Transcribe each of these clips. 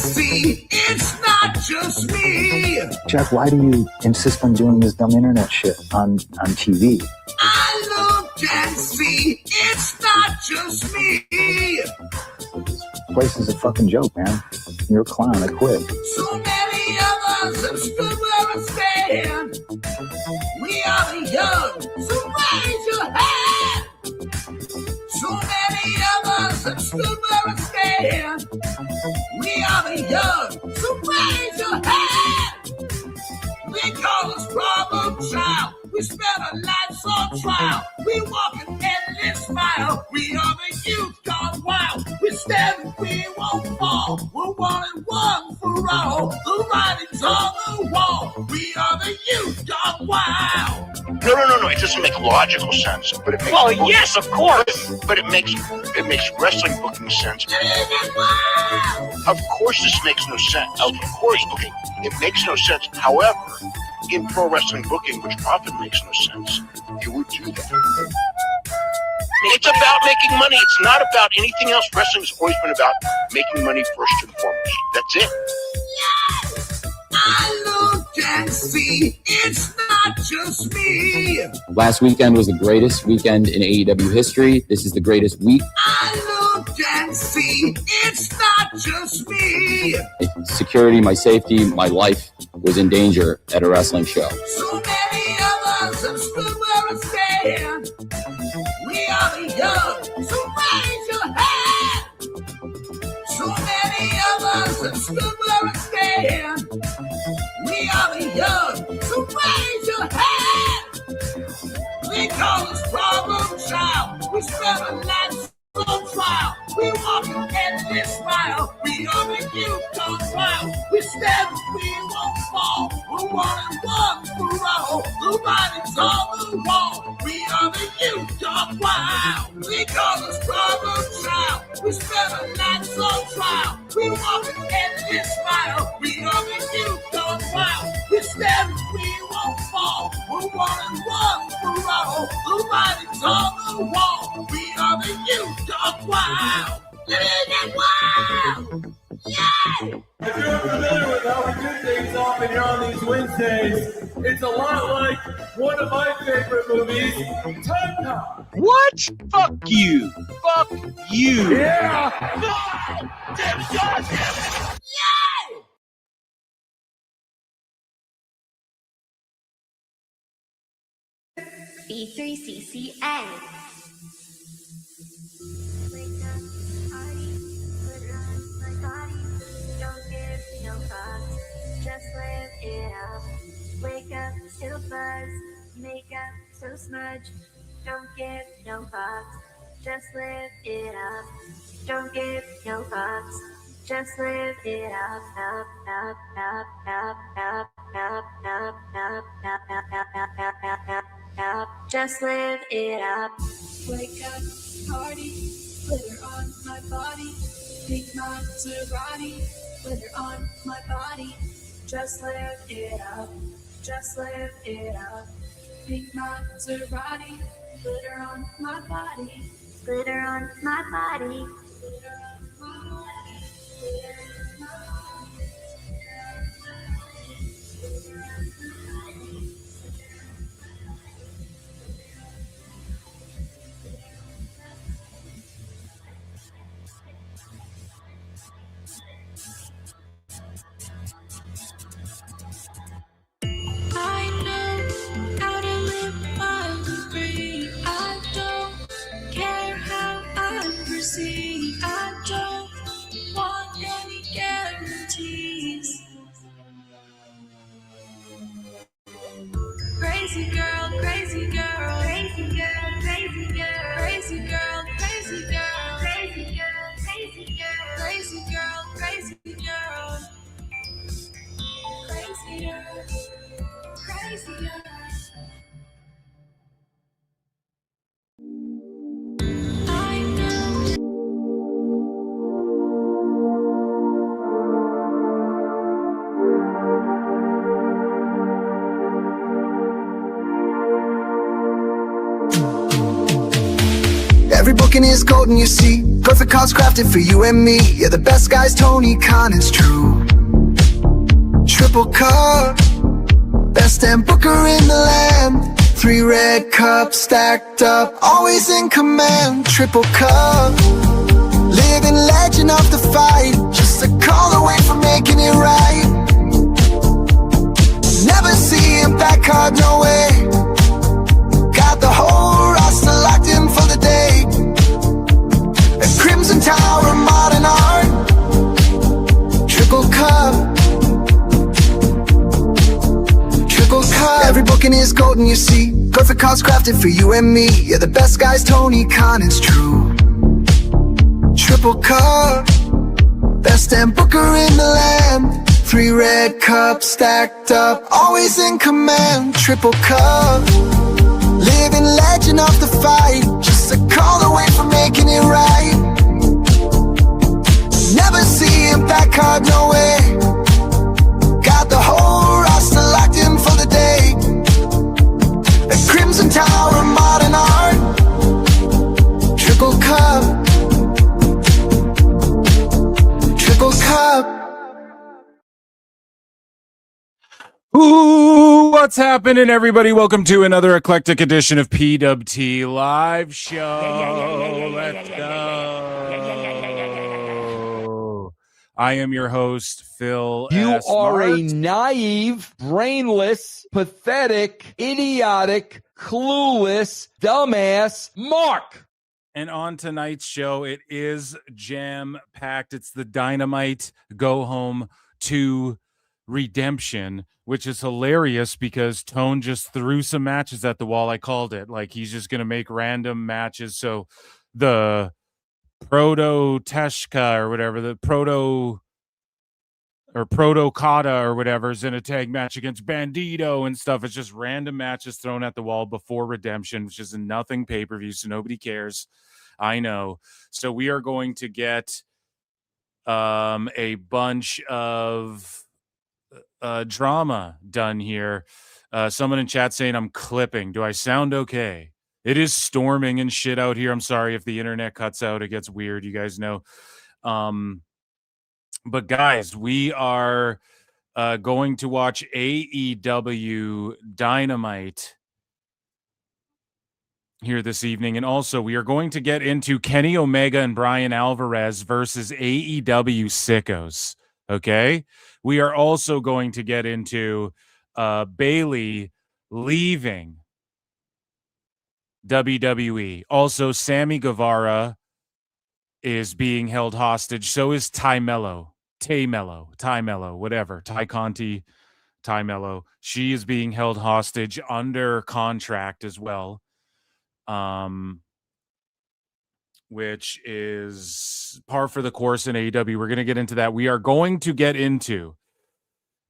see, it's not just me. Jeff, why do you insist on doing this dumb internet shit on TV? I look and see, it's not just me. This place is a fucking joke, man. You're a clown. I quit. So many of us have stood where I stand. We are the young, so raise your hand. So many of us have stood where I stand. We are the young, so raise your hand. They call us problem child. We spend our lives on trial. We walk an endless mile. We are the youth gone wild. We stand and we won't fall. We're one and one for all. The writing's on the wall. We are the youth gone wild. No. It doesn't make logical sense. But it makes yes, of course. But it makes wrestling booking sense. Of course, this makes no sense. Of course, okay, it makes no sense. However, in pro wrestling booking, which often makes no sense, you would do that. It's about making money. It's not about anything else. Wrestling's always been about making money first and foremost. That's it. Yes, I look and see, it's not just me. Last weekend was the greatest weekend in AEW history. This is the greatest week. I look and see, it's not just me. Security, my safety, my life was in danger at a wrestling show. So many of us have stood where I stand. We are the young, so raise your hand. So many of us have stood where I stand. We are the young, so raise your hand. They call us problem child. We spend our lives on trial. We walk an endless mile. We are the youth gone wild. We stand, we won't fall. We're one and one for all. The writing's on the wall. We are the youth gone wild. They call us problem child. We spend our lives on trial. We walk an endless mile. We are the youth gone wild. We stand, we won't fall. We're one and one for all. The writing's on the wall. We are the youth gone wild. Living wild. Yeah. If you're familiar with how we do things often here on these Wednesdays, it's a lot like one of my favorite movies, Penta. What? Fuck you. Fuck you. Yeah. Yeah. B3CCA. Just live it up. Wake up, still buzz. Makeup, so smudge. Don't give no fucks. Just live it up. Don't give no fucks. Just live it up, up, up, up, up, up, up, up, up, up, up. Just live it up. Wake up, party, glitter on my body. Pink Maserati, glitter on my body. Just live it up. Just live it up. Pink Maserati, glitter on my body. Glitter on my body. Glitter on my body. I know how to live miles free. I don't care how I'm perceived. I don't want any booking is golden, you see. Perfect cards crafted for you and me. Yeah, the best guys, Tony Khan, it's true. Triple cup, best damn booker in the land. 3 red cups stacked up, always in command. Triple cup, living legend of the fight. Just a call away from making it right. Never see him back hard, no way. Got the whole roster locked in for the day. A Crimson Tower, modern art. Triple cup. Every booking is golden, you see. Perfect cards crafted for you and me. Yeah, the best guys, Tony Khan, it's true. Triple cup, best damn booker in the land. 3 red cups stacked up, always in command. Triple cup, living legend of the fight. Just a call away from making it right. Never see him back hard, no way. Got the whole roster locked in for the day. The Crimson Tower, modern art. Triple cup. Triple cup. Ooh, what's happening, everybody? Welcome to another eclectic edition of PWT Live Show. Let's go. I am your host, Phil. You S. are Mart. a naive, brainless, pathetic, idiotic, clueless, dumbass Mark. And on tonight's show, it is jam-packed. It's the Dynamite Go Home to Redemption, which is hilarious because Tone just threw some matches at the wall. I called it. Like, he's just going to make random matches. So the Proto-Teshka or whatever, the Proto-Kata or whatever is in a tag match against Bandito and stuff. It's just random matches thrown at the wall before Redemption, which is a nothing pay-per-view, so nobody cares. I know. So we are going to get a bunch of drama done here. Someone in chat saying I'm clipping. Do I sound okay? It is storming and shit out here. I'm sorry if the internet cuts out. It gets weird. You guys know. But guys, we are going to watch AEW Dynamite here this evening. And also we are going to get into Kenny Omega and Bryan Alvarez versus AEW Sickos. Okay. We are also going to get into Bayley leaving WWE. Also, Sammy Guevara is being held hostage. So is Tay Melo, whatever. Ty Conti, Tay Melo. She is being held hostage under contract as well. Which is par for the course in AEW. We're going to get into that. We are going to get into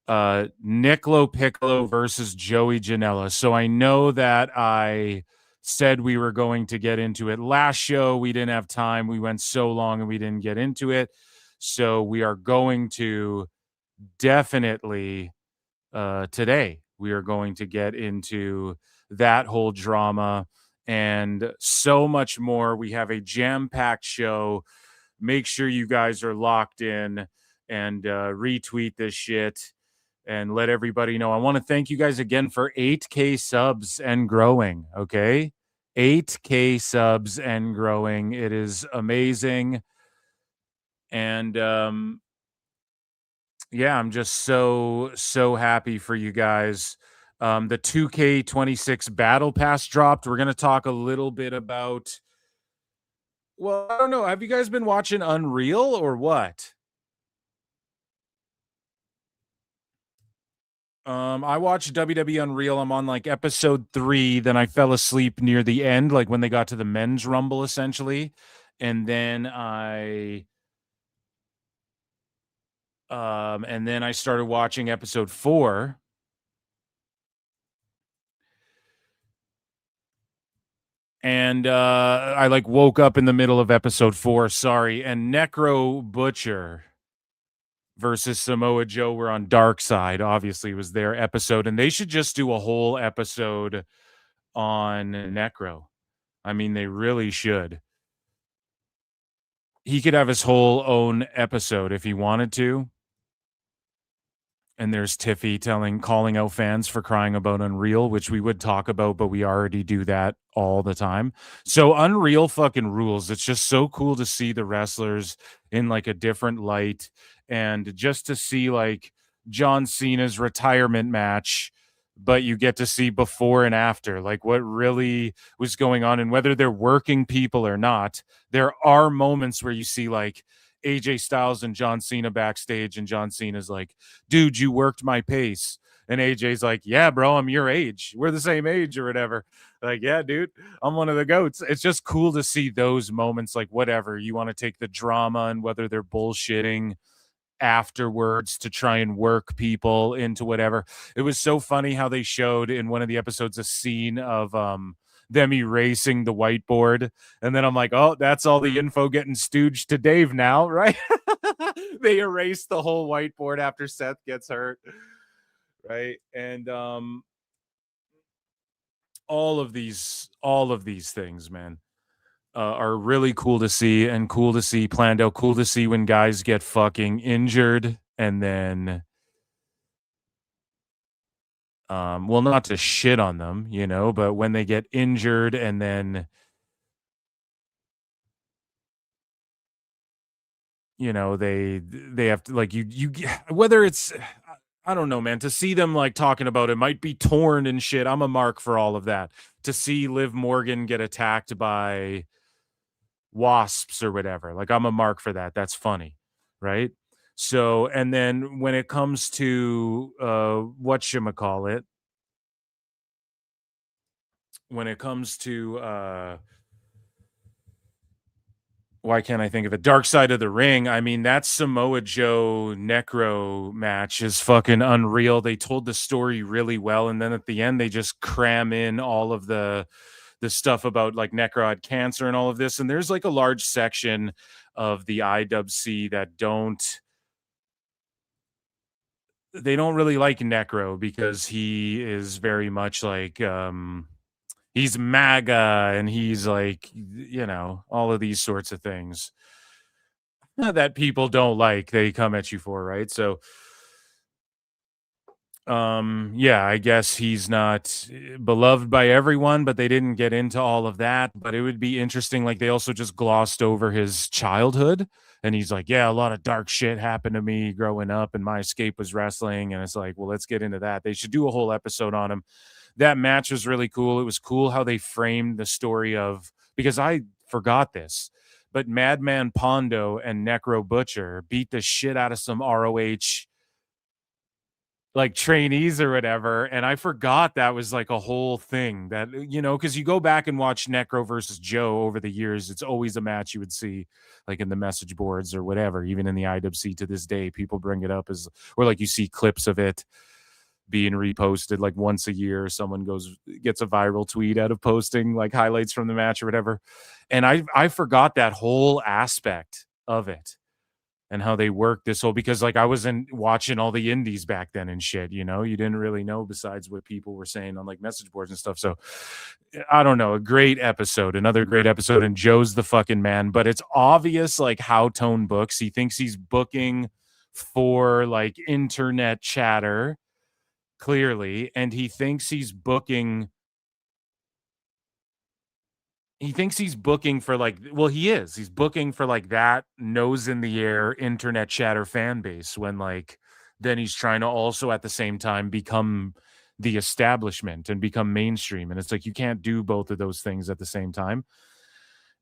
Nick LoPiccolo versus Joey Janela. So I know that I said we were going to get into it last show. We didn't have time. We went so long and we didn't get into it. So we are going to definitely today, we are going to get into that whole drama and so much more. We have a jam-packed show. Make sure you guys are locked in and retweet this shit and let everybody know. I want to thank you guys again for 8K subs and growing, okay? 8K subs and growing. It is amazing. And yeah, I'm just so happy for you guys. The 2K26 Battle Pass dropped. We're going to talk a little bit about, well, I don't know. Have you guys been watching Unreal or what? I watched WWE Unreal. I'm on like episode 3. Then I fell asleep near the end, like when they got to the men's rumble, essentially. And then I started watching episode 4. And I like woke up in the middle of episode 4. Sorry. And Necro Butcher versus Samoa Joe were on Dark Side. Obviously, was their episode, and they should just do a whole episode on Necro. I mean, they really should. he could have his whole own episode if he wanted to. And there's Tiffy calling out fans for crying about Unreal, which we would talk about, but we already do that all the time. So Unreal fucking rules. It's just so cool to see the wrestlers in like a different light, and just to see like John Cena's retirement match, but you get to see before and after, like what really was going on, and whether they're working people or not. There are moments where you see like AJ Styles and John Cena backstage, and John Cena's like, dude, you worked my pace. And AJ's like, yeah, bro, I'm your age. We're the same age or whatever. Like, yeah, dude, I'm one of the GOATs. It's just cool to see those moments, like whatever. You want to take the drama and whether they're bullshitting afterwards to try and work people into whatever. It was so funny how they showed in one of the episodes a scene of them erasing the whiteboard, and then I'm like, oh, that's all the info getting stooged to Dave now, right? They erased the whole whiteboard after Seth gets hurt, right? And all of these things, man, are really cool to see, and cool to see planned out. Cool to see when guys get fucking injured, and then well, not to shit on them, you know, but when they get injured and then, you know, they have to, like, you whether it's, I don't know, man, to see them like talking about it might be torn and shit. I'm a mark for all of that. To see Liv Morgan get attacked by wasps or whatever, like, I'm a mark for that. That's funny, right? So, and then when it comes to whatchamacallit, when it comes to why can't I think of it? Dark Side of the Ring. I mean, that Samoa Joe Necro match is fucking unreal. They told the story really well, and then at the end they just cram in all of the stuff about like Necro had cancer and all of this. And there's like a large section of the IWC that they don't really like Necro because he is very much like he's MAGA, and he's like, you know, all of these sorts of things that people don't like, they come at you for, right? So yeah, I guess he's not beloved by everyone, but they didn't get into all of that. But it would be interesting, like, they also just glossed over his childhood, and he's like, yeah, a lot of dark shit happened to me growing up, and my escape was wrestling. And it's like, well, let's get into that. They should do a whole episode on him. That match was really cool. It was cool how they framed the story of, because I forgot this, but Madman Pondo and Necro Butcher beat the shit out of some ROH like trainees or whatever. And I forgot that was like a whole thing that, you know, because you go back and watch Necro versus Joe over the years, it's always a match you would see like in the message boards or whatever. Even in the IWC to this day, people bring it up as, or like you see clips of it being reposted like once a year. Someone gets a viral tweet out of posting like highlights from the match or whatever. And I forgot that whole aspect of it and how they work this whole, because like I wasn't watching all the indies back then and shit, you know, you didn't really know besides what people were saying on like message boards and stuff. So I don't know, a great episode, another great episode. And Joe's the fucking man, but it's obvious like how Tone books. He thinks he's booking for like internet chatter, clearly, and he thinks he's booking for like, well, he's booking for like that nose in the air internet chatter fan base, when like then he's trying to also at the same time become the establishment and become mainstream. And it's like, you can't do both of those things at the same time.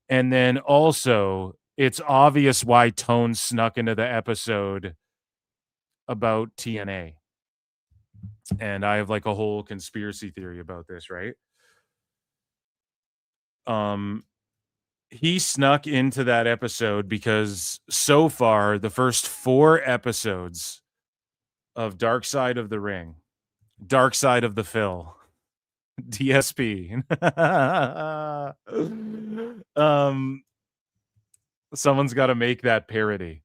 And then also it's obvious why Tone snuck into the episode about TNA. And I have like a whole conspiracy theory about this, right? He snuck into that episode because so far the first 4 episodes of Dark Side of the Ring, Dark Side of the Phil, DSP. Someone's got to make that parody.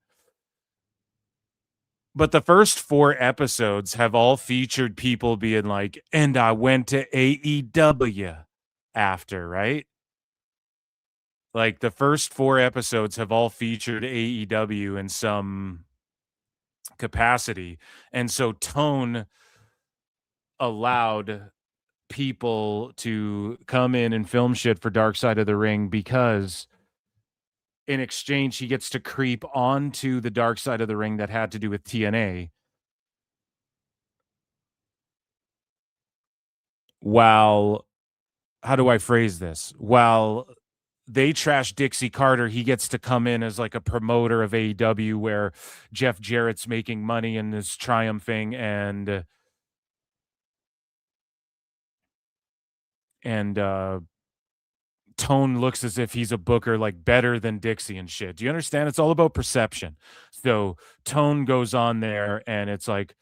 But the first 4 episodes have all featured people being like, and I went to AEW after, right? Like the first 4 episodes have all featured AEW in some capacity. And so Tone allowed people to come in and film shit for Dark Side of the Ring because in exchange he gets to creep onto the Dark Side of the Ring that had to do with TNA. While, how do I phrase this? While they trash Dixie Carter, he gets to come in as like a promoter of AEW where Jeff Jarrett's making money and is triumphing, and Tone looks as if he's a booker like better than Dixie and shit. Do you understand? It's all about perception. So Tone goes on there and it's like,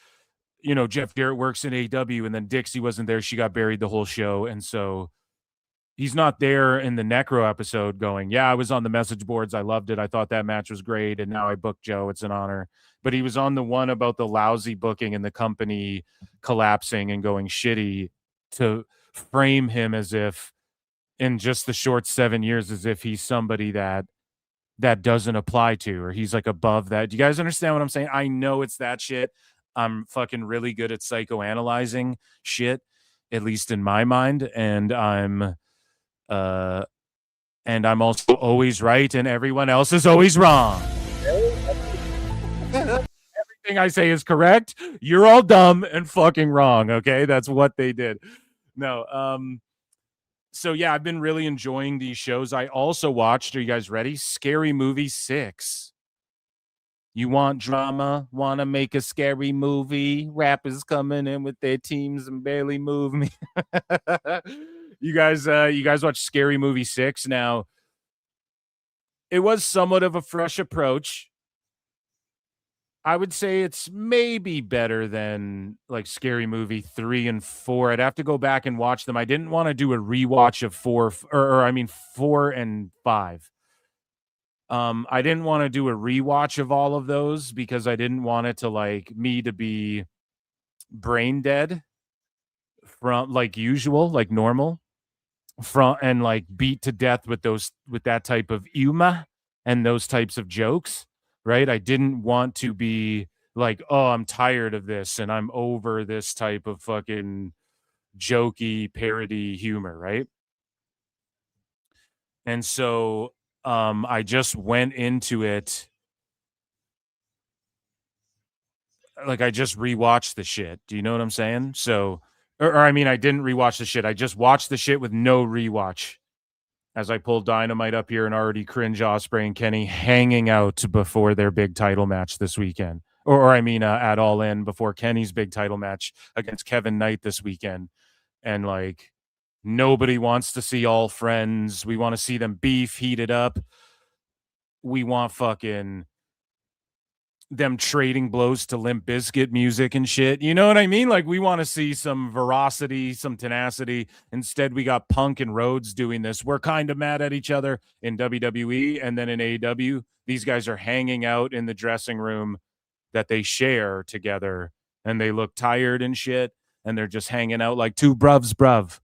you know, Jeff Jarrett works in AEW and then Dixie wasn't there. She got buried the whole show. And so he's not there in the Necro episode going, yeah, I was on the message boards. I loved it. I thought that match was great. And now I booked Joe. It's an honor. But he was on the one about the lousy booking and the company collapsing and going shitty to frame him as if in just the short 7 years, as if he's somebody that doesn't apply to, or he's like above that. Do you guys understand what I'm saying? I know it's that shit. I'm fucking really good at psychoanalyzing shit, at least in my mind. And I'm also always right and everyone else is always wrong. Everything I say is correct. You're all dumb and fucking wrong. Okay. That's what they did. No. So yeah, I've been really enjoying these shows. I also watched, are you guys ready? Scary Movie 6. You want drama? Want to make a scary movie? Rappers coming in with their teams and barely move me. You guys watch Scary Movie 6. Now, it was somewhat of a fresh approach. I would say it's maybe better than like Scary Movie 3 and 4. I'd have to go back and watch them. I didn't want to do a rewatch of 4 and 5. I didn't want to do a rewatch of all of those because I didn't want it to like me to be brain dead from like usual, like normal, from and like beat to death with that type of humor and those types of jokes. Right? I didn't want to be like, oh, I'm tired of this and I'm over this type of fucking jokey parody humor, right? And so I just went into it like I just rewatched the shit. Do you know what I'm saying? So, or I mean, I didn't rewatch the shit. I just watched the shit with no rewatch. As I pulled Dynamite up here and already cringe Ospreay and Kenny hanging out before their big title match this weekend. Or I mean, at Allin before Kenny's big title match against Kevin Knight this weekend. And like, nobody wants to see all friends. We want to see them beef heated up. We want fucking them trading blows to Limp Bizkit music and shit. You know what I mean? Like, we want to see some veracity, some tenacity. Instead, we got Punk and Rhodes doing this. We're kind of mad at each other in WWE, and then in AEW, these guys are hanging out in the dressing room that they share together, and they look tired and shit, and they're just hanging out like two bruv.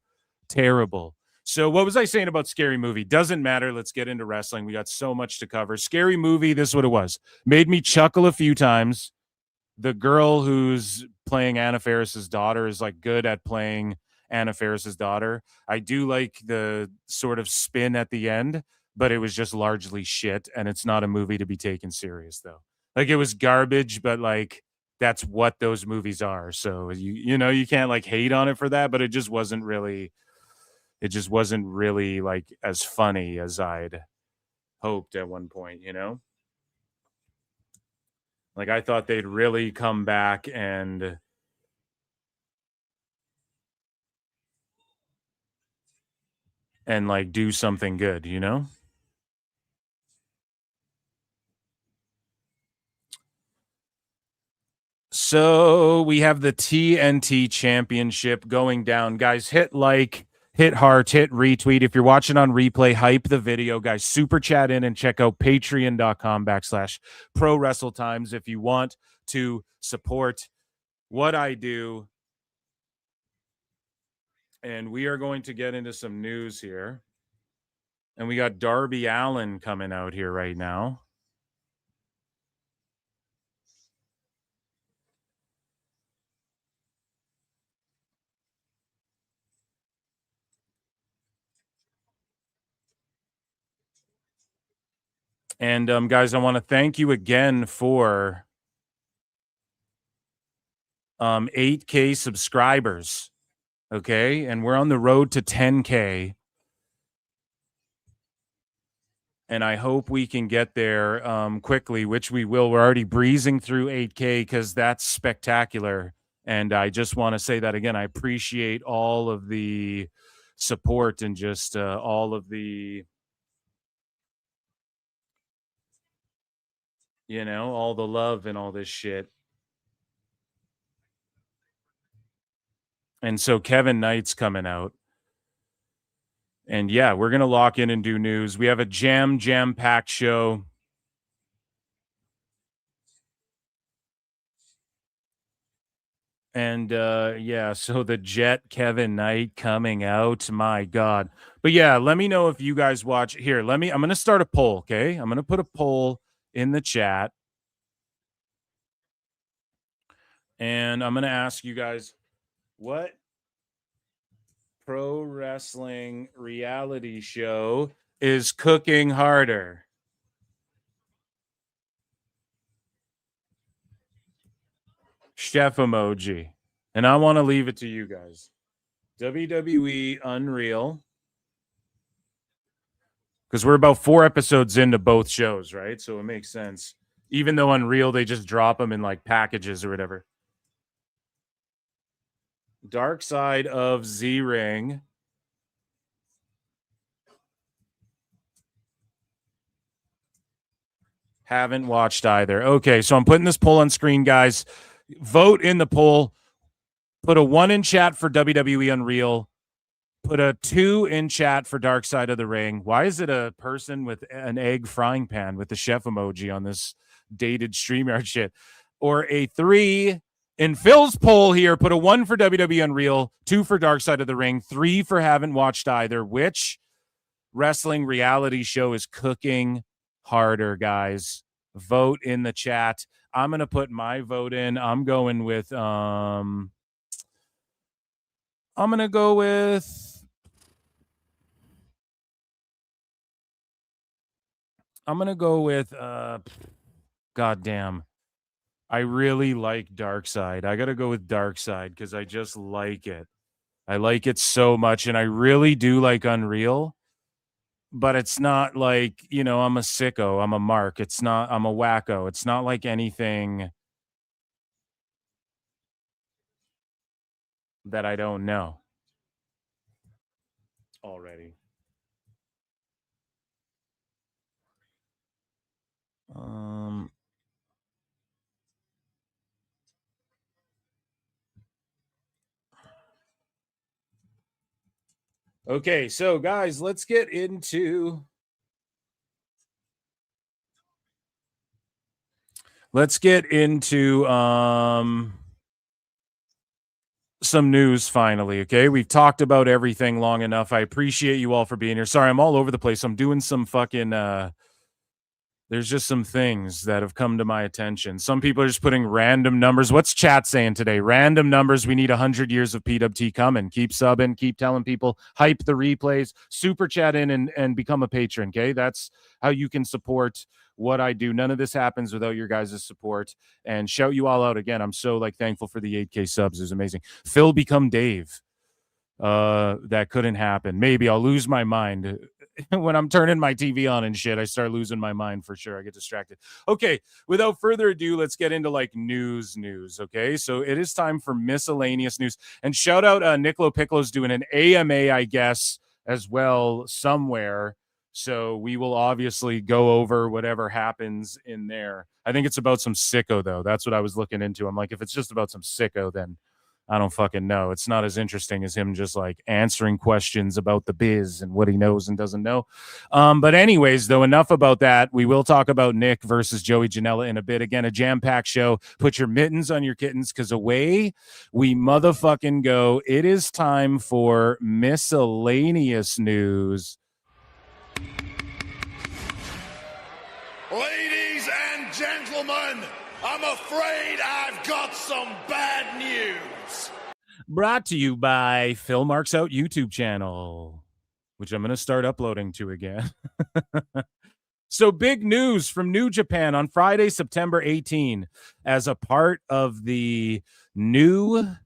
Terrible. So what was I saying about Scary Movie? Doesn't matter. Let's get into wrestling. We got so much to cover. Scary Movie, this is what it was. Made me chuckle a few times. The girl who's playing Anna Faris's daughter is like good at playing Anna Faris's daughter. I do like the sort of spin at the end, but it was just largely shit, and it's not a movie to be taken serious, though. Like, it was garbage, but like that's what those movies are. So you know, you can't like hate on it for that, but it just wasn't really like as funny as I'd hoped at one point, you know? Like, I thought they'd really come back and like do something good, you know? So we have the TNT Championship going down. Guys, hit like, hit heart, hit retweet. If you're watching on replay, hype the video. Guys, super chat in and check out patreon.com/Pro Wrestle Times if you want to support what I do. And we are going to get into some news here. And we got Darby Allin coming out here right now. And guys, I want to thank you again for 8K subscribers. Okay, and we're on the road to 10K. And I hope we can get there quickly, which we will. We're already breezing through 8K because that's spectacular. And I just want to say that again. I appreciate all of the support and just all of the, you know, all the love and all this shit. And so Kevin Knight's coming out. And yeah, we're going to lock in and do news. We have a jam-packed show. And yeah, so the Jet Kevin Knight coming out. My God. But yeah, let me know if you guys watch. Here, I'm going to start a poll, okay? I'm going to put a poll in the chat. And I'm going to ask you guys, what pro wrestling reality show is cooking harder? Chef emoji. And I want to leave it to you guys. WWE Unreal. Because we're about 4 episodes into both shows, right? So it makes sense. Even though Unreal, they just drop them in like packages or whatever. Dark Side of Z-Ring. Haven't watched either. Okay, so I'm putting this poll on screen, guys. Vote in the poll. Put a 1 in chat for WWE Unreal. Put a 2 in chat for Dark Side of the Ring. Why is it a person with an egg frying pan with the chef emoji on this dated StreamYard shit? Or a 3 in Phil's poll here. Put a 1 for WWE Unreal, 2 for Dark Side of the Ring, 3 for haven't watched either. Which wrestling reality show is cooking harder, guys? Vote in the chat. I'm going to put my vote in. I'm going with I'm going to go with goddamn. I really like Dark Side. I got to go with Dark Side because I just like it. I like it so much, and I really do like Unreal. But it's not like, you know, I'm a sicko. I'm a mark. I'm a wacko. It's not like anything that I don't know already. Okay, so guys, let's get into some news finally. Okay, we've talked about everything long enough. I appreciate you all for being here. Sorry, I'm all over the place. I'm doing some fucking there's just some things that have come to my attention. Some people are just putting random numbers. What's chat saying today? Random numbers. We need 100 years of PWT coming. Keep subbing. Keep telling people. Hype the replays. Super chat in and become a patron, okay? That's how you can support what I do. None of this happens without your guys' support. And shout you all out again. I'm so thankful for the 8K subs. It was amazing. Phil become Dave. That couldn't happen. Maybe I'll lose my mind. When I'm turning my TV on and shit, I start losing my mind for sure. I get distracted. Okay, without further ado, let's get into news. Okay, so it is time for miscellaneous news. And shout out Nick LoPiccolo's doing an AMA, I guess, as well somewhere. So we will obviously go over whatever happens in there. I think it's about some sicko, though. That's what I was looking into. I'm like, if it's just about some sicko, then I don't fucking know. It's not as interesting as him just answering questions about the biz and what he knows and doesn't know. But anyways, though, enough about that. We will talk about Nick versus Joey Janela in a bit. Again, a jam-packed show. Put your mittens on your kittens because away we motherfucking go. It is time for miscellaneous news. Ladies and gentlemen, I'm afraid I've got some bad news. Brought to you by Phil Marks Out YouTube channel, which I'm going to start uploading to again. So big news from New Japan on Friday, September 18, as a part of the new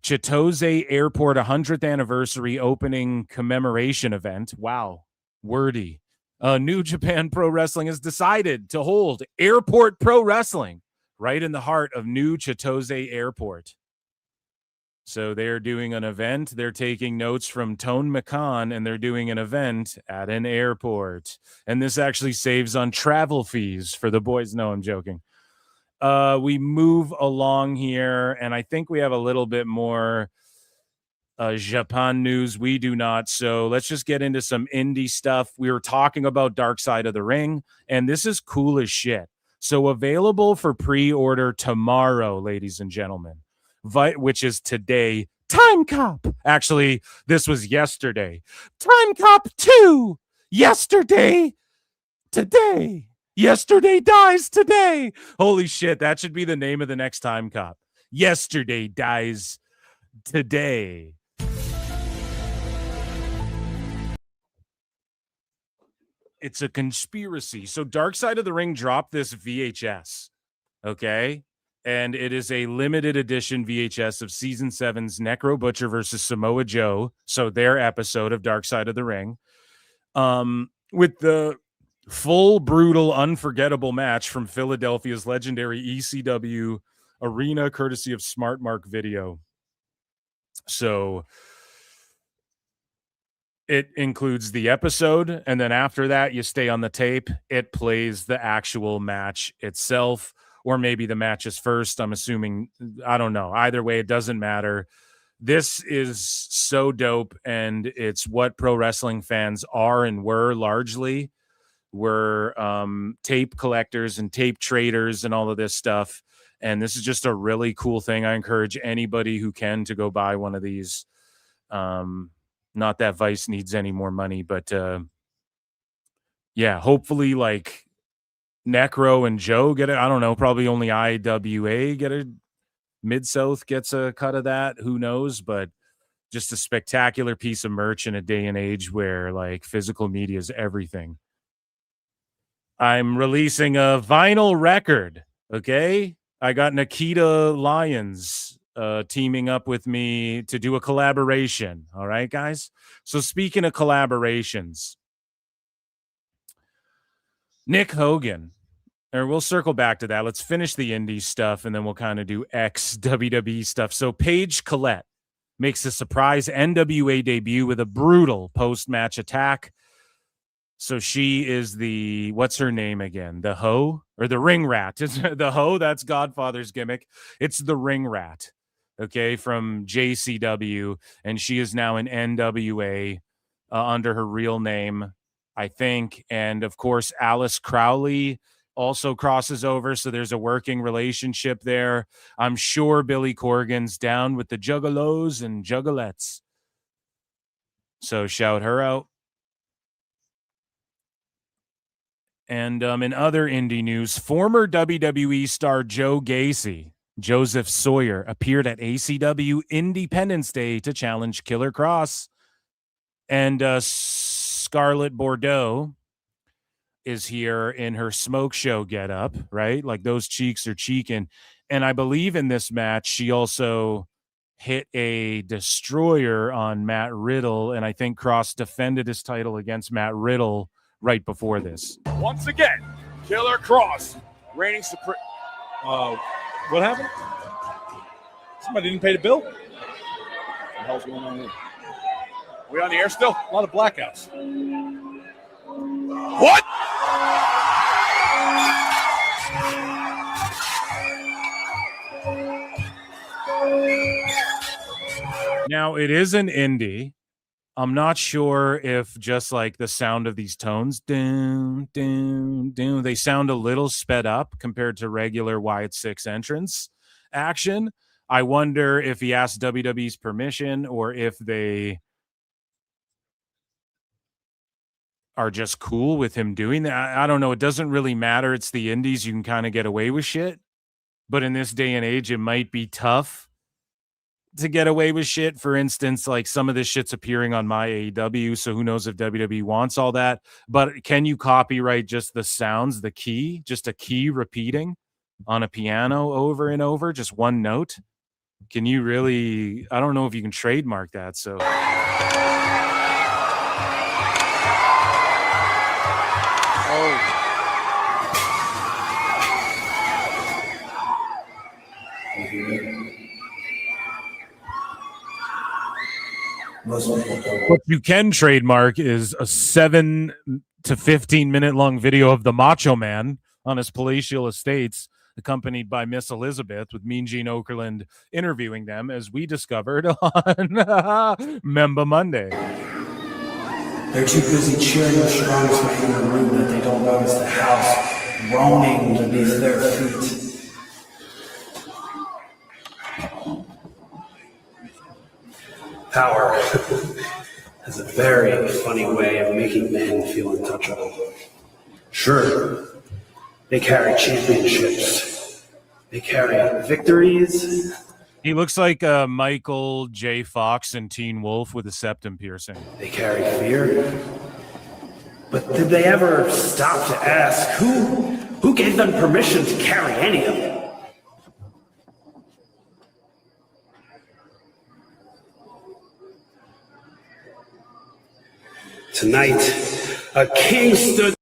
Chitose Airport 100th anniversary opening commemoration event. Wow, wordy. New Japan Pro Wrestling has decided to hold Airport Pro Wrestling right in the heart of New Chitose Airport. So they're doing an event. They're taking notes from Tone McMahon, and they're doing an event at an airport. And this actually saves on travel fees for the boys. No, I'm joking. We move along here, and I think we have a little bit more Japan news. We do not. So let's just get into some indie stuff. We were talking about Dark Side of the Ring, and this is cool as shit. So available for pre-order tomorrow, ladies and gentlemen, which is today. Time Cop. Actually, this was yesterday. Time Cop 2. Yesterday. Today. Yesterday dies today. Holy shit, that should be the name of the next Time Cop. Yesterday dies today. It's a conspiracy. So Dark Side of the Ring dropped this VHS, okay? And it is a limited edition VHS of Season 7's Necro Butcher versus Samoa Joe, so their episode of Dark Side of the Ring, with the full, brutal, unforgettable match from Philadelphia's legendary ECW arena, courtesy of Smart Mark Video. So it includes the episode, and then after that, you stay on the tape. It plays the actual match itself, or maybe the match is first. I'm assuming, I don't know. Either way, it doesn't matter. This is so dope, and it's what pro wrestling fans are and were largely. We're tape collectors and tape traders and all of this stuff. And this is just a really cool thing. I encourage anybody who can to go buy one of these. Not that Vice needs any more money, but yeah, hopefully like Necro and Joe get it. I don't know, probably only IWA get it. Mid-South gets a cut of that. Who knows? But just a spectacular piece of merch in a day and age where like physical media is everything. I'm releasing a vinyl record. Okay. I got Nikita Lyons teaming up with me to do a collaboration. All right, guys. So speaking of collaborations, Nick Hogan, or we'll circle back to that. Let's finish the indie stuff, and then we'll kind of do ex-WWE stuff. So Paige Collette makes a surprise NWA debut with a brutal post-match attack. So she is the, what's her name again? The Hoe? Or the Ring Rat? The Hoe, that's Godfather's gimmick. It's the Ring Rat, okay, from JCW. And she is now in NWA under her real name, I think. And, of course, Alice Crowley also crosses over, so there's a working relationship there. I'm sure Billy Corgan's down with the Juggalos and Juggalettes. So shout her out. And in other indie news, former WWE star Joe Gacy, Joseph Sawyer, appeared at ACW Independence Day to challenge Killer Cross. And Scarlett Bordeaux is here in her smoke show getup, right? Like those cheeks are cheeking. And I believe in this match, she also hit a destroyer on Matt Riddle. And I think Cross defended his title against Matt Riddle right before this. Once again, Killer Cross reigning supreme. What happened? Somebody didn't pay the bill? What the hell's going on here? We on the air still? A lot of blackouts. What? Now, it is an indie. I'm not sure if just like the sound of these tones, doom, doom, doom, they sound a little sped up compared to regular Wyatt Six entrance action. I wonder if he asked WWE's permission or if they are just cool with him doing that. I don't know. It doesn't really matter. It's the indies. You can kind of get away with shit. But in this day and age, it might be tough to get away with shit. For instance, like some of this shit's appearing on my AEW, so who knows if WWE wants all that. But can you copyright just the sounds, the key, just a key repeating on a piano over and over, just one note? Can you really? I don't know if you can trademark that. So. What you can trademark is a 7 to 15 minute long video of the Macho Man on his palatial estates, accompanied by Miss Elizabeth, with Mean Gene Okerlund interviewing them, as we discovered on Member Monday. They're too busy cheering the strongest man in the room that they don't notice the house groaning beneath their feet. Power has a very funny way of making men feel untouchable. Sure, they carry championships. They carry victories. He looks like Michael J. Fox in Teen Wolf with a septum piercing. They carry fear. But did they ever stop to ask who gave them permission to carry any of it? Tonight, a king stood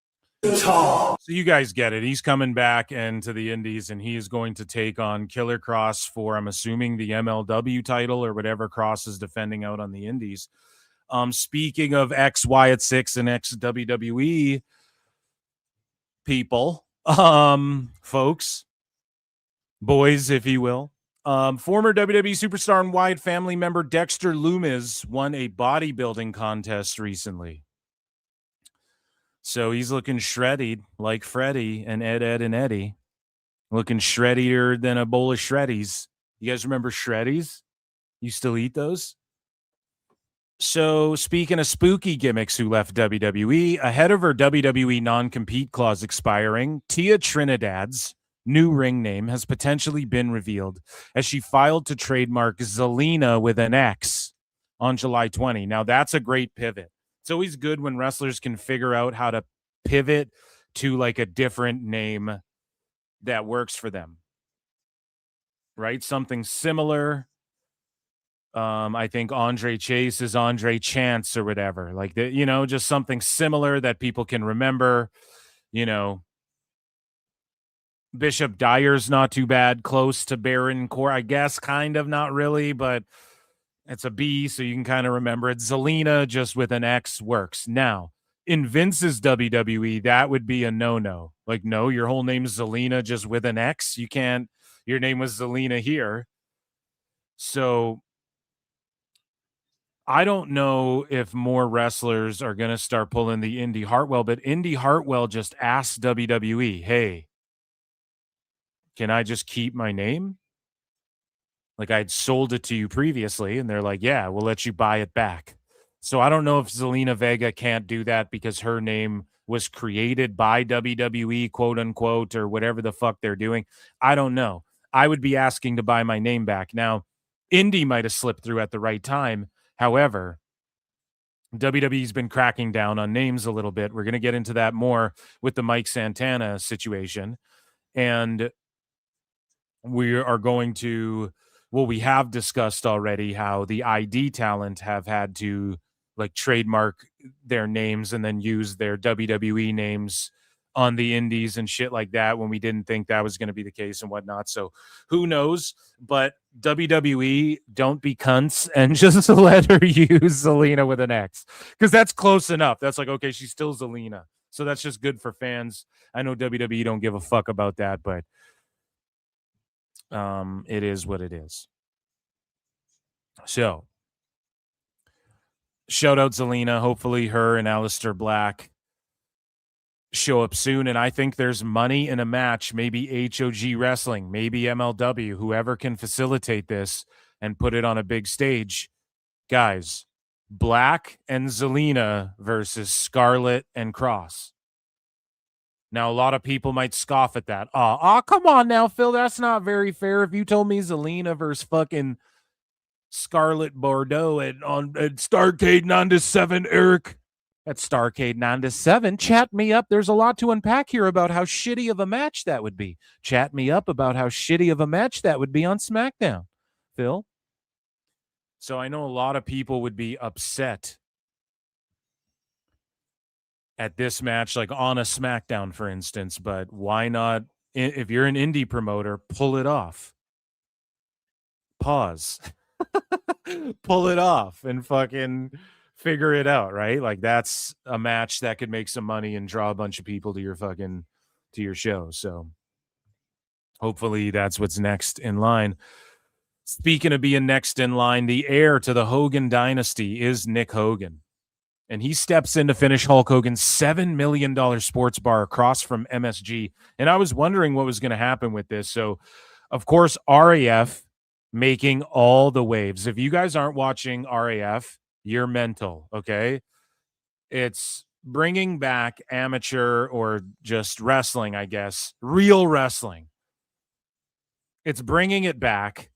tall. So you guys get it. He's coming back into the Indies, and he is going to take on Killer Cross for, I'm assuming, the MLW title or whatever Cross is defending out on the Indies. Speaking of ex-Wyatt6 and ex-WWE people, folks, boys, if you will, former WWE superstar and Wyatt family member Dexter Lumis won a bodybuilding contest recently. So he's looking shredded like Freddie and Ed, and Eddie. Looking shreddier than a bowl of Shreddies. You guys remember Shreddies? You still eat those? So speaking of spooky gimmicks who left WWE, ahead of her WWE non-compete clause expiring, Tia Trinidad's new ring name has potentially been revealed as she filed to trademark Zelina with an X on July 20. Now that's a great pivot. It's always good when wrestlers can figure out how to pivot to like a different name that works for them, right? Something similar. I think Andre Chase is Andre Chance or whatever, like that, you know, just something similar that people can remember. You know, Bishop Dyer's not too bad, close to Baron Core, I guess, kind of, not really, but it's a B, so you can kind of remember it. Zelina just with an X works. Now, in Vince's WWE, that would be a no-no. Like, no, your whole name's Zelina just with an X. You can't, your name was Zelina here. So I don't know if more wrestlers are going to start pulling the Indy Hartwell, but Indy Hartwell just asked WWE, hey, can I just keep my name? Like, I'd sold it to you previously, and they're like, yeah, we'll let you buy it back. So I don't know if Zelina Vega can't do that because her name was created by WWE, quote unquote, or whatever the fuck they're doing. I don't know. I would be asking to buy my name back. Now, Indy might have slipped through at the right time. However, WWE's been cracking down on names a little bit. We're going to get into that more with the Mike Santana situation. And we are going to, well, we have discussed already how the ID talent have had to like trademark their names and then use their WWE names on the indies and shit like that when we didn't think that was going to be the case and whatnot. So who knows? But WWE, don't be cunts and just let her use Zelina with an X, because that's close enough. That's like, okay, she's still Zelina. So that's just good for fans. I know WWE don't give a fuck about that, but it is what it is. So shout out Zelina. Hopefully her and Aleister Black show up soon. And I think there's money in a match, maybe HOG Wrestling, maybe MLW, whoever can facilitate this and put it on a big stage. Guys, Black and Zelina versus Scarlett and Cross. Now, a lot of people might scoff at that. Come on now, Phil. That's not very fair. If you told me Zelina versus fucking Scarlett Bordeaux at Starrcade 9-7, Eric. At Starrcade 9-7, chat me up. There's a lot to unpack here about how shitty of a match that would be. Chat me up about how shitty of a match that would be on SmackDown, Phil. So I know a lot of people would be upset at this match, like on a SmackDown, for instance, but why not, if you're an indie promoter, pull it off. Pause. Pull it off and fucking figure it out, right? Like that's a match that could make some money and draw a bunch of people to your show. So hopefully that's what's next in line. Speaking of being next in line, the heir to the Hogan dynasty is Nick Hogan. And he steps in to finish Hulk Hogan's $7 million sports bar across from MSG. And I was wondering what was going to happen with this. So, of course, RAF making all the waves. If you guys aren't watching RAF, you're mental, okay? It's bringing back amateur or just wrestling, I guess, real wrestling. It's bringing it back,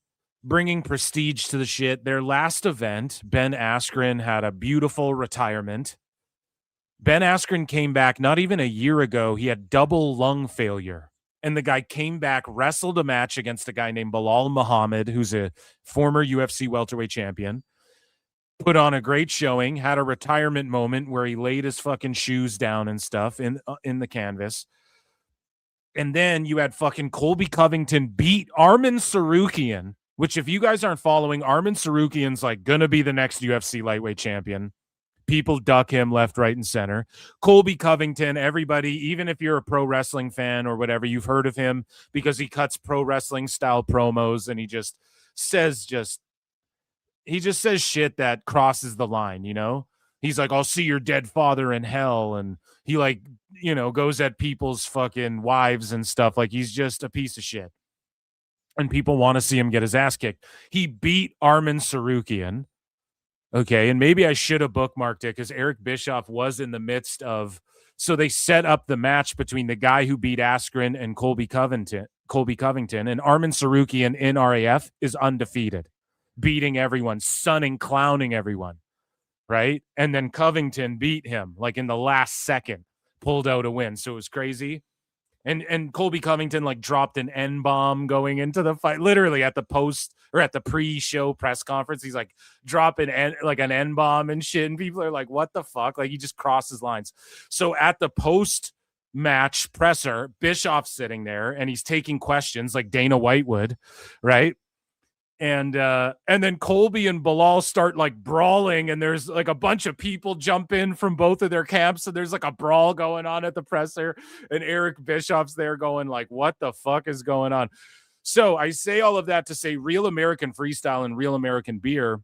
bringing prestige to the shit. Their last event, Ben Askren had a beautiful retirement. Ben Askren came back not even a year ago. He had double lung failure. And the guy came back, wrestled a match against a guy named Bilal Muhammad, who's a former UFC welterweight champion. Put on a great showing, had a retirement moment where he laid his fucking shoes down and stuff in the canvas. And then you had fucking Colby Covington beat Armin Sarukian, which if you guys aren't following, Armin Sarukian's like going to be the next UFC lightweight champion. People duck him left, right, and center. Colby Covington, everybody, even if you're a pro wrestling fan or whatever, you've heard of him because he cuts pro wrestling style promos and he just says shit that crosses the line, you know? He's like, I'll see your dead father in hell. And he like, you know, goes at people's fucking wives and stuff. Like he's just a piece of shit. And people want to see him get his ass kicked. He beat Armin Sarukian. Okay, and maybe I should have bookmarked it because Eric Bischoff was in the midst of. So they set up the match between the guy who beat Askren and Colby Covington, and Armin Sarukian in RAF is undefeated, beating everyone, sunning, clowning everyone, right? And then Covington beat him like in the last second, pulled out a win. So it was crazy. And Colby Covington like dropped an N-bomb going into the fight, literally at the post or at the pre-show press conference. He's like dropping an N-bomb and shit. And people are like, what the fuck? Like he just crosses lines. So at the post-match presser, Bischoff's sitting there and he's taking questions like Dana White would, right? And then Colby and Bilal start like brawling, and there's like a bunch of people jump in from both of their camps, and there's like a brawl going on at the presser, and Eric Bischoff's there going like, what the fuck is going on? So I say all of that to say Real American Freestyle and Real American Beer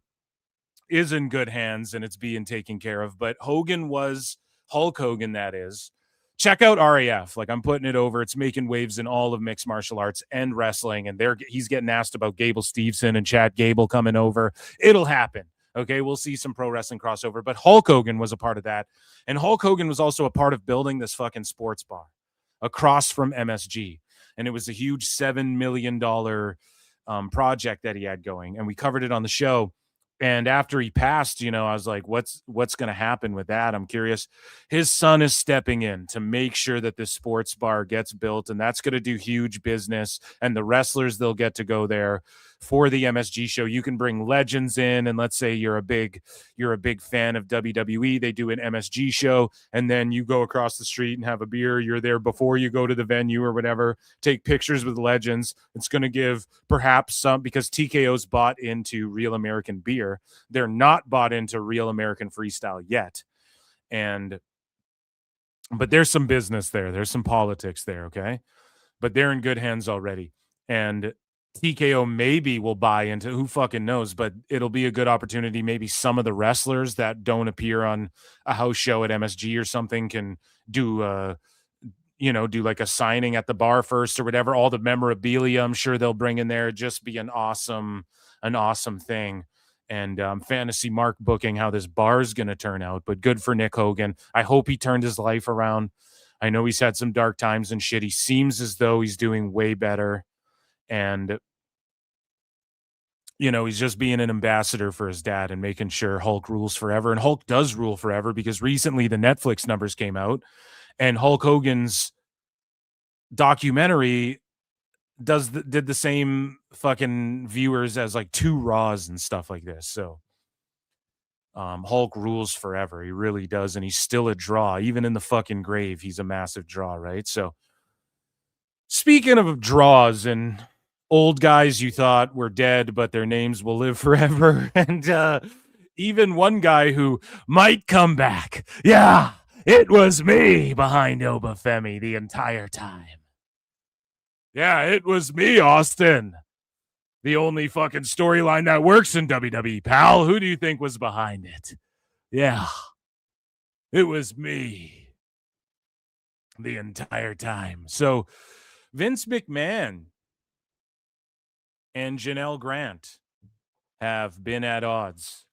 is in good hands, and it's being taken care of. But Hogan was Hulk Hogan, that is. Check out RAF. Like I'm putting it over. It's making waves in all of mixed martial arts and wrestling. And he's getting asked about Gable Steveson and Chad Gable coming over. It'll happen. Okay. We'll see some pro wrestling crossover, but Hulk Hogan was a part of that. And Hulk Hogan was also a part of building this fucking sports bar across from MSG. And it was a huge $7 million project that he had going. And we covered it on the show. And after he passed, you know, I was like, what's going to happen with that? I'm curious. His son is stepping in to make sure that this sports bar gets built, and that's going to do huge business. And the wrestlers, they'll get to go there for the MSG show. You can bring legends in, and let's say you're a big fan of WWE. They do an MSG show, and then you go across the street and have a beer. You're there before you go to the venue or whatever. Take pictures with legends. It's going to give perhaps some, because TKO's bought into Real American Beer. They're not bought into Real American Freestyle yet. But there's some business there. There's some politics there, okay? But they're in good hands already. And TKO maybe will buy into, who fucking knows, but it'll be a good opportunity. Maybe some of the wrestlers that don't appear on a house show at MSG or something can do like a signing at the bar first or whatever. All the memorabilia, I'm sure they'll bring in there. Just be an awesome thing. and Fantasy Mark booking how this bar is going to turn out. But good for Nick Hogan. I hope he turned his life around. I know he's had some dark times and shit. He seems as though he's doing way better. And, you know, he's just being an ambassador for his dad and making sure Hulk rules forever. And Hulk does rule forever, because recently the Netflix numbers came out, and Hulk Hogan's documentary did the same fucking viewers as like 2 Raws and stuff like this. So Hulk rules forever. He really does. And he's still a draw. Even in the fucking grave, he's a massive draw, right? So speaking of draws and old guys you thought were dead, but their names will live forever. And even one guy who might come back. Yeah, it was me behind Obafemi the entire time. Yeah, it was me, Austin. The only fucking storyline that works in WWE, pal. Who do you think was behind it? Yeah, it was me the entire time. So Vince McMahon and Janelle Grant have been at odds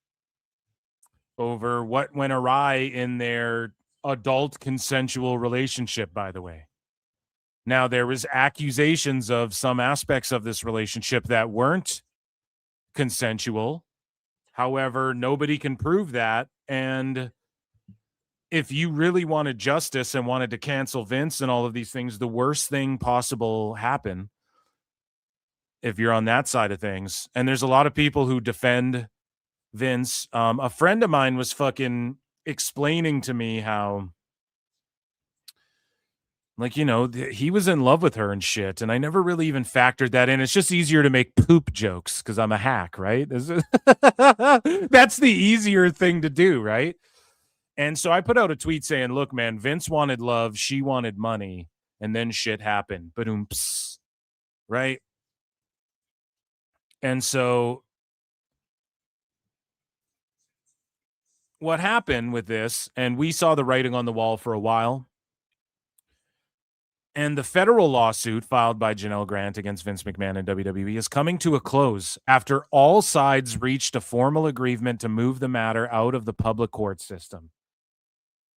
over what went awry in their adult consensual relationship, by the way. Now, there was accusations of some aspects of this relationship that weren't consensual. However, nobody can prove that. And if you really wanted justice and wanted to cancel Vince and all of these things, the worst thing possible happen if you're on that side of things. And there's a lot of people who defend Vince. A friend of mine was fucking explaining to me how, like, you know, he was in love with her and shit. And I never really even factored that in. It's just easier to make poop jokes because I'm a hack, right? That's the easier thing to do, right? And so I put out a tweet saying, look, man, Vince wanted love. She wanted money. And then shit happened. Ba-doom-ps, right? And so what happened with this, and we saw the writing on the wall for a while, and the federal lawsuit filed by Janelle Grant against Vince McMahon and WWE is coming to a close after all sides reached a formal agreement to move the matter out of the public court system.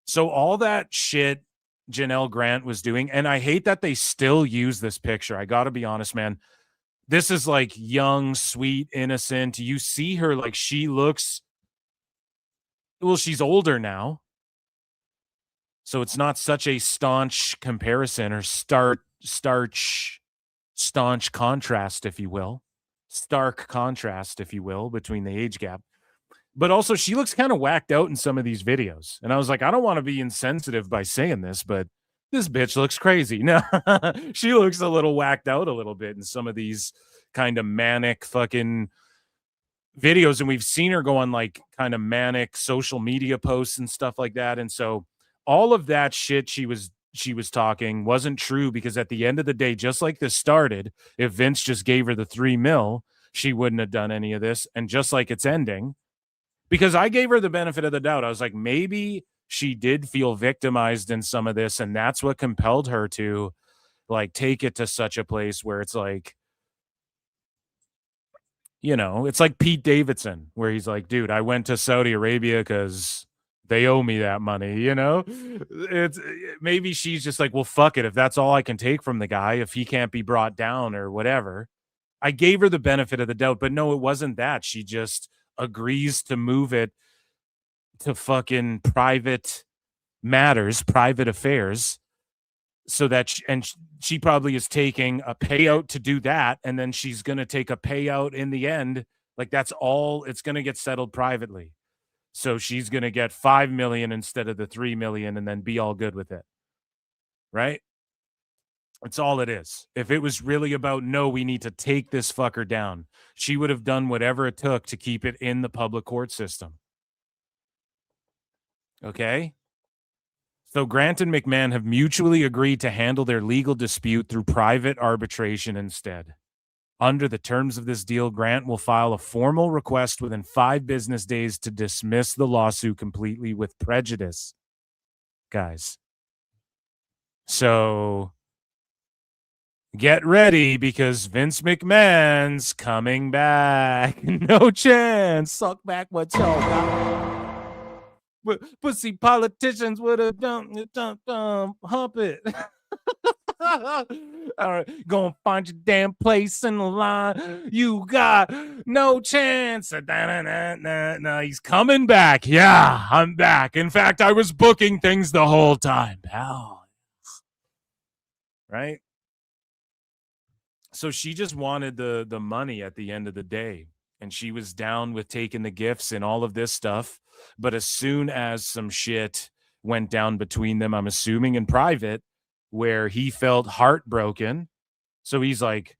So all that shit Janelle Grant was doing, and I hate that they still use this picture. I got to be honest, man. This is like young, sweet, innocent. You see her like she looks, well, she's older now. So it's not such a staunch comparison or staunch contrast, if you will. Stark contrast, if you will, between the age gap. But also she looks kind of whacked out in some of these videos. And I was like, I don't want to be insensitive by saying this, but this bitch looks crazy. No, she looks a little whacked out a little bit in some of these kind of manic fucking videos. And we've seen her go on like kind of manic social media posts and stuff like that. And so all of that shit she was talking wasn't true, because at the end of the day, just like this started, if Vince just gave her the $3 million, she wouldn't have done any of this. And just like it's ending, because I gave her the benefit of the doubt. I was like, maybe she did feel victimized in some of this, and that's what compelled her to like take it to such a place where it's like, you know, it's like Pete Davidson, where he's like, dude, I went to Saudi Arabia because they owe me that money, you know? It's maybe she's just like, well, fuck it. If that's all I can take from the guy, if he can't be brought down or whatever. I gave her the benefit of the doubt, but no, it wasn't that. She just agrees to move it to fucking private matters, private affairs, so that she probably is taking a payout to do that, and then she's going to take a payout in the end. Like, that's all, it's going to get settled privately. So she's going to get $5 million instead of the $3 million, and then be all good with it. Right? That's all it is. If it was really about, no, we need to take this fucker down, she would have done whatever it took to keep it in the public court system. Okay? So Grant and McMahon have mutually agreed to handle their legal dispute through private arbitration instead. Under the terms of this deal, Grant will file a formal request within 5 business days to dismiss the lawsuit completely with prejudice. Guys. So get ready because Vince McMahon's coming back. No chance. Suck back what y'all got. Pussy politicians would have hump it. All right, go and find your damn place in the line. You got no chance. No, he's coming back. Yeah, I'm back. In fact, I was booking things the whole time, pal. Right? So she just wanted the money at the end of the day, and she was down with taking the gifts and all of this stuff. But as soon as some shit went down between them, I'm assuming in private, where he felt heartbroken. So he's like,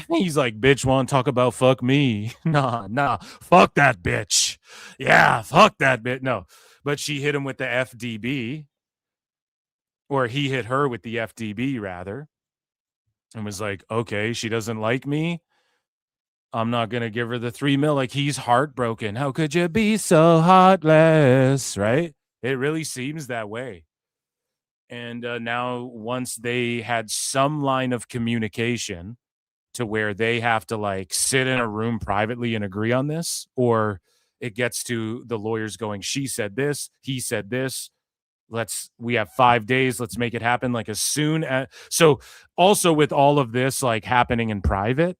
bitch, want to talk about fuck me? Nah, fuck that bitch. Yeah, fuck that bitch. No, but she hit him with the FDB, or he hit her with the FDB rather, and was like, okay, she doesn't like me. I'm not going to give her the $3 million. Like, he's heartbroken. How could you be so heartless? Right? It really seems that way. And now once they had some line of communication to where they have to like sit in a room privately and agree on this, or it gets to the lawyers going, she said this, he said this. We have 5 days. Let's make it happen. Like as soon as, so also with all of this, like happening in private,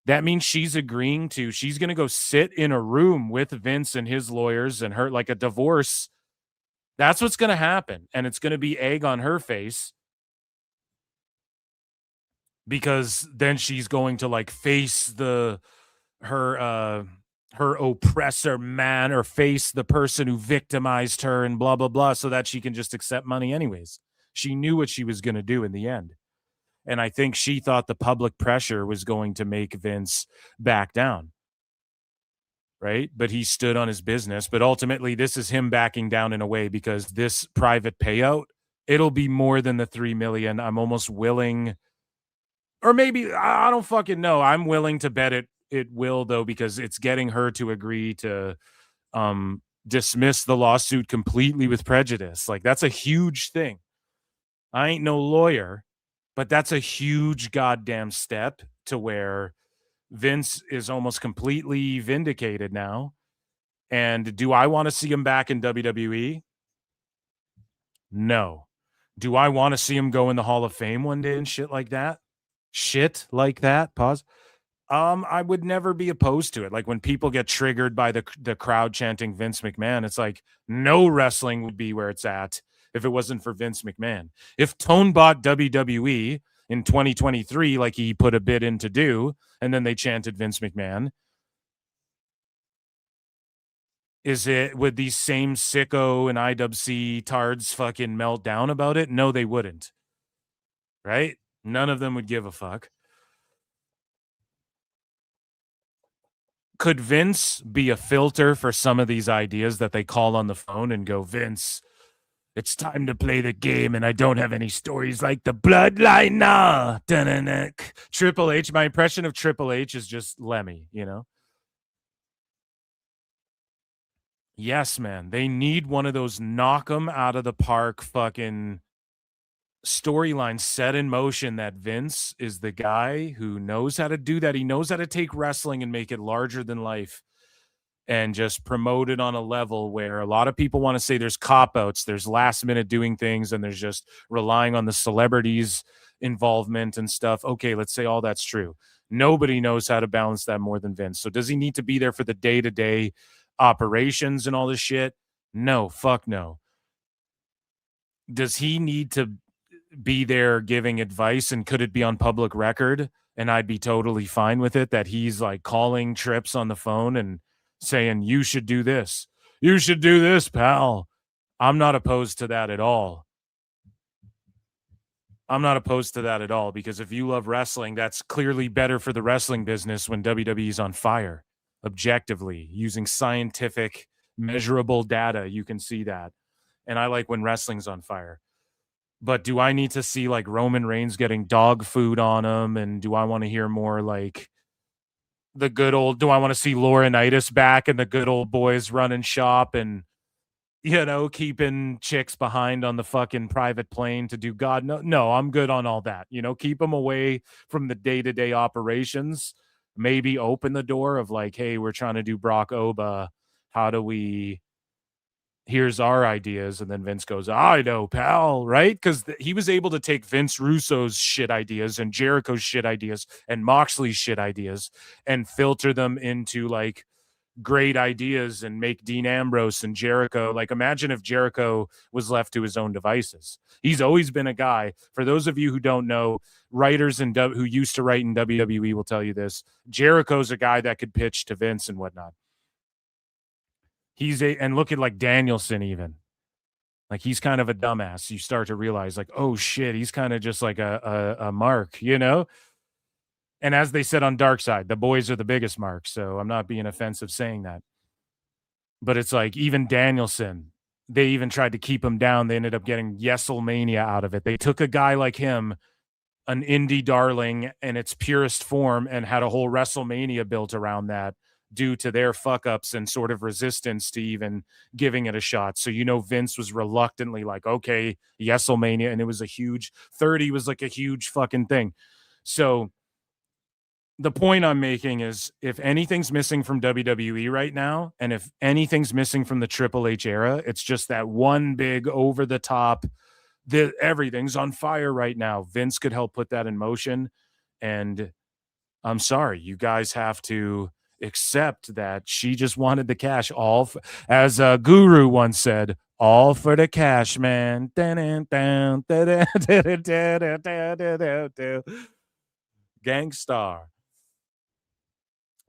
that means she's going to go sit in a room with Vince and his lawyers and her, like a divorce. That's what's going to happen. And it's going to be egg on her face, because then she's going to like face her oppressor man, or face the person who victimized her and blah, blah, blah, so that she can just accept money anyways. She knew what she was going to do in the end. And I think she thought the public pressure was going to make Vince back down. Right? But he stood on his business. But ultimately, this is him backing down in a way, because this private payout, it'll be more than the $3 million. I'm almost willing, or maybe, I don't fucking know. I'm willing to bet it will, though, because it's getting her to agree to dismiss the lawsuit completely with prejudice. Like, that's a huge thing. I ain't no lawyer, but that's a huge goddamn step to where Vince is almost completely vindicated now. And do I want to see him back in WWE? No. Do I want to see him go in the Hall of Fame one day and shit like that? Pause. I would never be opposed to it. Like when people get triggered by the crowd chanting Vince McMahon, it's like no wrestling would be where it's at if it wasn't for Vince McMahon. If Tone bought WWE in 2023, like he put a bid in to do, and then they chanted Vince McMahon, would these same sicko and IWC tards fucking melt down about it? No, they wouldn't. Right? None of them would give a fuck. Could Vince be a filter for some of these ideas that they call on the phone and go, Vince, it's time to play the game, and I don't have any stories like the bloodline. Nah. Da-na-na. Triple H, my impression of Triple H is just Lemmy, you know? Yes, man. They need one of those knock 'em out of the park fucking storylines set in motion, that Vince is the guy who knows how to do that. He knows how to take wrestling and make it larger than life and just promote it on a level where a lot of people want to say there's cop-outs, there's last minute doing things, and there's just relying on the celebrities' involvement and stuff. Okay, let's say all that's true. Nobody knows how to balance that more than Vince. So does he need to be there for the day-to-day operations and all this shit? No, fuck no. Does he need to be there giving advice, and could it be on public record? And I'd be totally fine with it, that he's like calling Trips on the phone and saying, you should do this. You should do this, pal. I'm not opposed to that at all. Because if you love wrestling, that's clearly better for the wrestling business when WWE's on fire. Objectively, using scientific, measurable data, you can see that. And I like when wrestling's on fire. But do I need to see like Roman Reigns getting dog food on him? And do I want to hear more like do I want to see Laurinaitis back and the good old boys running shop and keeping chicks behind on the fucking private plane to do God. No, I'm good on all that. Keep them away from the day-to-day operations. Maybe open the door of like, hey, we're trying to do Brock Oba. How do we... Here's our ideas. And then Vince goes, I know, pal, right? Because he was able to take Vince Russo's shit ideas and Jericho's shit ideas and Moxley's shit ideas and filter them into like great ideas and make Dean Ambrose and Jericho. Like, imagine if Jericho was left to his own devices. He's always been a guy. For those of you who don't know, writers who used to write in WWE will tell you this. Jericho's a guy that could pitch to Vince and whatnot. And look at like Danielson even. Like, he's kind of a dumbass. You start to realize like, oh shit, he's kind of just like a mark, And as they said on Dark Side, the boys are the biggest mark. So I'm not being offensive saying that. But it's like even Danielson, they even tried to keep him down. They ended up getting Yeselmania out of it. They took a guy like him, an indie darling in its purest form, and had a whole WrestleMania built around that due to their fuck-ups and sort of resistance to even giving it a shot. So, Vince was reluctantly like, okay, Yeselmania, and it was a huge... 30 was like a huge fucking thing. So the point I'm making is, if anything's missing from WWE right now, and if anything's missing from the Triple H era, it's just that one big over-the-top, everything's on fire right now. Vince could help put that in motion, and I'm sorry, you guys have to accept that she just wanted the cash. As Guru once said, all for the cash, man. Gangstar.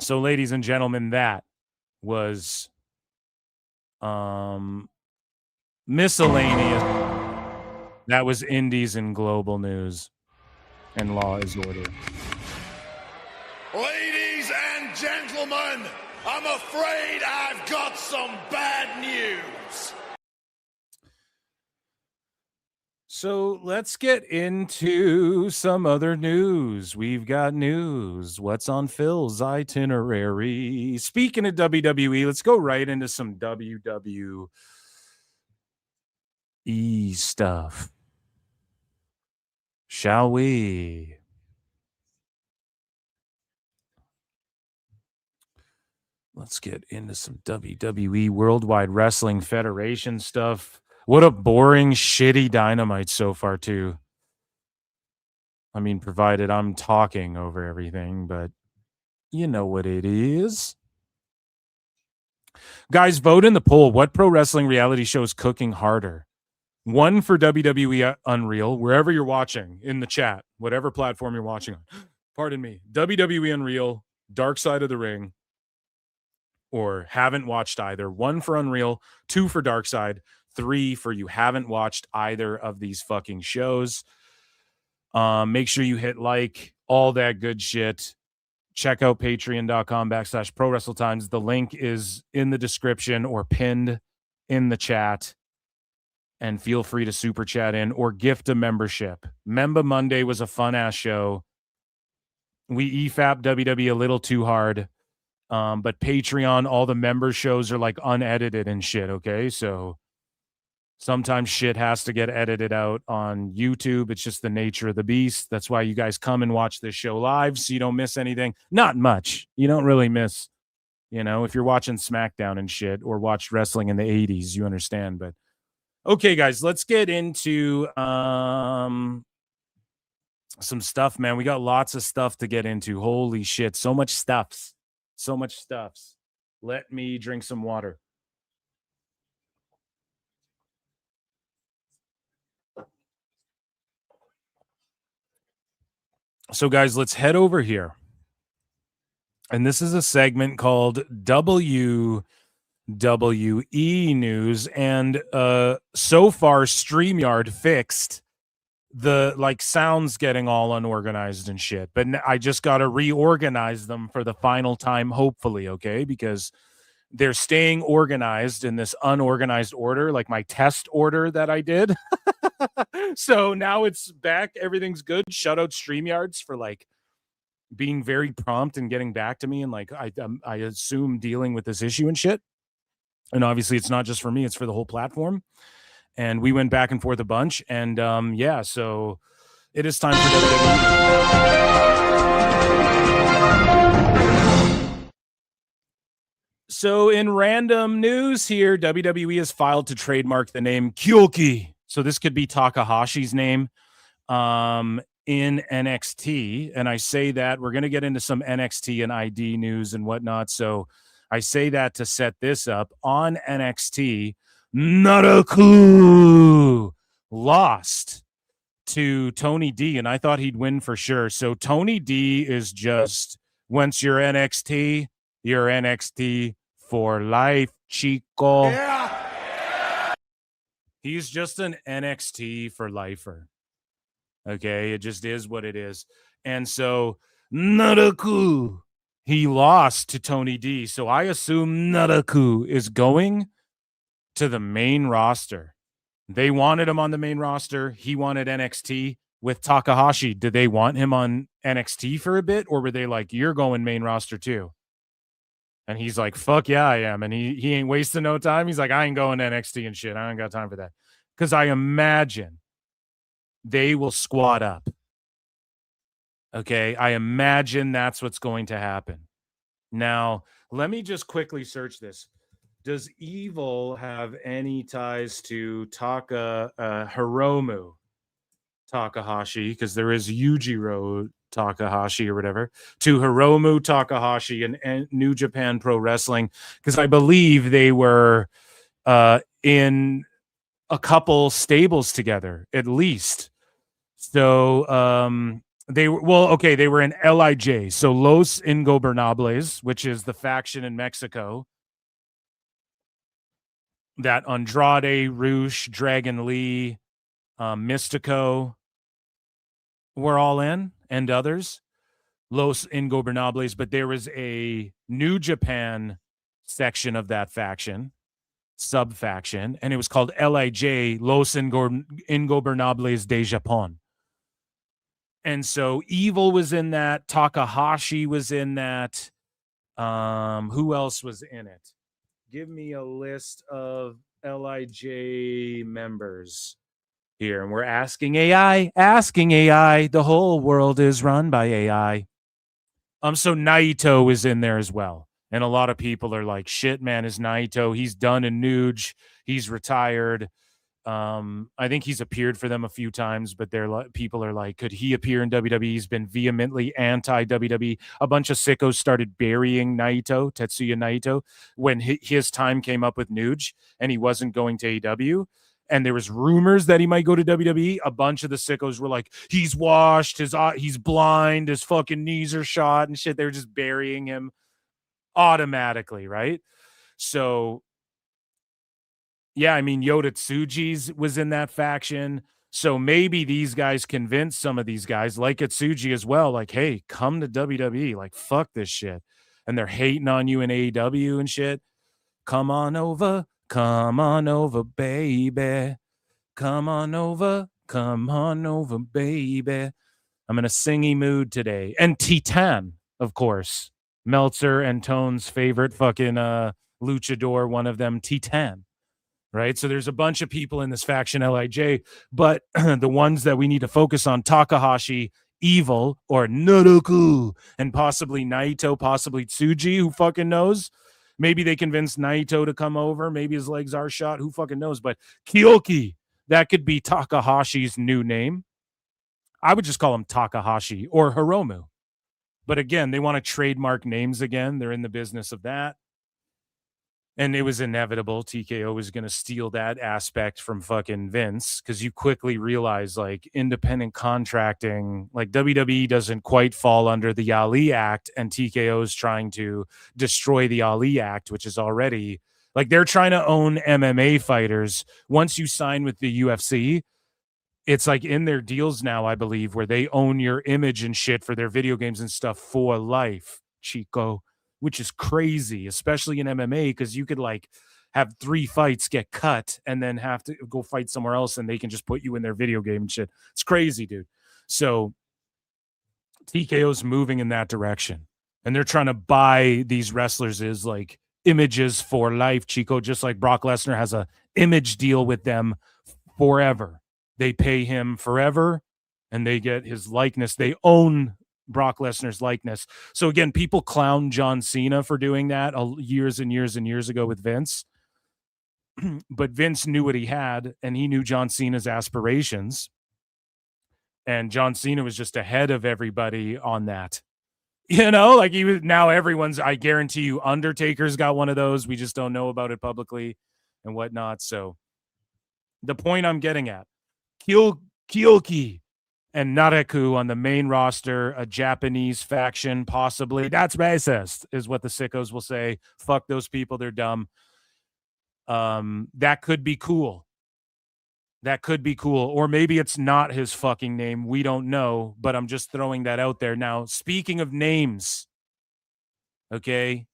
So, ladies and gentlemen, that was miscellaneous. That was Indies and Global News and Law is Order. Ladies and gentlemen, I'm afraid I've got some bad news. So let's get into some other news. We've got news. What's on Phil's itinerary? Speaking of WWE, let's go right into some WWE stuff. Shall we? Let's get into some WWE Worldwide Wrestling Federation stuff. What a boring, shitty Dynamite so far, too. I mean, provided I'm talking over everything, but you know what it is. Guys, vote in the poll. What pro wrestling reality show is cooking harder? One for WWE Unreal, wherever you're watching, in the chat, whatever platform you're watching on. Pardon me. WWE Unreal, Dark Side of the Ring, or haven't watched either. 1 for Unreal, 2 for Dark Side, 3 for you haven't watched either of these fucking shows. Make sure you hit like, all that good shit. Check out patreon.com/ProWrestleTimes. The link is in the description or pinned in the chat. And feel free to super chat in or gift a membership. Member Monday was a fun ass show. We EFAP WWE a little too hard. But Patreon, all the member shows are like unedited and shit, okay? So sometimes shit has to get edited out on YouTube. It's just the nature of the beast. That's why you guys come and watch this show live so you don't miss anything. Not much. You don't really miss, if you're watching SmackDown and shit or watched wrestling in the 80s, you understand. But okay, guys, let's get into some stuff, man. We got lots of stuff to get into. Holy shit, so much stuffs. So much stuffs. Let me drink some water. So, guys, let's head over here. And this is a segment called WWE News. And so far, StreamYard fixed the sounds getting all unorganized and shit. But I just got to reorganize them for the final time, hopefully, okay? Because they're staying organized in this unorganized order, like my test order that I did. So now it's back. Everything's good. Shout out StreamYards for being very prompt and getting back to me. And I assume dealing with this issue and shit. And obviously it's not just for me, it's for the whole platform. And we went back and forth a bunch. And yeah, so it is time for WWE. So in random news here, WWE has filed to trademark the name Kyoki. So this could be Takahashi's name in NXT. And I say that we're going to get into some NXT and ID news and whatnot. So I say that to set this up. On NXT, Naraku lost to Tony D, and I thought he'd win for sure. So Tony D is just, once you're NXT for life, Chico. Yeah. He's just an NXT for lifer. Okay, it just is what it is. And so Naraku, he lost to Tony D. So I assume Naraku is going to the main roster. They wanted him on the main roster. He wanted NXT with Takahashi. Did they want him on NXT for a bit? Or were they like, you're going main roster too? And he's like, fuck yeah, I am. And he ain't wasting no time. He's like, I ain't going to NXT and shit. I ain't got time for that. Because I imagine they will squad up. Okay, I imagine that's what's going to happen. Now, let me just quickly search this. Does Evil have any ties to Hiromu Takahashi? Because there is Yujiro Takahashi or whatever. To Hiromu Takahashi and New Japan Pro Wrestling. Because I believe they were in a couple stables together, at least. So they were in LIJ. So Los Ingobernables, which is the faction in Mexico that Andrade, Rush, Dragon Lee, Mystico were all in, and others. Los Ingobernables, but there was a New Japan section of that faction, sub-faction, and it was called LIJ, Los Ingobernables de Japón. And so Evil was in that. Takahashi was in that. Who else was in it? Give me a list of LIJ members here. And we're asking AI. The whole world is run by AI. So Naito is in there as well. And a lot of people are like, shit, man, is Naito. He's done in Nuge. He's retired. I think he's appeared for them a few times, but people are like, could he appear in WWE? He's been vehemently anti-WWE. A bunch of sickos started burying Naito, Tetsuya Naito, when his time came up with Nuge and he wasn't going to AEW. And there was rumors that he might go to WWE. A bunch of the sickos were like, he's washed, he's blind, his fucking knees are shot and shit. They were just burying him automatically, right? So yeah, I mean, Yota Tsuji's was in that faction. So maybe these guys convinced some of these guys, like Atsuji as well, like, hey, come to WWE. Like, fuck this shit. And they're hating on you in AEW and shit. Come on over, baby. Come on over, baby. I'm in a singy mood today. And Titan, of course. Meltzer and Tone's favorite fucking luchador, one of them, Titan. Right, so there's a bunch of people in this faction LIJ, but the ones that we need to focus on, Takahashi, Evil, or Naraku, and possibly Naito, possibly Tsuji, who fucking knows? Maybe they convinced Naito to come over. Maybe his legs are shot. Who fucking knows? But Kyoki, that could be Takahashi's new name. I would just call him Takahashi or Hiromu. But again, they want to trademark names again. They're in the business of that. And it was inevitable. TKO was going to steal that aspect from fucking Vince because you quickly realize, like, independent contracting, like WWE doesn't quite fall under the Ali Act, and TKO is trying to destroy the Ali Act, which is already, like, they're trying to own MMA fighters. Once you sign with the UFC, it's like in their deals now, I believe, where they own your image and shit for their video games and stuff for life, Chico. Which is crazy, especially in MMA, because you could like have 3 fights get cut and then have to go fight somewhere else and they can just put you in their video game and shit. It's crazy, dude. So TKO's moving in that direction and they're trying to buy these wrestlers' like images for life, Chico, just like Brock Lesnar has a image deal with them forever. They pay him forever and they get his likeness. They own Brock Lesnar's likeness. So again, people clown John Cena for doing that years and years and years ago with Vince. But Vince knew what he had, and he knew John Cena's aspirations. And John Cena was just ahead of everybody on that. You know, like he was, now everyone's, I guarantee you, Undertaker's got one of those. We just don't know about it publicly and whatnot. So the point I'm getting at, Kyoki and Nareku on the main roster, a Japanese faction, possibly. That's racist, is what the sickos will say. Fuck those people, they're dumb. That could be cool. That could be cool. Or maybe it's not his fucking name. We don't know, but I'm just throwing that out there. Now, speaking of names, okay,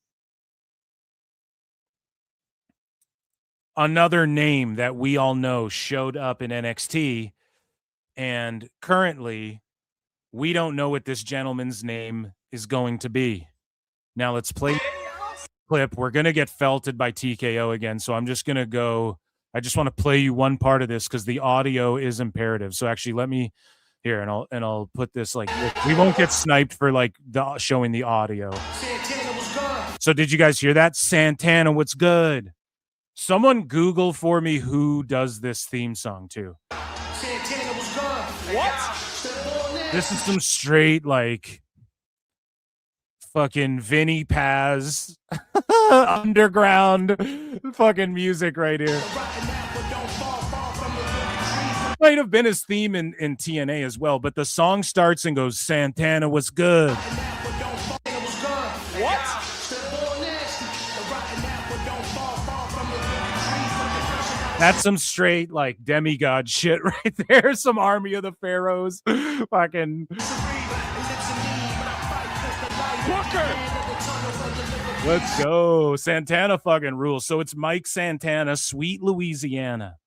another name that we all know showed up in NXT, and currently we don't know what this gentleman's name is going to be. Now let's play clip. We're going to get felted by TKO again, so I'm just going to go. I just want to play you one part of this because the audio is imperative. So actually, let me here, and I'll put this like we won't get sniped for like showing the audio. So did you guys hear that? Santana, what's good? Someone Google for me who does this theme song too. What? This is some straight like fucking Vinny Paz underground fucking music right here. Might have been his theme in TNA as well, but the song starts and goes, Santana was good. What? That's some straight like demigod shit right there. Some Army of the Pharaohs. Fucking let's go. Santana fucking rules. So it's Mike Santana, Sweet Louisiana.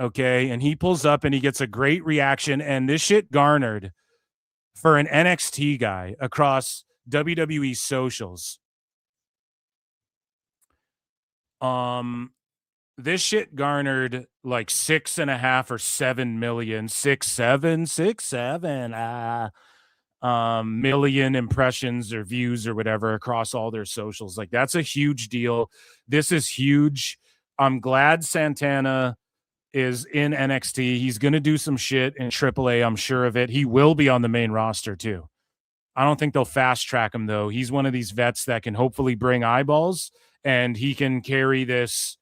Okay, and he pulls up and he gets a great reaction, and this shit garnered for an NXT guy across WWE socials. This shit garnered like 6.5 or 7 million, 6.7 million impressions or views or whatever across all their socials. Like that's a huge deal. This is huge. I'm glad Santana is in NXT. He's going to do some shit in AAA. I'm sure of it. He will be on the main roster too. I don't think they'll fast track him though. He's one of these vets that can hopefully bring eyeballs, and he can carry this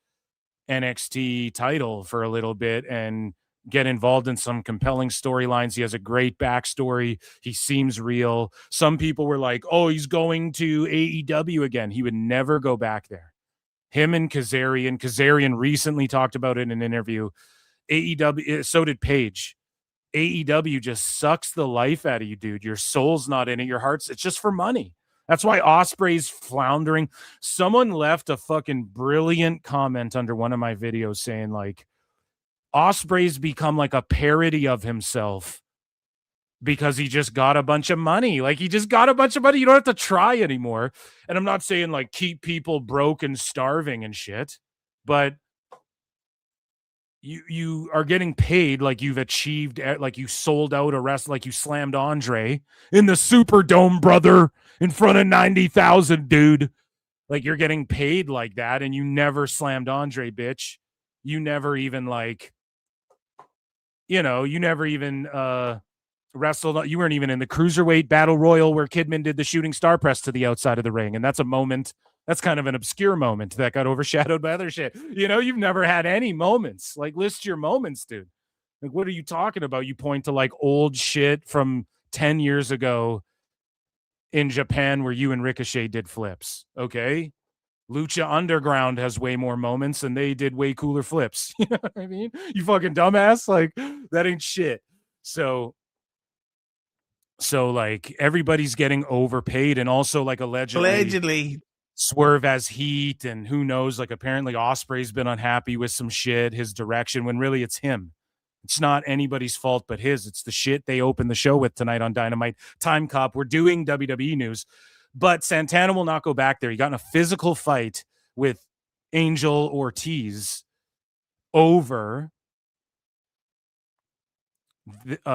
NXT title for a little bit and get involved in some compelling storylines. He has a great backstory. He seems real. Some people were like, oh, he's going to AEW again. He would never go back there. Him and Kazarian recently talked about it in an interview. AEW, so did Paige. AEW just sucks the life out of you, dude. Your soul's not in it. Your heart's, it's just for money. That's why Ospreay's floundering. Someone left a fucking brilliant comment under one of my videos saying like, Ospreay's become like a parody of himself because he just got a bunch of money. Like he just got a bunch of money. You don't have to try anymore. And I'm not saying like keep people broke and starving and shit, but you are getting paid like you've achieved, like you sold out a rest, like you slammed Andre in the Superdome, brother, in front of 90,000, dude. Like you're getting paid like that, and you never slammed Andre, bitch. You never even like, you know, you never even wrestled. You weren't even in the Cruiserweight Battle Royal where Kidman did the shooting star press to the outside of the ring. And that's a moment. That's kind of an obscure moment that got overshadowed by other shit. You know, you've never had any moments. Like, list your moments, dude. Like, what are you talking about? You point to like old shit from 10 years ago in Japan where you and Ricochet did flips. Okay. Lucha Underground has way more moments and they did way cooler flips. You know what I mean? You fucking dumbass. Like, that ain't shit. So like everybody's getting overpaid, and also like allegedly Swerve as Heat, and who knows, like apparently Ospreay's been unhappy with some shit, his direction, when really it's him. It's not anybody's fault but his. It's the shit they opened the show with tonight on Dynamite. Time Cop. We're doing WWE news, But Santana will not go back there. He got in a physical fight with Angel Ortiz over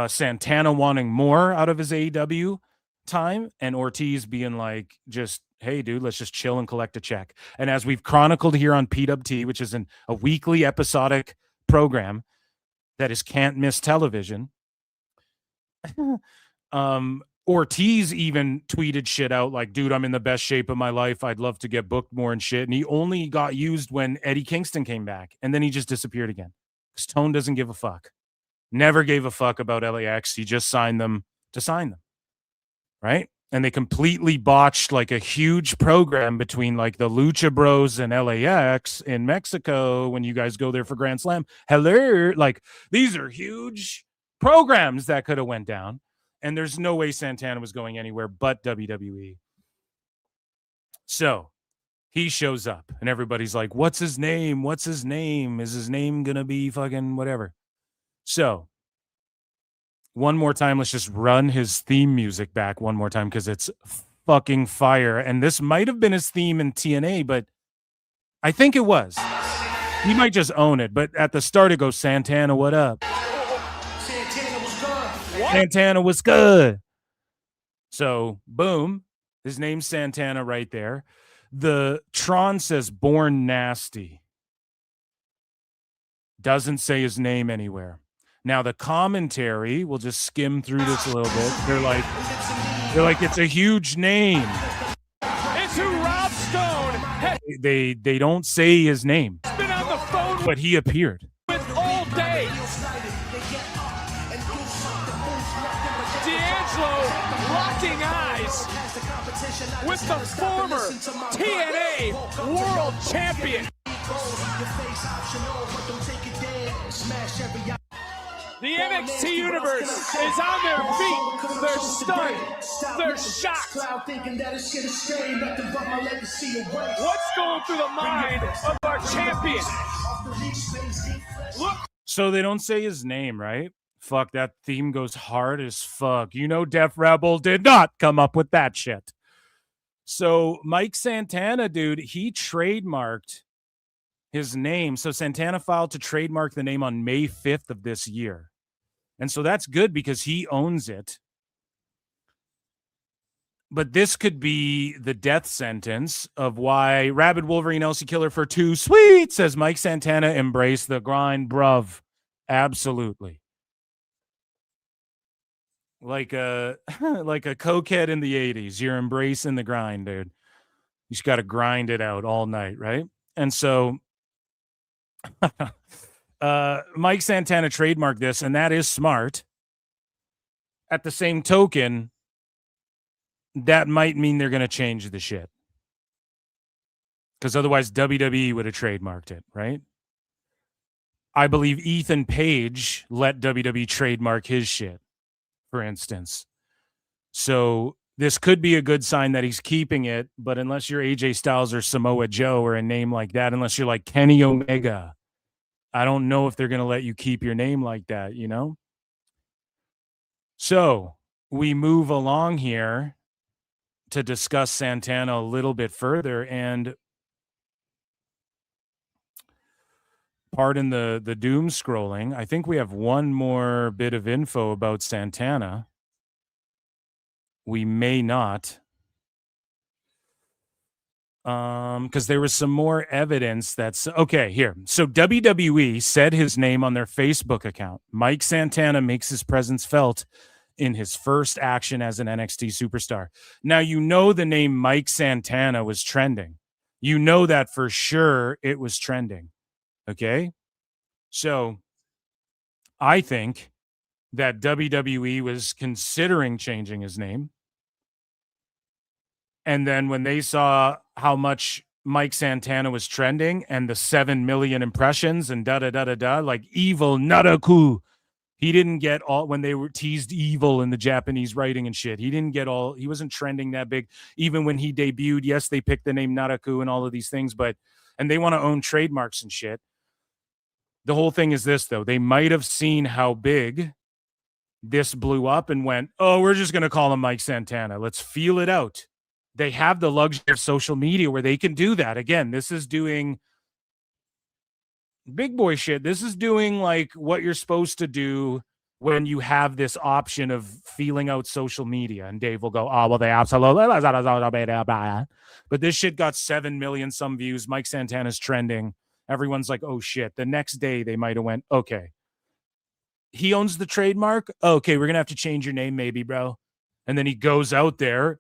Santana wanting more out of his AEW time and Ortiz being like, just, hey, dude, let's just chill and collect a check. And as we've chronicled here on PWT, which is a weekly episodic program that is can't miss television, Ortiz even tweeted shit out like, dude, I'm in the best shape of my life. I'd love to get booked more and shit. And he only got used when Eddie Kingston came back. And then he just disappeared again. Because Tone doesn't give a fuck. Never gave a fuck about LAX. He just signed them to sign them. Right? And they completely botched like a huge program between like the Lucha Bros and LAX in Mexico when you guys go there for Grand Slam. Hello. Like, these are huge programs that could have went down. And there's no way Santana was going anywhere but WWE. So he shows up and everybody's like, what's his name? What's his name? Is his name going to be fucking whatever? So one more time, let's just run his theme music back one more time because it's fucking fire. And this might have been his theme in TNA, but I think it was. He might just own it. But at the start, it goes, Santana, what up? Santana was good. So, boom. His name's Santana right there. The Tron says born nasty. Doesn't say his name anywhere. Now, the commentary, we'll just skim through this a little bit. They're like, it's a huge name. It's who Rob Stone has They don't say his name, been on the phone but he appeared. with all day. D'Angelo locking eyes with the former TNA World Champion. The NXT universe is on their feet. They're stunned. They're shocked. What's going through the mind of our champion? Look. So they don't say his name, right? Fuck, that theme goes hard as fuck. You know, Def Rebel did not come up with that shit. So Mike Santana, dude, he trademarked his name. So Santana filed to trademark the name on May 5th of this year. And so that's good because he owns it. But this could be the death sentence of why Rabid Wolverine LC Killer for 2 sweet, says Mike Santana, embrace the grind, bruv. Absolutely. Like a cokehead in the 80s. You're embracing the grind, dude. You just got to grind it out all night, right? And so Mike Santana trademarked this, and that is smart. At the same token, that might mean they're going to change the shit. Because otherwise WWE would have trademarked it, right? I believe Ethan Page let WWE trademark his shit, for instance. So this could be a good sign that he's keeping it, but unless you're AJ Styles or Samoa Joe or a name like that, unless you're like Kenny Omega, I don't know if they're going to let you keep your name like that, you know? So we move along here to discuss Santana a little bit further, and pardon the doom scrolling. I think we have one more bit of info about Santana. We may not. Because there was some more evidence that's okay here. So WWE said his name on their Facebook account. Mike Santana makes his presence felt in his first action as an NXT superstar. Now, you know, the name Mike Santana was trending. You know that for sure it was trending. Okay. So I think that WWE was considering changing his name. And then when they saw how much Mike Santana was trending and the 7 million impressions and like evil Naraku, he didn't get all, when they were teased evil in the Japanese writing and shit, he didn't get all, he wasn't trending that big. Even when he debuted, yes, they picked the name Naraku and all of these things, but, and they want to own trademarks and shit. The whole thing is this, though. They might have seen how big this blew up and went, oh, we're just going to call him Mike Santana. Let's feel it out. They have the luxury of social media where they can do that. Again, this is doing big boy shit. This is doing like what you're supposed to do when you have this option of feeling out social media. And Dave will go, oh, well, they absolutely. But this shit got 7 million some views. Mike Santana's trending. Everyone's like, oh, shit. The next day, they might have went, okay. He owns the trademark. Okay, we're going to have to change your name maybe, bro. And then he goes out there,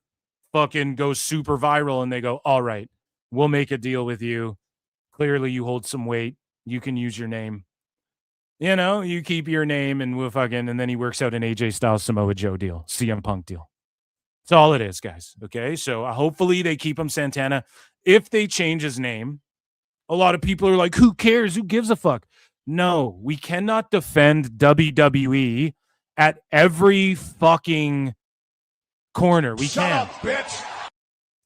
fucking goes super viral, and they go, all right, we'll make a deal with you. Clearly, you hold some weight. You can use your name. You know, you keep your name and we'll fucking, and then he works out an AJ Styles Samoa Joe deal, CM Punk deal. That's all it is, guys. Okay, so hopefully they keep him Santana. If they change his name, a lot of people are like, who cares? Who gives a fuck? No, we cannot defend WWE at every fucking corner. We can't. Shut up, bitch.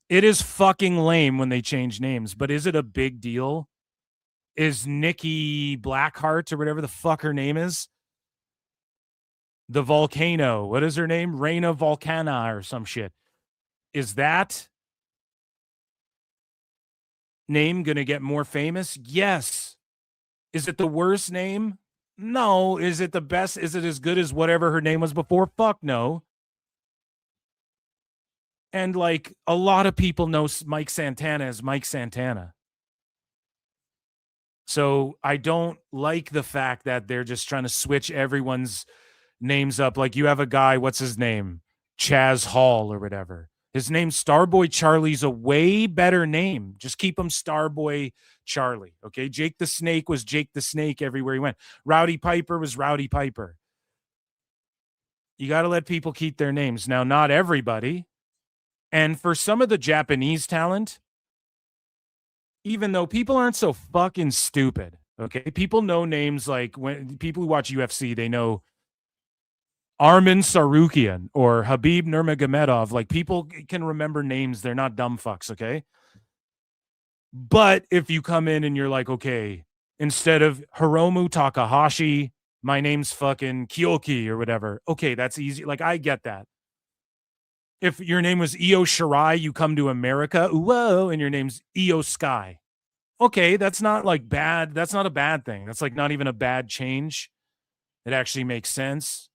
It is fucking lame when they change names, but is it a big deal? Is Nikki Blackheart or whatever the fuck her name is? The Volcano. What is her name? Reina Volcana or some shit. Is that name going to get more famous? Yes. Is it the worst name? No. Is it the best? Is it as good as whatever her name was before? Fuck no. And like a lot of people know Mike Santana as Mike Santana. So I don't like the fact that they're just trying to switch everyone's names up. Like you have a guy, what's his name? Chaz Hall or whatever. His name's Starboy Charlie's a way better name. Just keep him Starboy Charlie. Okay. Jake the Snake was Jake the Snake everywhere he went. Rowdy Piper was Rowdy Piper. You got to let people keep their names. Now, not everybody. And for some of the Japanese talent, even though people aren't so fucking stupid, okay? People know names like when people who watch UFC, they know Armin Sarukian or Habib Nurmagomedov. Like people can remember names. They're not dumb fucks, okay? But if you come in and you're like, okay, instead of Hiromu Takahashi, my name's fucking Kyoki or whatever. Okay, that's easy. Like I get that. If your name was Io Shirai, you come to America, whoa, and your name's Io Sky. Okay, that's not like bad. That's not a bad thing. That's like not even a bad change. It actually makes sense.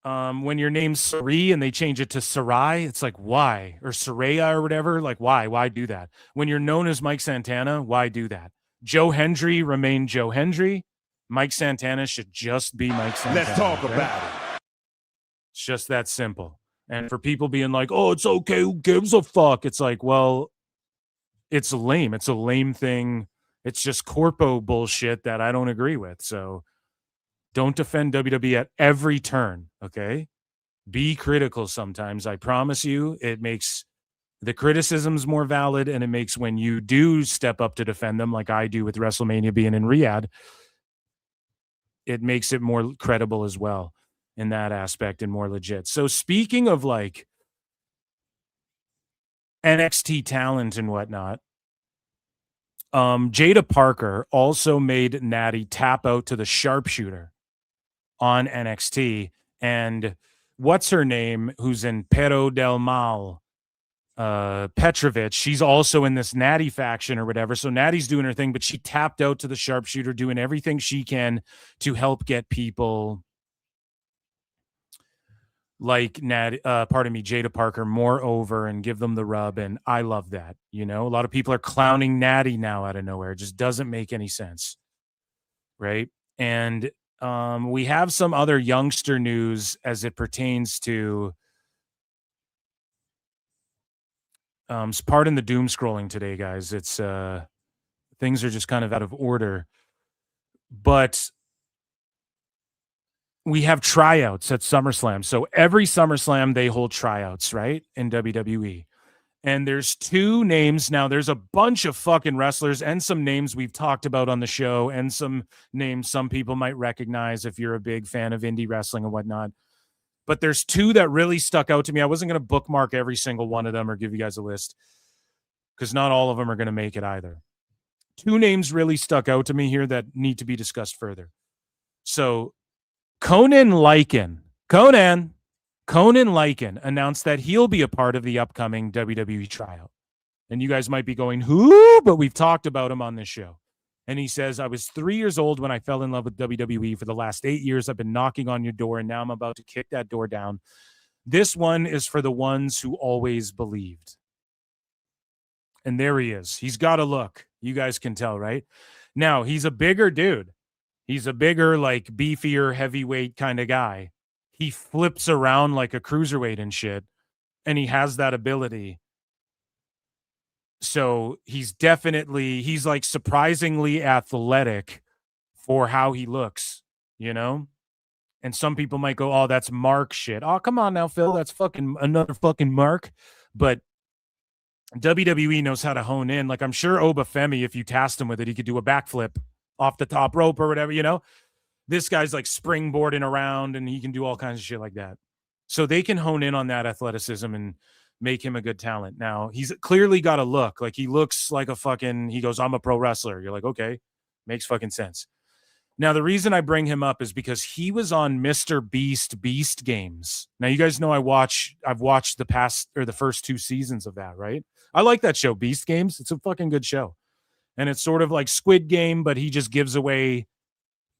When your name's Sari and they change it to Sarai, it's like, why? Or Saraya or whatever, like, why? Why do that? When you're known as Mike Santana, why do that? Joe Hendry remain Joe Hendry. Mike Santana should just be Mike Santana. Let's talk about it. It's just that simple. And for people being like, oh, it's okay, who gives a fuck? It's like, well, it's lame. It's a lame thing. It's just corpo bullshit that I don't agree with. So don't defend WWE at every turn, okay? Be critical sometimes. I promise you, it makes the criticisms more valid, and it makes when you do step up to defend them, like I do with WrestleMania being in Riyadh, it makes it more credible as well in that aspect and more legit. So speaking of like NXT talent and whatnot, Jada Parker also made Natty tap out to the sharpshooter on NXT. And what's her name, who's in Pero del Mal, Petrovic, she's also in this Natty faction or whatever. So Natty's doing her thing, but she tapped out to the sharpshooter, doing everything she can to help get people like Jada Parker more over and give them the rub. And I love that. You know, a lot of people are clowning Natty now out of nowhere. It just doesn't make any sense. Right. And we have some other youngster news as it pertains to pardon the doom scrolling today, guys. It's things are just kind of out of order. But we have tryouts at SummerSlam. So every SummerSlam they hold tryouts, right? In WWE. And there's two names. Now there's a bunch of fucking wrestlers and some names we've talked about on the show and some names some people might recognize if you're a big fan of indie wrestling and whatnot. But there's two that really stuck out to me. I wasn't going to bookmark every single one of them or give you guys a list because not all of them are going to make it either. Two names really stuck out to me here that need to be discussed further. So Conan Lycan. Conan Conan Lycan announced that he'll be a part of the upcoming WWE tryout. And you guys might be going, who? But we've talked about him on this show. And he says, I was 3 years old when I fell in love with WWE. For the last 8 years, I've been knocking on your door, and now I'm about to kick that door down. This one is for the ones who always believed. And there he is. He's got a look. You guys can tell, right? Now, he's a bigger dude. He's a bigger, like, beefier, heavyweight kind of guy. He flips around like a cruiserweight and shit, and he has that ability. So he's like surprisingly athletic for how he looks, you know? And some people might go, oh, that's Mark shit. Oh, come on now, Phil. That's fucking another fucking Mark. But WWE knows how to hone in. Like, I'm sure Obafemi, if you tasked him with it, he could do a backflip off the top rope or whatever, you know? This guy's like springboarding around and he can do all kinds of shit like that. So they can hone in on that athleticism and make him a good talent. Now, he's clearly got a look. Like, he looks like he goes, I'm a pro wrestler. You're like, okay, makes fucking sense. Now, the reason I bring him up is because he was on Mr. Beast Games. Now, you guys know I've watched the first 2 seasons of that, right? I like that show, Beast Games. It's a fucking good show. And it's sort of like Squid Game, but he just gives away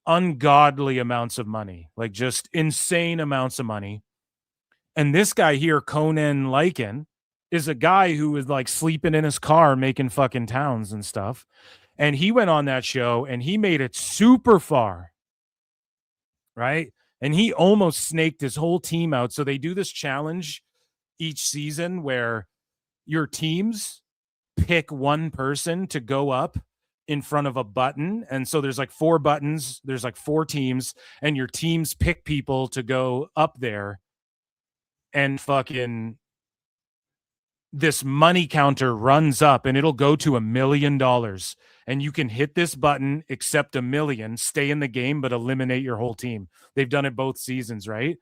ungodly amounts of money, like just insane amounts of money. And this guy here, Conan Lycan, is a guy who was like sleeping in his car making fucking towns and stuff. And he went on that show and he made it super far, right? And he almost snaked his whole team out. So they do this challenge each season where your teams pick one person to go up in front of a button. And so there's like 4 buttons. There's like 4 teams, and your teams pick people to go up there. And fucking this money counter runs up and it'll go to $1 million. And you can hit this button, accept $1 million, stay in the game, but eliminate your whole team. They've done it both seasons, right?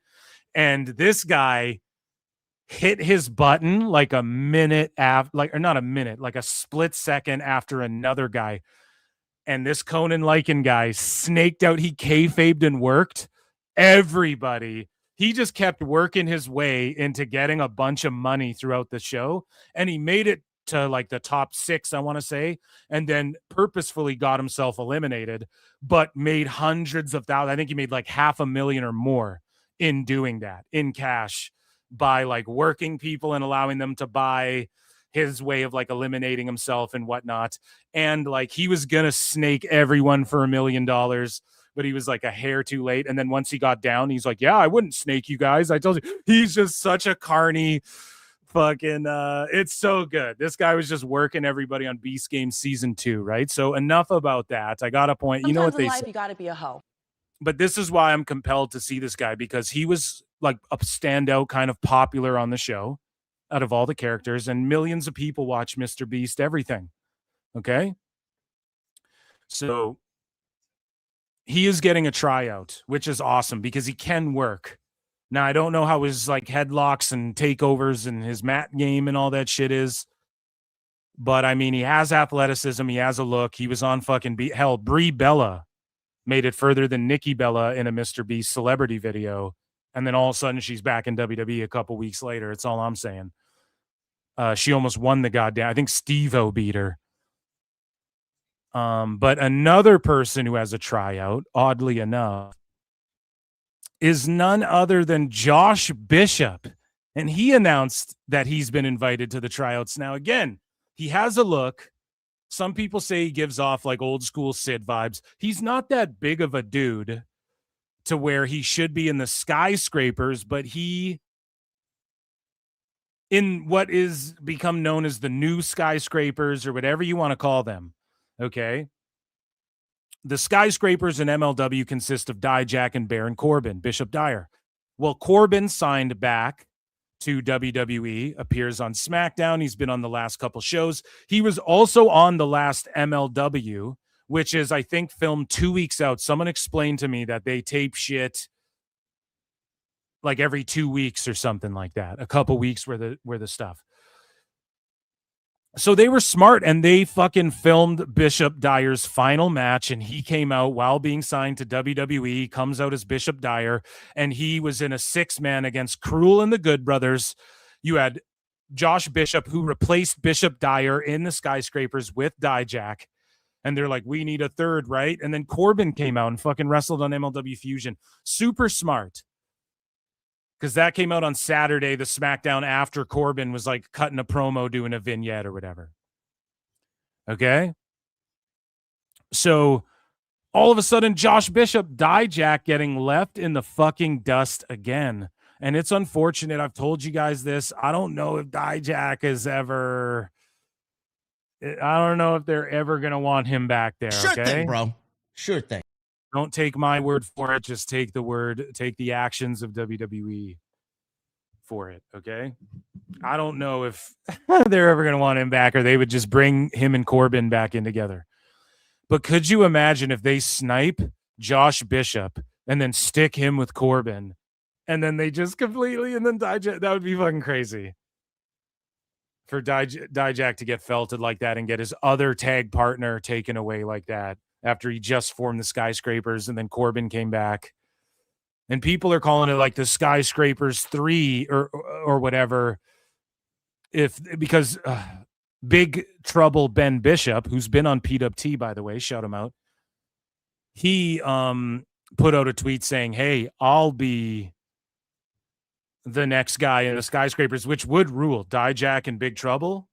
And this guy hit his button like a minute after, like a split second after another guy. And this Conan Lycan guy snaked out. He kayfabed and worked everybody. He just kept working his way into getting a bunch of money throughout the show. And he made it to like the top 6, I want to say, and then purposefully got himself eliminated, but made hundreds of thousands. I think he made like $500,000 or more in doing that in cash by like working people and allowing them to buy his way of like eliminating himself and whatnot. And like he was going to snake everyone for $1 million. But he was like a hair too late. And then once he got down, he's like, yeah, I wouldn't snake you guys. I told you. He's just such a carny fucking, it's so good. This guy was just working everybody on Beast Games season 2, right? So enough about that. I got a point. Sometimes you know what in they life, say. you got to be a hoe. But this is why I'm compelled to see this guy, because he was like a standout, kind of popular on the show out of all the characters, and millions of people watch Mr. Beast everything. Okay? So he is getting a tryout, which is awesome because he can work. Now, I don't know how his like headlocks and takeovers and his mat game and all that shit is. But I mean, he has athleticism. He has a look. He was on fucking hell. Brie Bella made it further than Nikki Bella in a Mr. Beast celebrity video. And then all of a sudden she's back in WWE a couple weeks later. It's all I'm saying. She almost won the goddamn, I think Steve-O beat her. But another person who has a tryout, oddly enough, is none other than Josh Bishop. And he announced that he's been invited to the tryouts. Now, again, he has a look. Some people say he gives off like old school Sid vibes. He's not that big of a dude to where he should be in the skyscrapers, but he, in what is become known as the new skyscrapers or whatever you want to call them. Okay. The skyscrapers in MLW consist of Dijak and Baron Corbin, Bishop Dyer. Well, Corbin signed back to WWE, appears on SmackDown. He's been on the last couple shows. He was also on the last MLW, which is, I think, filmed 2 weeks out. Someone explained to me that they tape shit like every 2 weeks or something like that. A couple weeks where the stuff. So they were smart, and they fucking filmed Bishop Dyer's final match, and he came out while being signed to WWE, comes out as Bishop Dyer, and he was in a 6-man against Cruel and the Good Brothers. You had Josh Bishop, who replaced Bishop Dyer in the Skyscrapers with Dijak, and they're like, we need a third, right? And then Corbin came out and fucking wrestled on MLW Fusion. Super smart. Because that came out on Saturday, the SmackDown after Corbin was like cutting a promo, doing a vignette or whatever. Okay? So all of a sudden, Josh Bishop, Dijak getting left in the fucking dust again. And it's unfortunate. I've told you guys this. I don't know if Dijak is ever... I don't know if they're ever going to want him back there. Sure okay? thing, bro. Sure thing. Don't take my word for it. Just take the actions of WWE for it, okay? I don't know if they're ever going to want him back, or they would just bring him and Corbin back in together. But could you imagine if they snipe Josh Bishop and then stick him with Corbin, and then they just completely, and then Dijak? That would be fucking crazy. For Dijak to get felted like that and get his other tag partner taken away like that after he just formed the Skyscrapers, and then Corbin came back. And people are calling it like the Skyscrapers 3 or whatever. Because Big Trouble Ben Bishop, who's been on PWT, by the way, shout him out. He put out a tweet saying, hey, I'll be the next guy in the Skyscrapers, which would rule. Dijak and Big Trouble.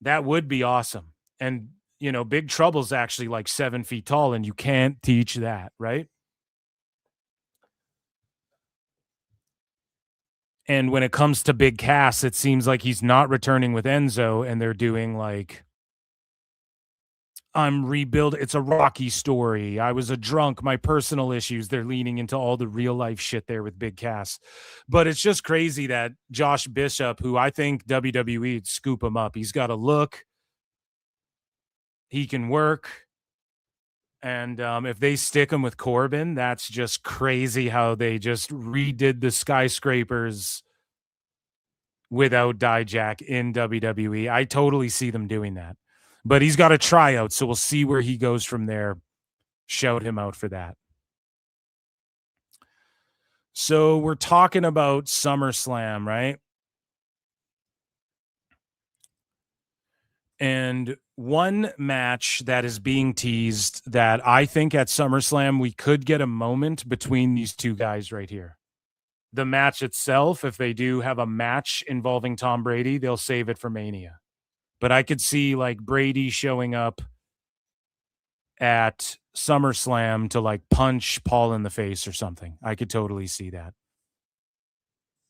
That would be awesome. And you know, Big Trouble's actually like 7 feet tall, and you can't teach that, right? And when it comes to Big Cass, it seems like he's not returning with Enzo, and they're doing like, I'm rebuilding. It's a Rocky story. I was a drunk, my personal issues. They're leaning into all the real life shit there with Big Cass. But it's just crazy that Josh Bishop, who I think WWE would scoop him up. He's got a look. He can work. And if they stick him with Corbin, that's just crazy how they just redid the Skyscrapers without Dijak in WWE. I totally see them doing that. But he's got a tryout, so we'll see where he goes from there. Shout him out for that. So we're talking about SummerSlam, right? And one match that is being teased that I think at SummerSlam we could get a moment between these two guys right here. The match itself, if they do have a match involving Tom Brady, they'll save it for Mania. But I could see like Brady showing up at SummerSlam to like punch Paul in the face or something. I could totally see that.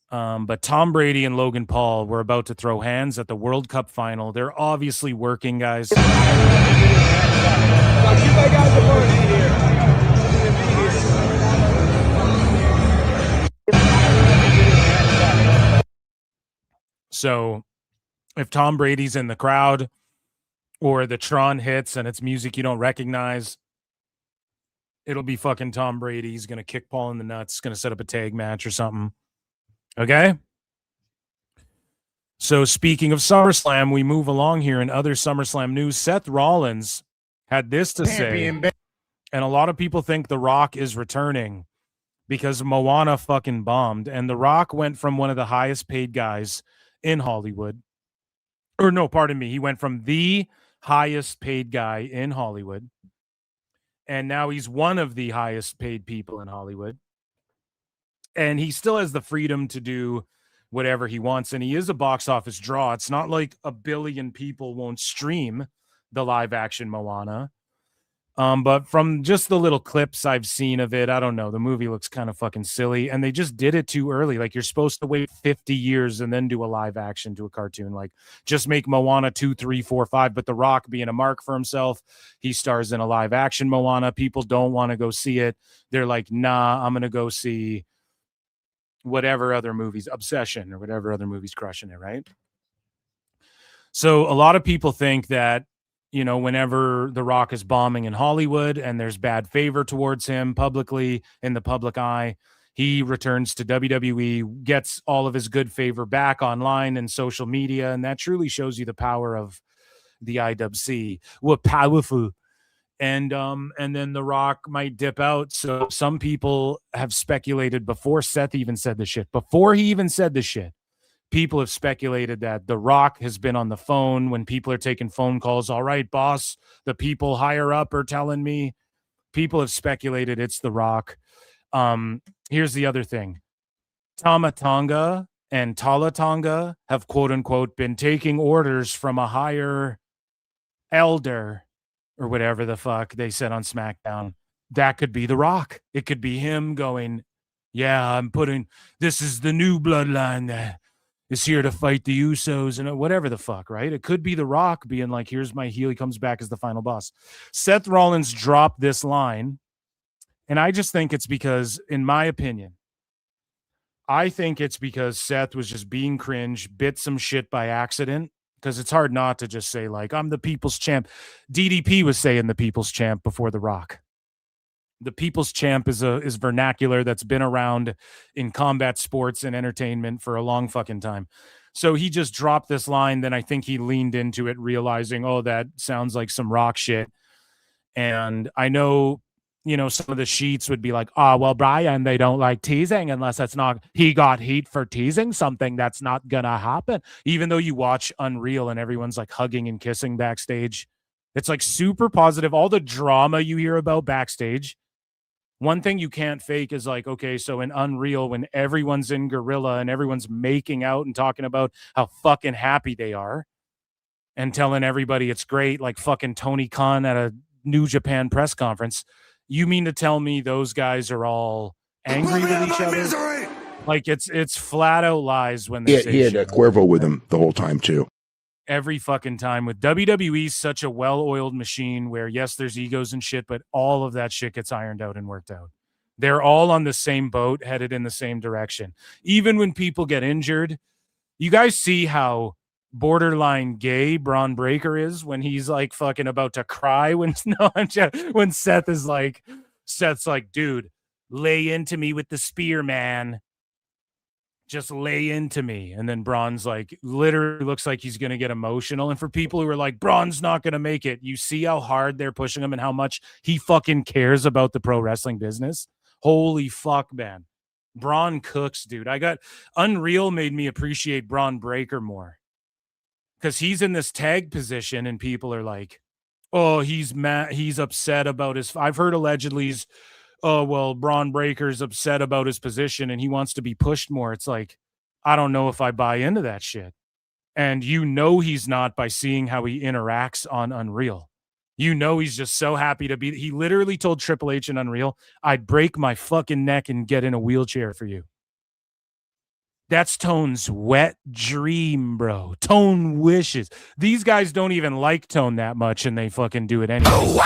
But Tom Brady and Logan Paul were about to throw hands at the World Cup final. They're obviously working, guys. So if Tom Brady's in the crowd or the Tron hits and it's music you don't recognize, it'll be fucking Tom Brady. He's going to kick Paul in the nuts, going to set up a tag match or something. Okay? So speaking of SummerSlam, we move along here in other SummerSlam news. Seth Rollins had this to say, and a lot of people think The Rock is returning because Moana fucking bombed, and The Rock went from one of the highest paid guys in Hollywood. Or no, pardon me. He went from the highest paid guy in Hollywood, and now he's one of the highest paid people in Hollywood. And he still has the freedom to do whatever he wants. And he is a box office draw. It's not like 1 billion people won't stream the live action Moana. But from just the little clips I've seen of it, I don't know. The movie looks kind of fucking silly. And they just did it too early. Like, you're supposed to wait 50 years and then do a live action to a cartoon. Like, just make Moana 2, 3, 4, 5. But The Rock being a mark for himself, he stars in a live action Moana. People don't want to go see it. They're like, nah, I'm going to go see whatever other movies, Obsession or whatever other movies crushing it, right? So a lot of people think that, you know, whenever The Rock is bombing in Hollywood and there's bad favor towards him publicly in the public eye, he returns to WWE, gets all of his good favor back online and social media. And that truly shows you the power of the IWC. We're powerful. And then The Rock might dip out. So some people have speculated before Seth even said the shit. Before he even said the shit, people have speculated that The Rock has been on the phone when people are taking phone calls. All right, boss, the people higher up are telling me. People have speculated it's The Rock. Here's the other thing. Tama Tonga and Tala Tonga have, quote unquote, been taking orders from a higher elder or whatever the fuck they said on SmackDown. That could be The Rock. It could be him going, yeah, this is the new bloodline that is here to fight the Usos and whatever the fuck, right? It could be The Rock being like, here's my heel. He comes back as the final boss. Seth Rollins dropped this line, and I just think it's because, in my opinion, I think it's because Seth was just being cringe, bit some shit by accident, because it's hard not to just say, like, I'm the people's champ. DDP was saying the people's champ before The Rock. The people's champ is vernacular that's been around in combat sports and entertainment for a long fucking time. So he just dropped this line. Then I think he leaned into it, realizing, oh, that sounds like some Rock shit. And I know, some of the sheets would be like, oh, well, Bryan, they don't like teasing unless it's not, he got heat for teasing something that's not going to happen. Even though you watch Unreal and everyone's like hugging and kissing backstage. It's like super positive. All the drama you hear about backstage. One thing you can't fake is like, okay, so in Unreal, when everyone's in Gorilla and everyone's making out and talking about how fucking happy they are and telling everybody it's great, like fucking Tony Khan at a New Japan press conference, you mean to tell me those guys are all angry with each other? Misery. Like it's flat out lies when they say he had shit. Cuervo with him the whole time too. Every fucking time. With WWE, such a well-oiled machine where, yes, there's egos and shit, but all of that shit gets ironed out and worked out. They're all on the same boat, headed in the same direction. Even when people get injured, you guys see how borderline gay Braun Breaker is when he's like fucking about to cry when Seth's like, dude, lay into me with the spear, man. Just lay into me. And then Braun's like, literally looks like he's going to get emotional. And for people who are like, Braun's not going to make it, you see how hard they're pushing him and how much he fucking cares about the pro wrestling business. Holy fuck, man. Braun cooks, dude. Unreal made me appreciate Braun Breaker more. Because he's in this tag position and people are like, oh, he's mad. He's upset about I've heard allegedly he's, oh, well, Braun Breaker's upset about his position and he wants to be pushed more. It's like, I don't know if I buy into that shit. And he's not by seeing how he interacts on Unreal. He's just so happy to be. He literally told Triple H in Unreal, I'd break my fucking neck and get in a wheelchair for you. That's Tone's wet dream, bro. Tone wishes. These guys don't even like Tone that much and they fucking do it anyway.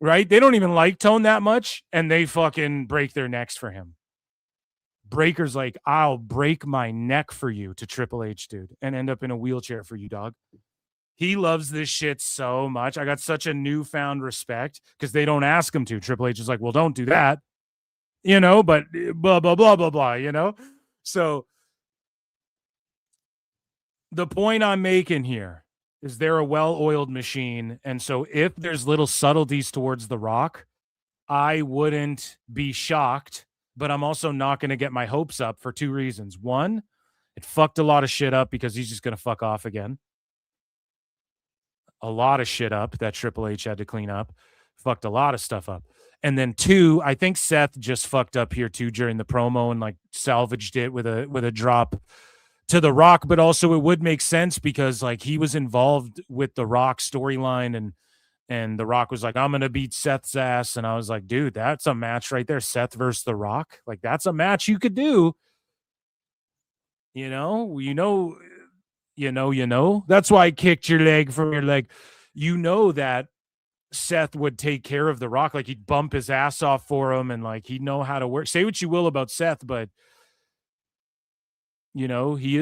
Right? They don't even like Tone that much, and they fucking break their necks for him. Breaker's like, I'll break my neck for you to Triple H, dude, and end up in a wheelchair for you, dog. He loves this shit so much. I got such a newfound respect because they don't ask him to. Triple H is like, well, don't do that, but blah, blah, blah, blah, blah, So the point I'm making here is they're a well-oiled machine. And so if there's little subtleties towards The Rock, I wouldn't be shocked, but I'm also not going to get my hopes up for two reasons. One, it fucked a lot of shit up because he's just going to fuck off again. A lot of shit up that Triple H had to clean up. Fucked a lot of stuff up. And then two, I think Seth just fucked up here too during the promo and like salvaged it with a drop to The Rock, but also it would make sense because like he was involved with The Rock storyline and The Rock was like, I'm going to beat Seth's ass. And I was like, dude, that's a match right there. Seth versus The Rock. Like that's a match you could do. That's why I kicked your leg from your leg. That Seth would take care of The Rock. Like he'd bump his ass off for him and like he'd know how to work. Say what you will about Seth, but he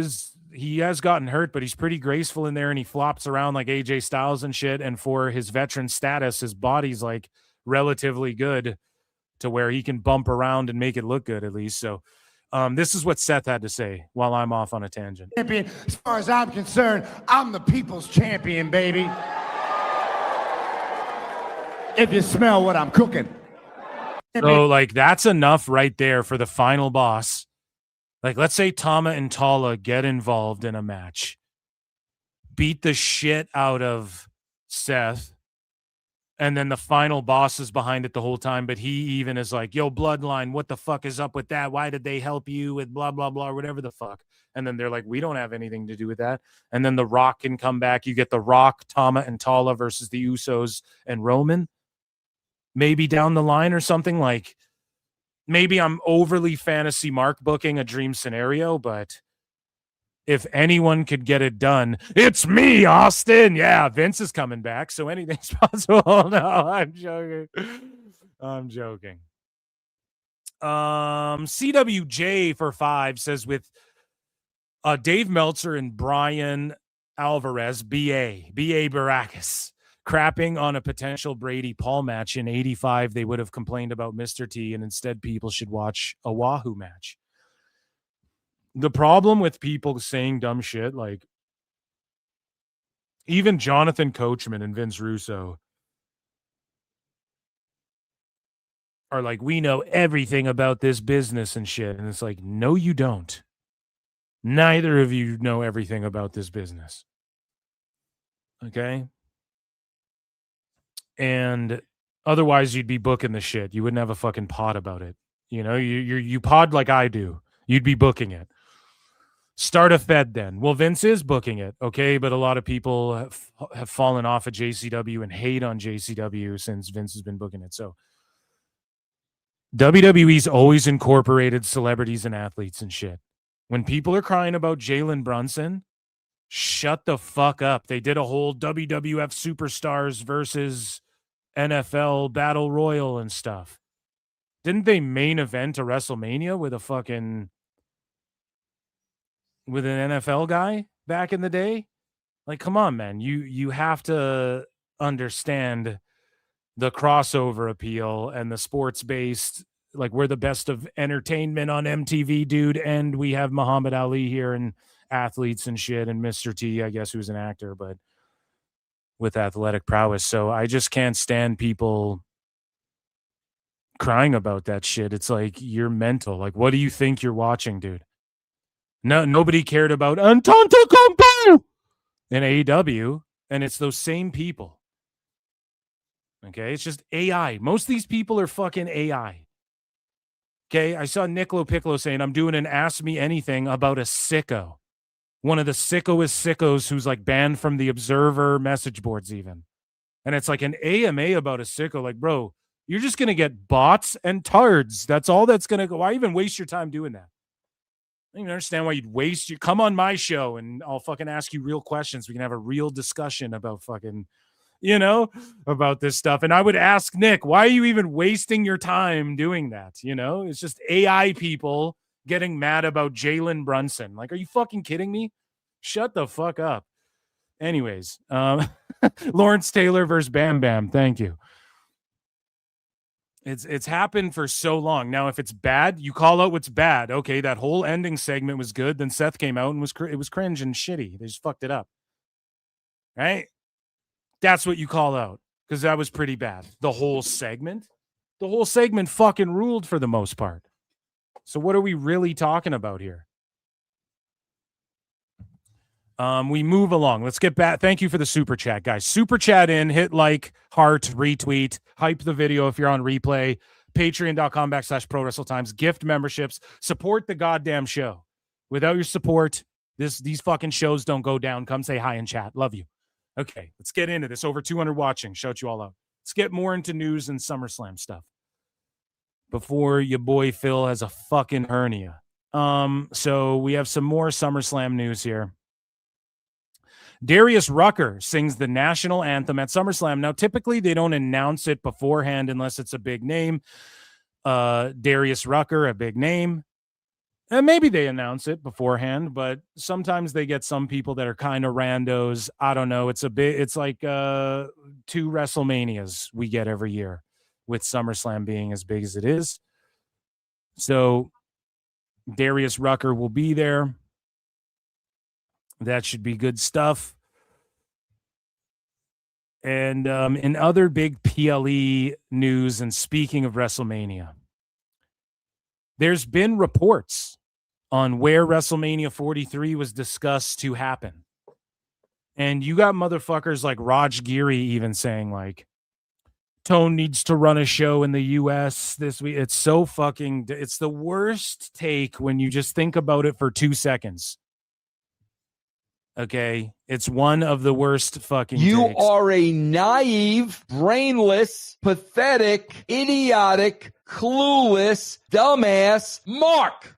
has gotten hurt, but he's pretty graceful in there and he flops around like AJ Styles and shit. And for his veteran status, his body's like relatively good to where he can bump around and make it look good at least. So This is what Seth had to say while I'm off on a tangent. Champion, as far as I'm concerned, I'm the people's champion, baby. If you smell what I'm cooking. So, like, that's enough right there for the final boss. Like, let's say Tama and Tala get involved in a match, beat the shit out of Seth, and then the final boss is behind it the whole time, but he even is like, yo, Bloodline, what the fuck is up with that? Why did they help you with blah, blah, blah, or whatever the fuck? And then they're like, we don't have anything to do with that. And then The Rock can come back. You get The Rock, Tama, and Tala versus the Usos and Roman. Maybe down the line or something. Like, maybe I'm overly fantasy mark booking a dream scenario, but if anyone could get it done, it's me, Austin. Yeah, Vince is coming back, so anything's possible. No, I'm joking. I'm joking. CWJ for 5 says with Dave Meltzer and Bryan Alvarez, BA Baracus, crapping on a potential Brady Paul match in 85, they would have complained about Mr. T, and instead people should watch a Wahoo match. The problem with people saying dumb shit, like even Jonathan Coachman and Vince Russo are like, we know everything about this business and shit. And it's like, no, you don't. Neither of you know everything about this business. Okay? And otherwise you'd be booking the shit. You wouldn't have a fucking pod about it. You know, you pod like I do. You'd be booking it. Start a Fed then. Well, Vince is booking it, okay? But a lot of people have fallen off of JCW and hate on JCW since Vince has been booking it. So WWE's always incorporated celebrities and athletes and shit. When people are crying about Jalen Brunson, shut the fuck up. They did a whole WWF Superstars versus NFL Battle Royal and stuff. Didn't they main event a WrestleMania with an NFL guy back in the day? Like, come on, man. You have to understand the crossover appeal and the sports-based, like, we're the best of entertainment on MTV, dude, and we have Muhammad Ali here and athletes and shit, and Mr. T, I guess, who's an actor, but with athletic prowess. So I just can't stand people crying about that shit. It's like, you're mental. Like, what do you think you're watching, dude? No, nobody cared about Entente Combo in AEW, and it's those same people. Okay, it's just AI. Most of these people are fucking AI. Okay, I saw Nick LoPiccolo saying, I'm doing an Ask Me Anything about a sicko. One of the sickoest sickos who's like banned from the Observer message boards even. And it's like an AMA about a sicko. Like, bro, you're just going to get bots and tards. That's all that's going to go. Why even waste your time doing that? I don't even understand why you'd waste your... Come on my show and I'll fucking ask you real questions. We can have a real discussion about fucking, you know, about this stuff. And I would ask Nick, why are you even wasting your time doing that? You know, it's just AI people getting mad about Jalen Brunson. Like, are you fucking kidding me? Shut the fuck up. Anyways, Lawrence Taylor versus Bam Bam. Thank you. It's happened for so long. Now, if it's bad, you call out what's bad. Okay, that whole ending segment was good. Then Seth came out and it was cringe and shitty. They just fucked it up. Right? That's what you call out, because that was pretty bad. The whole segment fucking ruled for the most part. So what are we really talking about here? We move along. Let's get back. Thank you for the super chat, guys. Super chat in, hit like, heart, retweet, hype the video if you're on replay. Patreon.com/Pro Wrestle Times. Gift memberships. Support the goddamn show. Without your support, these fucking shows don't go down. Come say hi in chat. Love you. Okay, let's get into this. Over 200 watching. Shout you all out. Let's get more into news and SummerSlam stuff before your boy Phil has a fucking hernia. So we have some more SummerSlam news here. Darius Rucker sings the national anthem at SummerSlam. Now, typically they don't announce it beforehand unless it's a big name. Darius Rucker, a big name. And maybe they announce it beforehand, but sometimes they get some people that are kind of randos. I don't know. It's like 2 WrestleManias we get every year, with SummerSlam being as big as it is. So Darius Rucker will be there. That should be good stuff. And in other big PLE news, and speaking of WrestleMania, there's been reports on where WrestleMania 43 was discussed to happen. And you got motherfuckers like Raj Giri even saying, like, Tone needs to run a show in the U.S. this week. It's so fucking... It's the worst take when you just think about it for 2 seconds. Okay? It's one of the worst fucking You takes. are a naive, brainless, pathetic, idiotic, clueless, dumbass Mark.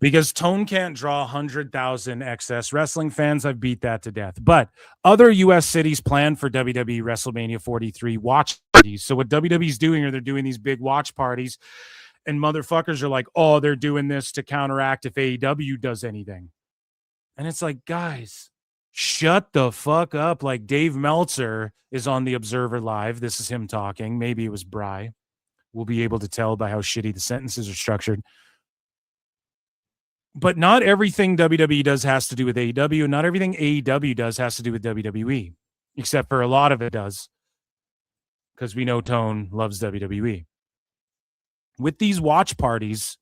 Because Tone can't draw 100,000 excess wrestling fans. I've beat that to death. But other U.S. cities plan for WWE WrestleMania 43 watch parties. So what WWE's doing are they're doing these big watch parties, and motherfuckers are like, oh, they're doing this to counteract if AEW does anything. And it's like, guys, shut the fuck up. Like, Dave Meltzer is on the Observer Live. This is him talking. Maybe it was Bry. We'll be able to tell by how shitty the sentences are structured. But not everything WWE does has to do with AEW, and not everything AEW does has to do with WWE, except for a lot of it does, because we know Tone loves WWE. With these watch parties,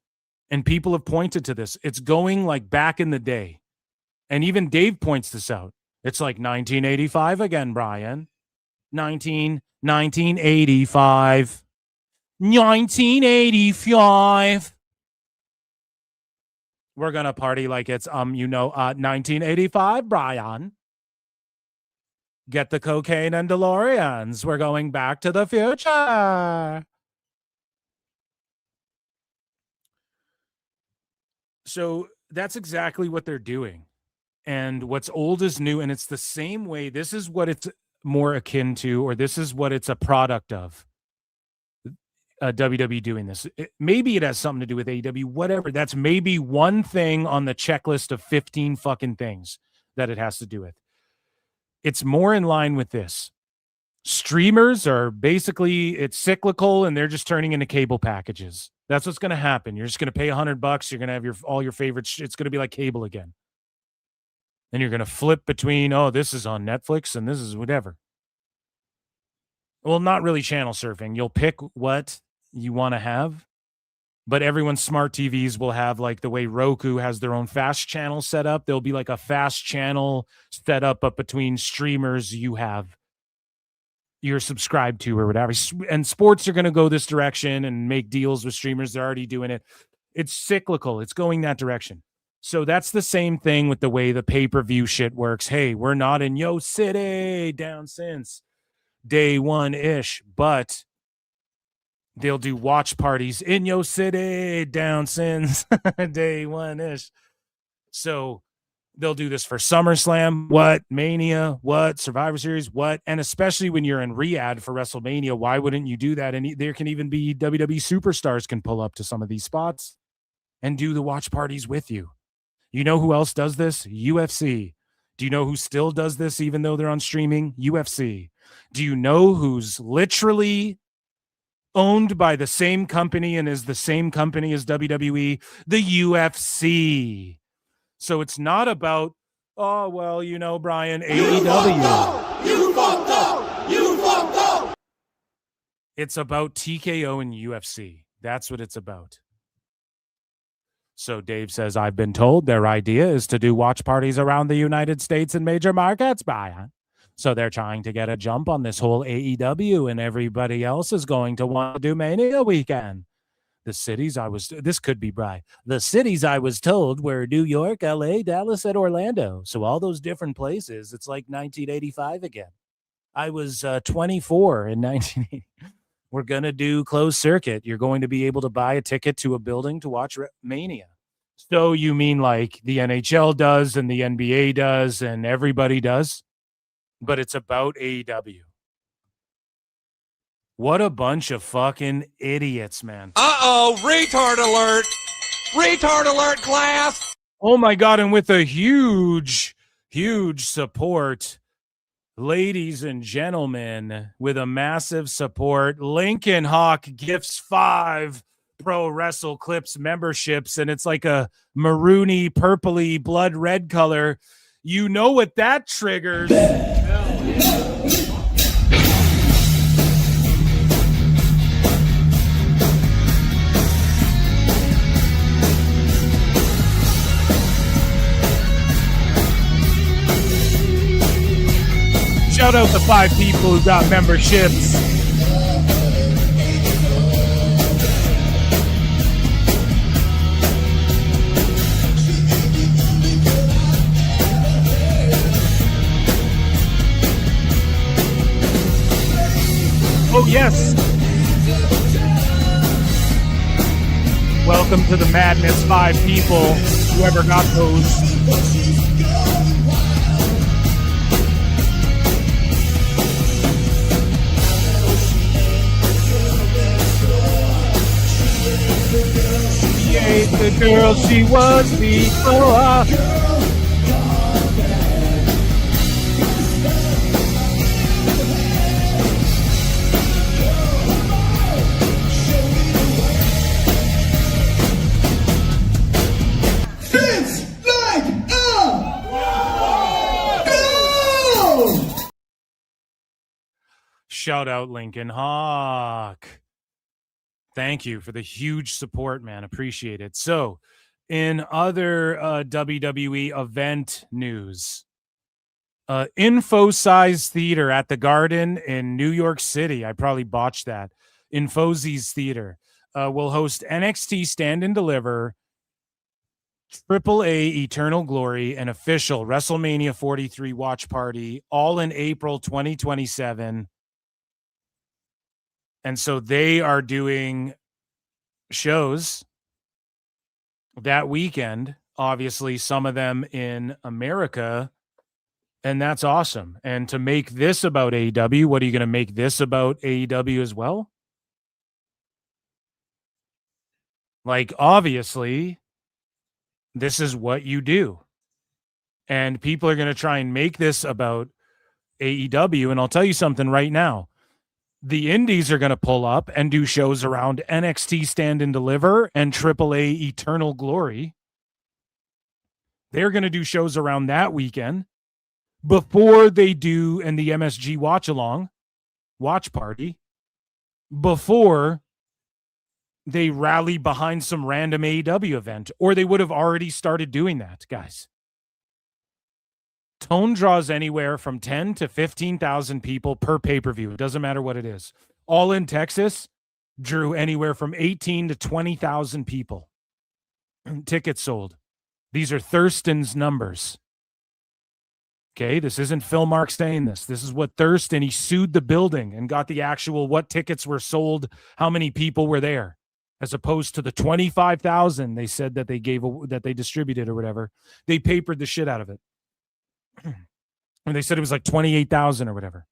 and people have pointed to this, it's going like back in the day. And even Dave points this out. It's like 1985 again, Brian. 1985. 1985. We're going to party like it's, 1985, Brian. Get the cocaine and DeLoreans. We're going back to the future. So that's exactly what they're doing. And what's old is new. And it's the same way. This is what it's more akin to, or this is what it's a product of. WWE doing this. Maybe it has something to do with AEW, whatever. That's maybe one thing on the checklist of 15 fucking things that it has to do with. It's more in line with this. Streamers are basically, it's cyclical, and they're just turning into cable packages. That's what's going to happen. You're just going to pay $100. You're going to have all your favorites. It's going to be like cable again. And you're going to flip between, oh, this is on Netflix and this is whatever. Well, not really channel surfing. You'll pick what you want to have, but everyone's smart TVs will have, like the way Roku has their own fast channel set up. There'll be like a fast channel set up between streamers you're subscribed to or whatever. And sports are going to go this direction and make deals with streamers. They're already doing it. It's cyclical. It's going that direction. So that's the same thing with the way the pay-per-view shit works. Hey, we're not in Yo City down since day one-ish, but they'll do watch parties in Yo City down since day one-ish. So they'll do this for SummerSlam, what? Mania, what? Survivor Series, what? And especially when you're in Riyadh for WrestleMania, why wouldn't you do that? And there can even be WWE superstars can pull up to some of these spots and do the watch parties with you. You know who else does this? UFC. Do you know who still does this even though they're on streaming? UFC. Do you know who's literally owned by the same company and is the same company as WWE? The UFC. So it's not about, oh, well, you know, Brian, AEW. You fucked up! You fucked up! It's about TKO and UFC. That's what it's about. So Dave says, I've been told their idea is to do watch parties around the United States and major markets, Brian. So they're trying to get a jump on this whole AEW, and everybody else is going to want to do Mania weekend. The cities this could be Bri. The cities I was told were New York, LA, Dallas, and Orlando. So all those different places, it's like 1985 again. I was 24 in 1980. We're going to do closed circuit. You're going to be able to buy a ticket to a building to watch Mania. So you mean like the NHL does and the NBA does and everybody does? But it's about AEW. What a bunch of fucking idiots, man. Uh-oh, retard alert. Retard alert, class. Oh, my God. And with a huge, huge support, ladies and gentlemen, with a massive support, Lincoln Hawk gifts 5 Pro Wrestle Clips memberships, and it's like a maroony, purpley, blood red color. You know what that triggers. Shout out the 5 people who got memberships. Oh, yes. Welcome to the madness, 5 people. Whoever got those. She ain't the girl she was before. Shout out Lincoln Hawk. Thank you for the huge support, man. Appreciate it. So, in other WWE event news, Info-Size Theater at the Garden in New York City, I probably botched that, Infosies Theater, will host NXT Stand and Deliver, AAA Eternal Glory, and official WrestleMania 43 watch party, all in April 2027. And so they are doing shows that weekend, obviously some of them in America, and that's awesome. And to make this about AEW, what are you going to make this about AEW as well? Like, obviously, this is what you do. And people are going to try and make this about AEW, and I'll tell you something right now. The indies are going to pull up and do shows around NXT Stand and Deliver and AAA Eternal Glory. They're going to do shows around that weekend before they do in the MSG watch party, before they rally behind some random AEW event, or they would have already started doing that, guys. Tone draws anywhere from 10 to 15,000 people per pay-per-view. It doesn't matter what it is. All in Texas drew anywhere from 18 to 20,000 people. Tickets sold. These are Thurston's numbers. Okay, this isn't Phil Mark saying this. This is what Thurston, he sued the building and got the actual what tickets were sold, how many people were there, as opposed to the 25,000 they said that they distributed or whatever. They papered the shit out of it. And they said it was like 28,000 or whatever.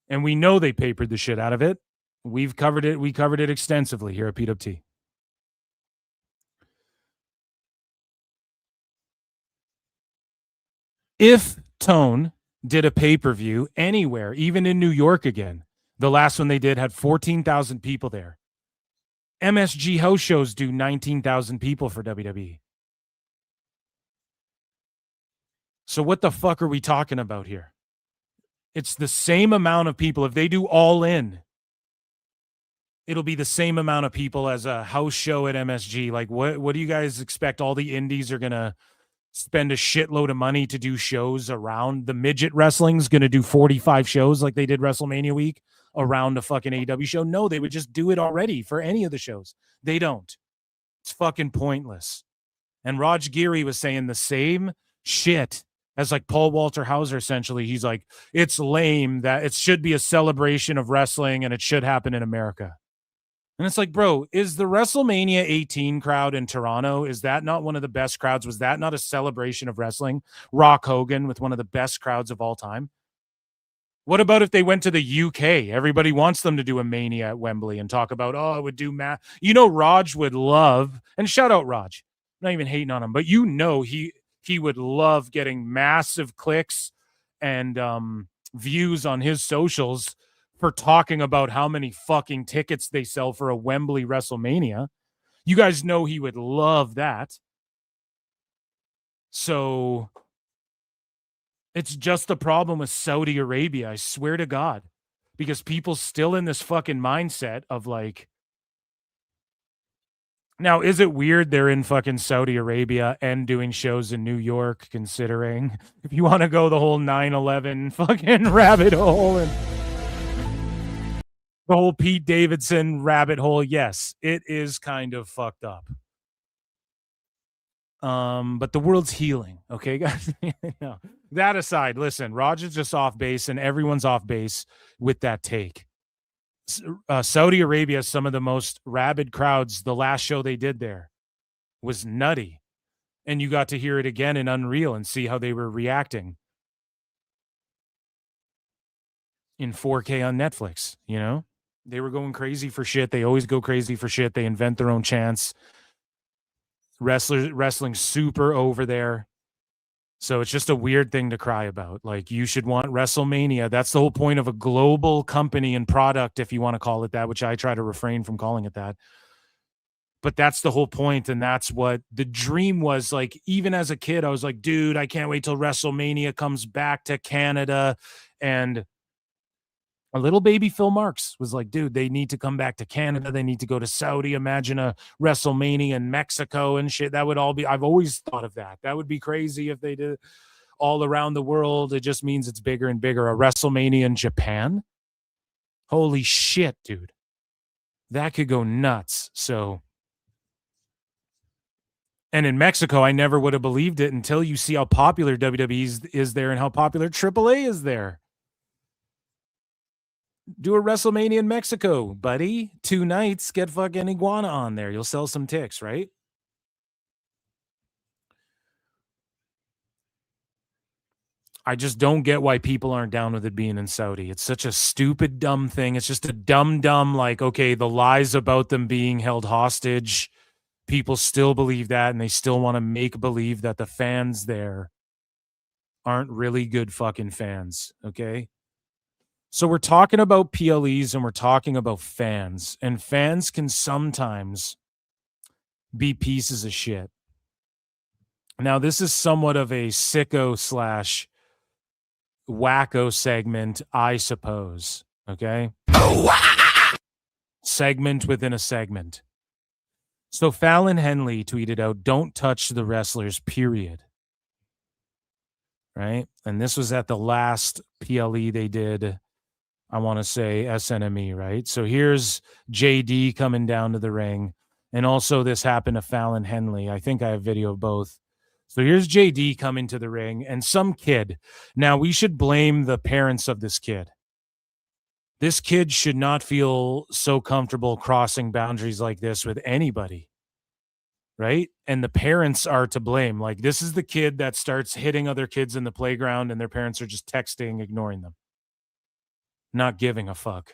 And we know they papered the shit out of it. We've covered it. We covered it extensively here at PWT. If Tone did a pay-per-view anywhere, even in New York again, the last one they did had 14,000 people there. MSG house shows do 19,000 people for WWE. So what the fuck are we talking about here? It's the same amount of people. If they do All In, it'll be the same amount of people as a house show at MSG. Like, what do you guys expect? All the indies are going to spend a shitload of money to do shows around? The midget wrestling's going to do 45 shows like they did WrestleMania week around a fucking AEW show? No, they would just do it already for any of the shows. They don't. It's fucking pointless. And Raj Giri was saying the same shit as like Paul Walter Hauser, essentially. He's like, it's lame that it should be a celebration of wrestling and it should happen in America. And it's like, bro, is the WrestleMania 18 crowd in Toronto, is that not one of the best crowds? Was that not a celebration of wrestling? Rock Hogan with one of the best crowds of all time. What about if they went to the UK? Everybody wants them to do a Mania at Wembley and talk about, oh, it would do You know, Raj would love, and shout out Raj, I'm not even hating on him, but you know he would love getting massive clicks and views on his socials for talking about how many fucking tickets they sell for a Wembley WrestleMania. You guys know he would love that. So it's just a problem with Saudi Arabia, I swear to God, because people still in this fucking mindset of like, now, is it weird they're in fucking Saudi Arabia and doing shows in New York, considering if you want to go the whole 9/11 fucking rabbit hole and the whole Pete Davidson rabbit hole? Yes, it is kind of fucked up. But the world's healing, okay, guys? No. That aside, listen, Roger's just off base and everyone's off base with that take. Saudi Arabia has some of the most rabid crowds. The last show they did there was nutty. And you got to hear it again in Unreal and see how they were reacting in 4K on Netflix, you know? They were going crazy for shit. They always go crazy for shit. They invent their own chants. Wrestling super over there. So it's just a weird thing to cry about. Like, you should want WrestleMania. That's the whole point of a global company and product, if you want to call it that, which I try to refrain from calling it that. But that's the whole point, and that's what the dream was. Like, even as a kid, I was like, dude, I can't wait till WrestleMania comes back to Canada. And a little baby Phil Marks was like, dude, they need to come back to Canada. They need to go to Saudi. Imagine a WrestleMania in Mexico and shit. That would all be, I've always thought of that. That would be crazy if they did all around the world. It just means it's bigger and bigger. A WrestleMania in Japan? Holy shit, dude. That could go nuts. So, and in Mexico, I never would have believed it until you see how popular WWE is there and how popular AAA is there. Do a WrestleMania in Mexico, buddy. 2 nights, get fucking Iguana on there. You'll sell some ticks, right? I just don't get why people aren't down with it being in Saudi. It's such a stupid, dumb thing. It's just a dumb, like, okay, the lies about them being held hostage, people still believe that, and they still want to make believe that the fans there aren't really good fucking fans, okay? So we're talking about PLEs and we're talking about fans, and fans can sometimes be pieces of shit. Now, this is somewhat of a sicko / wacko segment, I suppose. Okay. Segment within a segment. So Fallon Henley tweeted out, "Don't touch the wrestlers, period." Right. And this was at the last PLE they did. I want to say SNME, right? So here's JD coming down to the ring. And also this happened to Fallon Henley. I think I have video of both. So here's JD coming to the ring and some kid. Now, we should blame the parents of this kid. This kid should not feel so comfortable crossing boundaries like this with anybody, right? And the parents are to blame. Like, this is the kid that starts hitting other kids in the playground and their parents are just texting, ignoring them. Not giving a fuck.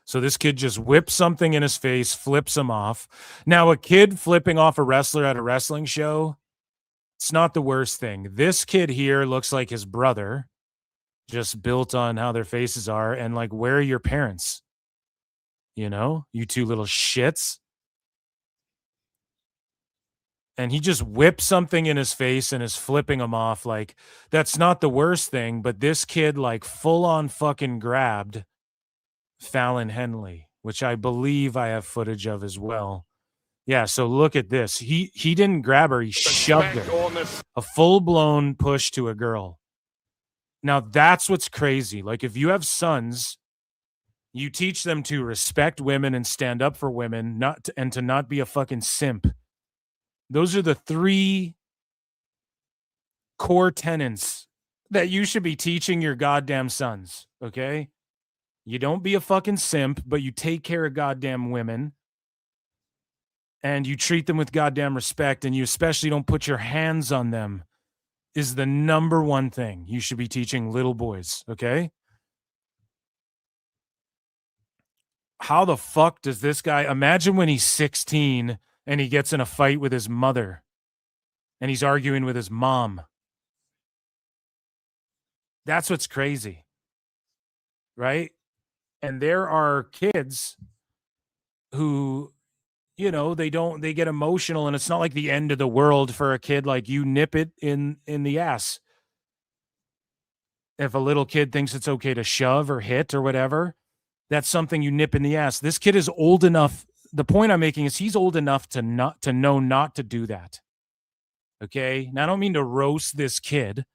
So this kid just whips something in his face, flips him off. Now, a kid flipping off a wrestler at a wrestling show, it's not the worst thing. This kid here looks like his brother, just built on how their faces are. And like, where are your parents? You know, you two little shits. And he just whips something in his face and is flipping him off. Like, that's not the worst thing, but this kid like full on fucking grabbed Fallon Henley, which I believe I have footage of as well. Yeah, so look at this. He didn't grab her, he shoved her. A full-blown push to a girl. Now that's what's crazy. Like, if you have sons, you teach them to respect women and stand up for women, and to not be a fucking simp. Those are the 3 core tenets that you should be teaching your goddamn sons, okay? You don't be a fucking simp, but you take care of goddamn women, and you treat them with goddamn respect, and you especially don't put your hands on them, is the number one thing you should be teaching little boys, okay? How the fuck does this guy, imagine when he's 16 and he gets in a fight with his mother and he's arguing with his mom. That's what's crazy. right? And there are kids who, they get emotional, and it's not like the end of the world for a kid. Like, you nip it in the ass. If a little kid thinks it's okay to shove or hit or whatever, that's something you nip in the ass. This kid is old enough. The point I'm making is he's old enough to know not to do that. Okay. Now, I don't mean to roast this kid,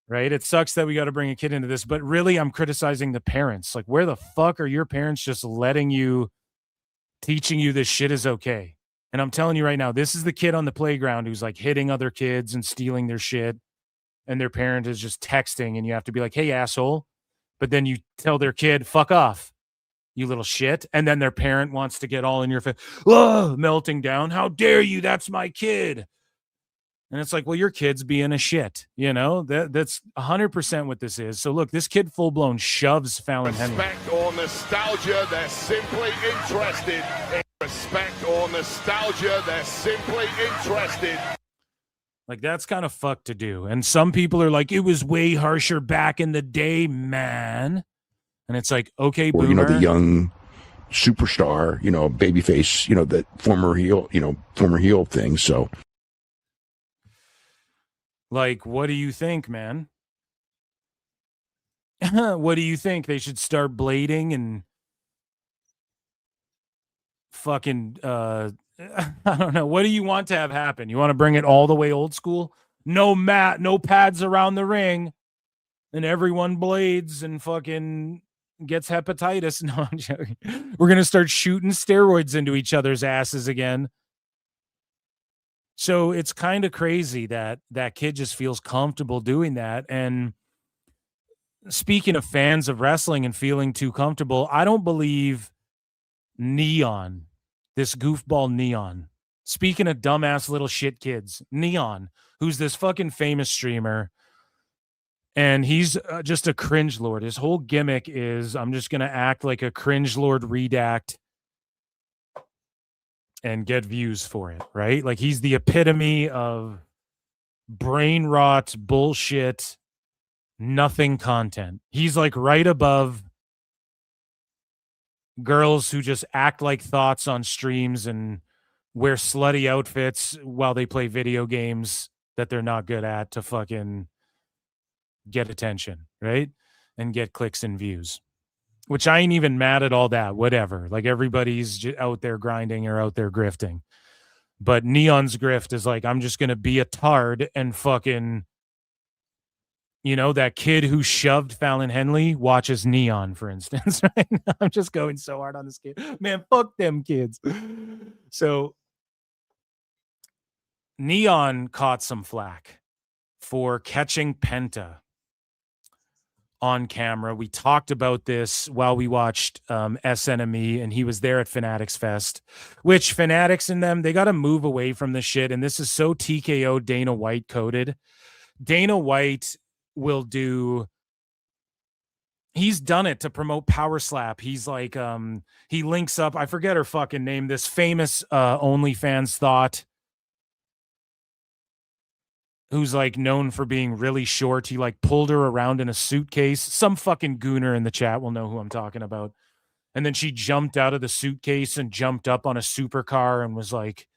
right? It sucks that we got to bring a kid into this, but really I'm criticizing the parents. Like, where the fuck are your parents just teaching you this shit is okay? And I'm telling you right now, this is the kid on the playground who's like hitting other kids and stealing their shit. And their parent is just texting, and you have to be like, hey, asshole. But then you tell their kid, fuck off, you little shit. And then their parent wants to get all in your face, melting down. How dare you? That's my kid. And it's like, well, your kid's being a shit. That's 100% what this is. So look, this kid full blown shoves Fallon Henley. Respect or nostalgia, they're simply interested. Respect or nostalgia, they're simply interested. Like, that's kind of fucked to do. And some people are like, it was way harsher back in the day, man. And it's like, okay, or, boomer. The young superstar, babyface, that former heel thing. So, like, what do you think, man? What do you think? They should start blading and fucking, I don't know. What do you want to have happen? You want to bring it all the way old school? No mat, no pads around the ring, and everyone blades and fucking gets hepatitis. No, I'm joking. We're going to start shooting steroids into each other's asses again. So it's kind of crazy that that kid just feels comfortable doing that. And speaking of fans of wrestling and feeling too comfortable, I don't believe Neon, this goofball Neon, speaking of dumbass little shit kids, Neon, who's this fucking famous streamer, and he's just a cringe lord. His whole gimmick is, I'm just going to act like a cringe lord redact and get views for it, right? Like, he's the epitome of brain rot, bullshit, nothing content. He's like right above girls who just act like thoughts on streams and wear slutty outfits while they play video games that they're not good at to fucking get attention, right? And get clicks and views, which I ain't even mad at all that, whatever. Like, everybody's out there grinding or out there grifting. But Neon's grift is like, I'm just going to be a tard and fucking, that kid who shoved Fallon Henley watches Neon, for instance. Right? I'm just going so hard on this kid. Man, fuck them kids. So Neon caught some flack for catching Penta on camera. We talked about this while we watched SNME, and he was there at Fanatics Fest, which Fanatics and them, they got to move away from the shit. And this is so TKO Dana White coded. Dana White will do, he's done it to promote Power Slap. He's like, he links up, I forget her fucking name, this famous OnlyFans thought, who's like known for being really short. He like pulled her around in a suitcase. Some fucking gooner in the chat will know who I'm talking about. And then she jumped out of the suitcase and jumped up on a supercar and was like,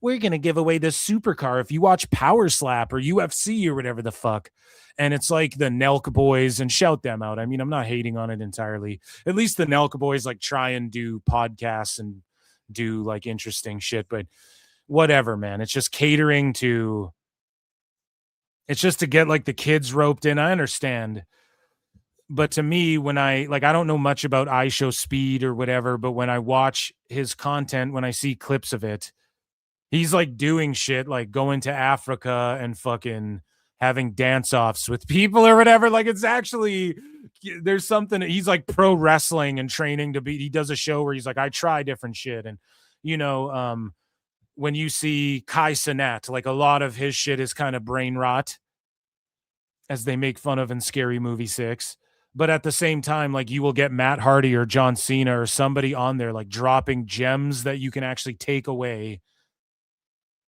we're going to give away this supercar if you watch Power Slap or UFC or whatever the fuck. And it's like the Nelk boys, and shout them out. I mean, I'm not hating on it entirely. At least the Nelk boys like try and do podcasts and do like interesting shit, but whatever, man. It's just catering to, it's just to get like the kids roped in. I understand. But to me, when I don't know much about iShow Speed or whatever, but when I watch his content, when I see clips of it, he's like doing shit like going to Africa and fucking having dance-offs with people or whatever. Like, it's actually, there's something, he's like pro wrestling and training to be, he does a show where he's like, I try different shit. And, when you see Kai Cenat, like a lot of his shit is kind of brain rot, as they make fun of in Scary Movie 6. But at the same time, like, you will get Matt Hardy or John Cena or somebody on there like dropping gems that you can actually take away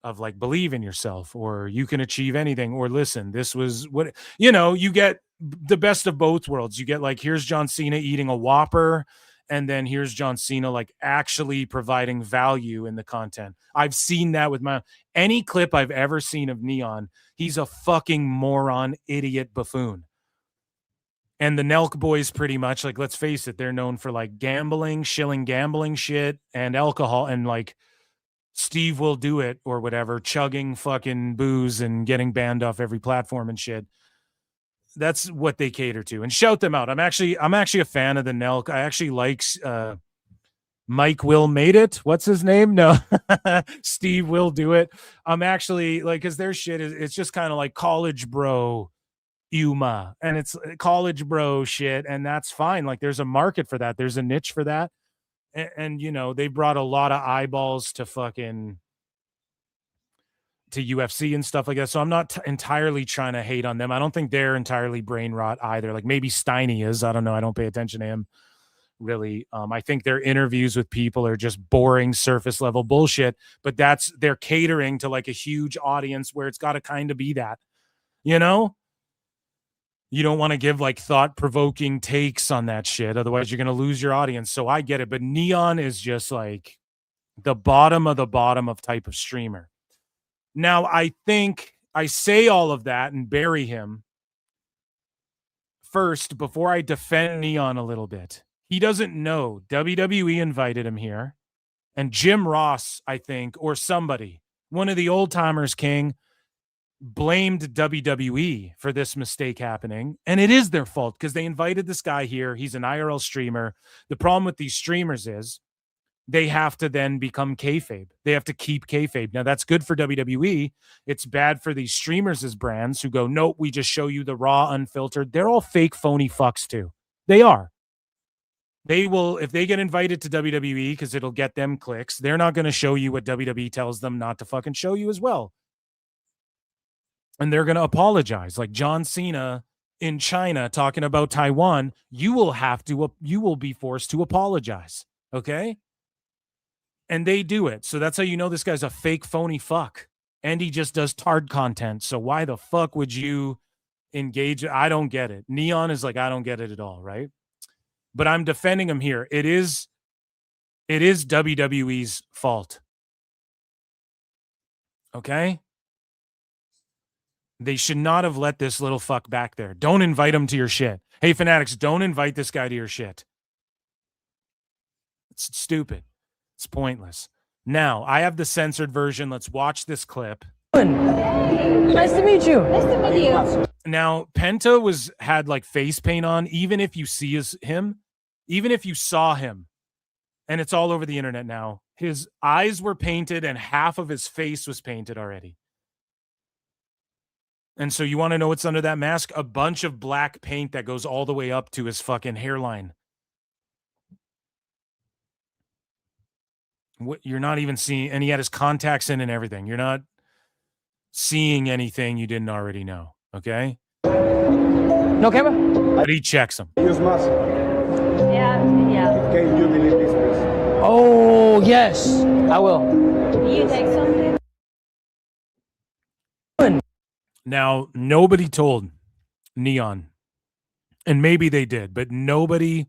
of like, believe in yourself, or you can achieve anything, or listen, this was what, you get the best of both worlds. You get like, here's John Cena eating a Whopper, and then here's John Cena like actually providing value in the content. I've seen that with any clip I've ever seen of Neon. He's a fucking moron, idiot, buffoon. And the Nelk boys, pretty much, like, let's face it, they're known for like gambling, shilling gambling shit, and alcohol, and like Steve will do it or whatever, chugging fucking booze and getting banned off every platform and shit. That's what they cater to, and shout them out. I'm actually a fan of the Nelk. I actually like Mike Will Made It. What's his name? No, Steve Will Do It. I'm actually like, because their shit it's just kind of like college bro Yuma, and it's college bro shit, and that's fine. Like, there's a market for that. There's a niche for that, and you know, they brought a lot of eyeballs to fucking to UFC and stuff like that. So I'm not entirely trying to hate on them. I don't think they're entirely brain rot either. Like, maybe Steiny is. I don't know. I don't pay attention to him really. I think their interviews with people are just boring surface level bullshit, but they're catering to like a huge audience where it's got to kind of be that, you know, you don't want to give like thought provoking takes on that shit. Otherwise you're going to lose your audience. So I get it. But Neon is just like the bottom of type of streamer. Now, I think I say all of that and bury him first before I defend Neon a little bit. He doesn't know WWE invited him here, and Jim Ross, I think, or somebody, one of the old timers, King, blamed WWE for this mistake happening. And it is their fault because they invited this guy here. He's an IRL streamer. The problem with these streamers is they have to then become kayfabe. They have to keep kayfabe. Now, that's good for WWE. It's bad for these streamers as brands who go, nope, we just show you the raw, unfiltered. They're all fake, phony fucks too. They are. They will, if they get invited to WWE because it'll get them clicks, they're not going to show you what WWE tells them not to fucking show you as well. And they're going to apologize. Like John Cena in China talking about Taiwan, you will be forced to apologize. Okay? And they do it. So that's how you know this guy's a fake, phony fuck. And he just does tard content. So why the fuck would you engage? I don't get it. Neon is like, I don't get it at all, right? But I'm defending him here. It is WWE's fault. Okay? They should not have let this little fuck back there. Don't invite him to your shit. Hey, fanatics, don't invite this guy to your shit. It's stupid. It's pointless. Now, I have the censored version. Let's watch this clip. Nice to meet you. Nice to meet you. Now, Penta had like face paint on. Even if you even if you saw him, and it's all over the internet now, his eyes were painted and half of his face was painted already. And so you want to know what's under that mask? A bunch of black paint that goes all the way up to his fucking hairline. What you're not even seeing, and he had his contacts in and everything. You're not seeing anything you didn't already know. Okay? No camera? But he checks them. Use mask. Yeah. Can you delete this, please? Oh, yes. I will. You take something? Now, nobody told Neon, and maybe they did, but nobody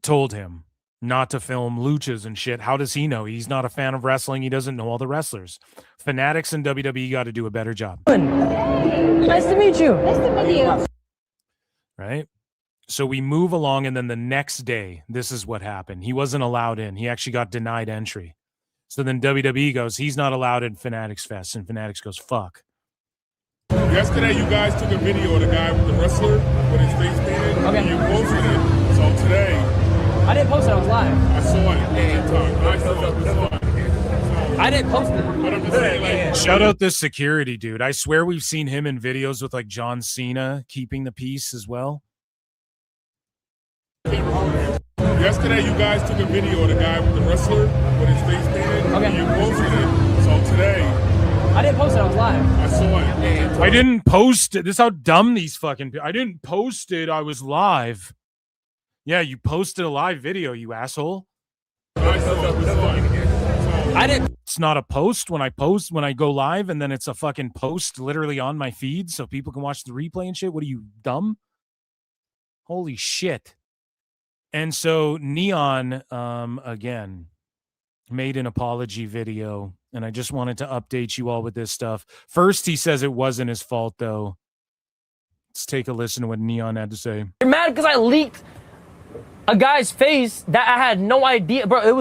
told him not to film luchas and shit. How does he know? He's not a fan of wrestling. He doesn't know all the wrestlers. Fanatics and WWE got to do a better job. Nice to meet you. Nice to meet you. Right? So we move along, and then the next day, this is what happened. He wasn't allowed in. He actually got denied entry. So then WWE goes, he's not allowed in Fanatics Fest, and Fanatics goes, fuck. Yesterday, you guys took a video of the guy with the wrestler with his face painted. Okay. And you posted it. So today, I didn't post it. I was live. I saw it. I didn't post it. But I'm just saying, like, shout out this security dude. I swear we've seen him in videos with like John Cena keeping the peace as well. Yesterday, you guys took a video of the guy with the wrestler with his face painted. Okay. And you posted it. So today, I didn't post it. I was live. I saw it. I didn't post it. This is how dumb these fucking people. I didn't post it. I was live. Yeah, you posted a live video, you asshole. I didn't. It's not a post when I go live, and then it's a fucking post literally on my feed so people can watch the replay and shit. What are you, dumb? Holy shit. And so Neon, again, made an apology video, and I just wanted to update you all with this stuff. First, he says it wasn't his fault, though. Let's take a listen to what Neon had to say. You're mad because I leaked a guy's face that I had no idea. Bro, it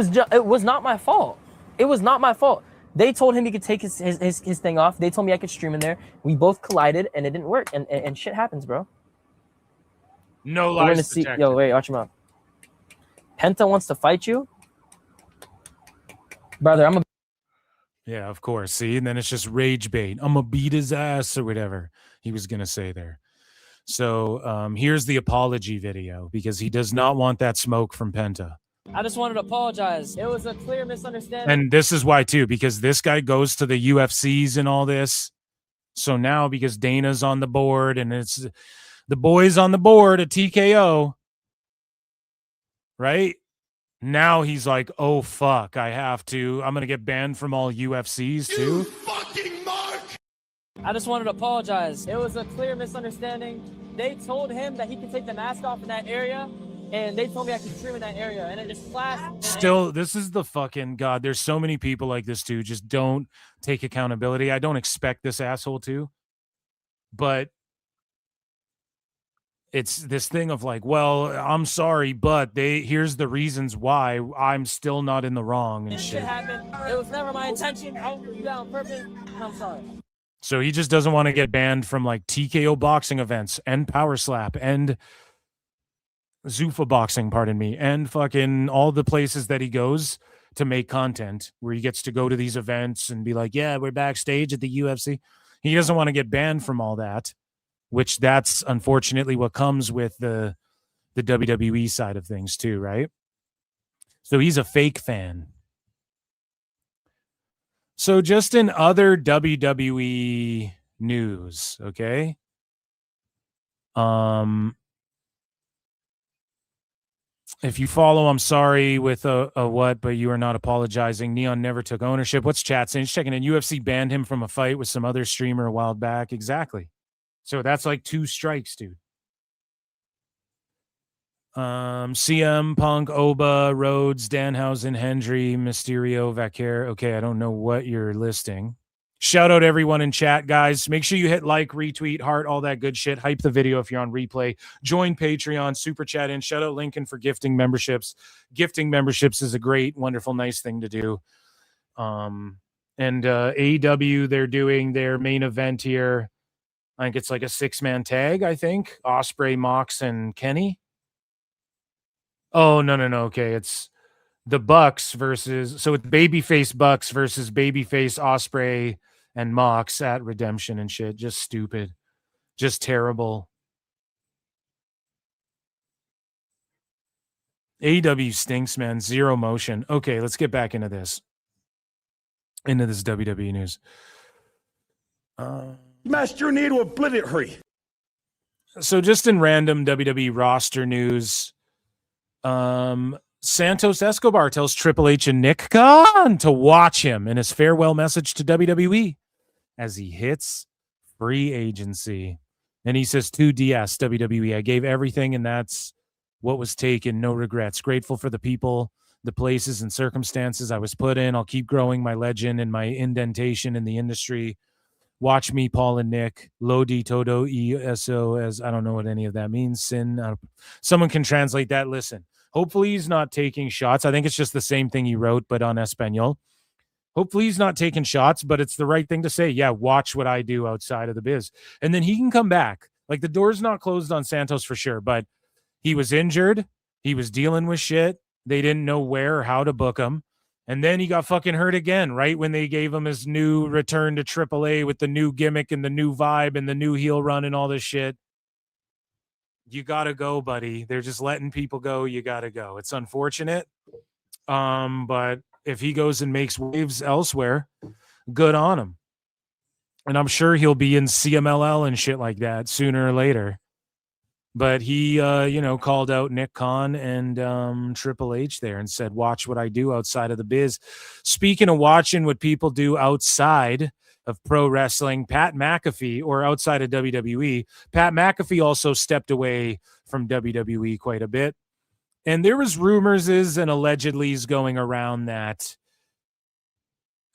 was not my fault. It was not my fault. They told him he could take his thing off. They told me I could stream in there. We both collided, and it didn't work. And shit happens, bro. No lies detected. Yo, wait, watch him out. Penta wants to fight you? Brother, I'm a... Yeah, of course. See, and then it's just rage bait. I'm gonna beat his ass or whatever he was gonna say there. So here's the apology video because he does not want that smoke from Penta. I just wanted to apologize. It was a clear misunderstanding. And this is why, too, because this guy goes to the UFCs and all this. So now, because Dana's on the board and it's the boys on the board at TKO, right? Now he's like, oh, fuck, I'm going to get banned from all UFCs, too. I just wanted to apologize. It was a clear misunderstanding. They told him that he could take the mask off in that area, and they told me I could stream in that area, and it just flashed. Still, this is the fucking God. There's so many people like this, too. Just don't take accountability. I don't expect this asshole to, but it's this thing of like, well, I'm sorry, but here's the reasons why I'm still not in the wrong and shit. Happened. It was never my intention. I will do that on purpose. I'm sorry. So he just doesn't want to get banned from like TKO boxing events and Power Slap and Zuffa boxing, pardon me, and fucking all the places that he goes to make content where he gets to go to these events and be like, yeah, we're backstage at the UFC. He doesn't want to get banned from all that, which that's unfortunately what comes with the WWE side of things too, right? So he's a fake fan. So just in other WWE news, okay? If you follow, I'm sorry with a what, but you are not apologizing. Neon never took ownership. What's chat saying? Just checking in. UFC banned him from a fight with some other streamer a while back. Exactly. So that's like 2 strikes, dude. CM, Punk, Oba, Rhodes, Danhausen, Hendry, Mysterio, Vaquer. Okay, I don't know what you're listing. Shout out everyone in chat, guys. Make sure you hit like, retweet, heart, all that good shit. Hype the video if you're on replay. Join Patreon, super chat in. Shout out Lincoln for gifting memberships. Gifting memberships is a great, wonderful, nice thing to do. And AEW, they're doing their main event here. I think it's like a 6-man tag, I think. Ospreay, Mox, and Kenny. Oh, no. Okay, it's the Bucks versus... So it's babyface Bucks versus babyface Ospreay and Mox at Redemption and shit. Just stupid. Just terrible. AEW stinks, man. Zero motion. Okay, let's get back into this. Into this WWE news. Smashed your knee to obliterate. So just in random WWE roster news, Santos Escobar tells Triple H and Nick Khan to watch him in his farewell message to WWE as he hits free agency. And he says, 2DS, WWE, I gave everything, and that's what was taken. No regrets. Grateful for the people, the places, and circumstances I was put in. I'll keep growing my legend and my indentation in the industry. Watch me, Paul and Nick. Lodi todo y eso, as I don't know what any of that means. Sin. Someone can translate that. Listen, hopefully he's not taking shots. I think it's just the same thing he wrote, but on Espanol. Hopefully he's not taking shots, but it's the right thing to say. Yeah, watch what I do outside of the biz. And then he can come back. Like, the door's not closed on Santos for sure, but he was injured. He was dealing with shit. They didn't know where or how to book him. And then he got fucking hurt again, right when they gave him his new return to AAA with the new gimmick and the new vibe and the new heel run and all this shit. You got to go, buddy. They're just letting people go. You got to go. It's unfortunate. But if he goes and makes waves elsewhere, good on him. And I'm sure he'll be in CMLL and shit like that sooner or later. But he, called out Nick Khan and Triple H there and said, watch what I do outside of the biz. Speaking of watching what people do outside of pro wrestling, Pat McAfee, or outside of WWE, Pat McAfee also stepped away from WWE quite a bit. And there was rumors and allegedly going around that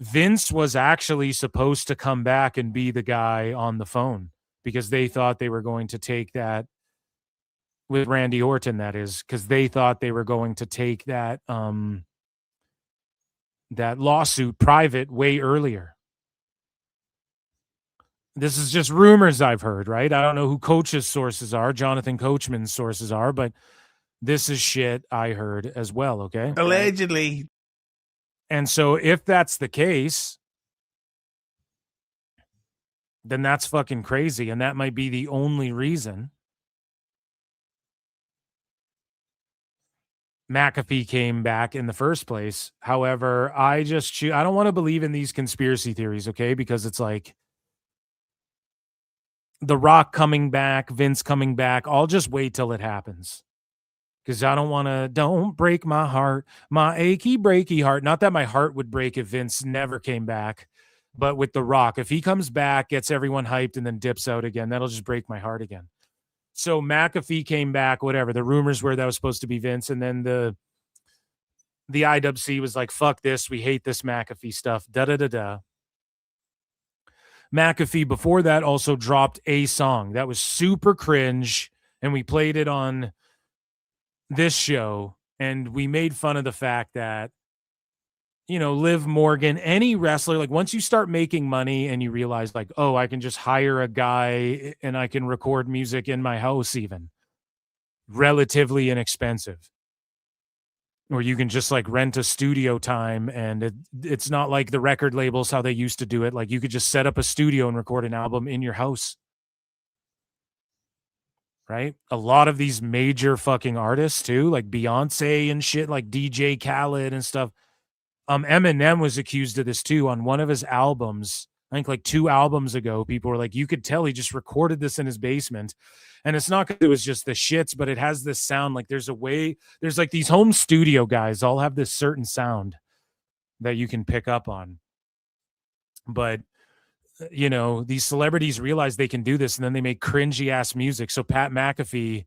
Vince was actually supposed to come back and be the guy on the phone because they thought they were going to take that with Randy Orton, that is, because they thought they were going to take that that lawsuit private way earlier. This is just rumors I've heard, right? I don't know who Coach's sources are, Jonathan Coachman's sources are, but this is shit I heard as well, okay? Allegedly. And so if that's the case, then that's fucking crazy, and that might be the only reason McAfee came back in the first place. However, I don't want to believe in these conspiracy theories, okay? Because it's like The Rock coming back, Vince coming back. I'll just wait till it happens. Because I don't break my heart, my achy, breaky heart. Not that my heart would break if Vince never came back, but with The Rock, if he comes back, gets everyone hyped, and then dips out again, that'll just break my heart again. So McAfee came back, whatever. The rumors were that was supposed to be Vince, and then the IWC was like, fuck this, we hate this McAfee stuff, da-da-da-da. McAfee, before that, also dropped a song that was super cringe, and we played it on this show, and we made fun of the fact that, Liv Morgan, any wrestler, like once you start making money and you realize like, oh, I can just hire a guy and I can record music in my house, even relatively inexpensive, or you can just like rent a studio time, and it's not like the record labels, how they used to do it. Like you could just set up a studio and record an album in your house. Right? A lot of these major fucking artists too, like Beyonce and shit, like DJ Khaled and stuff. Eminem was accused of this too on one of his albums. I think like 2 albums ago, people were like, you could tell he just recorded this in his basement. And it's not because it was just the shits, but it has this sound. Like there's like these home studio guys all have this certain sound that you can pick up on. But these celebrities realize they can do this, and then they make cringy ass music. So Pat McAfee,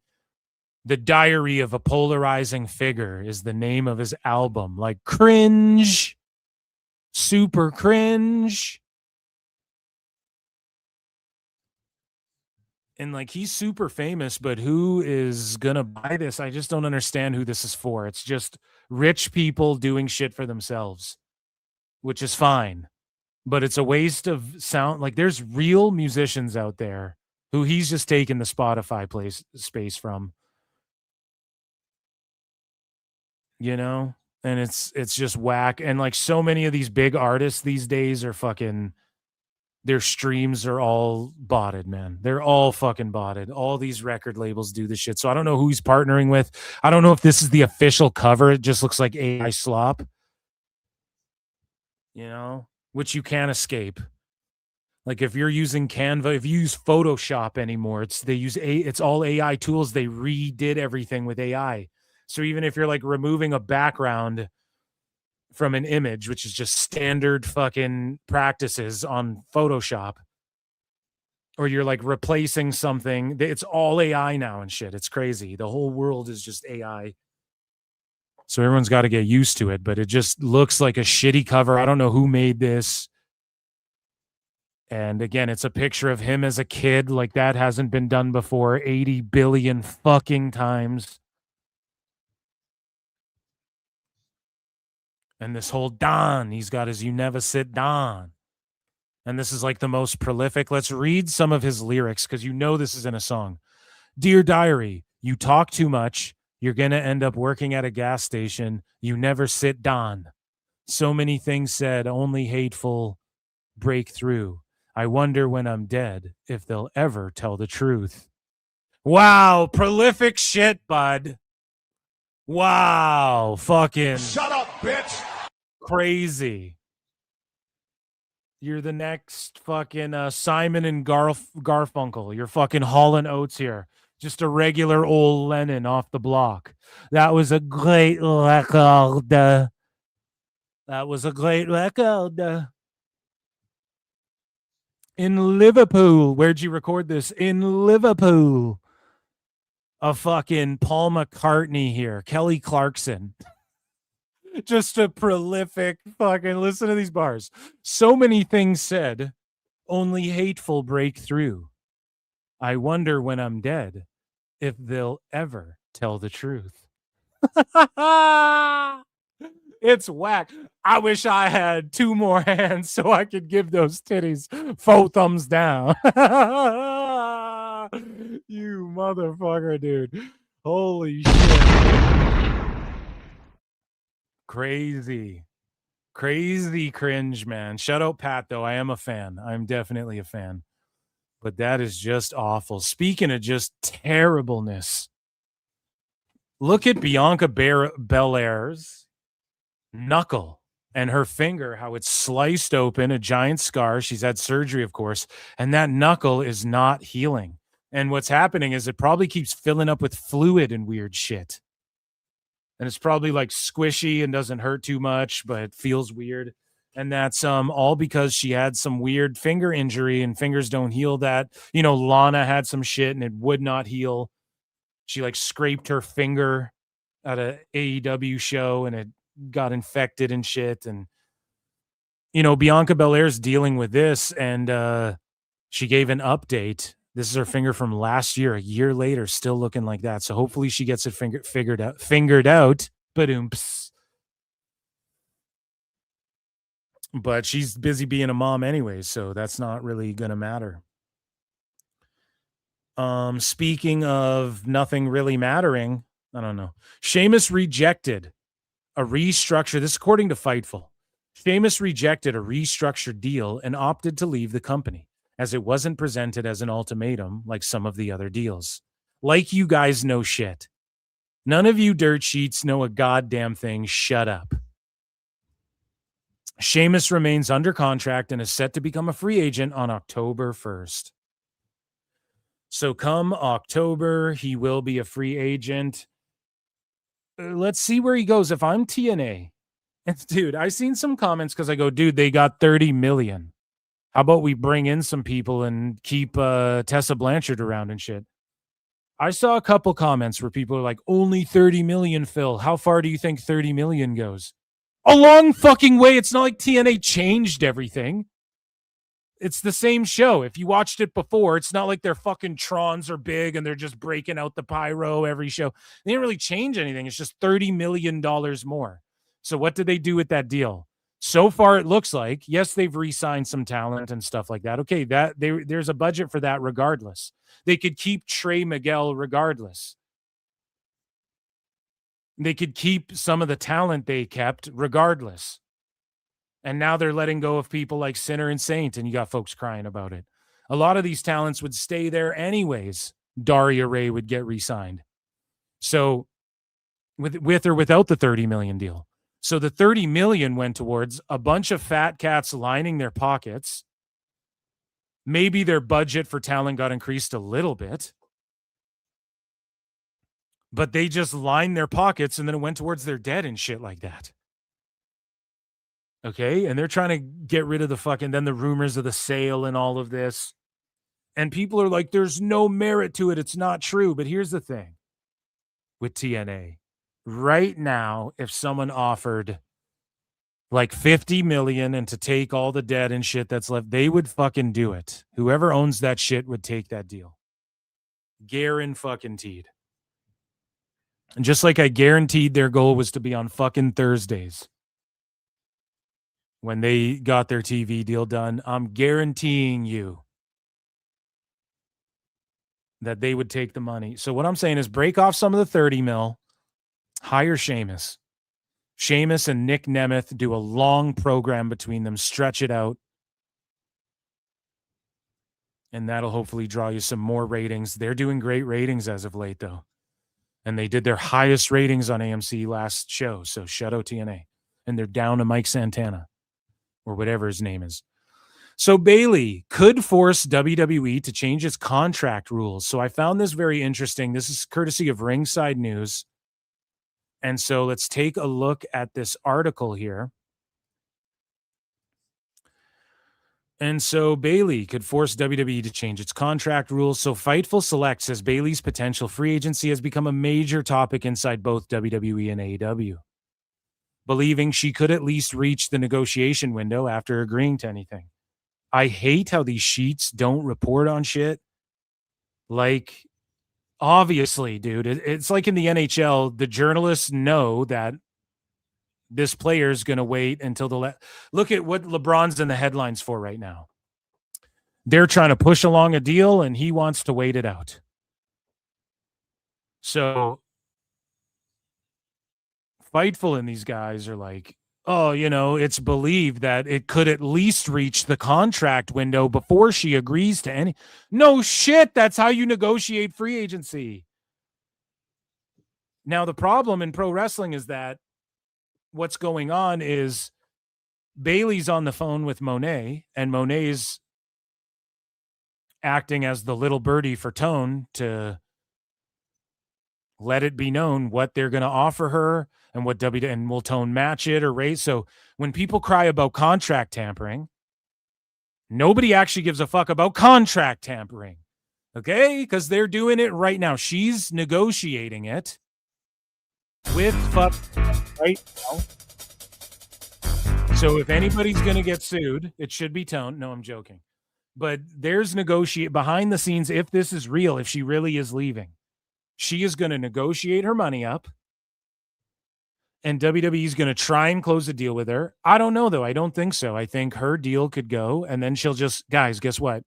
The Diary of a Polarizing Figure is the name of his album. Like cringe, super cringe. And like he's super famous, but who is gonna buy this? I just don't understand who this is for. It's just rich people doing shit for themselves, which is fine. But it's a waste of sound. Like there's real musicians out there who he's just taken the Spotify space from, and it's just whack. And like so many of these big artists these days are fucking, their streams are all botted, man. They're all fucking botted. All these record labels do this shit. So I don't know who he's partnering with. I don't know if this is the official cover. It just looks like AI slop, which you can't escape. Like if you're using Canva, if you use Photoshop anymore, it's all AI tools. They redid everything with AI. So even if you're like removing a background from an image, which is just standard fucking practices on Photoshop, or you're like replacing something, it's all AI now and shit. It's crazy. The whole world is just AI. So everyone's got to get used to it, but it just looks like a shitty cover. I don't know who made this. And again, it's a picture of him as a kid. Like that hasn't been done before 80 billion fucking times. And this whole Don, he's got his You Never Sit Don. And this is like the most prolific. Let's read some of his lyrics because this is in a song. Dear Diary, you talk too much. You're going to end up working at a gas station. You never sit Don. So many things said, only hateful breakthrough. I wonder when I'm dead if they'll ever tell the truth. Wow, prolific shit, bud. Wow, fucking Shut up, bitch. Crazy. You're the next fucking Simon and Garfunkel. You're fucking Hall & Oates here. Just a regular old Lennon off the block. That was a great record. That was a great record. In Liverpool. Where'd you record this? In Liverpool. A fucking Paul McCartney here. Kelly Clarkson. Just a prolific fucking, listen to these bars. So many things said, only hateful break through. I wonder when I'm dead if they'll ever tell the truth. It's whack. I wish I had 2 more hands so I could give those titties 4 thumbs down. You motherfucker, dude. Holy shit. Crazy cringe, man. Shout out Pat, though. I am a fan. I'm definitely a fan. But that is just awful. Speaking of just terribleness, look at Bianca Belair's knuckle and her finger, how it's sliced open, a giant scar. She's had surgery, of course, and that knuckle is not healing. And what's happening is it probably keeps filling up with fluid and weird shit. And it's probably like squishy and doesn't hurt too much, but it feels weird. And that's all because she had some weird finger injury, and fingers don't heal that. You know, Lana had some shit and it would not heal. She like scraped her finger at a AEW show and it got infected and shit. And, you know, Bianca Belair's dealing with this, and she gave an update. This is her finger from last year, a year later, still looking like that. So hopefully she gets it fingered out. Ba-doom-ps. But she's busy being a mom anyway, so that's not really going to matter. Speaking of nothing really mattering, I don't know. Sheamus rejected a restructure. This is according to Fightful. Sheamus rejected a restructured deal and opted to leave the company, as it wasn't presented as an ultimatum like some of the other deals. Like you guys know shit. None of you dirt sheets know a goddamn thing. Shut up. Sheamus remains under contract and is set to become a free agent on October 1st. So come October, he will be a free agent. Let's see where he goes. If I'm TNA, and dude, I seen some comments because I go, dude, they got 30 million. How about we bring in some people and keep Tessa Blanchard around and shit? I saw a couple comments where people are like, only 30 million, Phil. How far do you think 30 million goes? A long fucking way. It's not like TNA changed everything. It's the same show. If you watched it before, it's not like their fucking Trons are big and they're just breaking out the pyro every show. They didn't really change anything. It's just $30 million more. So what did they do with that deal? So far, it looks like, yes, they've re-signed some talent and stuff like that. Okay, there's a budget for that regardless. They could keep Trey Miguel regardless. They could keep some of the talent they kept regardless. And now they're letting go of people like Sinner and Saint, and you got folks crying about it. A lot of these talents would stay there anyways. Daria Ray would get re-signed. So with or without the 30 million deal. So the 30 million went towards a bunch of fat cats lining their pockets. Maybe their budget for talent got increased a little bit. But they just lined their pockets and then it went towards their debt and shit like that. Okay? And they're trying to get rid of the fucking, then the rumors of the sale and all of this. And people are like, there's no merit to it. It's not true. But here's the thing with TNA. Right now, if someone offered like 50 million and to take all the debt and shit that's left, they would fucking do it. Whoever owns that shit would take that deal. Guaranteed. And just like I guaranteed their goal was to be on fucking Thursdays when they got their TV deal done, I'm guaranteeing you that they would take the money. So what I'm saying is break off some of the 30 mil, hire Sheamus. Sheamus and Nick Nemeth do a long program between them, stretch it out. And that'll hopefully draw you some more ratings. They're doing great ratings as of late, though. And they did their highest ratings on AMC last show. So shout out TNA. And they're down to Mike Santana or whatever his name is. So Bayley could force WWE to change its contract rules. So I found this very interesting. This is courtesy of Ringside News. And so let's take a look at this article here. And so Bayley could force WWE to change its contract rules. So Fightful Select says Bayley's potential free agency has become a major topic inside both WWE and AEW, believing she could at least reach the negotiation window after agreeing to anything. I hate how these sheets don't report on shit. Like, obviously, dude, it's like in the NHL, the journalists know that this player is going to wait until look at what LeBron's in the headlines for right now. They're trying to push along a deal and he wants to wait it out. So Fightful and these guys are like, oh, you know, it's believed that it could at least reach the contract window before she agrees to any. No shit. That's how you negotiate free agency. Now, the problem in pro wrestling is that what's going on is Bayley's on the phone with Monet, and Monet's acting as the little birdie for Tone to let it be known what they're going to offer her and what and will Tone match it or raise. So when people cry about contract tampering, nobody actually gives a fuck about contract tampering. Okay? Because they're doing it right now. She's negotiating it with fuck right now. So if anybody's going to get sued, it should be Tone. No, I'm joking. But there's negotiate behind the scenes. If this is real, if she really is leaving, she is going to negotiate her money up, and WWE is going to try and close a deal with her. I don't know, though. I don't think so. I think her deal could go, and then she'll just, guys, guess what?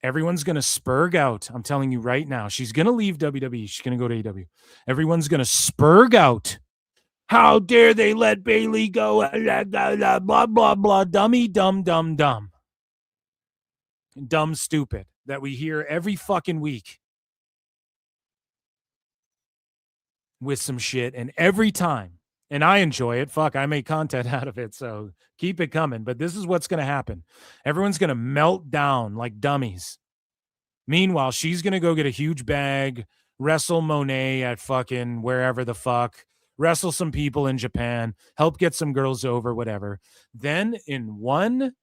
Everyone's going to spurg out. I'm telling you right now. She's going to leave WWE. She's going to go to AEW. Everyone's going to spurg out. How dare they let Bayley go? Blah, blah, blah, blah. Dummy, dumb, dumb, dumb. Dumb, stupid. That we hear every fucking week. With some shit, and every time, and I enjoy it. Fuck, I make content out of it, so keep it coming. But this is what's going to happen. Everyone's going to melt down like dummies. Meanwhile, she's going to go get a huge bag, wrestle Monet at fucking wherever the fuck, wrestle some people in Japan, help get some girls over, whatever. Then in 1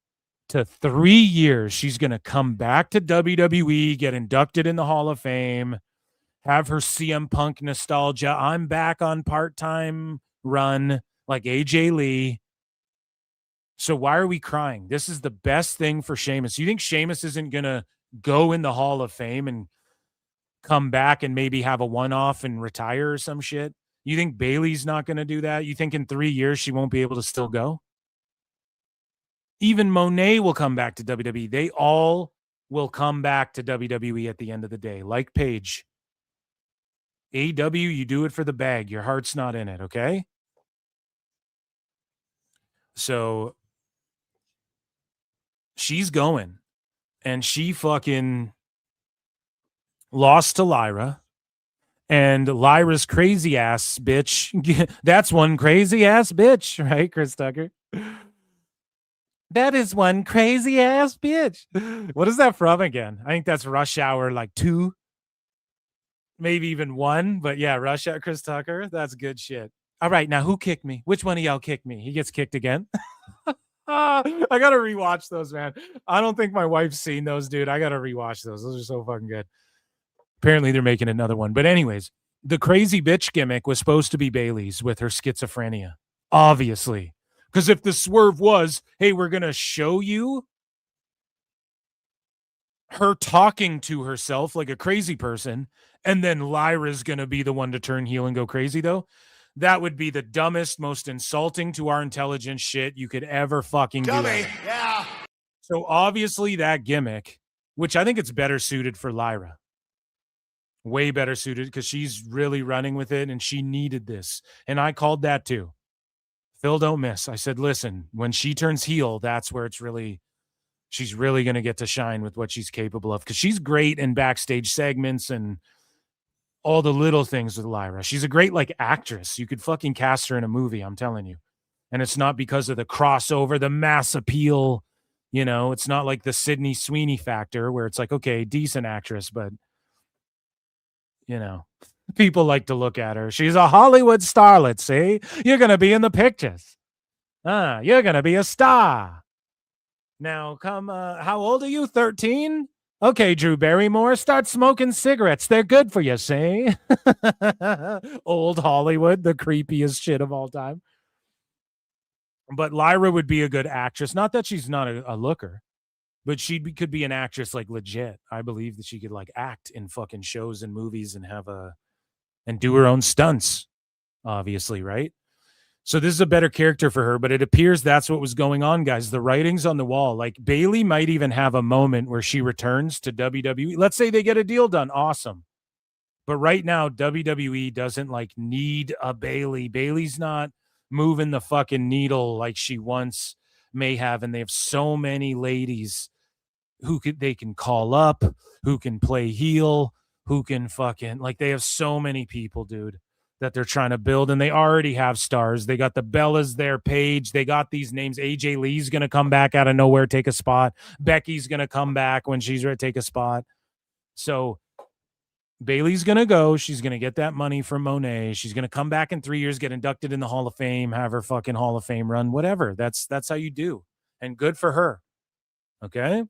to 3 years, she's going to come back to WWE, get inducted in the Hall of Fame, have her CM Punk nostalgia. I'm back on part-time run like AJ Lee. So why are we crying? This is the best thing for Sheamus. You think Sheamus isn't going to go in the Hall of Fame and come back and maybe have a one-off and retire or some shit? You think Bayley's not going to do that? You think in 3 years she won't be able to still go? Even Monet will come back to WWE. They all will come back to WWE at the end of the day, like Paige. AEW, you do it for the bag. Your heart's not in it, okay? So she's going, and she fucking lost to Lyra, and Lyra's crazy ass bitch. That's one crazy ass bitch, right, Chris Tucker? That is one crazy ass bitch. What is that from again? I think that's Rush Hour like 2. Maybe even 1, but yeah, Rush Hour, Chris Tucker. That's good shit. All right, now who kicked me? Which one of y'all kicked me? He gets kicked again. I gotta rewatch those, man. I don't think my wife's seen those, dude. I gotta rewatch those. Those are so fucking good. Apparently, they're making another one. But anyways, the crazy bitch gimmick was supposed to be Bayley's with her schizophrenia, obviously. Because if the swerve was, hey, we're gonna show you her talking to herself like a crazy person, and then Lyra's going to be the one to turn heel and go crazy, though, that would be the dumbest, most insulting to our intelligence shit you could ever fucking do. Yeah. So obviously that gimmick, which I think it's better suited for Lyra. Way better suited because she's really running with it and she needed this. And I called that too. Phil, don't miss. I said, listen, when she turns heel, that's where she's really going to get to shine with what she's capable of because she's great in backstage segments and all the little things with Lyra. She's a great like actress. You could fucking cast her in a movie, I'm telling you. And it's not because of the crossover, the mass appeal, You know, it's not like the Sydney Sweeney factor where it's like, okay, decent actress, but you know, people like to look at her. She's a Hollywood starlet, see? You're going to be in the pictures. You're going to be a star. Now, come, how old are you? 13? Okay, Drew Barrymore, start smoking cigarettes. They're good for you, see? Old Hollywood, the creepiest shit of all time. But Lyra would be a good actress. Not that she's not a looker, but could be an actress like legit. I believe that she could like act in fucking shows and movies and do her own stunts, obviously, right? So this is a better character for her, but it appears that's what was going on, guys. The writing's on the wall. Like Bayley might even have a moment where she returns to WWE. Let's say they get a deal done. Awesome. But right now, WWE doesn't like need a Bayley. Bayley's not moving the fucking needle like she once may have. And they have so many ladies they can call up, who can play heel, who can fucking, like, they have so many people, dude, that they're trying to build, and they already have stars. They got the Bellas there, Paige. They got these names. AJ Lee's going to come back out of nowhere, take a spot. Becky's going to come back when she's ready to take a spot. So Bayley's going to go. She's going to get that money from Monet. She's going to come back in 3 years, get inducted in the Hall of Fame, have her fucking Hall of Fame run, whatever. That's how you do. And good for her. Okay?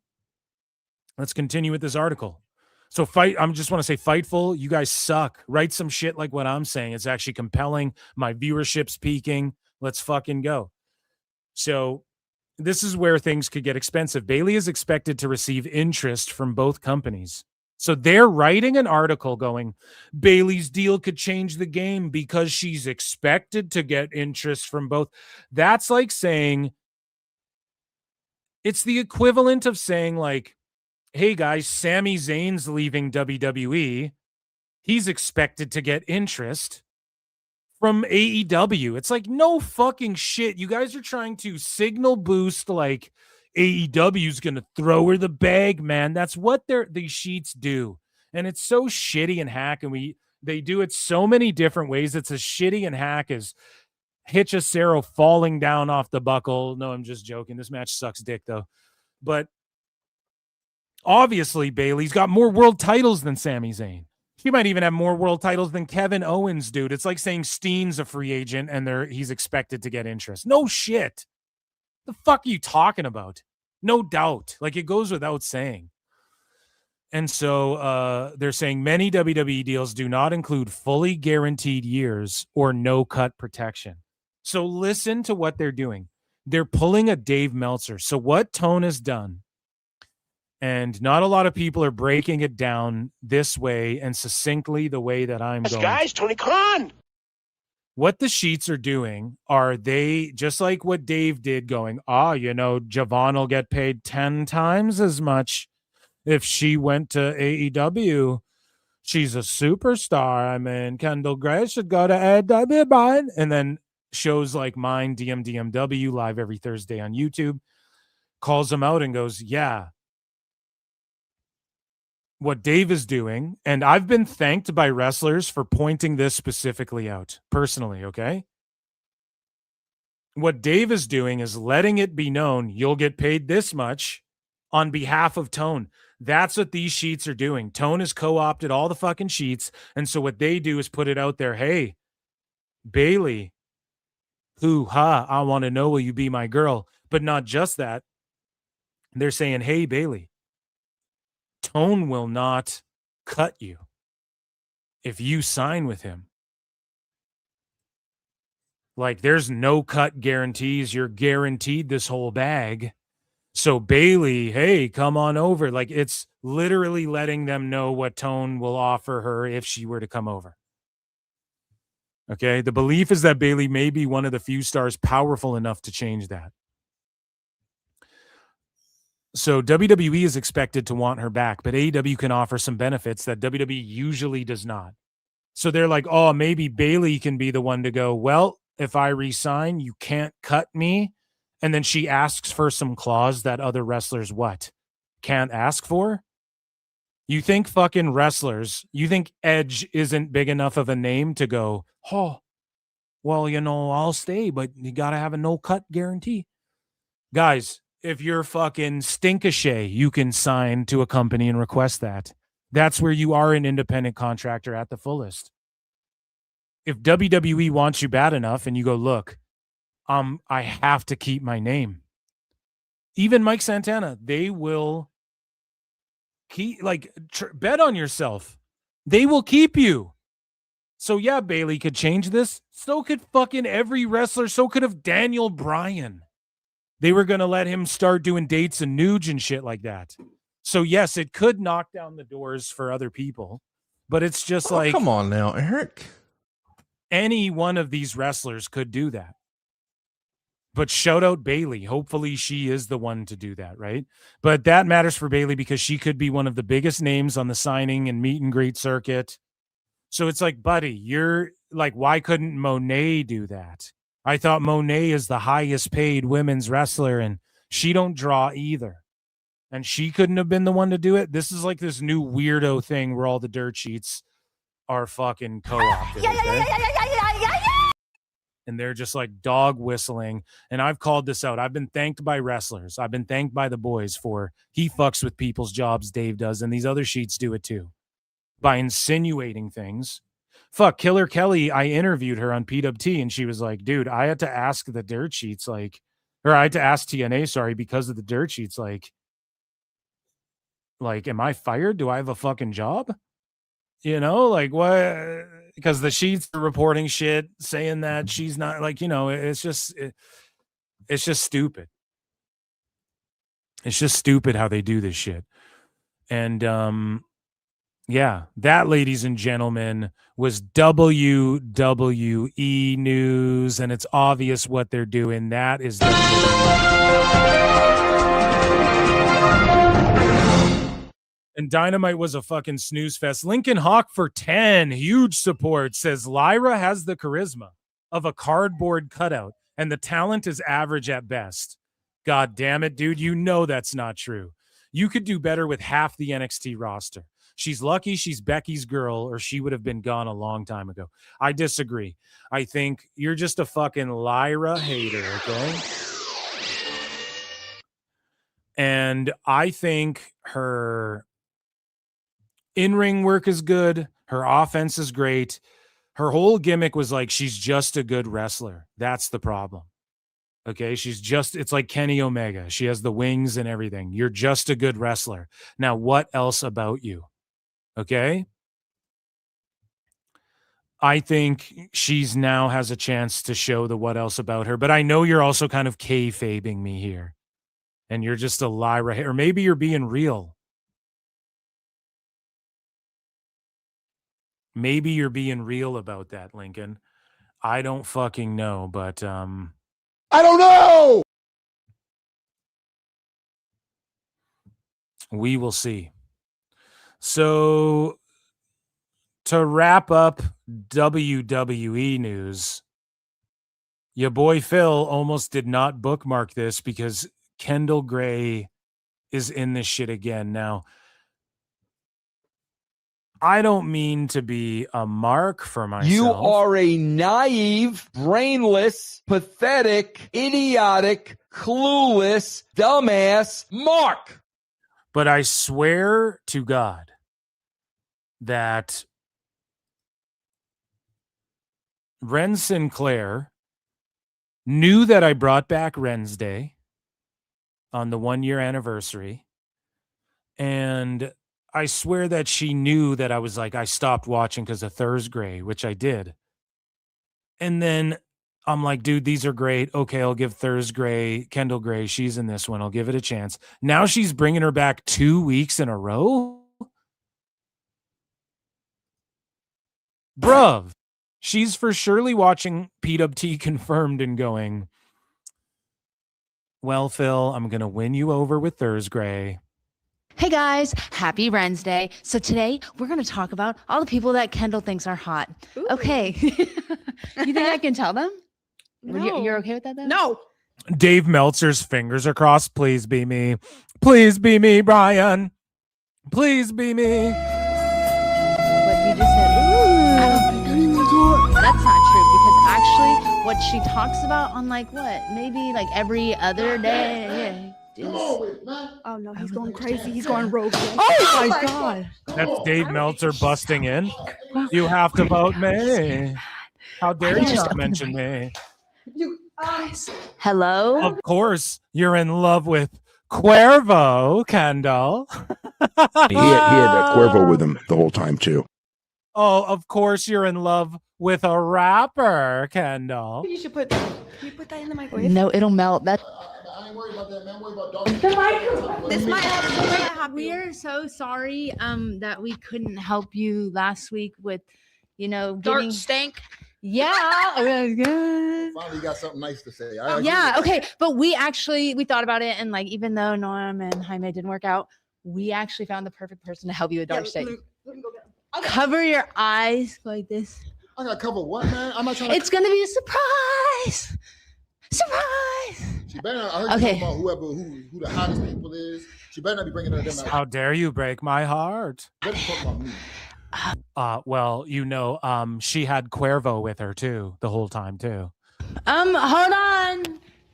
Let's continue with this article. So I just want to say, Fightful, you guys suck. Write some shit like what I'm saying. It's actually compelling. My viewership's peaking. Let's fucking go. So this is where things could get expensive. Bayley is expected to receive interest from both companies. So they're writing an article going, Bayley's deal could change the game because she's expected to get interest from both. That's like saying, it's the equivalent of saying like, hey guys, Sami Zayn's leaving WWE. He's expected to get interest from AEW. It's like, no fucking shit. You guys are trying to signal boost like AEW's going to throw her the bag, man. That's what these sheets do. And it's so shitty and hack. And they do it so many different ways. It's as shitty and hack as Hechicero falling down off the buckle. No, I'm just joking. This match sucks dick though. But obviously, Bayley's got more world titles than Sami Zayn. She might even have more world titles than Kevin Owens, dude. It's like saying Steen's a free agent and he's expected to get interest. No shit. The fuck are you talking about? No doubt. Like, it goes without saying. And so they're saying many WWE deals do not include fully guaranteed years or no-cut protection. So listen to what they're doing. They're pulling a Dave Meltzer. So what Tone has done, and not a lot of people are breaking it down this way and succinctly the way that I'm going. Guys, Tony Khan. What the sheets are doing are they, just like what Dave did, going, Javon will get paid 10 times as much if she went to AEW. She's a superstar. I mean, Kendall Gray should go to AEW. And then shows like mine, DMDMW, live every Thursday on YouTube, calls them out and goes, yeah. What Dave is doing, and I've been thanked by wrestlers for pointing this specifically out personally, okay? What Dave is doing is letting it be known you'll get paid this much on behalf of Tone. That's what these sheets are doing. Tone has co-opted all the fucking sheets, and so what they do is put it out there, hey, Bayley, I want to know, will you be my girl? But not just that. They're saying, hey, Bayley, Tone will not cut you if you sign with him. Like, there's no cut guarantees. You're guaranteed this whole bag. So Bayley, hey, come on over. Like, it's literally letting them know what Tone will offer her if she were to come over. Okay. The belief is that Bayley may be one of the few stars powerful enough to change that. So WWE is expected to want her back, but AEW can offer some benefits that WWE usually does not. So they're like, oh, maybe Bayley can be the one to go, well, if I resign, you can't cut me. And then she asks for some clause that other wrestlers can't ask for? You think fucking wrestlers, you think Edge isn't big enough of a name to go, oh, well, I'll stay, but you got to have a no-cut guarantee. Guys, if you're fucking Stinkashay, you can sign to a company and request that. That's where you are an independent contractor at the fullest. If WWE wants you bad enough and you go, look, I have to keep my name. Even Mike Santana, they will keep, like, bet on yourself. They will keep you. So yeah, Bayley could change this. So could fucking every wrestler. So could have Daniel Bryan. They were going to let him start doing dates and nuge and shit like that. So yes, it could knock down the doors for other people, but it's just like, come on now, Eric. Any one of these wrestlers could do that. But shout out Bayley. Hopefully she is the one to do that, right? But that matters for Bayley because she could be one of the biggest names on the signing and meet and greet circuit. So it's like, buddy, you're like, why couldn't Monet do that? I thought Monet is the highest paid women's wrestler and she don't draw either. And she couldn't have been the one to do it. This is like this new weirdo thing where all the dirt sheets are fucking co-opted. And they're just like dog whistling. And I've called this out. I've been thanked by wrestlers. I've been thanked by the boys for he fucks with people's jobs, Dave does. And these other sheets do it too. By insinuating things. Fuck, Killer Kelly, I interviewed her on PWT and she was like, dude, I had to ask the dirt sheets, like, or I had to ask TNA, sorry, because of the dirt sheets, like, am I fired? Do I have a fucking job? You know, like what? Because the sheets are reporting shit saying that she's not, like, you know, it's just stupid. It's just stupid how they do this shit. And, yeah, that, ladies and gentlemen, was WWE news, and it's obvious what they're doing. That is and Dynamite was a fucking snooze fest. Lincoln Hawk for 10, huge support, says Lyra has the charisma of a cardboard cutout, and the talent is average at best. God damn it, dude, you know that's not true. You could do better with half the NXT roster. She's lucky she's Becky's girl, or she would have been gone a long time ago. I disagree. I think you're just a fucking Lyra hater, okay? And I think her in-ring work is good. Her offense is great. Her whole gimmick was like, she's just a good wrestler. That's the problem. Okay, it's like Kenny Omega. She has the wings and everything. You're just a good wrestler. Now, what else about you? Okay. I think she's now has a chance to show the what else about her, but I know you're also kind of kayfabing me here and you're just a Lyra, or maybe you're being real. Maybe you're being real about that, Lincoln. I don't fucking know, but, I don't know. We will see. So, to wrap up WWE news, your boy Phil almost did not bookmark this because Kendall Gray is in this shit again. Now, I don't mean to be a mark for myself. You are a naive, brainless, pathetic, idiotic, clueless, dumbass mark. But I swear to God that Ren Sinclair knew that I brought back Wrensday on the 1-year anniversary. And I swear that she knew that I was like, I stopped watching because of Thursday, which I did. And then I'm like, dude, these are great. Okay, I'll give Thursday, Kendall Gray, she's in this one. I'll give it a chance. Now she's bringing her back 2 weeks in a row? Bruv, she's for surely watching PWT Confirmed and going, well, Phil, I'm going to win you over with Thursday. Hey guys, happy Wrensday. So today we're going to talk about all the people that Kendall thinks are hot. Ooh. Okay. You think I can tell them? No. You're okay with that though? No. Dave Meltzer's fingers are crossed. Please be me. Please be me, Brian. Please be me. But you just said, ooh. That's not true because actually what she talks about on like what? Maybe like every other day. Come on with it, man. Oh no, he's going crazy. He's going rogue. Oh my God. That's Dave Meltzer busting in. You have to vote me. How dare you not mention me? You guys. Hello? Of course, you're in love with Cuervo, Kendall. He had Cuervo with him the whole time too. Oh, of course, you're in love with a rapper, Kendall. You should can you put that in the microwave? No, it'll melt. That. I ain't worried about that, man. I'm worried about Darby. This might help. We're so sorry that we couldn't help you last week with, Dark stank. Yeah, it was good. Finally, you got something nice to say. Yeah, okay. But we thought about it, and like, even though Norm and Jaime didn't work out, we actually found the perfect person to help you with dark stank. Let me go get him. Cover your eyes like this. I got to cover what, man? I'm not trying to. It's gonna be a surprise. Surprise. She better not. I heard you talking about who the hottest people is. She better not be bringing them out. How dare you break my heart? Better talk about me. Well, she had Cuervo with her too the whole time too. Hold on.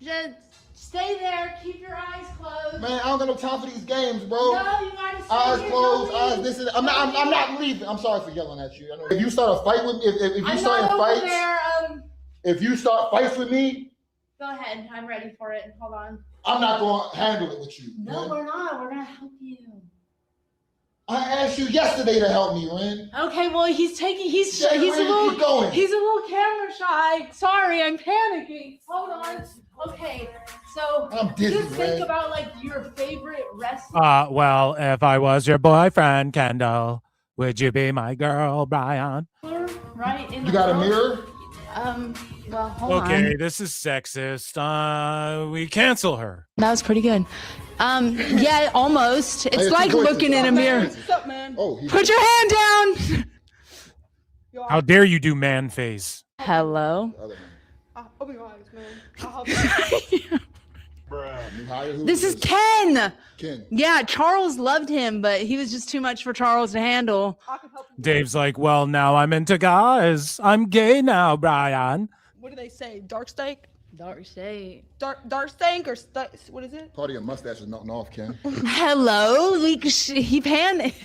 Just stay there. Keep your eyes closed. Man, I don't got no time for these games, bro. No, you gotta stay eyes here, closed. Tony. Eyes. This is. I'm not leaving. I'm sorry for yelling at you. I know. If you start a fight with me, if you start fights, if you start fights with me, go ahead. I'm ready for it. Hold on. I'm not going to handle it with you. No, man. we're not. We're gonna help you. I asked you yesterday to help me, Ren. Okay, well, he's a Ren, little keep going. He's a little camera shy. Sorry, I'm panicking. Hold on. Okay, so I'm dizzy, just think Ren. about like your favorite wrestler. Well, if I was your boyfriend, Kendall, would you be my girl, Bryan? Right? You got a mirror? Well, hold Okay, on. this is sexist. We cancel her. That was pretty good. Yeah, almost. It's Hey, like voices. looking in a mirror. What's up, man? Oh, Put your hand down. How dare you do man face? Hello. Open your eyes, man. I'll help you. This is Ken. Ken. Yeah, Charles loved him, but he was just too much for Charles to handle. Dave's like, well, now I'm into guys. I'm gay now, Bryan. What do they say? Dark stank? Dark stank. Dark stank or what is it? Part of your mustache is melting off, Ken. Hello. He panicked.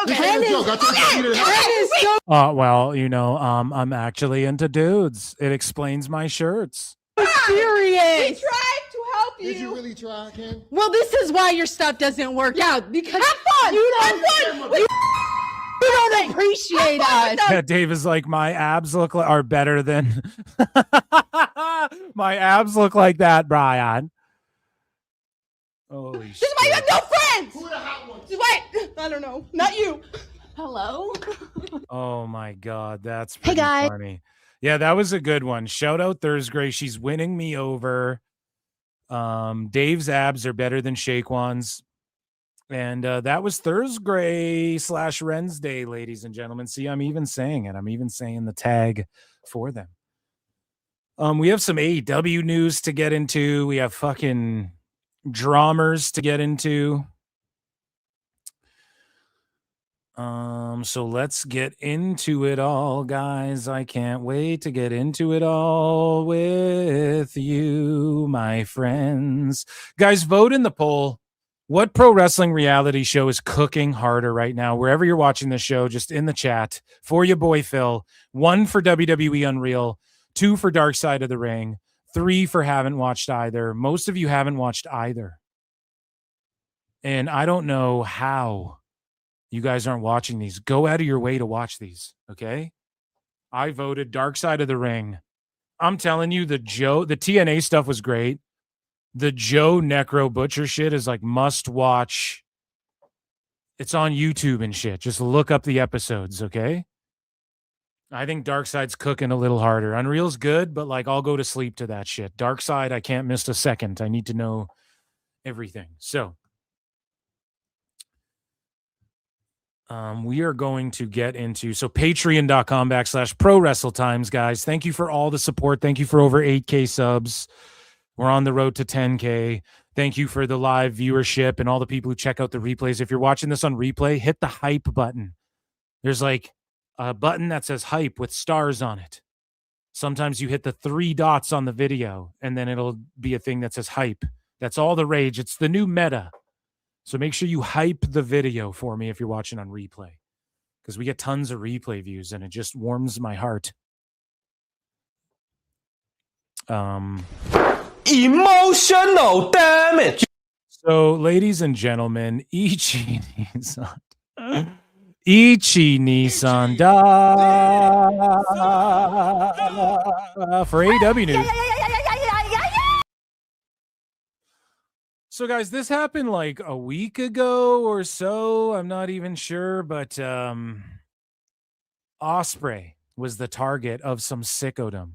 Okay. Ken is so Well, I'm actually into dudes. It explains my shirts. serious. He tried to help you. Did you really try, Ken? Well, this is why your stuff doesn't work out because Have fun. you don't appreciate us. Yeah, Dave is like, my abs are better than my abs look like that, Bryan. Holy This is why you have no friends. Who are the hot ones? This is why. I don't know. Not you. Hello. Oh my God, that's Hey, pretty guys. funny. Yeah, that was a good one. Shout out Thursday. She's winning me over. Dave's abs are better than Shaquan's. And that was Thursday / Wrensday, ladies and gentlemen. See, I'm even saying it. I'm even saying the tag for them. We have some AEW news to get into. We have fucking dramas to get into. So let's get into it all, guys. I can't wait to get into it all with you, my friends. Guys, vote in the poll. What pro wrestling reality show is cooking harder right now? Wherever you're watching this show, just in the chat for your boy Phil. 1 for WWE Unreal, 2 for Dark Side of the Ring, 3 for haven't watched either. Most of you haven't watched either. And I don't know how you guys aren't watching these. Go out of your way to watch these, okay? I voted Dark Side of the Ring. I'm telling you, the TNA stuff was great. The Joe Necro Butcher shit is like must watch. It's on YouTube and shit. Just look up the episodes, okay? I think Dark Side's cooking a little harder. Unreal's good, but like I'll go to sleep to that shit. Dark Side, I can't miss a second. I need to know everything. So we are going to get into patreon.com/pro wrestle times, guys. Thank you for all the support. Thank you for over 8K subs. We're on the road to 10K. Thank you for the live viewership and all the people who check out the replays. If you're watching this on replay, hit the hype button. There's like a button that says hype with stars on it. Sometimes you hit the 3 dots on the video and then it'll be a thing that says hype. That's all the rage. It's the new meta. So make sure you hype the video for me if you're watching on replay, because we get tons of replay views and it just warms my heart. Emotional damage. So, ladies and gentlemen, Ichi Nissan for AEW news. So, guys, this happened like a week ago or so. I'm not even sure, but Ospreay was the target of some sickodom.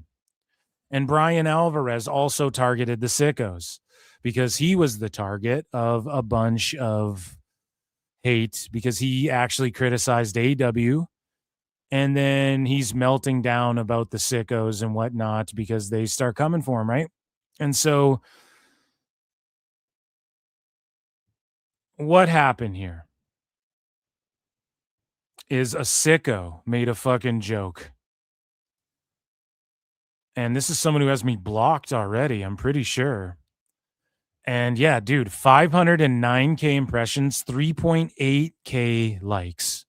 And Bryan Alvarez also targeted the sickos because he was the target of a bunch of hate because he actually criticized AEW. And then he's melting down about the sickos and whatnot because they start coming for him, right? And so what happened here is a sicko made a fucking joke. And this is someone who has me blocked already, I'm pretty sure. And yeah, dude, 509K impressions, 3.8K likes.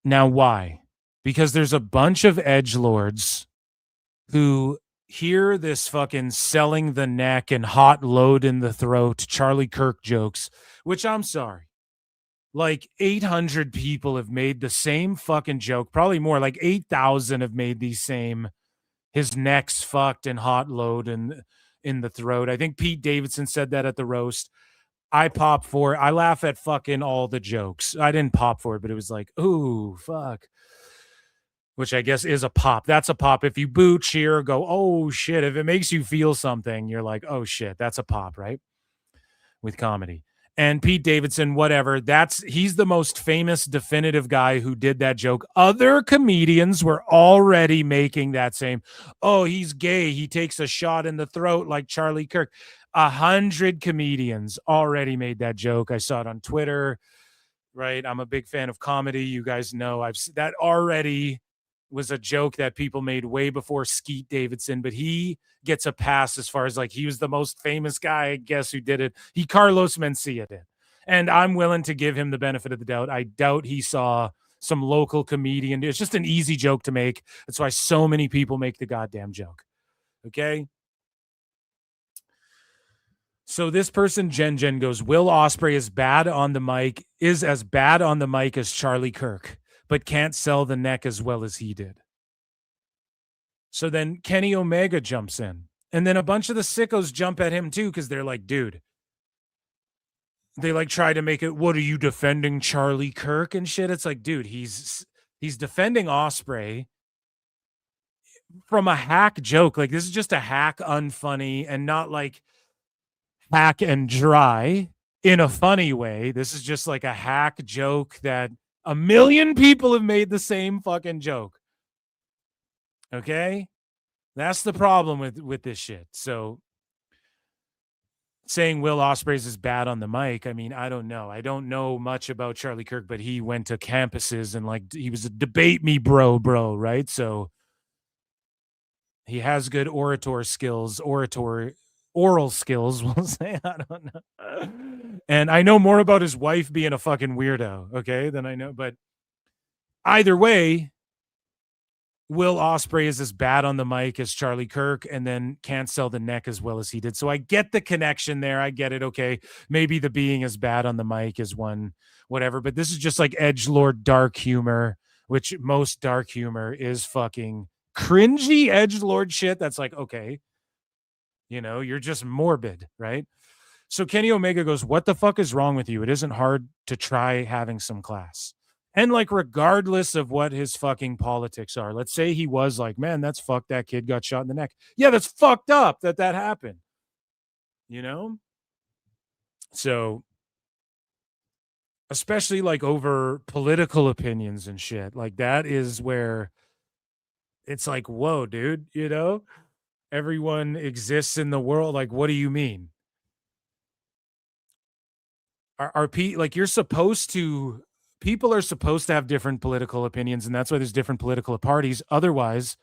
Now, why? Because there's a bunch of edgelords who hear this fucking selling the neck and hot load in the throat Charlie Kirk jokes, which I'm sorry. Like 800 people have made the same fucking joke, probably more, like 8,000 have made these same his neck's fucked and hot load and in the throat. I think Pete Davidson said that at the roast. I pop for it. I laugh at fucking all the jokes. I didn't pop for it, but it was like, ooh, fuck. Which I guess is a pop. That's a pop. If you boo, cheer, go, oh shit. If it makes you feel something, you're like, oh shit, that's a pop, right? With comedy. And Pete Davidson, whatever, he's the most famous definitive guy who did that joke. Other comedians were already making that same, oh, he's gay, he takes a shot in the throat like Charlie Kirk. 100 comedians already made that joke. I saw it on Twitter, right? I'm a big fan of comedy. You guys know that already was a joke that people made way before Skeet Davidson, but he gets a pass as far as like he was the most famous guy, I guess, who did it. Carlos Mencia did. And I'm willing to give him the benefit of the doubt. I doubt he saw some local comedian. It's just an easy joke to make. That's why so many people make the goddamn joke. Okay? So this person, Jen goes, Will Ospreay is as bad on the mic as Charlie Kirk, but can't sell the neck as well as he did. So then Kenny Omega jumps in. And then a bunch of the sickos jump at him too, because they're like, dude. They like try to make it, what are you defending Charlie Kirk and shit? It's like, dude, he's defending Ospreay from a hack joke. Like, this is just a hack unfunny and not like hack and dry in a funny way. This is just like a hack joke that 1 million people have made the same fucking joke. Okay? That's the problem with this shit. So saying Will Ospreay's is bad on the mic, I mean, I don't know. I don't know much about Charlie Kirk, but he went to campuses and like he was a debate me bro, right? So he has good oral skills, we'll say. I don't know. And I know more about his wife being a fucking weirdo, okay, than I know. But either way, Will Ospreay is as bad on the mic as Charlie Kirk and then can't sell the neck as well as he did. So I get the connection there. I get it. Okay. Maybe the being as bad on the mic is one, whatever. But this is just like edgelord dark humor, which most dark humor is fucking cringy edgelord shit. That's like, okay, you know, you're just morbid, right? So Kenny Omega goes, what the fuck is wrong with you? It isn't hard to try having some class. And like, regardless of what his fucking politics are, let's say he was like, man, that's fucked. That kid got shot in the neck. Yeah, that's fucked up that happened. You know? So, especially like over political opinions and shit, like that is where it's like, whoa, dude, you know? Everyone exists in the world. Like, what do you mean? Like, you're supposed to... People are supposed to have different political opinions, and that's why there's different political parties. Otherwise,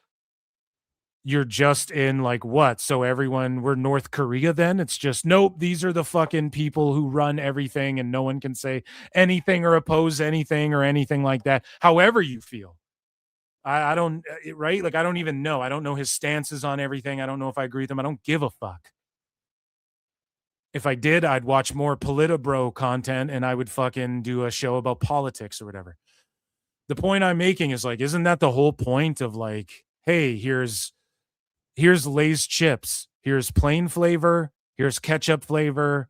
you're just in like what? So everyone, we're North Korea then? It's just, nope, these are the fucking people who run everything and no one can say anything or oppose anything or anything like that. However you feel. I don't, right? Like, I don't even know. I don't know his stances on everything. I don't know if I agree with him. I don't give a fuck. If I did, I'd watch more Politabro content and I would fucking do a show about politics or whatever. The point I'm making is like, isn't that the whole point of like, hey, here's Lay's chips. Here's plain flavor. Here's ketchup flavor.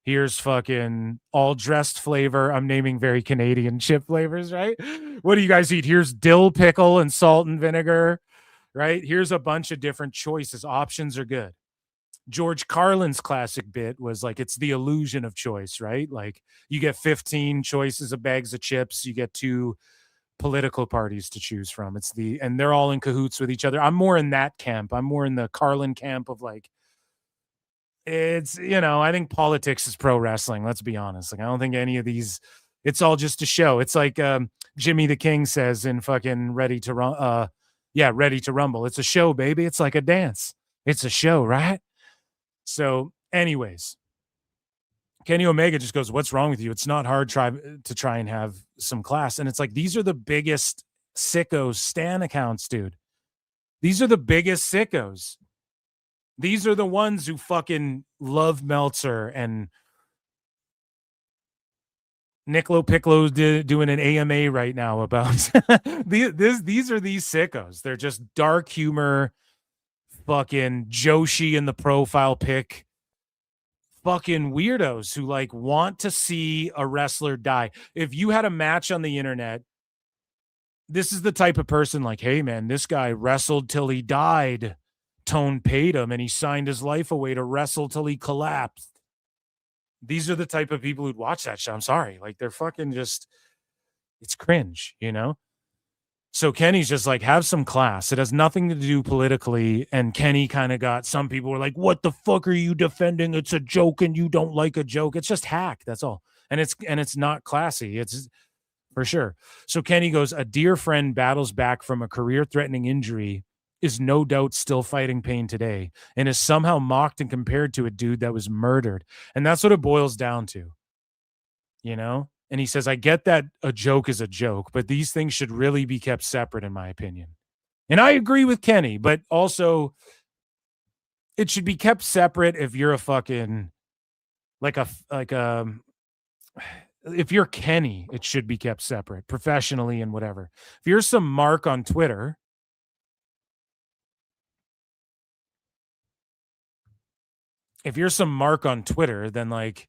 Here's fucking all dressed flavor. I'm naming very Canadian chip flavors, right? What do you guys eat? Here's dill pickle and salt and vinegar, right? Here's a bunch of different choices. Options are good. George Carlin's classic bit was like, it's the illusion of choice, right? Like you get 15 choices of bags of chips. You get 2 political parties to choose from. And they're all in cahoots with each other. I'm more in that camp. I'm more in the Carlin camp of like, it's, I think politics is pro wrestling. Let's be honest. Like, I don't think any of these, it's all just a show. It's like Jimmy the King says in fucking Ready to Rumble. It's a show, baby. It's like a dance. It's a show, right? So anyways, Kenny Omega just goes, what's wrong with you? It's not hard to try and have some class. And it's like, these are the biggest sickos stan accounts, dude. These are the biggest sickos. These are the ones who fucking love Meltzer and Nick LoPiccolo doing an AMA right now about these are these sickos. They're just dark humor, fucking Joshi in the profile pic, fucking weirdos who like want to see a wrestler die. If you had a match on the internet, this is the type of person like, hey man, this guy wrestled till he died. Tone paid him and he signed his life away to wrestle till he collapsed. These are the type of people who'd watch that show. I'm sorry. Like, they're fucking just, it's cringe, So Kenny's just like, have some class. It has nothing to do politically. And Kenny kind of got, some people were like, what the fuck are you defending? It's a joke and you don't like a joke. It's just hack. That's all. And it's not classy. It's for sure. So Kenny goes, a dear friend battles back from a career-threatening injury, is no doubt still fighting pain today, and is somehow mocked and compared to a dude that was murdered. And that's what it boils down to, And he says, I get that a joke is a joke, but these things should really be kept separate, in my opinion. And I agree with Kenny, but also it should be kept separate if you're a fucking, if you're Kenny, it should be kept separate professionally and whatever. If you're some mark on Twitter, then like,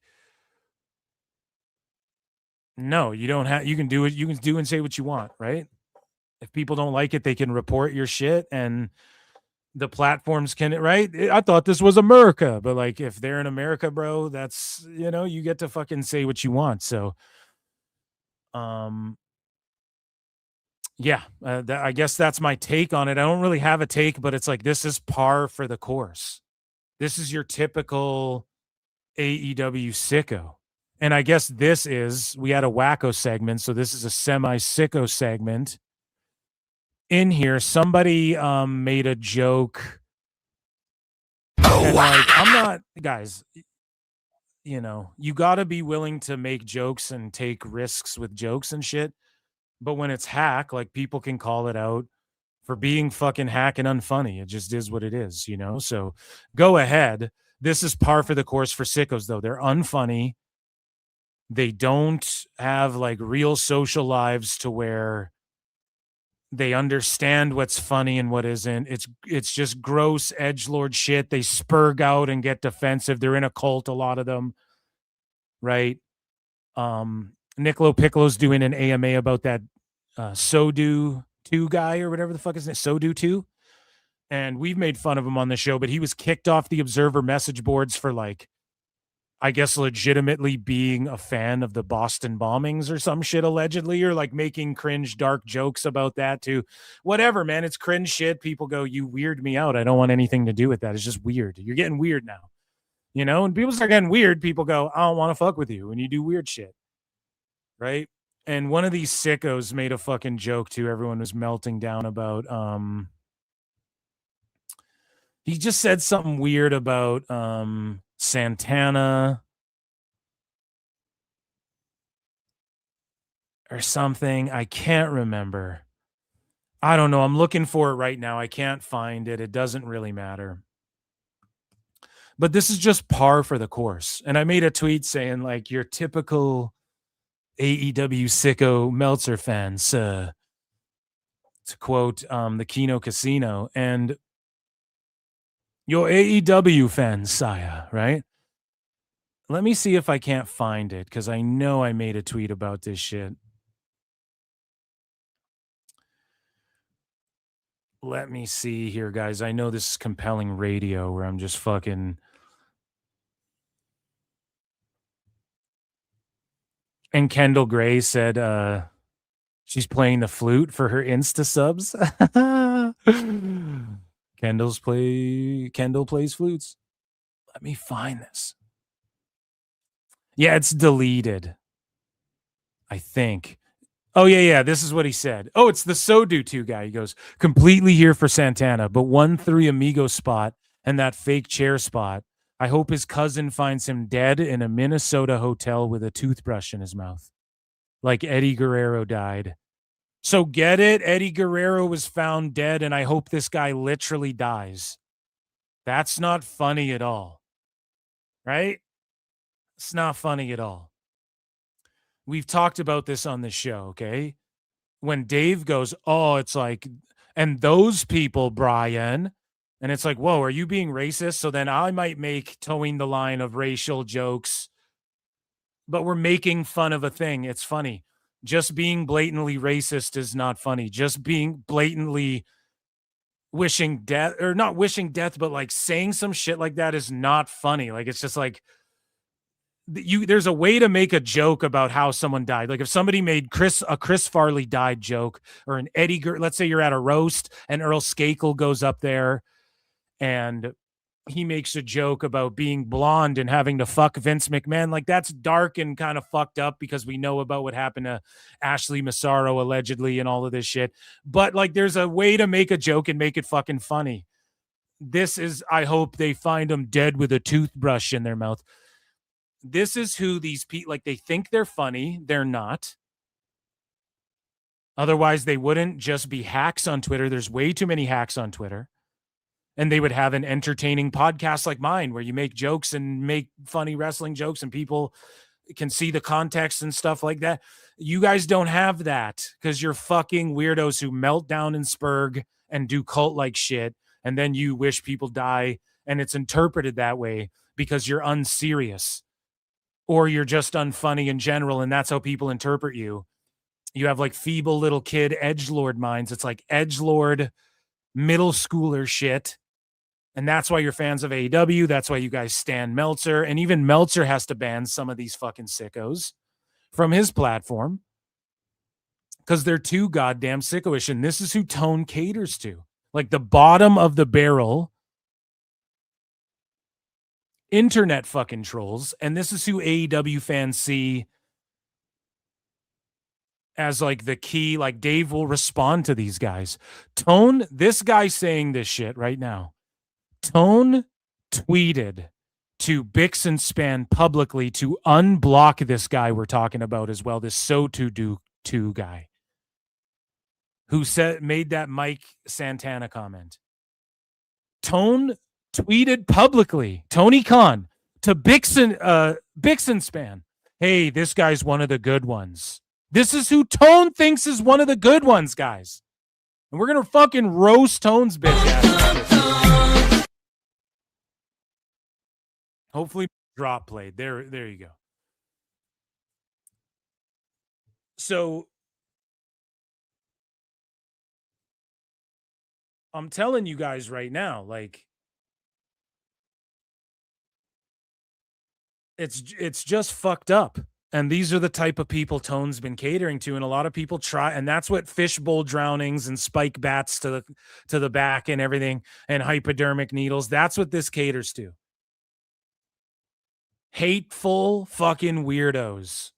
no, you don't have, you can do it. You can do and say what you want, right? If people don't like it, they can report your shit and the platforms can, right? I thought this was America, but like, if they're in America, bro, that's, you get to fucking say what you want. So, I guess that's my take on it. I don't really have a take, but it's like, this is par for the course. This is your typical AEW sicko. And I guess we had a wacko segment, so this is a semi-sicko segment. In here, somebody made a joke. And like, I'm not, guys, you got to be willing to make jokes and take risks with jokes and shit. But when it's hack, like, people can call it out for being fucking hack and unfunny. It just is what it is, So go ahead. This is par for the course for sickos, though. They're unfunny. They don't have like real social lives to where they understand what's funny and what isn't. It's just gross edgelord shit. They spurg out and get defensive. They're in a cult, a lot of them, right? Nick LoPiccolo's doing an AMA about that Sodu 2 guy or whatever the fuck is it, Sodu 2. And we've made fun of him on the show, but he was kicked off the Observer message boards for like, I guess, legitimately being a fan of the Boston bombings or some shit, allegedly, or like making cringe dark jokes about that too. Whatever, man. It's cringe shit. People go, you weird me out. I don't want anything to do with that. It's just weird. You're getting weird now. And people start getting weird. People go, I don't want to fuck with you when you do weird shit. Right? And one of these sickos made a fucking joke too. Everyone was melting down about He just said something weird about Santana or something. I can't remember. I don't know. I'm looking for it right now. I can't find it. It doesn't really matter. But this is just par for the course. And I made a tweet saying, like, your typical AEW Sicko Meltzer fans, to quote the Kino Casino, and your AEW fans, Saya, right? Let me see if I can't find it, because I know I made a tweet about this shit. Let me see here, guys. I know this is compelling radio where I'm just fucking... And Kendall Gray said she's playing the flute for her Insta subs. Kendall plays flutes. Let me find this. Yeah, it's deleted, I think. Oh, yeah. This is what he said. Oh, it's the Sodu 2 guy. He goes, completely here for Santana, but 1-3 Amigo spot and that fake chair spot. I hope his cousin finds him dead in a Minnesota hotel with a toothbrush in his mouth, like Eddie Guerrero died. So get it? Eddie Guerrero was found dead, and I hope this guy literally dies. That's not funny at all. Right? It's not funny at all. We've talked about this on the show, okay? When Dave goes, oh, it's like, and those people, Bryan, and it's like, whoa, are you being racist? So then I might make towing the line of racial jokes, but we're making fun of a thing. It's funny. Just being blatantly racist is not funny. Just being blatantly wishing death, or not wishing death, but like saying some shit like that is not funny. Like, it's just like, there's a way to make a joke about how someone died. Like if somebody made a Chris Farley died joke, or an let's say you're at a roast and Earl Skakel goes up there and he makes a joke about being blonde and having to fuck Vince McMahon. Like that's dark and kind of fucked up because we know about what happened to Ashley Massaro allegedly and all of this shit. But like, there's a way to make a joke and make it fucking funny. This is, I hope they find him dead with a toothbrush in their mouth. This is who these people, like, they think they're funny. They're not. Otherwise, they wouldn't just be hacks on Twitter. There's way too many hacks on Twitter. And they would have an entertaining podcast like mine where you make jokes and make funny wrestling jokes and people can see the context and stuff like that. You guys don't have that because you're fucking weirdos who melt down in Spurg and do cult-like shit. And then you wish people die. And it's interpreted that way because you're unserious. Or you're just unfunny in general, and that's how people interpret you. You have like feeble little kid edgelord minds. It's like edgelord middle schooler shit. And that's why you're fans of AEW. That's why you guys stan Meltzer. And even Meltzer has to ban some of these fucking sickos from his platform because they're too goddamn sicko-ish. And this is who Tone caters to. Like the bottom of the barrel internet fucking trolls, and this is who AEW fans see as like the key. Like Dave will respond to these guys. Tone, this guy saying this shit right now, Tone tweeted to Bix and Span publicly to unblock this guy we're talking about as well, this So2 guy who made that Mike Santana comment. Tone tweeted publicly, Tony Khan, to Bix and Span, hey, this guy's one of the good ones. This is who Tone thinks is one of the good ones, guys. And we're going to fucking roast Tone's bitch ass. Hopefully drop played. There you go. So I'm telling you guys right now, like, it's just fucked up. And these are the type of people Tone's been catering to. And a lot of people try, and that's what fishbowl drownings and spike bats to the back and everything, and hypodermic needles. That's what this caters to. Hateful fucking weirdos.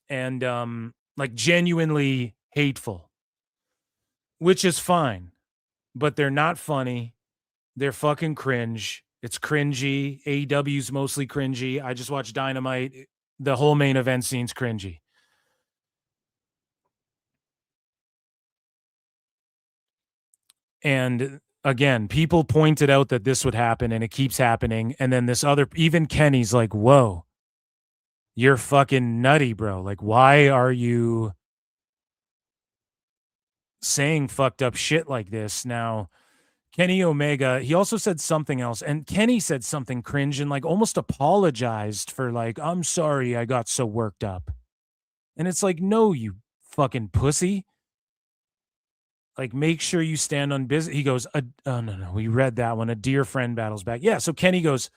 And like genuinely hateful. Which is fine. But they're not funny. They're fucking cringe. It's cringy. AEW's mostly cringy. I just watched Dynamite. The whole main event scene's cringy. And again, people pointed out that this would happen and it keeps happening. And then this other, even Kenny's like, whoa, you're fucking nutty, bro. Like, why are you saying fucked up shit like this? Now, Kenny Omega, he also said something else. And Kenny said something cringe and like almost apologized for like, I'm sorry I got so worked up. And it's like, no, you fucking pussy. Like, make sure you stand on business. He goes, oh, no, we read that one. A dear friend battles back. Yeah, so Kenny goes,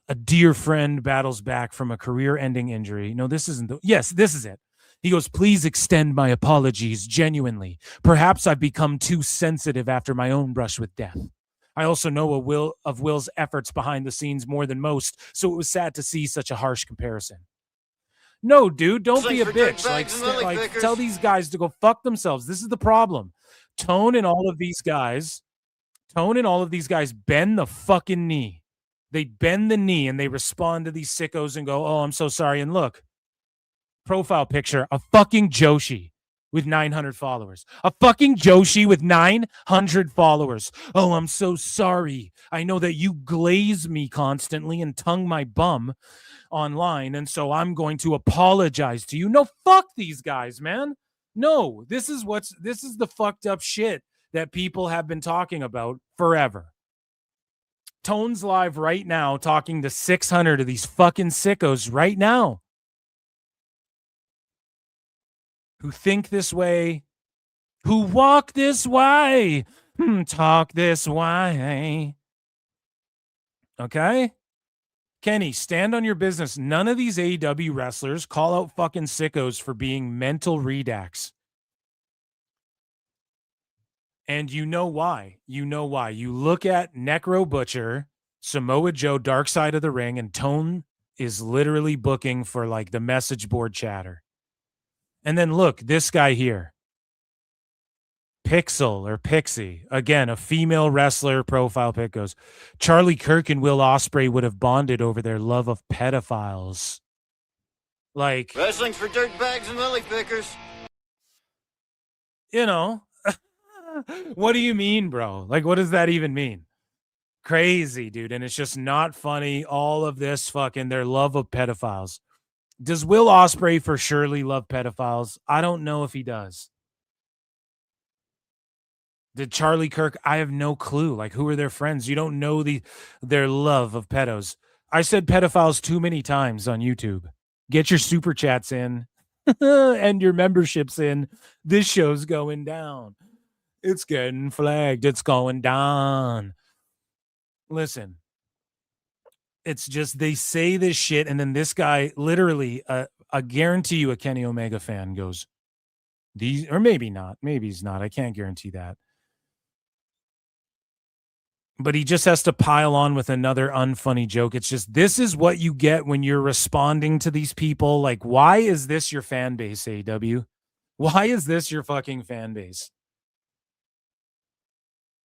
a dear friend battles back from a career-ending injury. No, this isn't yes, this is it. He goes, please extend my apologies, genuinely. Perhaps I've become too sensitive after my own brush with death. I also know of Will's efforts behind the scenes more than most, so it was sad to see such a harsh comparison. No, dude, don't be a bitch. Like tell these guys to go fuck themselves. This is the problem. Tone and all of these guys bend the fucking knee. They bend the knee and they respond to these sickos and go, oh, I'm so sorry. And look, profile picture, a fucking Joshi with 900 followers. A fucking Joshi with 900 followers. Oh, I'm so sorry. I know that you glaze me constantly and tongue my bum online, and so I'm going to apologize to you. No, fuck these guys, man. No, this is the fucked up shit that people have been talking about forever. Tone's live right now talking to 600 of these fucking sickos right now who think this way, who walk this way, talk this way. Okay? Kenny, stand on your business. None of these AEW wrestlers call out fucking sickos for being mental redacts. And you know why. You know why. You look at Necro Butcher, Samoa Joe, Dark Side of the Ring, and Tone is literally booking for like the message board chatter. And then look, this guy here. Pixel or Pixie, again, a female wrestler profile pic goes, Charlie Kirk and Will Ospreay would have bonded over their love of pedophiles. Like, Wrestling for dirtbags and lily pickers. You know, what do you mean, bro? Like, what does that even mean? Crazy, dude. And it's just not funny. All of this fucking their love of pedophiles. Does Will Ospreay for surely love pedophiles? I don't know if he does. Did Charlie Kirk? I have no clue. Like, who are their friends? You don't know their love of pedos. I said pedophiles too many times on YouTube. Get your super chats in and your memberships in. This show's going down. It's getting flagged. It's going down. Listen, it's just they say this shit, and then this guy literally, I guarantee you a Kenny Omega fan goes, these, or maybe not. Maybe he's not. I can't guarantee that. But he just has to pile on with another unfunny joke. It's just, this is what you get when you're responding to these people. Like, why is this your fan base, AEW? Why is this your fucking fan base?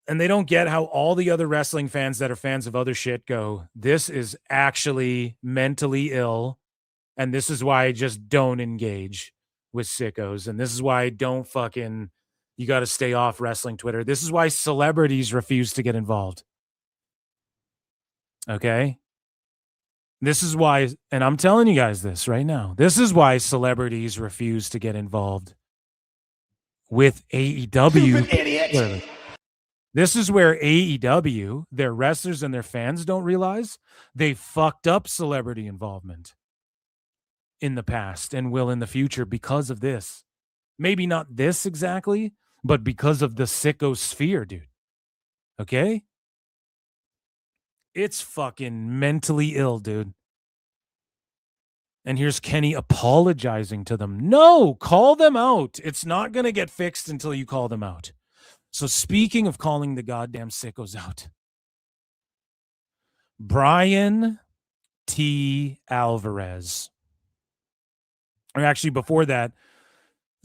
And they don't get how all the other wrestling fans that are fans of other shit go, this is actually mentally ill. And this is why I just don't engage with sickos. And this is why I don't fucking... You got to stay off wrestling Twitter. This is why celebrities refuse to get involved. Okay? This is why, and I'm telling you guys this right now. This is why celebrities refuse to get involved with AEW. Idiot. This is where AEW, their wrestlers and their fans don't realize they fucked up celebrity involvement in the past and will in the future because of this. Maybe not this exactly, but because of the sicko sphere, dude. Okay? It's fucking mentally ill, dude. And here's Kenny apologizing to them. No, call them out. It's not going to get fixed until you call them out. So speaking of calling the goddamn sickos out, Bryan T. Alvarez. Or actually before that,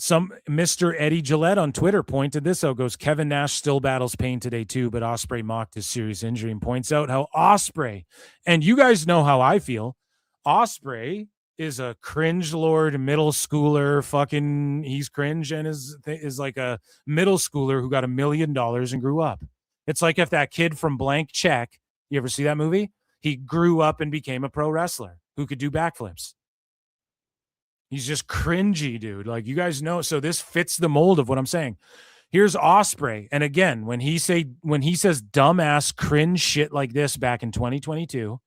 Some Mr. Eddie Gillette on Twitter pointed this out, goes, Kevin Nash still battles pain today too, but Ospreay mocked his serious injury and points out how Ospreay, and you guys know how I feel, Ospreay is a cringe lord middle schooler, fucking, he's cringe and is like a middle schooler who got $1 million and grew up. It's like if that kid from Blank Check, you ever see that movie? He grew up and became a pro wrestler who could do backflips. He's just cringy, dude. Like, you guys know. So this fits the mold of what I'm saying. Here's Ospreay. And again, when he says dumbass cringe shit like this back in 2022,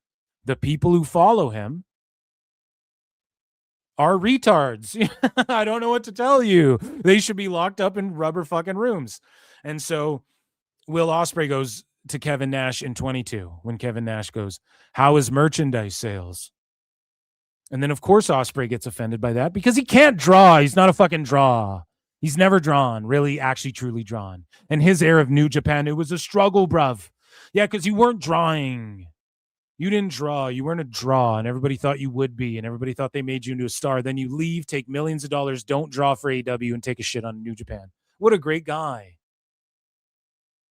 the people who follow him are retards. I don't know what to tell you. They should be locked up in rubber fucking rooms. And so Will Ospreay goes to Kevin Nash in 22 when Kevin Nash goes, how is merchandise sales? And then, of course, Ospreay gets offended by that because he can't draw. He's not a fucking draw. He's never drawn, really, actually, truly drawn. And his era of New Japan, it was a struggle, bruv. Yeah, because you weren't drawing. You didn't draw. You weren't a draw, and everybody thought you would be, and everybody thought they made you into a star. Then you leave, take millions of dollars, don't draw for AEW, and take a shit on New Japan. What a great guy.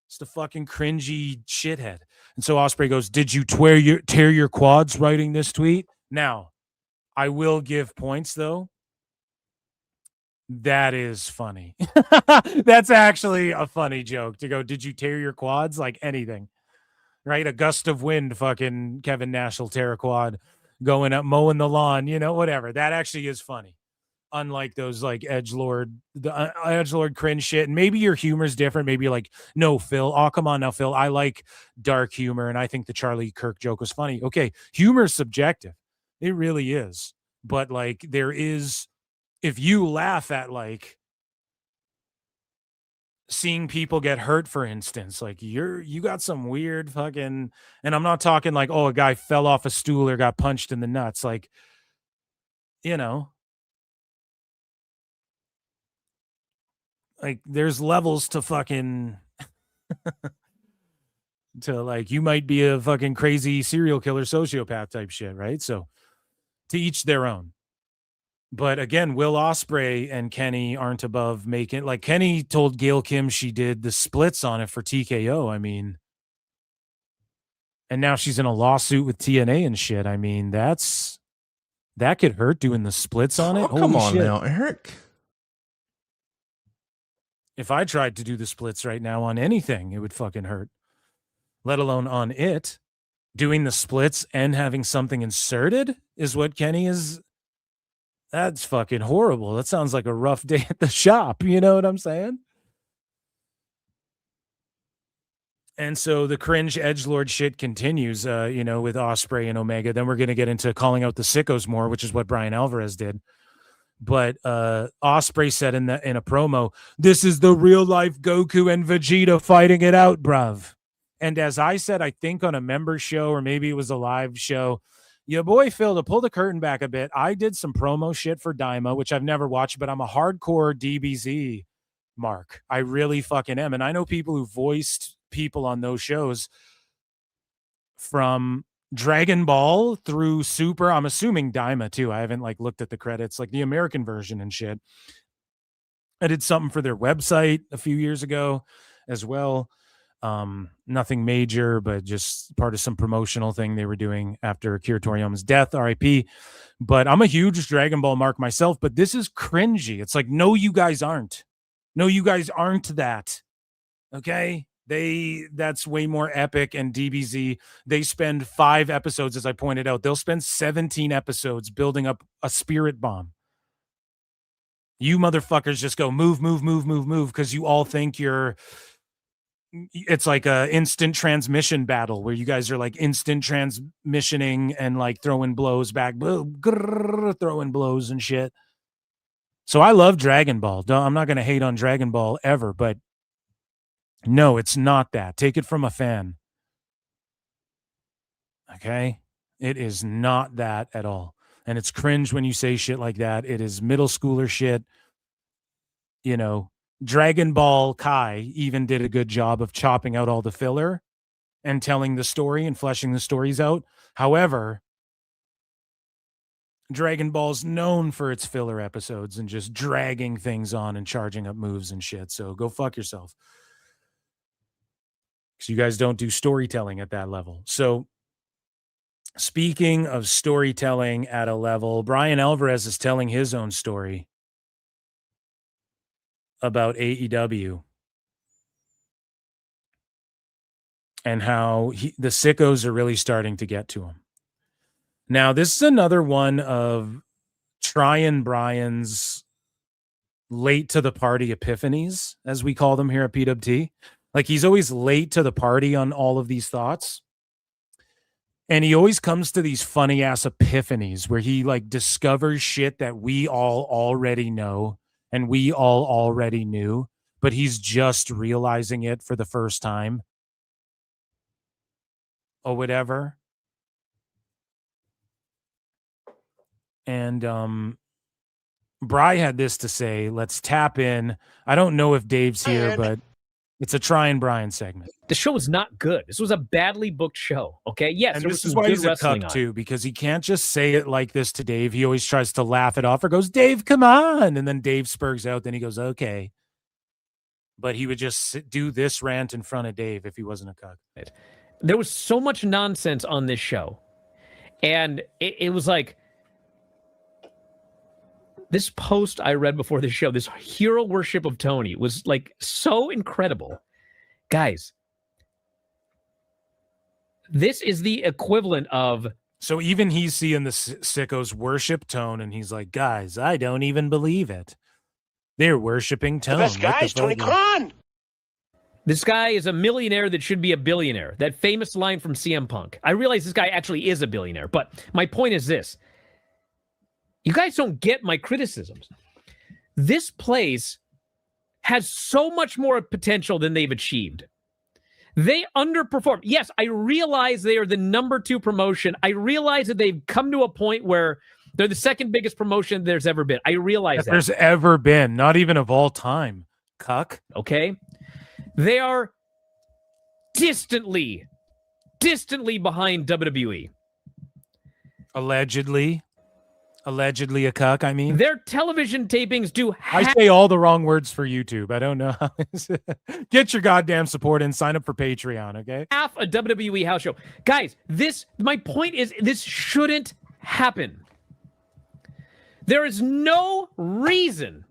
Just a fucking cringy shithead. And so Ospreay goes, did you tear your quads writing this tweet? Now, I will give points, though. That is funny. That's actually a funny joke to go, did you tear your quads? Like anything, right? A gust of wind, fucking Kevin Nash will tear a quad going up, mowing the lawn, whatever. That actually is funny. Unlike those like edgelord cringe shit. And maybe your humor's different. Maybe you're like, no, Phil. Oh, come on now, Phil. I like dark humor. And I think the Charlie Kirk joke was funny. Okay. Humor is subjective. It really is. But like there is, if you laugh at like seeing people get hurt, for instance, like you got some weird fucking, and I'm not talking like, oh, a guy fell off a stool or got punched in the nuts. Like, like there's levels to fucking to like, you might be a fucking crazy serial killer sociopath type shit, right? So to each their own. But again, Will Ospreay and Kenny aren't above making, like Kenny told Gail Kim she did the splits on it for TKO. I mean, and now she's in a lawsuit with TNA and shit. I mean, that could hurt doing the splits on it. Oh, come Holy on shit. now, Eric. If I tried to do the splits right now on anything, it would fucking hurt, let alone on it. Doing the splits and having something inserted is what Kenny is. That's fucking horrible. That sounds like a rough day at the shop. You know what I'm saying? And so the cringe edgelord shit continues, with Ospreay and Omega. Then we're going to get into calling out the sickos more, which is what Bryan Alvarez did. But Ospreay said in a promo, this is the real life Goku and Vegeta fighting it out, bruv. And as I said, I think on a member show, or maybe it was a live show, your boy Phil, to pull the curtain back a bit, I did some promo shit for Dyma, which I've never watched, but I'm a hardcore DBZ mark. I really fucking am. And I know people who voiced people on those shows from Dragon Ball through Super. I'm assuming Dyma too. I haven't like looked at the credits, like the American version and shit. I did something for their website a few years ago as well. Nothing major, but just part of some promotional thing they were doing after Akira Toriyama's death, RIP. But I'm a huge Dragon Ball mark myself, but this is cringy. It's like, no, you guys aren't. No, you guys aren't that. Okay? That's way more epic. And DBZ, they spend 5 episodes, as I pointed out. They'll spend 17 episodes building up a spirit bomb. You motherfuckers just go move, because you all think it's like a instant transmission battle where you guys are like instant transmissioning and like throwing blows back, throwing blows and shit. So I love Dragon Ball. I'm not going to hate on Dragon Ball ever, but no, it's not that. Take it from a fan. Okay? It is not that at all. And it's cringe when you say shit like that. It is middle schooler shit. Dragon Ball Kai even did a good job of chopping out all the filler and telling the story and fleshing the stories out. However, Dragon Ball's known for its filler episodes and just dragging things on and charging up moves and shit. So go fuck yourself. Because you guys don't do storytelling at that level. So speaking of storytelling at a level, Bryan Alvarez is telling his own story about AEW and how the sickos are really starting to get to him. Now, this is another one of Tryin' Bryan's late to the party epiphanies, as we call them here at PWT. Like, he's always late to the party on all of these thoughts. And he always comes to these funny ass epiphanies where he like discovers shit that we all already know and we all already knew, but he's just realizing it for the first time or whatever. And Bry had this to say. Let's tap in. I don't know if Dave's here, but it's a Tryin' Bryan segment. The show was not good. This was a badly booked show. Okay. Yes. And there this was is some why good he's a wrestling cuck on. too, because he can't just say it like this to Dave. He always tries to laugh it off or goes, Dave, come on. And then Dave spurgs out. Then he goes, okay. But he would just do this rant in front of Dave if he wasn't a cuck. There was so much nonsense on this show. And it was like, this post I read before this show, this hero worship of Tony was like so incredible. Guys, this is the equivalent of... So even he's seeing the sickos worship Tone, and he's like, guys, I don't even believe it. They're worshiping Tone. The best guy is Tony Khan. This guy is a millionaire that should be a billionaire. That famous line from CM Punk. I realize this guy actually is a billionaire, but my point is this. You guys don't get my criticisms. This place has so much more potential than they've achieved. They underperform. Yes, I realize they are the number 2 promotion. I realize that they've come to a point where they're the second biggest promotion there's ever been. I realize that. There's ever been, not even of all time. Cuck. Okay. They are distantly behind WWE. Allegedly a cuck, I mean. Their television tapings do I say all the wrong words for YouTube. I don't know. Get your goddamn support and sign up for Patreon, okay? Half a WWE house show. Guys, my point is this shouldn't happen. There is no reason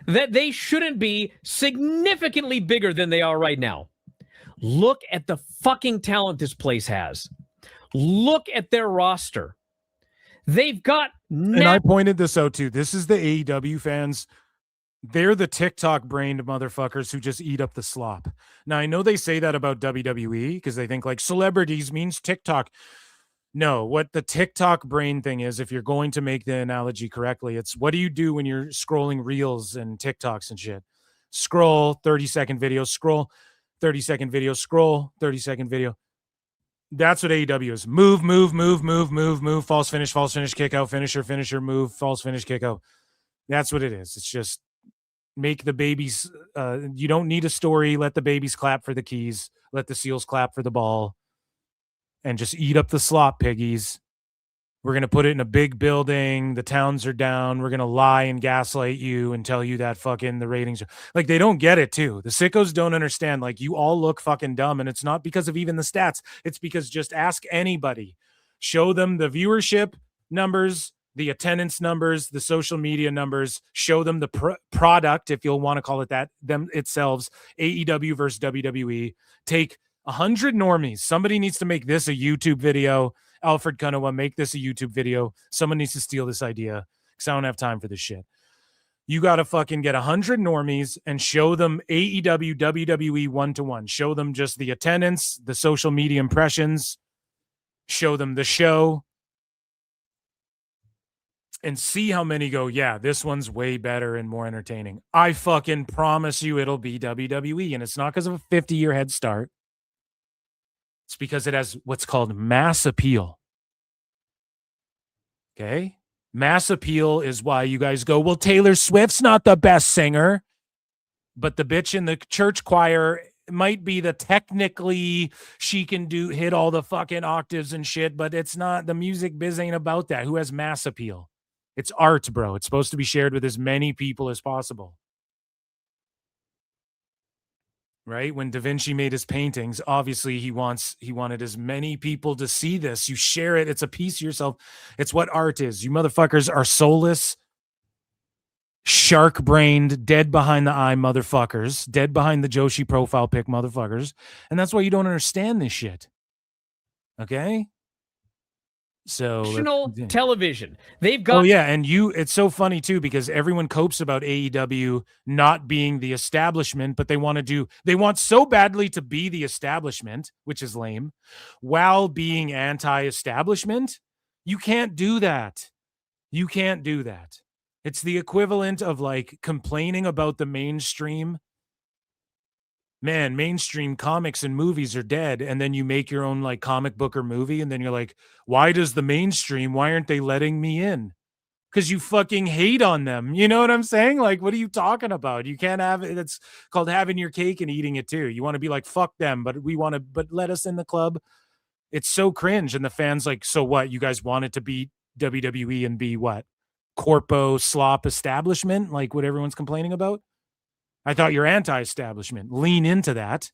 that they shouldn't be significantly bigger than they are right now. Look at the fucking talent this place has. Look at their roster. They've got... And I pointed this out too. This is the AEW fans. They're the TikTok-brained motherfuckers who just eat up the slop. Now, I know they say that about WWE because they think like celebrities means TikTok. No, what the TikTok brain thing is, if you're going to make the analogy correctly, it's what do you do when you're scrolling reels and TikToks and shit? Scroll, 30-second video, scroll, 30-second video, scroll, 30-second video. That's what AEW is. Move, false finish, kick out, finisher, move, false finish, kick out. That's what it is. It's just make the babies, you don't need a story. Let the babies clap for the keys. Let the seals clap for the ball. And just eat up the slop, piggies. We're going to put it in a big building. The towns are down. We're going to lie and gaslight you and tell you that fucking the ratings are... Like, they don't get it, too. The sickos don't understand. Like, you all look fucking dumb, and it's not because of even the stats. It's because just ask anybody. Show them the viewership numbers, the attendance numbers, the social media numbers. Show them the product, if you'll want to call it that, them itself. AEW versus WWE. Take 100 normies. Somebody needs to make this a YouTube video. Alfred Kunawa, make this a YouTube video. Someone needs to steal this idea because I don't have time for this shit. You got to fucking get 100 normies and show them AEW, WWE 1-to-1. Show them just the attendance, the social media impressions. Show them the show. And see how many go, yeah, this one's way better and more entertaining. I fucking promise you it'll be WWE. And it's not because of a 50-year head start. It's because it has what's called mass appeal. Okay? Mass appeal is why you guys go, well, Taylor Swift's not the best singer, but the bitch in the church choir might be the technically she can hit all the fucking octaves and shit, but it's not. The music biz ain't about that. Who has mass appeal? It's art, bro. It's supposed to be shared with as many people as possible. Right? When Da Vinci made his paintings, obviously he wanted as many people to see this. You share it. It's a piece of yourself. It's what art is. You motherfuckers are soulless, shark-brained, dead behind the eye motherfuckers, dead behind the Joshi profile pic motherfuckers. And that's why you don't understand this shit. Okay? So National television. They've got. Oh yeah, and it's so funny too because everyone copes about AEW not being the establishment, but they want so badly to be the establishment, which is lame, while being anti-establishment. You can't do that. You can't do that. It's the equivalent of like complaining about the mainstream. Man, mainstream comics and movies are dead. And then you make your own like comic book or movie. And then you're like, why aren't they letting me in? Because you fucking hate on them. You know what I'm saying? Like, what are you talking about? You can't have it. It's called having your cake and eating it too. You want to be like, fuck them, but let us in the club. It's so cringe. And the fans like, so what? You guys want it to be WWE and be what? Corpo slop establishment? Like what everyone's complaining about? I thought you're anti-establishment. Lean into that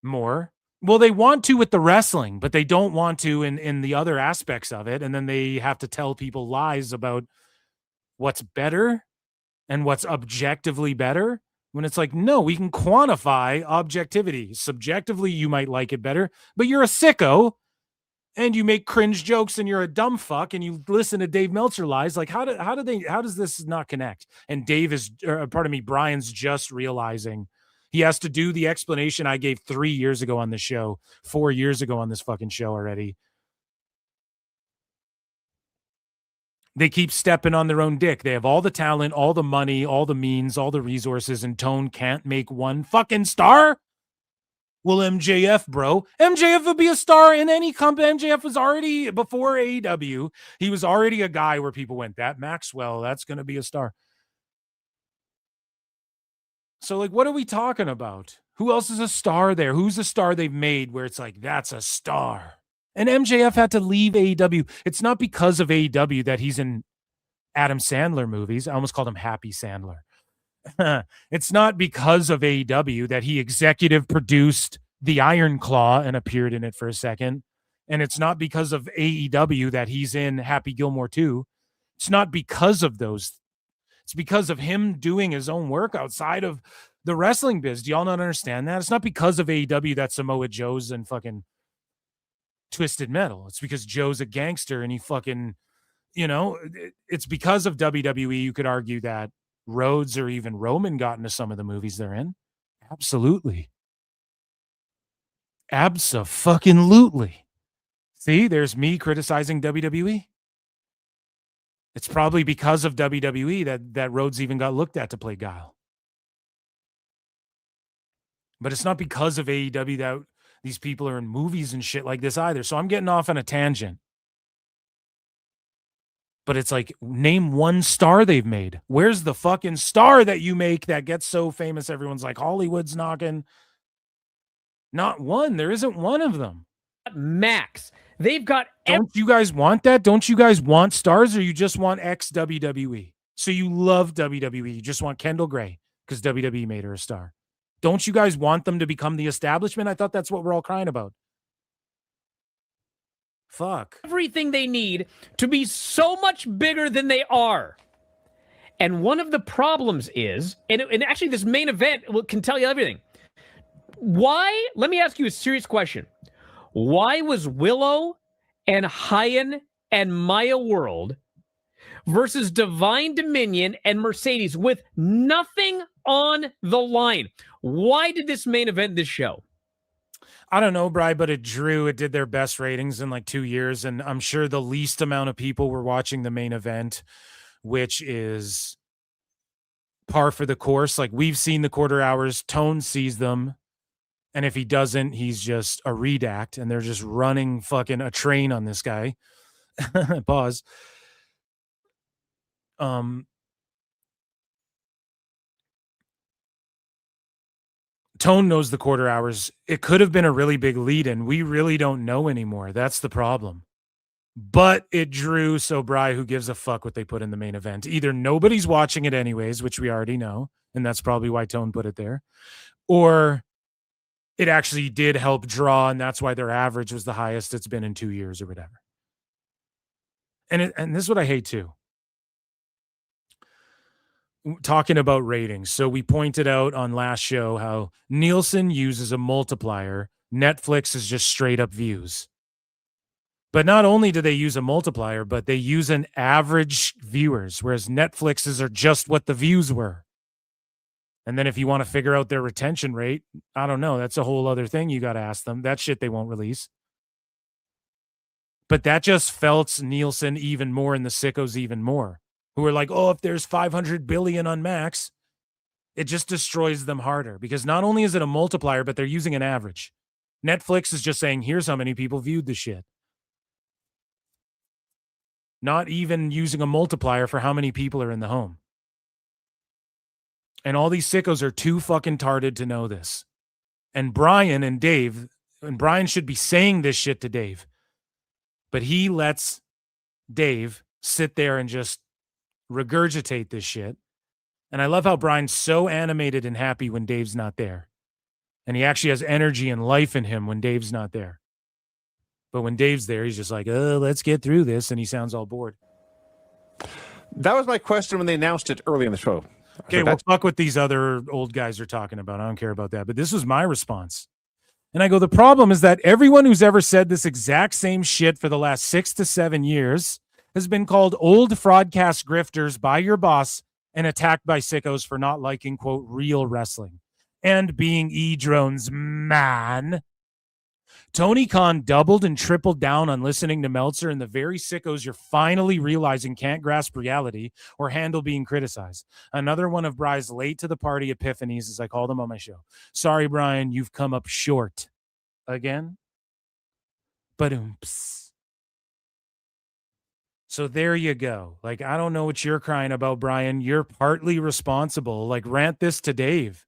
more. Well, they want to with the wrestling, but they don't want to in the other aspects of it. And then they have to tell people lies about what's better and what's objectively better. When it's like, no, we can quantify objectivity. Subjectively, you might like it better, but you're a sicko and you make cringe jokes and you're a dumb fuck and you listen to Dave Meltzer lies. Like, how does this not connect? And Brian's just realizing he has to do the explanation I gave 3 years ago on the show, 4 years ago on this fucking show already. They keep stepping on their own dick. They have all the talent, all the money, all the means, all the resources, and Tone can't make one fucking star. Well, MJF, bro. MJF would be a star in any company. MJF was already, before AEW, he was already a guy where people went, that Maxwell, that's going to be a star. So, like, what are we talking about? Who else is a star there? Who's a star they've made where it's like, that's a star? And MJF had to leave AEW. It's not because of AEW that he's in Adam Sandler movies. I almost called him Happy Sandler. It's not because of AEW that he executive produced The Iron Claw and appeared in it for a second. And it's not because of AEW that he's in Happy Gilmore 2. It's not because of those. It's because of him doing his own work outside of the wrestling biz. Do y'all not understand that? It's not because of AEW that Samoa Joe's in fucking Twisted Metal. It's because Joe's a gangster and he fucking, it's because of WWE. You could argue that Rhodes or even Roman got into some of the movies they're in. Absolutely. Abso-fucking-lutely. See, there's me criticizing WWE. It's probably because of WWE that Rhodes even got looked at to play Guile. But it's not because of AEW that these people are in movies and shit like this either. So I'm getting off on a tangent. But it's like, name one star they've made. Where's the fucking star that you make that gets so famous? Everyone's like, Hollywood's knocking. Not one. There isn't one of them. Max. They've got. Don't you guys want that? Don't you guys want stars, or you just want ex-WWE? So you love WWE. You just want Kendall Gray because WWE made her a star. Don't you guys want them to become the establishment? I thought that's what we're all crying about. Fuck. Everything they need to be so much bigger than they are. And one of the problems is, and actually this main event can tell you everything. Why? Let me ask you a serious question. Why was Willow and Hyan and Maya World versus Divine Dominion and Mercedes with nothing on the line? Why did this main event this show? I don't know, Bri, but it drew. It did their best ratings in like 2 years, and I'm sure the least amount of people were watching the main event, which is par for the course. Like, we've seen the quarter hours. Tone sees them, and if he doesn't, he's just a redact, and they're just running fucking a train on this guy. Pause. Tone knows the quarter hours. It could have been a really big lead in. We really don't know anymore. That's the problem. But it drew, so Bri, who gives a fuck what they put in the main event? Either nobody's watching it anyways, which we already know, and that's probably why Tone put it there, or it actually did help draw, and that's why their average was the highest it's been in 2 years or whatever. And this is what I hate too. Talking about ratings. So we pointed out on last show how Nielsen uses a multiplier. Netflix is just straight up views. But not only do they use a multiplier, but they use an average viewers, whereas Netflix's are just what the views were. And then if you want to figure out their retention rate, I don't know. That's a whole other thing you got to ask them. That shit they won't release. But that just felts Nielsen even more and the sickos even more, who are like, oh, if there's 500 billion on Max, it just destroys them harder because not only is it a multiplier, but they're using an average. Netflix is just saying, here's how many people viewed the shit. Not even using a multiplier for how many people are in the home. And all these sickos are too fucking tarded to know this. And Bryan and Dave, and Bryan should be saying this shit to Dave, but he lets Dave sit there and just regurgitate this shit. And I love how Bryan's so animated and happy when Dave's not there. And he actually has energy and life in him when Dave's not there. But when Dave's there, he's just like, oh, let's get through this. And he sounds all bored. That was my question when they announced it early in the show. Okay, well, fuck what these other old guys are talking about. I don't care about that. But this was my response. And I go, the problem is that everyone who's ever said this exact same shit for the last 6 to 7 years has been called old fraudcast grifters by your boss and attacked by sickos for not liking, quote, real wrestling and being E-Drone's man. Tony Khan doubled and tripled down on listening to Meltzer and the very sickos you're finally realizing can't grasp reality or handle being criticized. Another one of Bri's late to the party epiphanies, as I called him on my show. Sorry, Bryan, you've come up short. Again? Ba-doom-ps. So there you go. Like, I don't know what you're crying about, Bryan. You're partly responsible. Like, rant this to Dave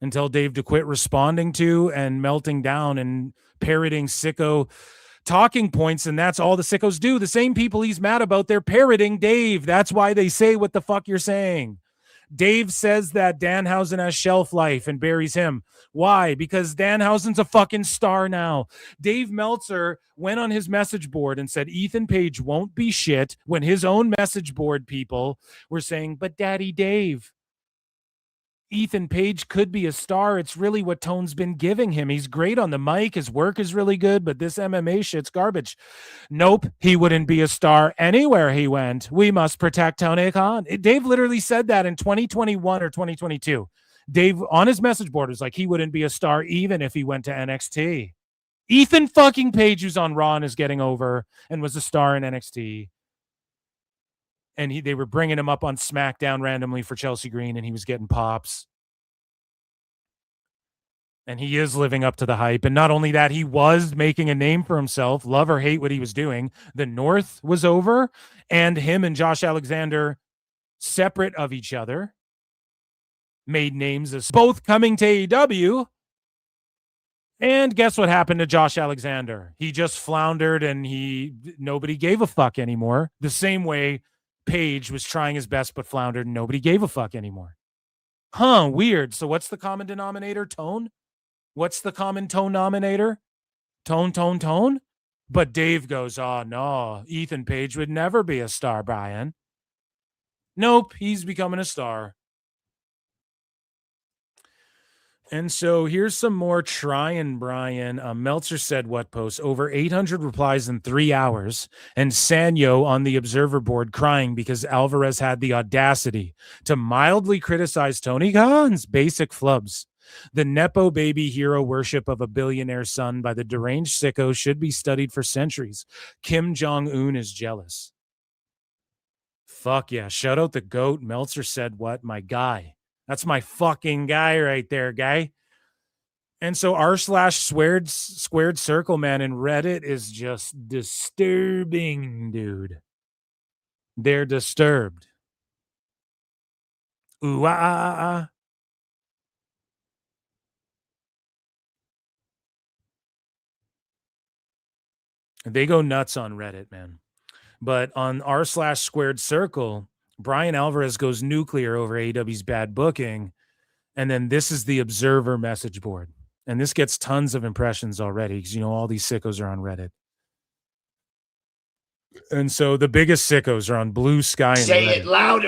and tell Dave to quit responding to and melting down and parroting sicko talking points, and that's all the sickos do. The same people he's mad about, they're parroting Dave. That's why they say what the fuck you're saying. Dave says that Danhausen has shelf life and buries him. Why? Because Danhausen's a fucking star now. Dave Meltzer went on his message board and said Ethan Page won't be shit when his own message board people were saying, but Daddy Dave, Ethan Page could be a star. It's really what Tone's been giving him. He's great on the mic. His work is really good, but this MMA shit's garbage. Nope, he wouldn't be a star anywhere he went. We must protect Tony Khan. Dave literally said that in 2021 or 2022. Dave on his message board was like, he wouldn't be a star even if he went to NXT. Ethan fucking Page, who's on Raw and is getting over and was a star in NXT. And they were bringing him up on SmackDown randomly for Chelsea Green, and he was getting pops. And he is living up to the hype. And not only that, he was making a name for himself. Love or hate what he was doing. The North was over, and him and Josh Alexander, separate of each other, made names as both coming to AEW. And guess what happened to Josh Alexander? He just floundered, and nobody gave a fuck anymore. The same way Page was trying his best but floundered and nobody gave a fuck anymore. Weird. So what's the common denominator? Tone? What's the common tone denominator? Tone? But Dave goes, oh no, Ethan Page would never be a star, Bryan. Nope, he's becoming a star. And so here's some more trying, Bryan. Meltzer said what post? Over 800 replies in 3 hours. And Sanyo on the observer board crying because Alvarez had the audacity to mildly criticize Tony Khan's basic flubs. The Nepo baby hero worship of a billionaire son by the deranged sicko should be studied for centuries. Kim Jong-un is jealous. Fuck yeah. Shout out the GOAT. Meltzer said what? My guy. That's my fucking guy right there, guy. And so r/squared circle, man, in Reddit is just disturbing, dude. They're disturbed. Ooh, They go nuts on Reddit, man. But on r/squared circle, Bryan Alvarez goes nuclear over AEW's bad booking. And then this is the Observer message board. And this gets tons of impressions already because, all these sickos are on Reddit. And so the biggest sickos are on Blue Sky. And Say Reddit. it louder.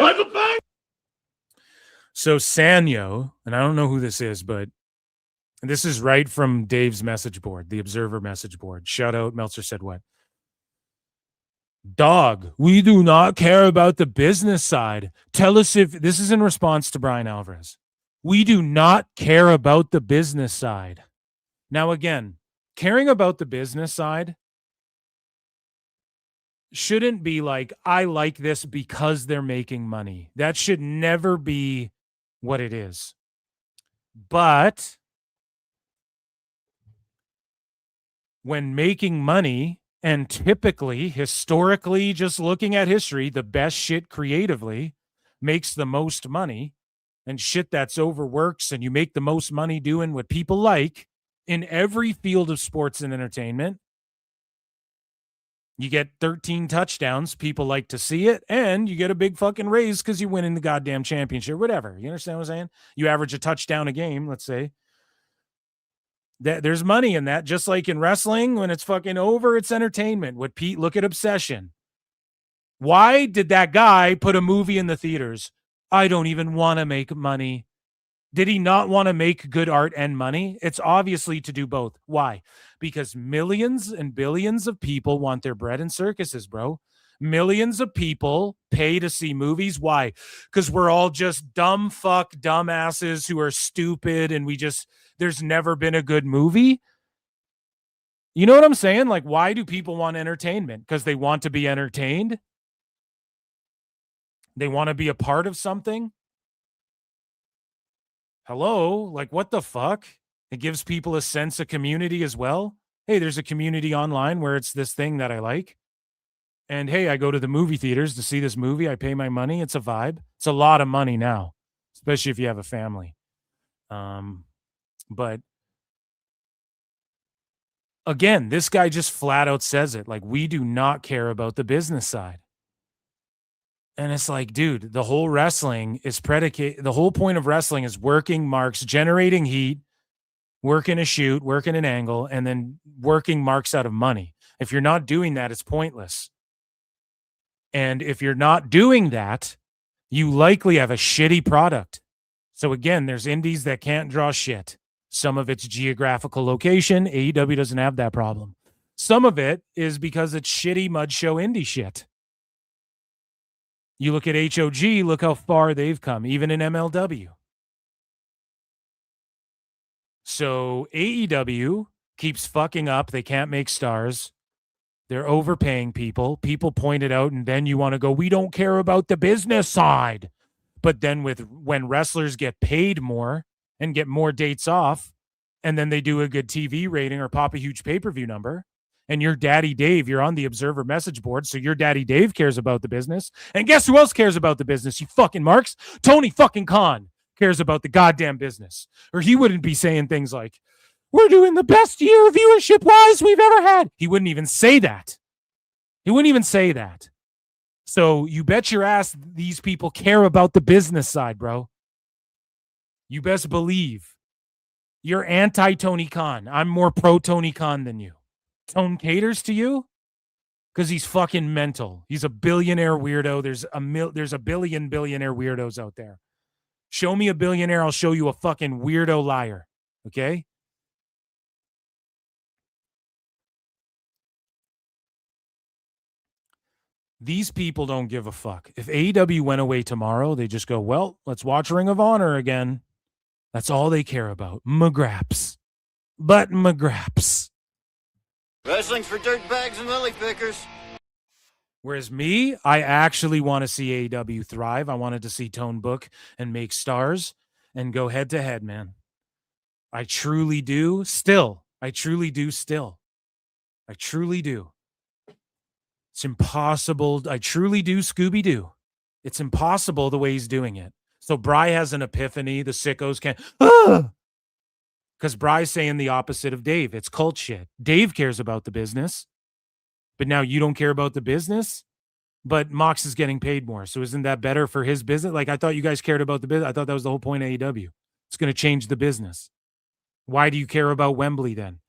So Sanyo, and I don't know who this is, but this is right from Dave's message board, the Observer message board. Shout out, Meltzer said what? Dog, we do not care about the business side. Tell us if this is in response to Bryan Alvarez. We do not care about the business side. Now, again, caring about the business side shouldn't be like, I like this because they're making money. That should never be what it is. But when making money, and typically, historically, just looking at history, the best shit creatively makes the most money, and shit that's overworks and you make the most money doing what people like in every field of sports and entertainment. You get 13 touchdowns. People like to see it. And you get a big fucking raise because you win in the goddamn championship, whatever. You understand what I'm saying? You average a touchdown a game, let's say. There's money in that. Just like in wrestling, when it's fucking over, it's entertainment. What Pete, look at Obsession. Why did that guy put a movie in the theaters? I don't even want to make money. Did he not want to make good art and money? It's obviously to do both. Why? Because millions and billions of people want their bread in circuses, bro. Millions of people pay to see movies. Why? Because we're all just dumb fuck dumbasses who are stupid and there's never been a good movie. You know what I'm saying? Like, why do people want entertainment? Because they want to be entertained. They want to be a part of something. Hello? Like, what the fuck? It gives people a sense of community as well. Hey, there's a community online where it's this thing that I like. And hey, I go to the movie theaters to see this movie. I pay my money. It's a vibe. It's a lot of money now, especially if you have a family. But again, this guy just flat out says it. Like, we do not care about the business side. And it's like, dude, the whole wrestling is predicated. The whole point of wrestling is working marks, generating heat, working a shoot, working an angle, and then working marks out of money. If you're not doing that, it's pointless. And if you're not doing that, you likely have a shitty product. So again, there's indies that can't draw shit. Some of it's geographical location. AEW doesn't have that problem. Some of it is because it's shitty mud show indie shit. You look at HOG, look how far they've come, even in MLW. So AEW keeps fucking up. They can't make stars. They're overpaying people. People point it out, and then you want to go, we don't care about the business side. But then when wrestlers get paid more and get more dates off, and then they do a good TV rating or pop a huge pay-per-view number, and your Daddy Dave, you're on the Observer message board, so your Daddy Dave cares about the business. And guess who else cares about the business, you fucking marks? Tony fucking Khan cares about the goddamn business. Or he wouldn't be saying things like, we're doing the best year viewership-wise we've ever had. He wouldn't even say that. He wouldn't even say that. So you bet your ass these people care about the business side, bro. You best believe. You're anti-Tony Khan. I'm more pro-Tony Khan than you. Tone caters to you because he's fucking mental. He's a billionaire weirdo. There's a billion billionaire weirdos out there. Show me a billionaire, I'll show you a fucking weirdo liar. Okay? These people don't give a fuck. If AEW went away tomorrow, they just go, well, let's watch Ring of Honor again. That's all they care about. McGraps. But McGraps. Wrestling's for dirtbags and lily pickers. Whereas me, I actually want to see AEW thrive. I wanted to see Tone book and make stars and go head to head, man. I truly do still. I truly do. It's impossible. I truly do, Scooby-Doo. It's impossible the way he's doing it. So Bry has an epiphany. The sickos can't. Because Bry's saying the opposite of Dave. It's cult shit. Dave cares about the business. But now you don't care about the business, but Mox is getting paid more. So isn't that better for his business? Like, I thought you guys cared about the business. I thought that was the whole point of AEW. It's going to change the business. Why do you care about Wembley then?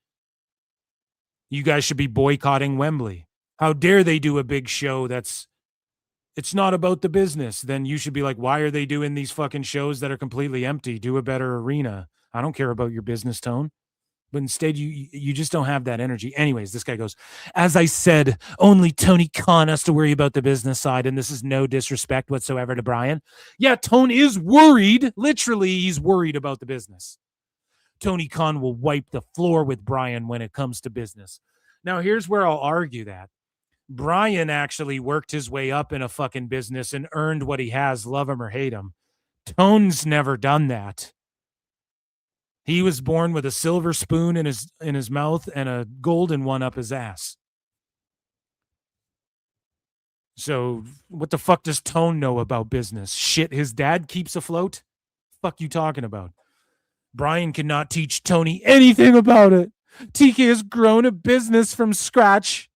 You guys should be boycotting Wembley. How dare they do a big show it's not about the business. Then you should be like, why are they doing these fucking shows that are completely empty? Do a better arena. I don't care about your business tone. But instead, you just don't have that energy. Anyways, this guy goes, as I said, only Tony Khan has to worry about the business side, and this is no disrespect whatsoever to Bryan. Yeah, Tone is worried. Literally, he's worried about the business. Tony Khan will wipe the floor with Bryan when it comes to business. Now, here's where I'll argue that. Bryan actually worked his way up in a fucking business and earned what he has, love him or hate him. Tone's never done that. He was born with a silver spoon in his mouth and a golden one up his ass. So what the fuck does Tone know about business? Shit his dad keeps afloat? Fuck you talking about? Bryan cannot teach Tony anything about it. TK has grown a business from scratch.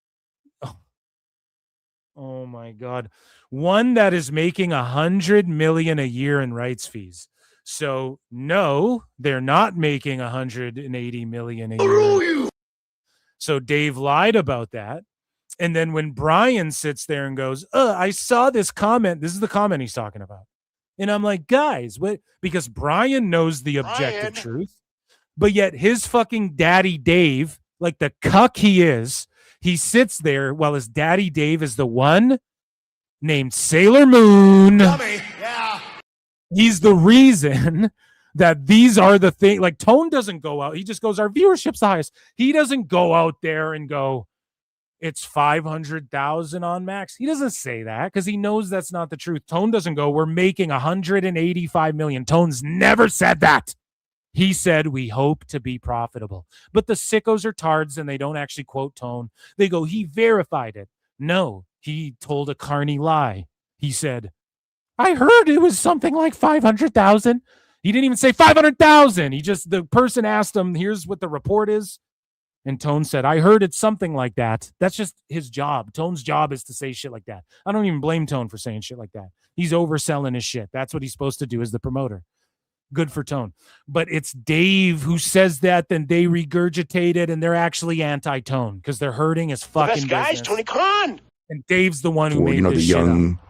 Oh my God. One that is making $100 million a year in rights fees. So no, they're not making $180 million a year. So Dave lied about that. And then when Bryan sits there and goes, I saw this comment. This is the comment he's talking about. And I'm like, guys, what? Because Bryan knows the objective truth, but yet his fucking daddy Dave, like the cuck he is, he sits there while his daddy Dave is the one named Sailor Moon. Dummy. Yeah. He's the reason that these are the things. Like, Tone doesn't go out. He just goes, our viewership's the highest. He doesn't go out there and go, it's 500,000 on Max. He doesn't say that because he knows that's not the truth. Tone doesn't go, we're making 185 million. Tone's never said that. He said, we hope to be profitable. But the sickos are tards and they don't actually quote Tone. They go, he verified it. No, he told a carny lie. He said, I heard it was something like 500,000. He didn't even say 500,000. The person asked him, here's what the report is. And Tone said, I heard it's something like that. That's just his job. Tone's job is to say shit like that. I don't even blame Tone for saying shit like that. He's overselling his shit. That's what he's supposed to do as the promoter. Good for Tone. But it's Dave who says that, then they regurgitate it, and they're actually anti-Tone because they're hurting his fucking The best guys, business. Tony Khan. And Dave's the one who made the this young shit up.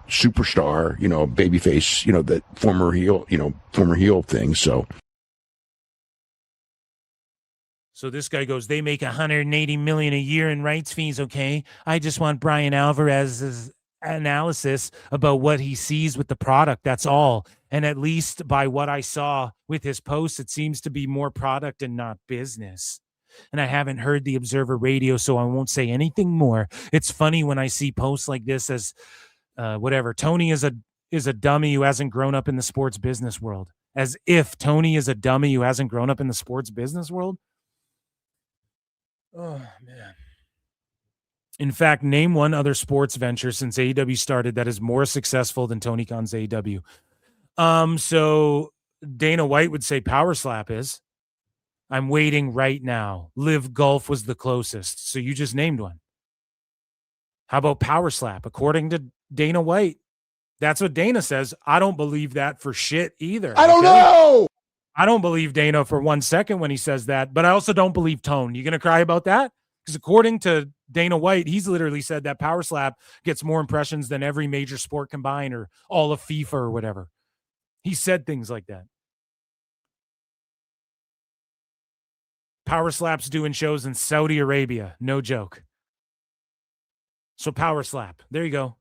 superstar, babyface, that former heel thing. So this guy goes, they make 180 million a year in rights fees, okay? I just want Bryan Alvarez's analysis about what he sees with the product. That's all. And at least by what I saw with his posts, it seems to be more product and not business. And I haven't heard the Observer Radio, so I won't say anything more. It's funny when I see posts like this as whatever. Tony is a dummy who hasn't grown up in the sports business world. As if Tony is a dummy who hasn't grown up in the sports business world. Oh, man. In fact, name one other sports venture since AEW started that is more successful than Tony Khan's AEW. So Dana White would say Power Slap is. I'm waiting right now. Live Golf was the closest. So you just named one. How about Power Slap? According to Dana White, that's what Dana says. I don't believe that for shit either. I don't know. I don't believe Dana for 1 second when he says that, but I also don't believe Tone. You going to cry about that? Because according to Dana White, he's literally said that Power Slap gets more impressions than every major sport combined or all of FIFA or whatever. He said things like that. Power Slap's doing shows in Saudi Arabia. No joke. So Power Slap. There you go.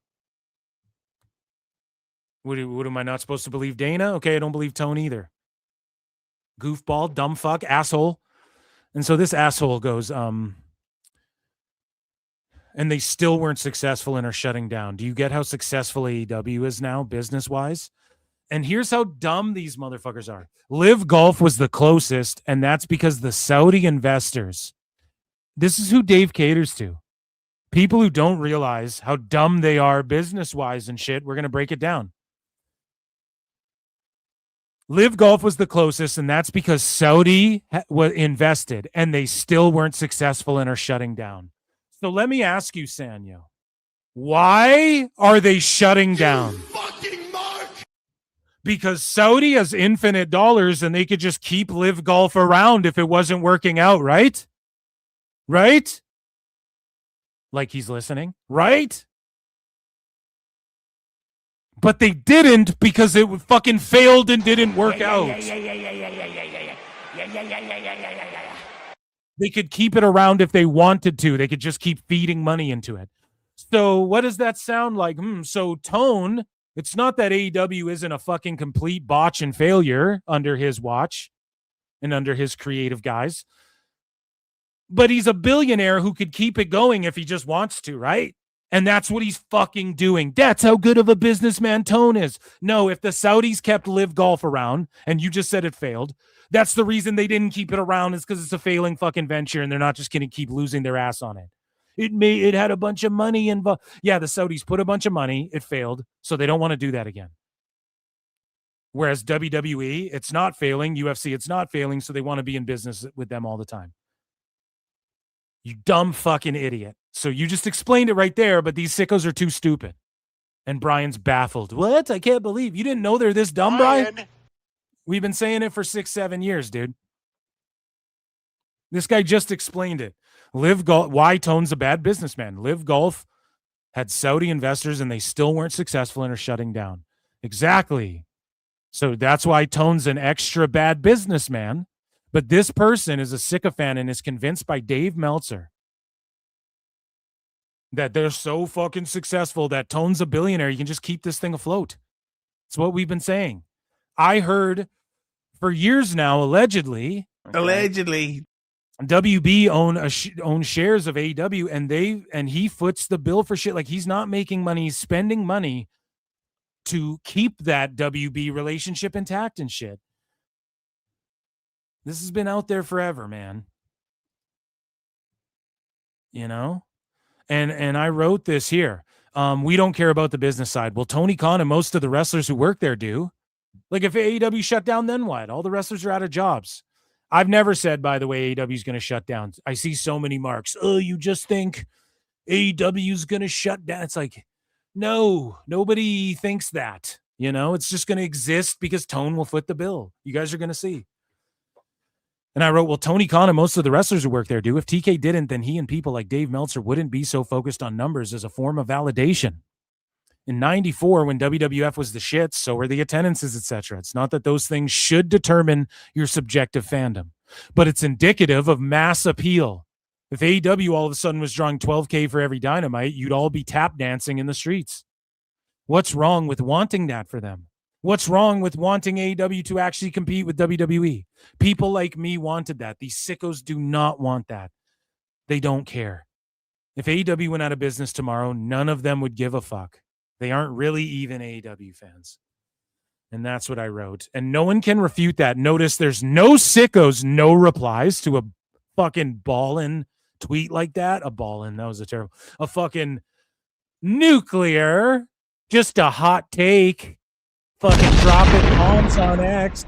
What am I not supposed to believe Dana? Okay, I don't believe Tone either. Goofball, dumb fuck, asshole. And so this asshole goes, and they still weren't successful and are shutting down. Do you get how successful AEW is now, business-wise? And here's how dumb these motherfuckers are. Live Golf was the closest, and that's because the Saudi investors, this is who Dave caters to. People who don't realize how dumb they are business-wise and shit. We're going to break it down. Live Golf was the closest, and that's because Saudi was invested, and they still weren't successful and are shutting down. So let me ask you, Sanyo, why are they shutting down? Because Saudi has infinite dollars and they could just keep Live Golf around if it wasn't working out, right? Right? Like he's listening, right? But they didn't because it fucking failed and didn't work out. They could keep it around if they wanted to. They could just keep feeding money into it. So what does that sound like? So Tone, it's not that AEW isn't a fucking complete botch and failure under his watch and under his creative guys. But he's a billionaire who could keep it going if he just wants to, right? And that's what he's fucking doing. That's how good of a businessman Tone is. No, if the Saudis kept Live Golf around, and you just said it failed, that's the reason they didn't keep it around is because it's a failing fucking venture and they're not just going to keep losing their ass on it. It had a bunch of money involved. Yeah, the Saudis put a bunch of money. It failed, so they don't want to do that again. Whereas WWE, it's not failing. UFC, it's not failing, so they want to be in business with them all the time. You dumb fucking idiot. So you just explained it right there, but these sickos are too stupid. And Brian's baffled. What? I can't believe. You didn't know they're this dumb, Brian? We've been saying it for 6-7 years, dude. This guy just explained it. Live Golf, why Tone's a bad businessman. Live Golf had Saudi investors and they still weren't successful and are shutting down. Exactly. So that's why Tone's an extra bad businessman. But this person is a sycophant and is convinced by Dave Meltzer that they're so fucking successful that Tone's a billionaire. You can just keep this thing afloat. It's what we've been saying. I heard for years now, allegedly, WB own shares of AEW, and he foots the bill for shit. Like he's not making money, he's spending money to keep that WB relationship intact and shit. This has been out there forever, man. You know? And I wrote this here. We don't care about the business side. Well, Tony Khan and most of the wrestlers who work there do. Like if AEW shut down, then what? All the wrestlers are out of jobs. I've never said, by the way, AEW is going to shut down. I see so many marks. Oh, you just think AEW is going to shut down. It's like, no, nobody thinks that. You know, it's just going to exist because Tone will foot the bill. You guys are going to see. And I wrote, well, Tony Khan and most of the wrestlers who work there do. If TK didn't, then he and people like Dave Meltzer wouldn't be so focused on numbers as a form of validation. In 94, when WWF was the shits, so were the attendances, etc. It's not that those things should determine your subjective fandom, but it's indicative of mass appeal. If AEW all of a sudden was drawing 12K for every Dynamite, you'd all be tap dancing in the streets. What's wrong with wanting that for them? What's wrong with wanting AEW to actually compete with WWE? People like me wanted that. These sickos do not want that. They don't care. If AEW went out of business tomorrow, none of them would give a fuck. They aren't really even AEW fans. And that's what I wrote. And no one can refute that. Notice there's no sickos, no replies to a fucking ballin' tweet like that. A ballin', that was a terrible. A fucking nuclear, just a hot take. Fucking dropping bombs on X.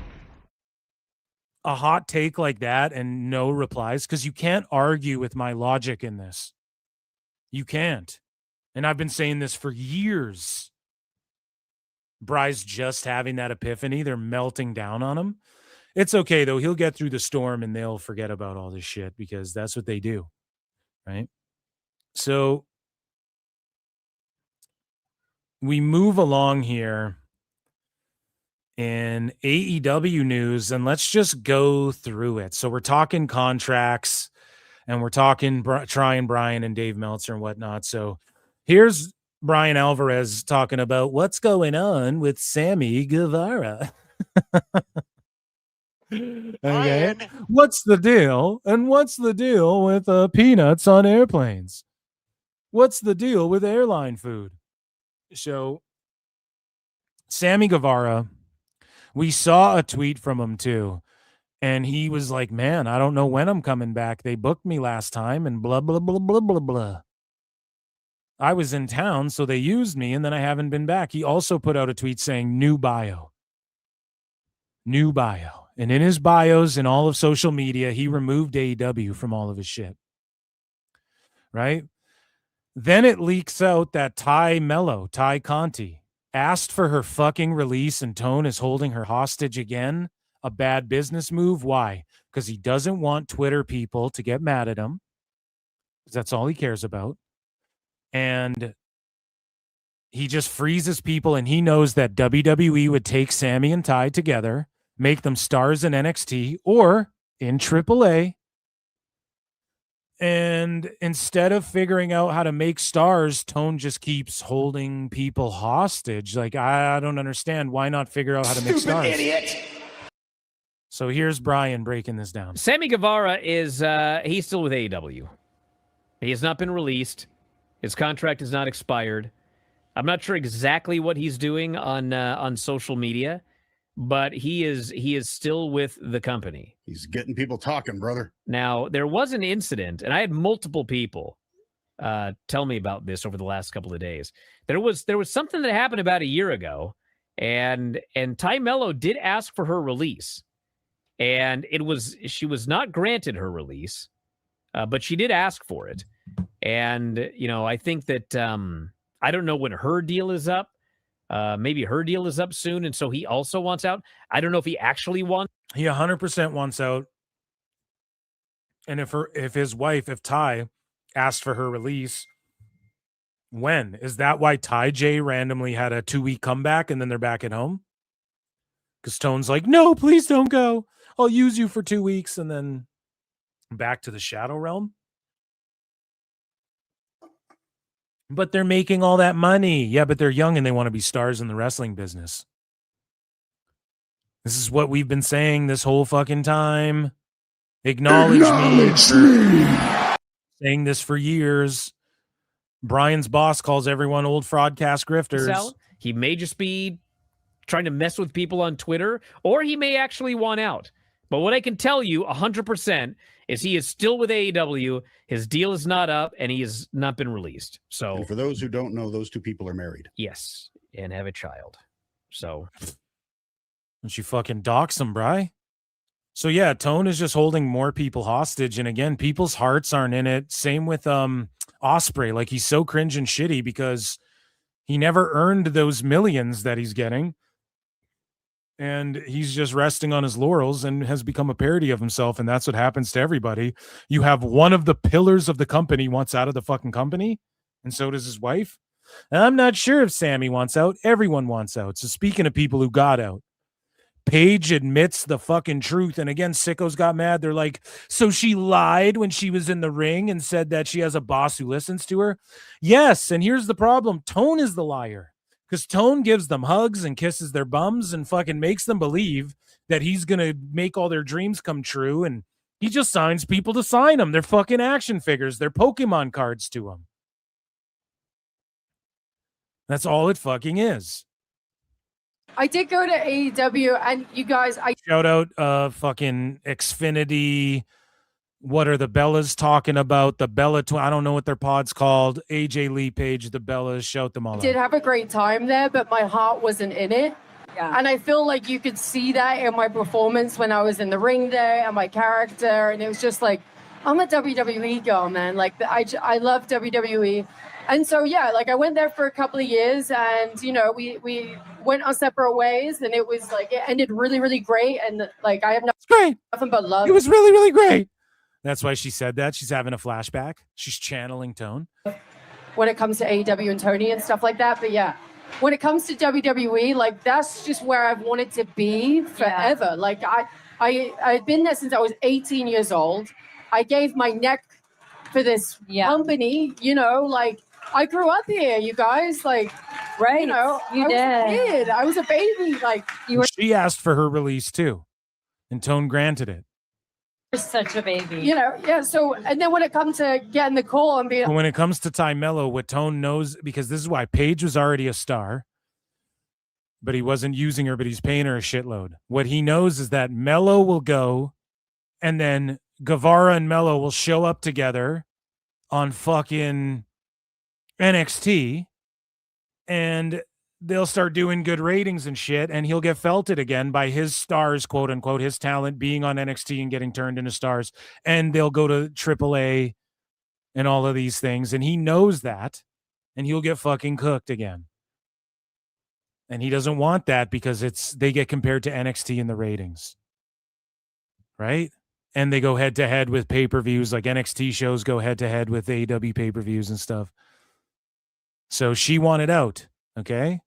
A hot take like that and no replies, because you can't argue with my logic in this. You can't. And I've been saying this for years. Bry's just having that epiphany. They're melting down on him. It's okay, though. He'll get through the storm and they'll forget about all this shit because that's what they do. Right? So we move along here in AEW news, and let's just go through it. So we're talking contracts, and we're talking trying Bryan and Dave Meltzer and whatnot. So here's Bryan Alvarez talking about what's going on with Sammy Guevara. Okay, what's the deal? And what's the deal with peanuts on airplanes? What's the deal with airline food? So Sammy Guevara, we saw a tweet from him too, and he was like, man, I don't know when I'm coming back. They booked me last time and blah, blah, blah, blah, blah, blah. I was in town, so they used me, and then I haven't been back. He also put out a tweet saying new bio. New bio. And in his bios and all of social media, he removed AEW from all of his shit. Right? Then it leaks out that Tay Conti, asked for her fucking release and Tone is holding her hostage again. A bad business move. Why? Because he doesn't want Twitter people to get mad at him. Because that's all he cares about. And he just freezes people, and he knows that WWE would take Sammy and Tay together, make them stars in NXT or in AAA. And instead of figuring out how to make stars, Tone just keeps holding people hostage. Like, I don't understand. Why not figure out how to make stars? Stupid idiot. So here's Bryan breaking this down. Sammy Guevara is he's still with AEW. He has not been released. His contract is not expired. I'm not sure exactly what he's doing on social media, but he is still with the company. He's getting people talking, brother. Now, there was an incident, and I had multiple people tell me about this over the last couple of days. There was something that happened about a year ago, and Tay Melo did ask for her release, and she was not granted her release, but she did ask for it. And I think that I don't know when her deal is up. Maybe her deal is up soon, and so he also wants out. I don't know if he actually wants. He 100% wants out. And if Tay asked for her release, when? Is that why Ty J randomly had a 2-week comeback and then they're back at home? Because Tone's like, no, please don't go. I'll use you for 2 weeks and then back to the Shadow Realm. But they're making all that money. Yeah, but they're young and they want to be stars in the wrestling business. This is what we've been saying this whole fucking time. Acknowledge me. Saying this for years. Bryan's boss calls everyone old fraudcast grifters. He may just be trying to mess with people on Twitter, or he may actually want out. But what I can tell you 100% is he is still with AEW. His deal is not up, and he has not been released. So, and for those who don't know, those two people are married. Yes, and have a child. So, and she fucking docks him, Bri. So yeah, Tone is just holding more people hostage, and again, people's hearts aren't in it. Same with Ospreay. Like, he's so cringe and shitty because he never earned those millions that he's getting. And he's just resting on his laurels and has become a parody of himself. And that's what happens to everybody. You have one of the pillars of the company wants out of the fucking company. And so does his wife. And I'm not sure if Sammy wants out. Everyone wants out. So speaking of people who got out, Paige admits the fucking truth. And again, Sickos got mad. They're like, so she lied when she was in the ring and said that she has a boss who listens to her. Yes. And here's the problem. Tone is the liar. Because Tone gives them hugs and kisses their bums and fucking makes them believe that he's going to make all their dreams come true. And he just signs people to sign them. They're fucking action figures. They're Pokemon cards to him. That's all it fucking is. I did go to AEW, and you guys, Shout out fucking Xfinity. What are the Bellas talking about? The Bella, I don't know what their pod's called. AJ Lee Page, the Bellas, shout them all out. did have a great time there, but my heart wasn't in it. Yeah. And I feel like you could see that in my performance when I was in the ring there and my character. And it was just like, I'm a WWE girl, man. Like, I love WWE. And so, yeah, like I went there for a couple of years and, we went our separate ways and it was like, it ended really, really great. And like, I have nothing but love. It was really, really great. That's why she said that. She's having a flashback. She's channeling Tone. When it comes to AEW and Tony and stuff like that. But yeah, when it comes to WWE, like that's just where I've wanted to be forever. Yeah. Like I've been there since I was 18 years old. I gave my neck for this company, like I grew up here, you guys. Like, right. You did. I was a kid. I was a baby. Like she asked for her release too. And Tone granted it. You're such a baby. Yeah. So, and then when it comes to getting the call and being... When it comes to Tay Melo, what Tone knows, because this is why Paige was already a star, but he wasn't using her, but he's paying her a shitload. What he knows is that Melo will go, and then Guevara and Melo will show up together on fucking NXT, and they'll start doing good ratings and shit, and he'll get felted again by his stars, quote unquote, his talent being on NXT and getting turned into stars, and they'll go to AAA and all of these things. And he knows that, and he'll get fucking cooked again. And he doesn't want that because they get compared to NXT in the ratings. Right? And they go head to head with pay-per-views, like NXT shows go head to head with AEW pay-per-views and stuff. So she wanted out. Okay.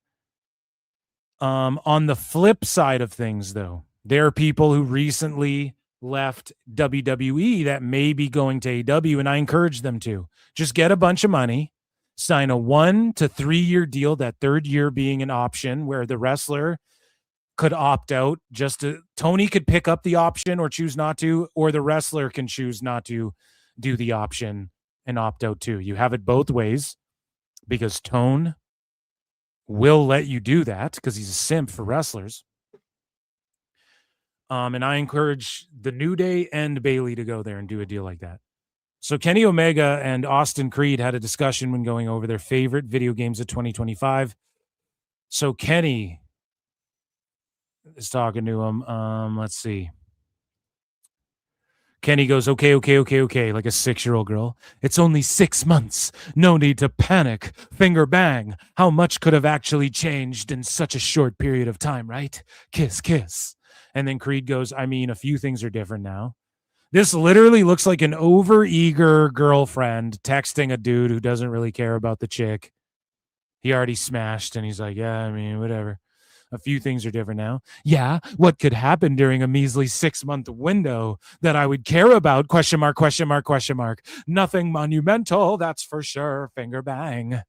On the flip side of things, though, there are people who recently left WWE that may be going to AEW, and I encourage them to just get a bunch of money, sign a 1 to 3 year deal, that third year being an option where the wrestler could opt out. Tony could pick up the option or choose not to, or the wrestler can choose not to do the option and opt out too. You have it both ways because Tone will let you do that because he's a simp for wrestlers. And I encourage the New Day and Bayley to go there and do a deal like that. So Kenny Omega and Austin Creed had a discussion when going over their favorite video games of 2025. So Kenny is talking to him. Let's see. Kenny goes, okay, like a 6-year-old girl. It's only 6 months. No need to panic. Finger bang. How much could have actually changed in such a short period of time, right? Kiss, kiss. And then Creed goes, I mean, a few things are different now. This literally looks like an overeager girlfriend texting a dude who doesn't really care about the chick. He already smashed, and he's like, yeah, I mean, whatever. A few things are different now. Yeah, what could happen during a measly 6-month window that I would care about? Question mark, question mark, question mark. Nothing monumental, that's for sure. Finger bang.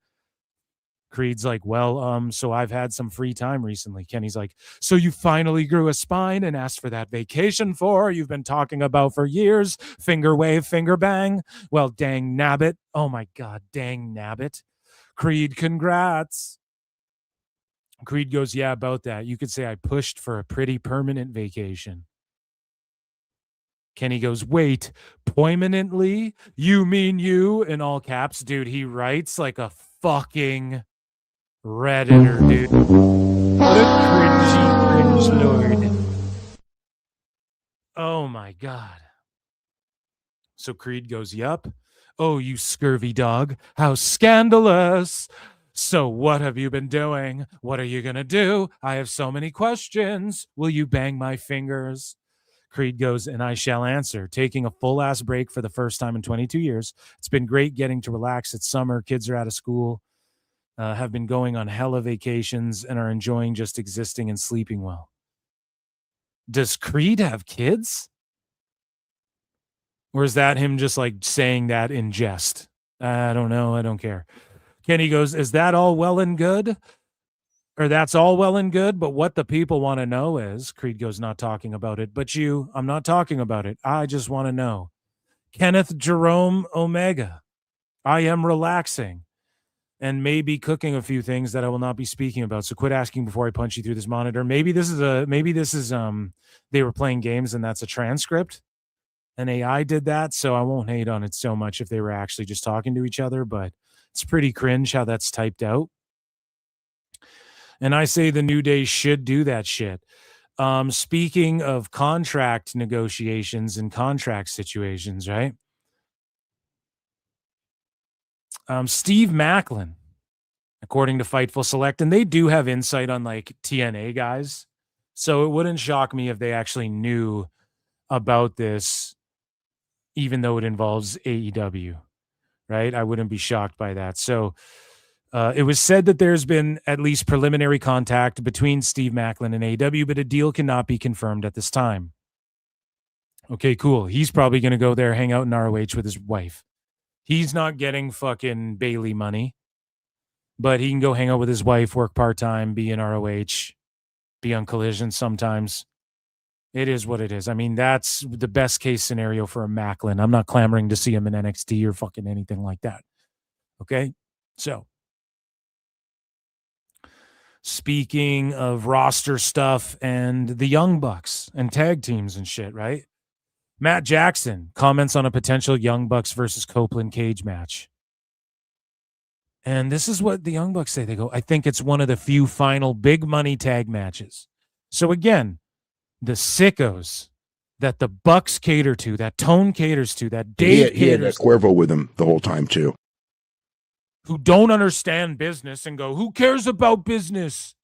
Creed's like, well, so I've had some free time recently. Kenny's like, so you finally grew a spine and asked for that vacation you've been talking about for years. Finger wave, finger bang. Well, dang nabbit. Oh my God, dang nabbit. Creed, congrats. Creed goes, yeah, about that. You could say I pushed for a pretty permanent vacation. Kenny goes, wait, poignantly? You mean you? In all caps, dude, he writes like a fucking Redditor, dude. What a cringe lord. Oh my God. So Creed goes, yup. Oh, you scurvy dog. How scandalous. So what have you been doing? What are you going to do? I have so many questions. Will you bang my fingers? Creed goes, and I shall answer. Taking a full-ass break for the first time in 22 years. It's been great getting to relax. It's summer. Kids are out of school. Have been going on hella vacations and are enjoying just existing and sleeping well. Does Creed have kids? Or is that him just like saying that in jest? I don't know. I don't care. Kenny goes, is that all well and good? Or that's all well and good, but what the people want to know is, Creed goes, not talking about it, but I'm not talking about it. I just want to know. Kenneth Jerome Omega, I am relaxing and maybe cooking a few things that I will not be speaking about. So quit asking before I punch you through this monitor. Maybe this is they were playing games and that's a transcript. An AI did that, so I won't hate on it so much if they were actually just talking to each other, but it's pretty cringe how that's typed out. And I say the New Day should do that shit. Speaking of contract negotiations and contract situations, right? Steve Macklin, according to Fightful Select, and they do have insight on like TNA guys. So it wouldn't shock me if they actually knew about this, even though it involves AEW, right? I wouldn't be shocked by that. So it was said that there's been at least preliminary contact between Steve Macklin and AEW, but a deal cannot be confirmed at this time. Okay, cool. He's probably going to go there, hang out in ROH with his wife. He's not getting fucking Bayley money, but he can go hang out with his wife, work part-time, be in ROH, be on Collision sometimes. It is what it is. I mean, that's the best case scenario for a Macklin. I'm not clamoring to see him in NXT or fucking anything like that. Okay? So, speaking of roster stuff and the Young Bucks and tag teams and shit, right? Matt Jackson comments on a potential Young Bucks versus Copeland cage match. And this is what the Young Bucks say. They go, I think it's one of the few final big money tag matches. So again, the Sickos, that the Bucks cater to, that Tone caters to, that He Dave had caters to, Cuervo with him the whole time too. who don't understand business and go, who cares about business?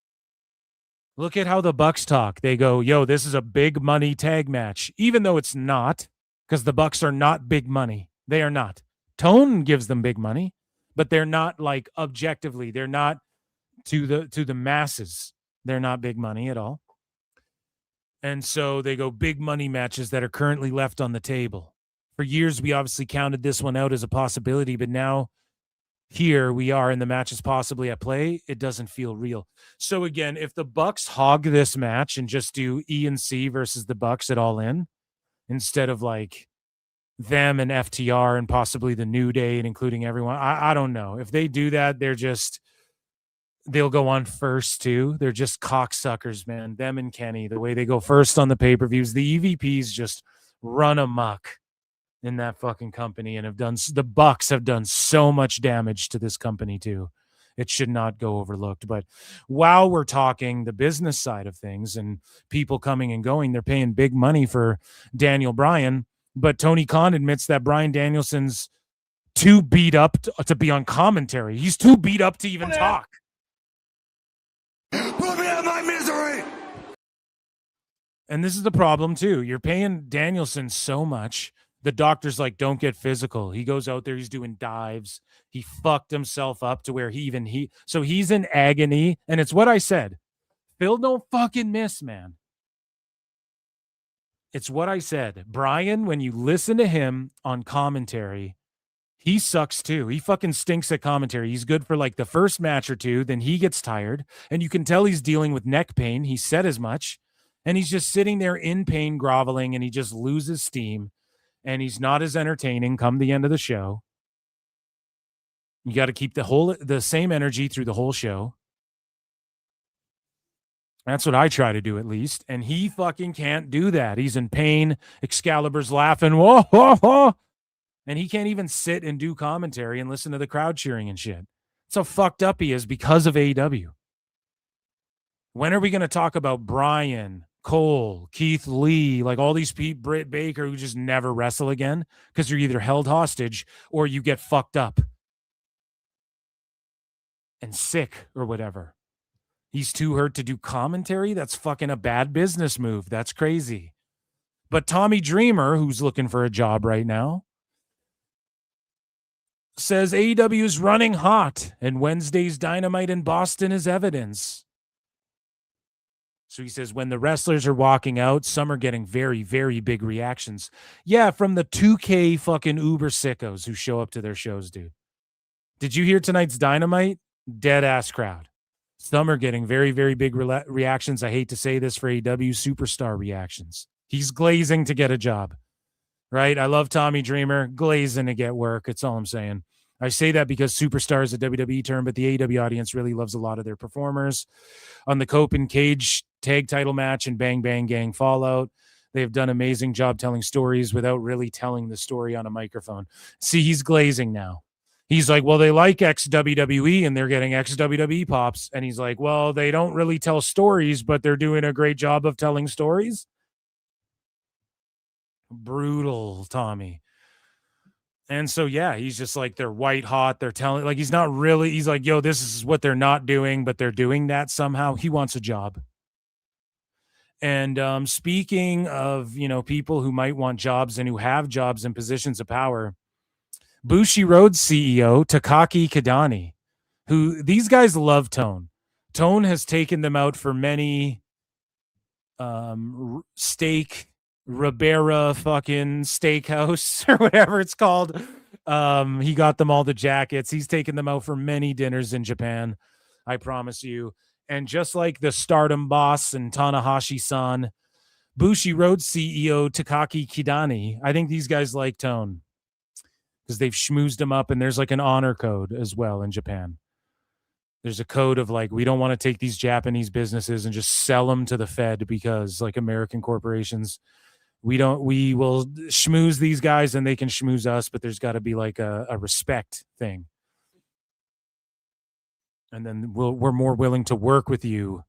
Look at how the Bucks talk. They go, yo, this is a big money tag match, even though it's not, because the Bucks are not big money. They are not. Tone gives them big money, but they're not like objectively. They're not to the masses. They're not big money at all. And so they go big money matches that are currently left on the table. For years, we obviously counted this one out as a possibility, but now here we are and the match is possibly at play. It doesn't feel real. So again, if the Bucks hog this match and just do E&C versus the Bucks at All In, instead of like them and FTR and possibly the New Day and including everyone, I don't know. If they do that, they'll go on first too. They're just cocksuckers, man. Them and Kenny, the way they go first on the pay-per-views, the EVPs just run amok in that fucking company and the Bucks have done so much damage to this company too. It should not go overlooked. But while we're talking the business side of things and people coming and going, they're paying big money for Daniel Bryan. But Tony Khan admits that Bryan Danielson's too beat up to be on commentary. He's too beat up to even talk. Put me out of my misery. And this is the problem too. You're paying Danielson so much. The doctor's like, don't get physical. He goes out there. He's doing dives. He fucked himself up to where so he's in agony. And it's what I said. Phil don't fucking miss, man. It's what I said. Bryan, when you listen to him on commentary, he sucks too. He fucking stinks at commentary. He's good for like the first match or two. Then he gets tired. And you can tell he's dealing with neck pain. He said as much. And he's just sitting there in pain, groveling, and he just loses steam. And he's not as entertaining come the end of the show. You got to keep the same energy through the whole show. That's what I try to do at least. And he fucking can't do that. He's in pain. Excalibur's laughing. Whoa, whoa, whoa. And he can't even sit and do commentary and listen to the crowd cheering and shit. That's how fucked up he is because of AEW. When are we going to talk about Bryan, Cole, Keith Lee, like all these people, Britt Baker, who just never wrestle again because you're either held hostage or you get fucked up and sick or whatever. He's too hurt to do commentary. That's fucking a bad business move. That's crazy. But Tommy Dreamer, who's looking for a job right now, says AEW is running hot and Wednesday's Dynamite in Boston is evidence. So he says when the wrestlers are walking out, some are getting very, very big reactions. Yeah, from the 2K fucking Uber sickos who show up to their shows, dude. Did you hear tonight's Dynamite? Dead ass crowd. Some are getting very, very big reactions. I hate to say this for AEW, superstar reactions. He's glazing to get a job, right? I love Tommy Dreamer, glazing to get work. It's all I'm saying. I say that because superstar is a WWE term, but the AEW audience really loves a lot of their performers. On the Cope and Cage tag title match and Bang Bang Gang Fallout, they've done an amazing job telling stories without really telling the story on a microphone. See, he's glazing now. He's like, well, they like ex-WWE and they're getting ex-WWE pops. And he's like, well, they don't really tell stories, but they're doing a great job of telling stories. Brutal, Tommy. And so, yeah, he's just like, they're white hot. They're telling, like, he's not really, he's like, yo, this is what they're not doing, but they're doing that somehow. He wants a job. And speaking of, people who might want jobs and who have jobs in positions of power, Bushiroad's CEO, Takaki Kidani, who these guys love Tone. Tone has taken them out for many steak, Ribera fucking steakhouse or whatever it's called. He got them all the jackets. He's taken them out for many dinners in Japan. I promise you. And just like the Stardom boss and Tanahashi-san, Bushiroad CEO Takaki Kidani, I think these guys like Tone because they've schmoozed him up, and there's like an honor code as well in Japan. There's a code of like, we don't want to take these Japanese businesses and just sell them to the Fed because like American corporations, we will schmooze these guys and they can schmooze us, but there's got to be like a respect thing. And then we're more willing to work with you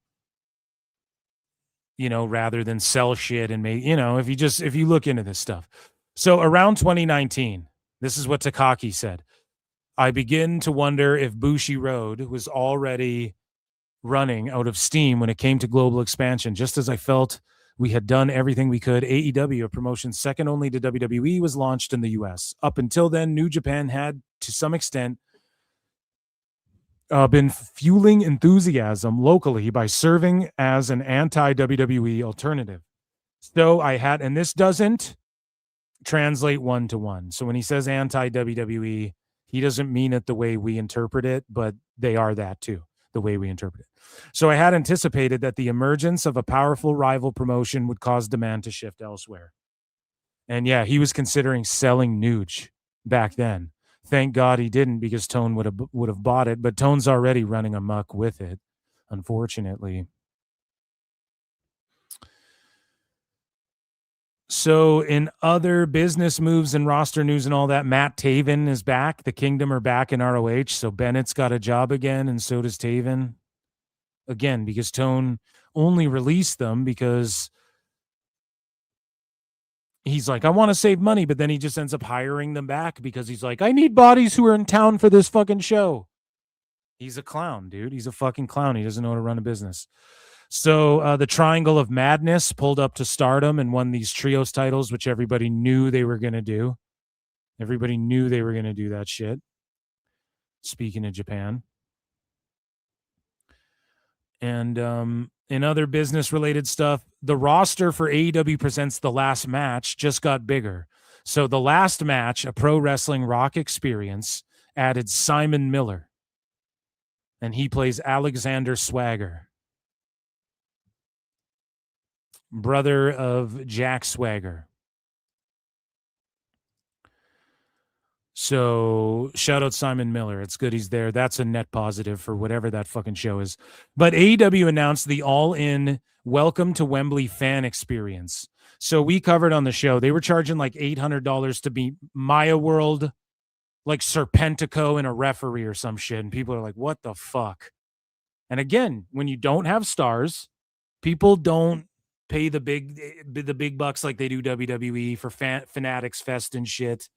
rather than sell shit and make, if you look into this stuff. So around 2019, this is what Takaki said. I begin to wonder if Bushiroad was already running out of steam when it came to global expansion. Just as I felt we had done everything we could, AEW, a promotion second only to WWE, was launched in the US. Up until then, New Japan had, to some extent, been fueling enthusiasm locally by serving as an anti-WWE alternative. So I had, and this doesn't translate one-to-one. So when he says anti-WWE, he doesn't mean it the way we interpret it, but they are that too, the way we interpret it. So I had anticipated that the emergence of a powerful rival promotion would cause demand to shift elsewhere. And yeah, he was considering selling Nuge back then. Thank God he didn't, because Tone would have bought it, but Tone's already running amok with it, unfortunately. So in other business moves and roster news and all that, Matt Taven is back. The Kingdom are back in ROH. So Bennett's got a job again, and so does Taven. Again, because Tone only released them because he's like, I want to save money, but then he just ends up hiring them back because he's like, I need bodies who are in town for this fucking show. He's a clown, dude. He's a fucking clown. He doesn't know how to run a business. So the Triangle of Madness pulled up to stardom and won these trios titles, which everybody knew they were going to do. Everybody knew they were going to do that shit. Speaking of Japan. And in other business-related stuff, the roster for AEW Presents The Last Match just got bigger. So the last match, a Pro Wrestling Rock Experience, added Simon Miller. And he plays Alexander Swagger, brother of Jack Swagger. So shout out Simon Miller. It's good he's there. That's a net positive for whatever that fucking show is. But AEW announced the All-In Welcome to Wembley fan experience. So we covered on the show, they were charging like $800 to be Maya World, like Serpentico and a referee or some shit. And people are like, what the fuck? And again, when you don't have stars, people don't pay the big bucks like they do WWE for Fanatics Fest and shit.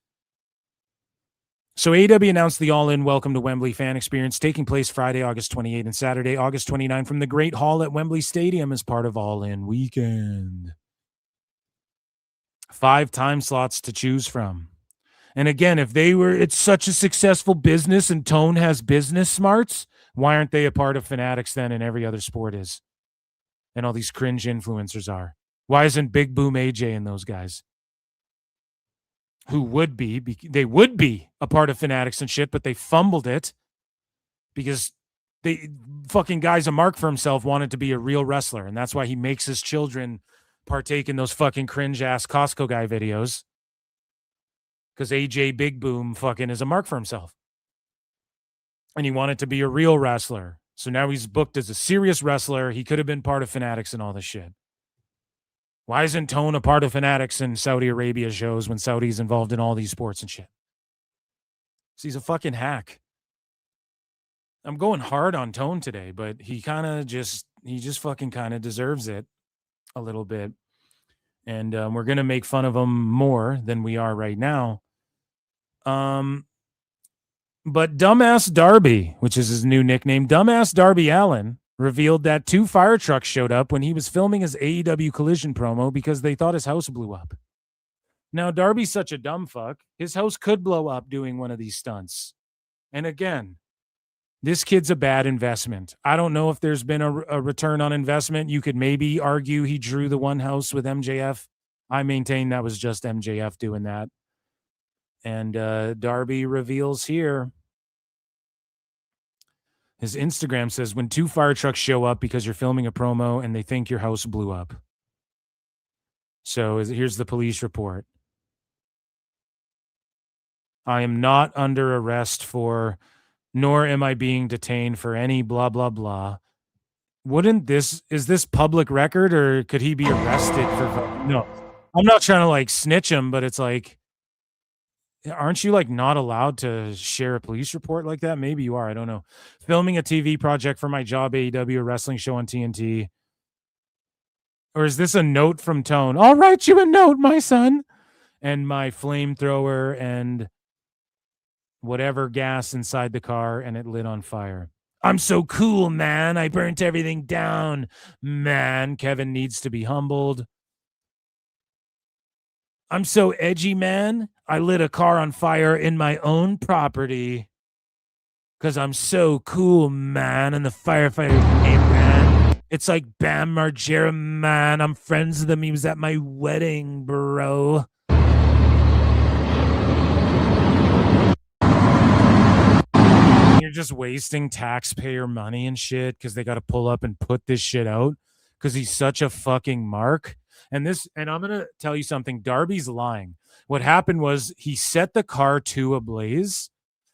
So AEW announced the All-In Welcome to Wembley fan experience taking place Friday, August 28 and Saturday, August 29 from the Great Hall at Wembley Stadium as part of All-In Weekend. 5 time slots to choose from. And again, if it's such a successful business and Tone has business smarts, why aren't they a part of Fanatics then and every other sport is? And all these cringe influencers are. Why isn't Big Boom AJ and those guys? Who would be, they would be a part of Fanatics and shit, but they fumbled it because they fucking guy's a mark for himself, wanted to be a real wrestler. And that's why he makes his children partake in those fucking cringe ass Costco guy videos. Because AJ Big Boom fucking is a mark for himself. And he wanted to be a real wrestler. So now he's booked as a serious wrestler. He could have been part of Fanatics and all this shit. Why isn't Tone a part of Fanatics and Saudi Arabia shows when Saudi's involved in all these sports and shit? So he's a fucking hack. I'm going hard on Tone today, but he just fucking kind of deserves it a little bit. And we're going to make fun of him more than we are right now. But Dumbass Darby, which is his new nickname, Dumbass Darby Allin, revealed that 2 fire trucks showed up when he was filming his AEW Collision promo because they thought his house blew up. Now, Darby's such a dumb fuck. His house could blow up doing one of these stunts. And again, this kid's a bad investment. I don't know if there's been a return on investment. You could maybe argue he drew the one house with MJF. I maintain that was just MJF doing that. And Darby reveals here, his Instagram says, when 2 fire trucks show up because you're filming a promo and they think your house blew up. So here's the police report. I am not under arrest for, nor am I being detained for any blah, blah, blah. Is this public record or could he be arrested for, no, I'm not trying to like snitch him, but it's like, aren't you like not allowed to share a police report like that? Maybe you are. I don't know. Filming a TV project for my job, AEW, a wrestling show on TNT. Or is this a note from Tone? I'll write you a note, my son. And my flamethrower and whatever gas inside the car, and it lit on fire. I'm so cool, man. I burnt everything down, man. Kevin needs to be humbled. I'm so edgy, man. I lit a car on fire in my own property because I'm so cool, man. And the firefighter came, man. It's like Bam Margera, man. I'm friends with him. He was at my wedding, bro. You're just wasting taxpayer money and shit because they got to pull up and put this shit out because he's such a fucking mark. And I'm going to tell you something. Darby's lying. What happened was he set the car to ablaze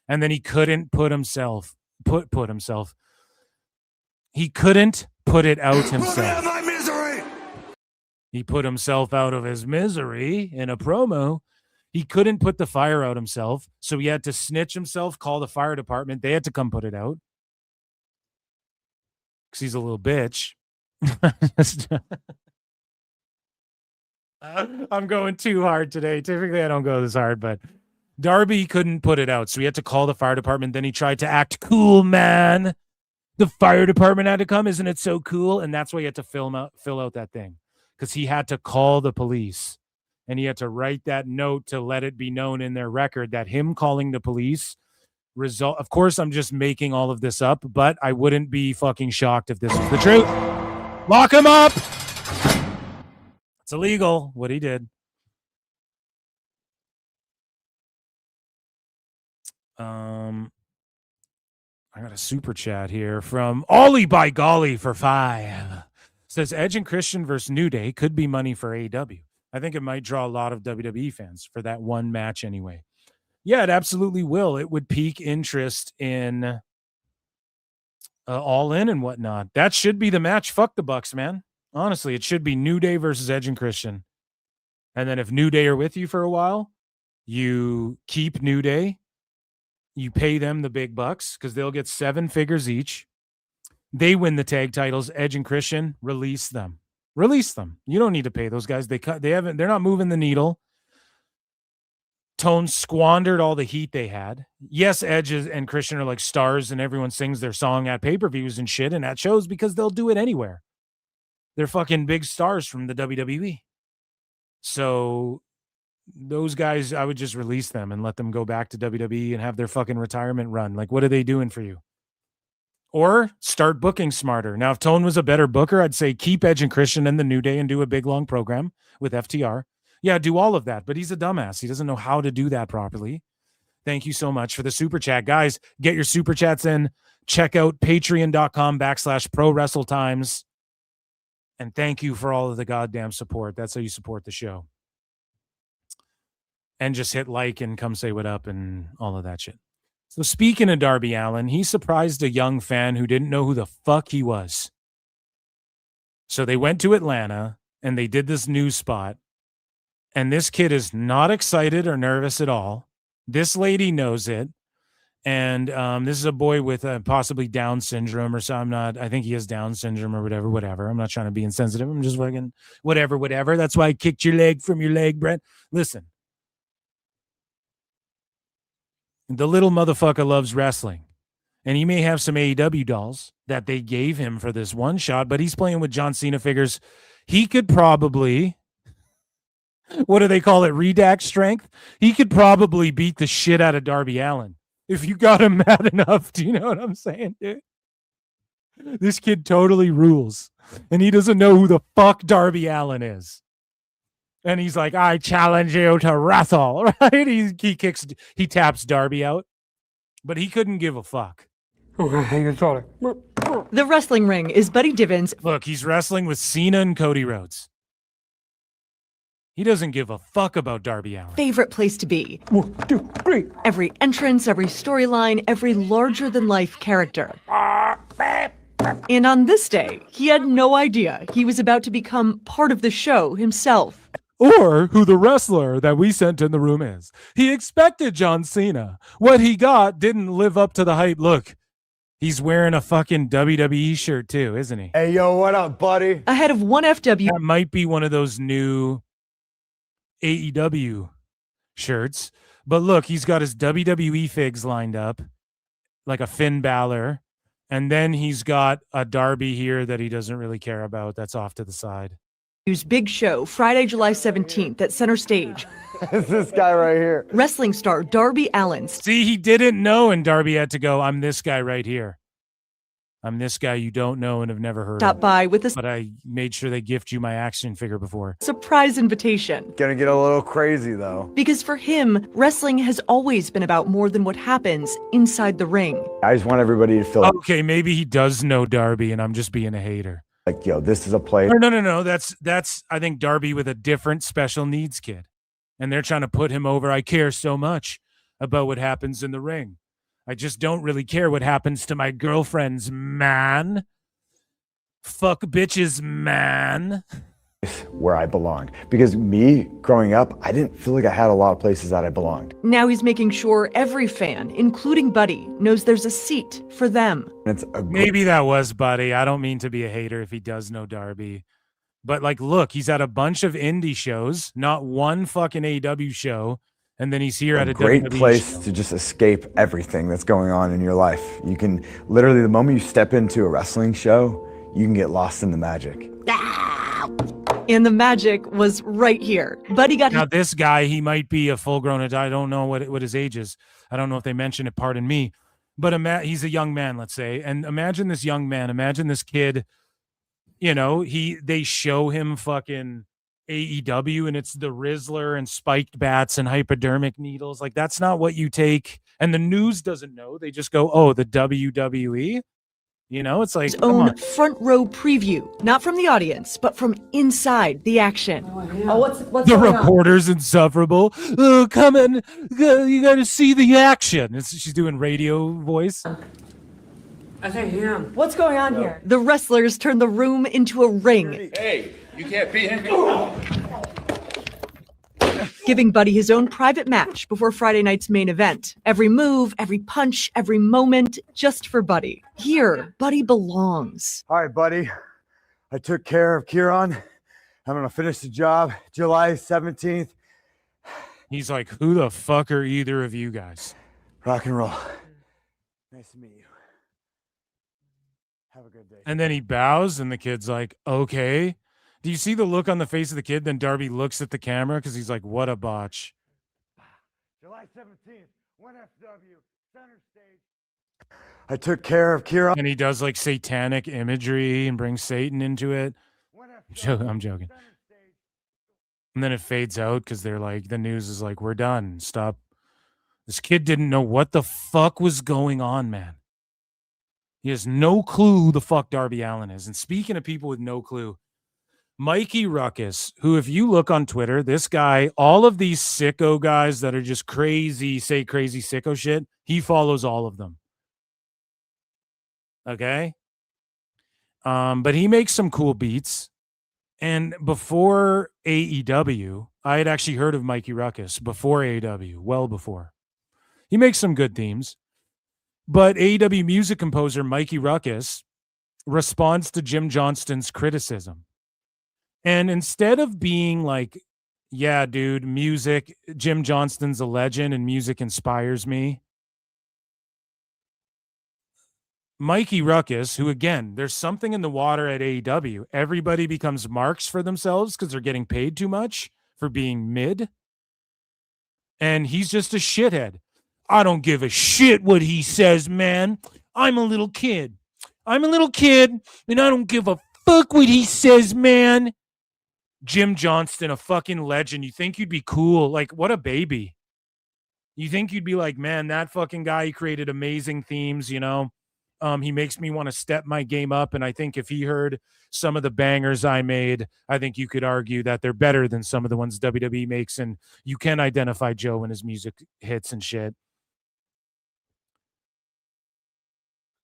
and then he couldn't put himself. He couldn't put it out himself. My misery. He put himself out of his misery in a promo. He couldn't put the fire out himself, so he had to snitch himself, call the fire department. They had to come put it out because he's a little bitch. I'm going too hard today. Typically, I don't go this hard, but Darby couldn't put it out, so he had to call the fire department. Then he tried to act cool, man. The fire department had to come. Isn't it so cool? And that's why he had to fill out that thing because he had to call the police. And he had to write that note to let it be known in their record that him calling the police result. Of course, I'm just making all of this up, but I wouldn't be fucking shocked if this was the truth. Lock him up. It's illegal what he did. I got a super chat here from Ollie by Golly for 5. Says Edge and Christian versus New Day could be money for AEW. I think it might draw a lot of WWE fans for that one match anyway. Yeah, it absolutely will. It would pique interest in Allin and whatnot. That should be the match. Fuck the Bucks, man. Honestly, it should be New Day versus Edge and Christian. And then if New Day are with you for a while, you keep New Day. You pay them the big bucks because they'll get 7 figures each. They win the tag titles. Edge and Christian, release them. Release them. You don't need to pay those guys. They're not moving the needle. Tone squandered all the heat they had. Yes, Edge and Christian are like stars and everyone sings their song at pay-per-views and shit and at shows because they'll do it anywhere. They're fucking big stars from the WWE. So those guys, I would just release them and let them go back to WWE and have their fucking retirement run. Like, what are they doing for you? Or start booking smarter. Now, if Tone was a better booker, I'd say keep Edge and Christian in the New Day and do a big, long program with FTR. Yeah, do all of that. But he's a dumbass. He doesn't know how to do that properly. Thank you so much for the super chat. Guys, get your super chats in. Check out patreon.com/ProWrestleTimes. And thank you for all of the goddamn support. That's how you support the show. And just hit like and come say what up and all of that shit. So speaking of Darby Allin, he surprised a young fan who didn't know who the fuck he was. So they went to Atlanta and they did this news spot. And this kid is not excited or nervous at all. This lady knows it. And this is a boy with possibly Down syndrome or something. I think he has Down syndrome or whatever. I'm not trying to be insensitive. I'm just fucking whatever. That's why I kicked your leg from your leg, Brent. Listen. The little motherfucker loves wrestling. And he may have some AEW dolls that they gave him for this one shot, but he's playing with John Cena figures. He could probably, what do they call it, redact strength? He could probably beat the shit out of Darby Allin if you got him mad enough. Do you know what I'm saying, dude? This kid totally rules. And he doesn't know who the fuck Darby Allin is. And he's like, I challenge you to wrestle, right? He taps Darby out, but he couldn't give a fuck. The wrestling ring is Buddy Divins. Look, he's wrestling with Cena and Cody Rhodes. He doesn't give a fuck about Darby Allin. Favorite place to be. 1, 2, 3. Every entrance, every storyline, every larger-than-life character. And on this day, he had no idea he was about to become part of the show himself. Or who the wrestler that we sent in the room is. He expected John Cena. What he got didn't live up to the hype. Look, He's wearing a fucking WWE shirt too, isn't he? Hey, yo, what up, buddy? Ahead of 1FW. That might be one of those new AEW shirts. But look, he's got his WWE figs lined up, like a Finn Balor. And then he's got a Darby here that he doesn't really care about. That's off to the side. Big show, Friday, July 17th at Center Stage. It's this guy right here. Wrestling star Darby Allin. See, he didn't know, and Darby had to go, I'm this guy right here. I'm this guy you don't know and have never heard Stop of. by with a But I made sure they gift you my action figure before. surprise invitation. Gonna get a little crazy, though. Because for him, wrestling has always been about more than what happens inside the ring. I just want everybody to feel Okay, maybe he does know Darby, and I'm just being a hater. like, yo, this is a place. No. That's I think Darby with a different special needs kid. And they're trying to put him over. I care so much about what happens in the ring. I just don't really care what happens to my girlfriends, man. Fuck bitches, man. Where I belonged. Because me, growing up, I didn't feel like I had a lot of places that I belonged. Now he's making sure every fan, including Buddy, knows there's a seat for them. It's a Maybe that was Buddy. I don't mean to be a hater if he does know Darby. But like, look, he's at a bunch of indie shows, not one fucking AEW show. And then he's here at a great WWE place show. to just escape everything that's going on in your life. You can literally, the moment you step into a wrestling show, you can get lost in the magic. And the magic was right here. Buddy got Now this guy, he might be a full-grown adult. I don't know what his age is. I don't know if they mention it, pardon me. But he's a young man, let's say. And imagine this young man, imagine this kid, you know, they show him fucking AEW and it's the Rizzler and spiked bats and hypodermic needles. Like, that's not what you take. And the news doesn't know. They just go, oh, the WWE. You know, it's like his own front row preview, not from the audience, but from inside the action. Oh, what's the going on? reporter's insufferable. Oh, come on, you got to see the action. She's doing radio voice. I can't hear him. What's going on here? The wrestlers turn the room into a ring, Hey, you can't beat him. giving Buddy his own private match before Friday night's main event. Every move, every punch, every moment, just for Buddy. Here, Buddy belongs. All right, buddy. I took care of Kieran. I'm going to finish the job July 17th. He's like, who the fuck are either of you guys? Rock and roll. Nice to meet you. Have a good day. And then he bows, and the kid's like, okay. Do you see the look on the face of the kid? Then Darby looks at the camera because he's like, what a botch. July 17th, 1FW, Center Stage. I took care of Kieran. And he does like satanic imagery and brings Satan into it. I'm joking. And then it fades out because they're like, the news is like, we're done. Stop. This kid didn't know what the fuck was going on, man. He has no clue who the fuck Darby Allin is. And speaking of people with no clue, Mikey Ruckus, who, if you look on Twitter, this guy, all of these sicko guys that are just crazy, say crazy sicko shit, he follows all of them. Okay? But he makes some cool beats. And before AEW, I had actually heard of Mikey Ruckus before AEW, well before. He makes some good themes. But AEW music composer Mikey Ruckus responds to Jim Johnston's criticism. And instead of being like, yeah, dude, music, Jim Johnston's a legend and music inspires me. Mikey Ruckus, who, again, there's something in the water at AEW. Everybody becomes marks for themselves because they're getting paid too much for being mid. And he's just a shithead. I don't give a shit what he says, man. I'm a little kid. And I don't give a fuck what he says, man. Jim Johnston, a fucking legend. You think you'd be cool. Like, what a baby. You think you'd be like, man, that fucking guy, he created amazing themes, you know. He makes me want to step my game up. And I think if he heard some of the bangers I made, I think you could argue that they're better than some of the ones WWE makes. And you can identify Joe and his music hits and shit.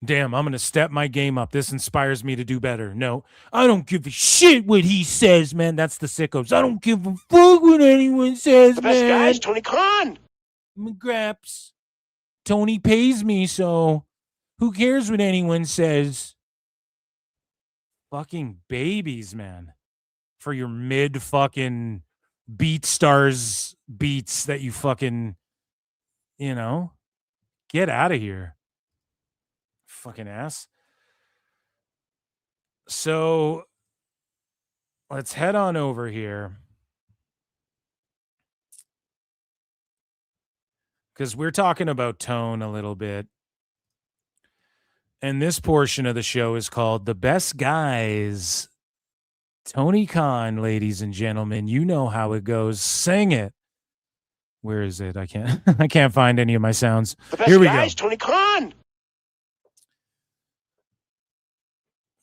Damn, I'm going to step my game up. This inspires me to do better. No, I don't give a shit what he says, man. That's the sickos. I don't give a fuck what anyone says, The best man. guy is Tony Khan. McGraps. Tony pays me, so Who cares what anyone says? Fucking babies, man. For your mid fucking beat stars beats that you fucking, get out of here. Fucking ass. So let's head on over here. Because we're talking about tone a little bit. And this portion of the show is called The Best Guys. Tony Khan, ladies and gentlemen, you know how it goes. Sing it. Where is it? I can't find any of my sounds. The best Here we guys, go. Tony Khan.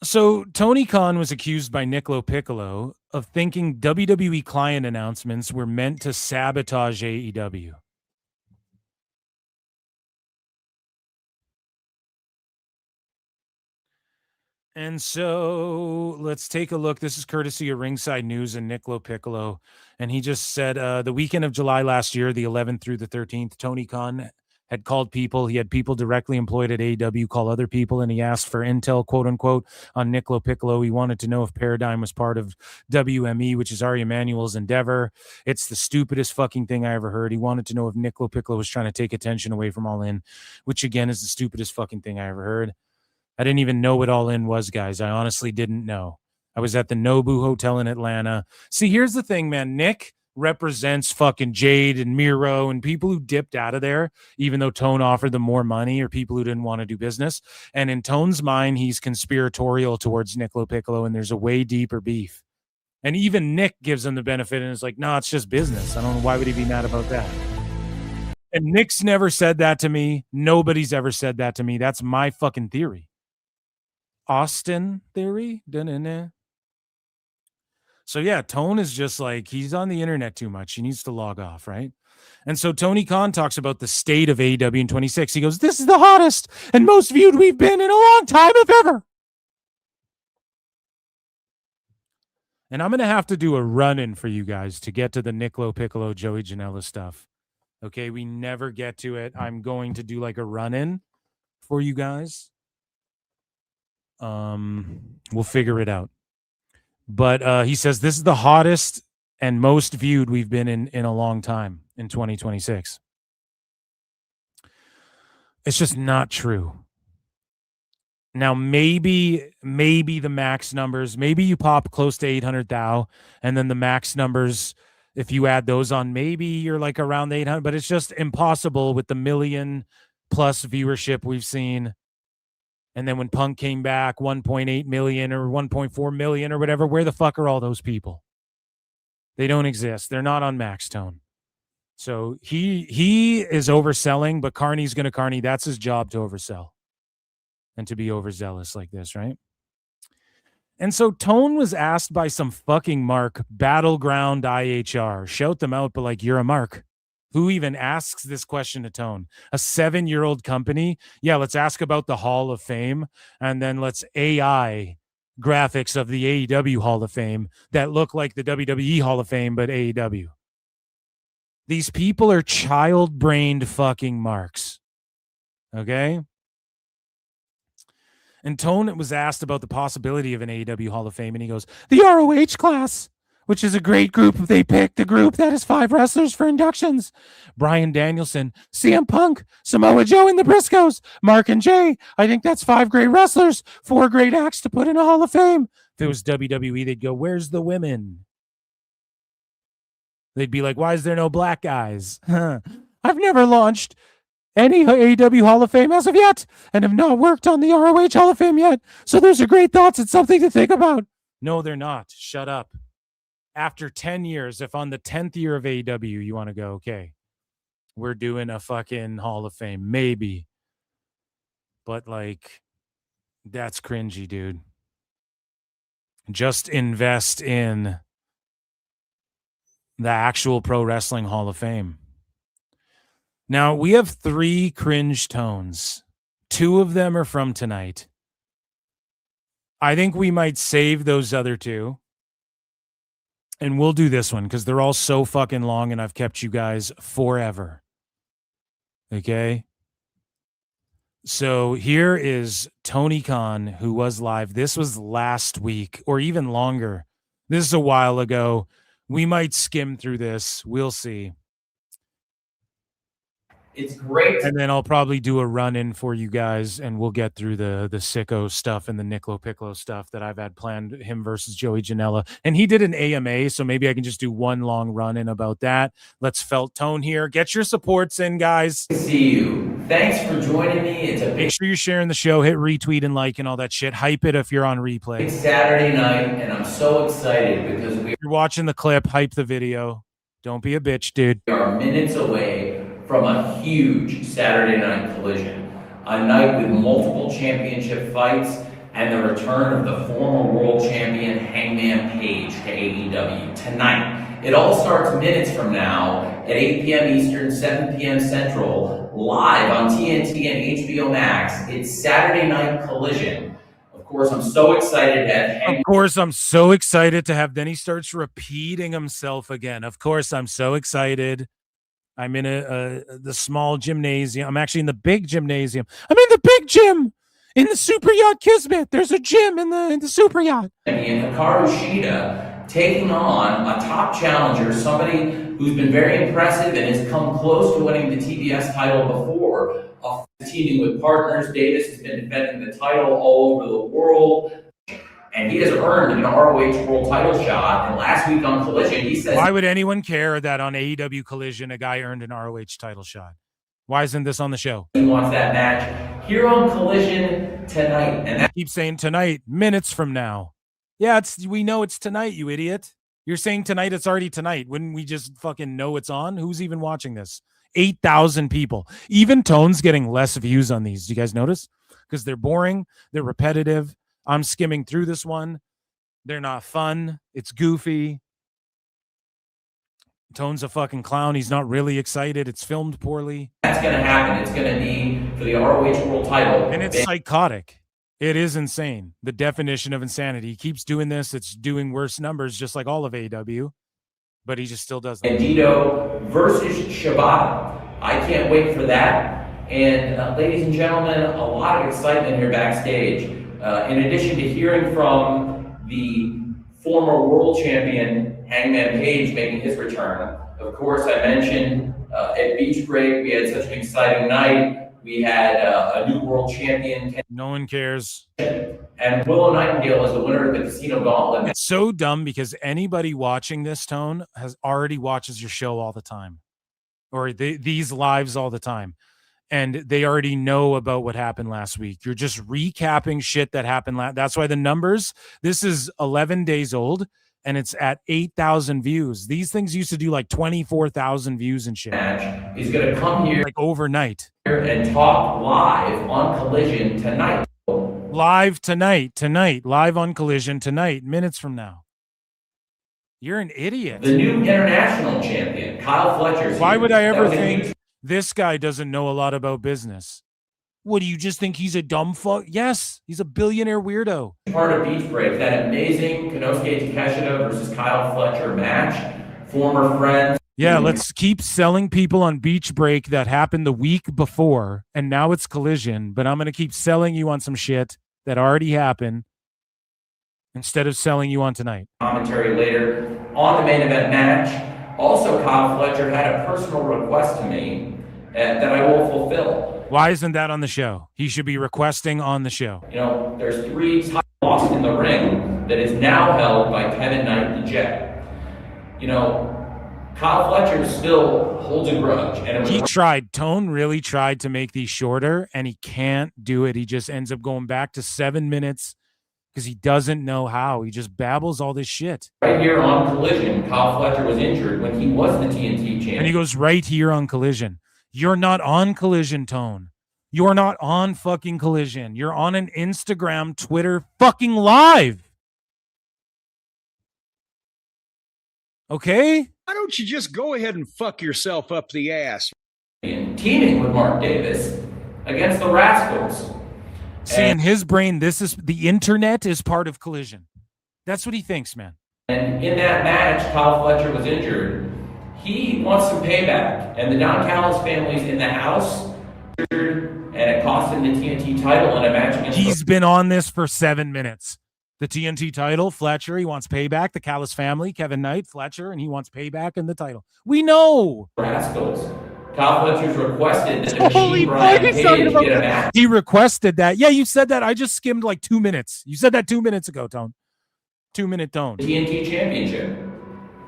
So Tony Khan was accused by Nick LoPiccolo of thinking WWE client announcements were meant to sabotage AEW. And so let's take a look. This is courtesy of Ringside News and Nick LoPiccolo. And he just said the weekend of July last year, the 11th through the 13th, Tony Khan had called people. He had people directly employed at AEW call other people, and he asked for intel, quote unquote, on Nick LoPiccolo. He wanted to know if Paradigm was part of WME, which is Ari Emanuel's endeavor. It's the stupidest fucking thing I ever heard. He wanted to know if Nick LoPiccolo was trying to take attention away from Allin, which again is the stupidest fucking thing I ever heard. I didn't even know what Allin was, guys. I honestly didn't know. I was at the Nobu Hotel in Atlanta. See, here's the thing, man. Nick represents fucking Jade and Miro and people who dipped out of there, even though Tone offered them more money, or people who didn't want to do business. And in Tone's mind, he's conspiratorial towards Nick LoPiccolo, and there's a way deeper beef. And even Nick gives him the benefit and is like, no, it's just business. I don't know. Why would he be mad about that? And Nick's never said that to me. Nobody's ever said that to me. That's my fucking theory. Austin theory. Da-na-na. So yeah, Tone is just like, he's on the internet too much. He needs to log off, right? And so Tony Khan talks about the state of AEW in 26. He goes, this is the hottest and most viewed we've been in a long time, if ever. And I'm going to have to do a run-in for you guys to get to the Nick LoPiccolo, Joey Janela stuff. Okay, we never get to it. I'm going to do like a run-in for you guys. We'll figure it out. But he says this is the hottest and most viewed we've been in a long time in 2026. It's just not true. Now, maybe the max numbers, maybe you pop close to 800,000, and then the max numbers, if you add those on, maybe you're like around 800, but it's just impossible with the million plus viewership we've seen. And then when Punk came back, 1.8 million or 1.4 million or whatever, where the fuck are all those people? They don't exist. They're not on Max Tone. So he is overselling, but Carney's going to Carney. That's his job, to oversell and to be overzealous like this, right? And so Tone was asked by some fucking mark, Battleground IHR. Shout them out, but like, you're a mark. Who even asks this question to Tone? A 7-year-old company? Yeah, let's ask about the Hall of Fame, and then let's AI graphics of the AEW Hall of Fame that look like the WWE Hall of Fame, but AEW. These people are child-brained fucking marks. Okay? And Tone was asked about the possibility of an AEW Hall of Fame, and he goes, the ROH class, which is a great group. They picked a group that has 5 wrestlers for inductions. Bryan Danielson, CM Punk, Samoa Joe and the Briscoes, Mark and Jay. I think that's 5 great wrestlers, 4 great acts to put in a Hall of Fame. If it was WWE, they'd go, where's the women? They'd be like, why is there no black guys? I've never launched any AEW Hall of Fame as of yet, and have not worked on the ROH Hall of Fame yet. So those are great thoughts. It's something to think about. No, they're not. Shut up. After 10 years, if on the 10th year of AEW, you want to go, okay, we're doing a fucking Hall of Fame, maybe. But like, that's cringy, dude. Just invest in the actual Pro Wrestling Hall of Fame. Now, we have 3 cringe tones. 2 of them are from tonight. I think we might save those other 2. And we'll do this one because they're all so fucking long and I've kept you guys forever. Okay? So here is Tony Khan, who was live. This was last week or even longer. This is a while ago. We might skim through this. We'll see. It's great. And then I'll probably do a run-in for you guys, and we'll get through the Sicko stuff and the Nick LoPiccolo stuff that I've had planned, him versus Joey Janela. And he did an AMA, so maybe I can just do one long run-in about that. Let's felt tone here. Get your supports in, guys. See you. Thanks for joining me. Make sure you're sharing the show. Hit retweet and like and all that shit. Hype it if you're on replay. It's Saturday night, and I'm so excited because If you're watching the clip, hype the video. Don't be a bitch, dude. We are minutes away from a huge Saturday night collision, a night with multiple championship fights and the return of the former world champion Hangman Page to AEW tonight. It all starts minutes from now at 8 p.m. Eastern, 7 p.m. Central, live on TNT and HBO Max. It's Saturday Night Collision. Of course, I'm so excited to have Hangman. Of course, I'm so excited to have. Then he starts repeating himself again. Of course, I'm so excited. I'm in the small gymnasium. I'm actually in the big gymnasium. I'm in the big gym in the Super Yacht Kismet. There's a gym in the Super Yacht. And Hikaru Shida taking on a top challenger, somebody who's been very impressive and has come close to winning the TBS title before. Teaming with partners, Davis has been defending the title all over the world. And he has earned an ROH World title shot. And last week on Collision, he says... Why would anyone care that on AEW Collision, a guy earned an ROH title shot? Why isn't this on the show? He wants that match here on Collision tonight. And keep saying tonight, minutes from now. Yeah, we know it's tonight, you idiot. You're saying tonight, it's already tonight. Wouldn't we just fucking know it's on? Who's even watching this? 8,000 people. Even Tone's getting less views on these. Do you guys notice? Because they're boring. They're repetitive. I'm skimming through this one. They're not fun. It's goofy. Tone's a fucking clown. He's not really excited. It's filmed poorly. That's going to happen. It's going to be for the ROH World title. And it's psychotic. It is insane. The definition of insanity. He keeps doing this. It's doing worse numbers, just like all of AEW. But he just still does that. Bandito versus Shibata. I can't wait for that. And ladies and gentlemen, a lot of excitement here backstage. In addition to hearing from the former world champion Hangman Page making his return, of course, I mentioned at Beach Break we had such an exciting night. We had a new world champion. No one cares. And Willow Nightingale is the winner of the Casino Gauntlet. It's so dumb because anybody watching this, Tone, has already watches your show all the time. Or these lives all the time. And they already know about what happened last week. You're just recapping shit that happened that's why the numbers, this is 11 days old, and it's at 8,000 views. These things used to do like 24,000 views and shit. He's going to come here like overnight and talk live on Collision tonight. Live tonight, live on Collision tonight, minutes from now. You're an idiot. The new international champion, Kyle Fletcher. Why would I ever think this guy doesn't know a lot about business? What, do you just think he's a dumb fuck? Yes, he's a billionaire weirdo. Part of Beach Break, that amazing Konosuke Takeshita versus Kyle Fletcher match. Former friends. Yeah, let's keep selling people on Beach Break that happened the week before, and now it's Collision, but I'm going to keep selling you on some shit that already happened instead of selling you on tonight. Commentary later on the main event match. Also, Kyle Fletcher had a personal request to me that I will fulfill. Why isn't that on the show? He should be requesting on the show. You know, there's 3 titles lost in the ring that is now held by Kevin Knight the Jet. You know, Kyle Fletcher still holds a grudge. And he tried. Tone really tried to make these shorter, and he can't do it. He just ends up going back to 7 minutes because he doesn't know how. He just babbles all this shit. Right here on Collision, Kyle Fletcher was injured when he was the TNT champion. And he goes right here on Collision. You're not on Collision, Tone. You're not on fucking Collision. You're on an Instagram, Twitter fucking live. Okay? Why don't you just go ahead and fuck yourself up the ass? Teaming with Mark Davis against the Rascals. See, in his brain, the internet is part of Collision. That's what he thinks, man. And in that match, Kyle Fletcher was injured. He wants some payback. And the Don Callis family's in the house. and it cost him the TNT title in a match against. He's been on this for 7 minutes. The TNT title, Fletcher, he wants payback. The Callis family, Kevin Knight, Fletcher, and he wants payback in the title. We know. Rascals. Kyle Fletcher's requested that the Machine Bryan Cage get a match. He requested that. Yeah, you said that. I just skimmed like 2 minutes. You said that 2 minutes ago, Tone. 2 minute Tone. TNT Championship.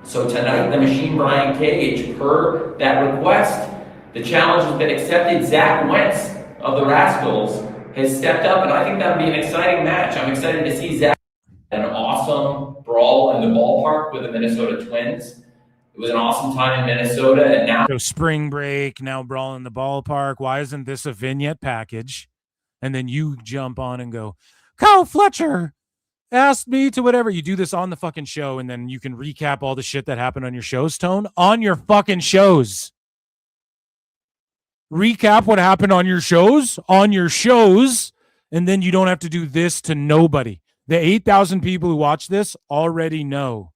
So tonight, the Machine Bryan Cage, per that request, the challenge has been accepted. Zach Wentz of the Rascals has stepped up, and I think that would be an exciting match. I'm excited to see Zach. An awesome brawl in the ballpark with the Minnesota Twins. It was an awesome time in Minnesota, and now so spring break, now brawl in the ballpark. Why isn't this a vignette package? And then you jump on and go, Kyle Fletcher asked me to whatever. You do this on the fucking show, and then you can recap all the shit that happened on your shows, Tone. On your fucking shows. Recap what happened on your shows, and then you don't have to do this to nobody. The 8,000 people who watch this already know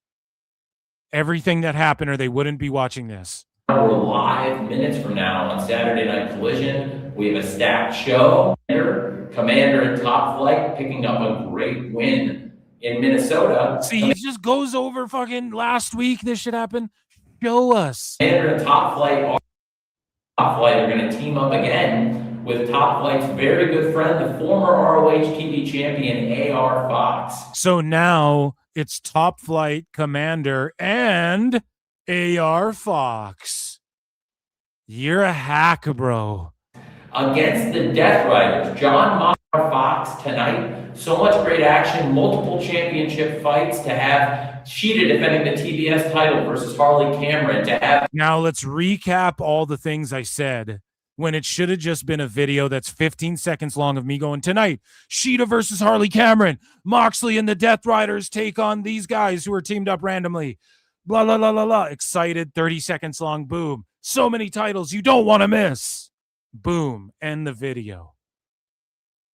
everything that happened, or they wouldn't be watching this. we're live minutes from now on Saturday Night Collision. We have a stacked show. Commander and Top Flight picking up a great win in Minnesota. See, he just goes over fucking last week. This shit happened. Show us. Commander and Top Flight are going to team up again with Top Flight's very good friend, the former ROH TV champion, AR Fox. So now it's Top Flight, Commander, and AR Fox. You're a hack, bro. Against the Death Riders, John Mar Fox tonight. So much great action, multiple championship fights to have Sheeta defending the TBS title versus Harley Cameron to have. Now let's recap all the things I said when it should have just been a video that's 15 seconds long of me going, tonight, Sheeta versus Harley Cameron. Moxley and the Death Riders take on these guys who are teamed up randomly. Blah, blah, blah, blah, blah. Excited, 30 seconds long, boom. So many titles you don't want to miss. Boom. End the video.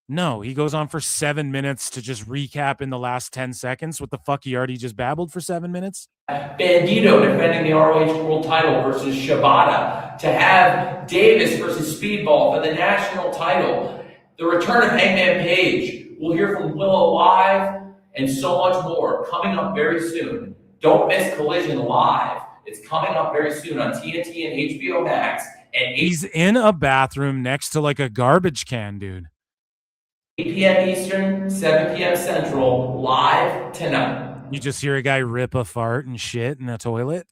No, he goes on for 7 minutes to just recap in the last 10 seconds what the fuck he already just babbled for 7 minutes. Bandito defending the ROH World title versus Shibata, to have Davis versus Speedball for the national title, the return of Hangman Page. We'll hear from Willow live and so much more coming up very soon. Don't miss Collision Live. It's coming up very soon on TNT and HBO Max. And he's in a bathroom next to like a garbage can, dude. 8 p.m. Eastern, 7 p.m. Central, live tonight. You just hear a guy rip a fart and shit in a toilet.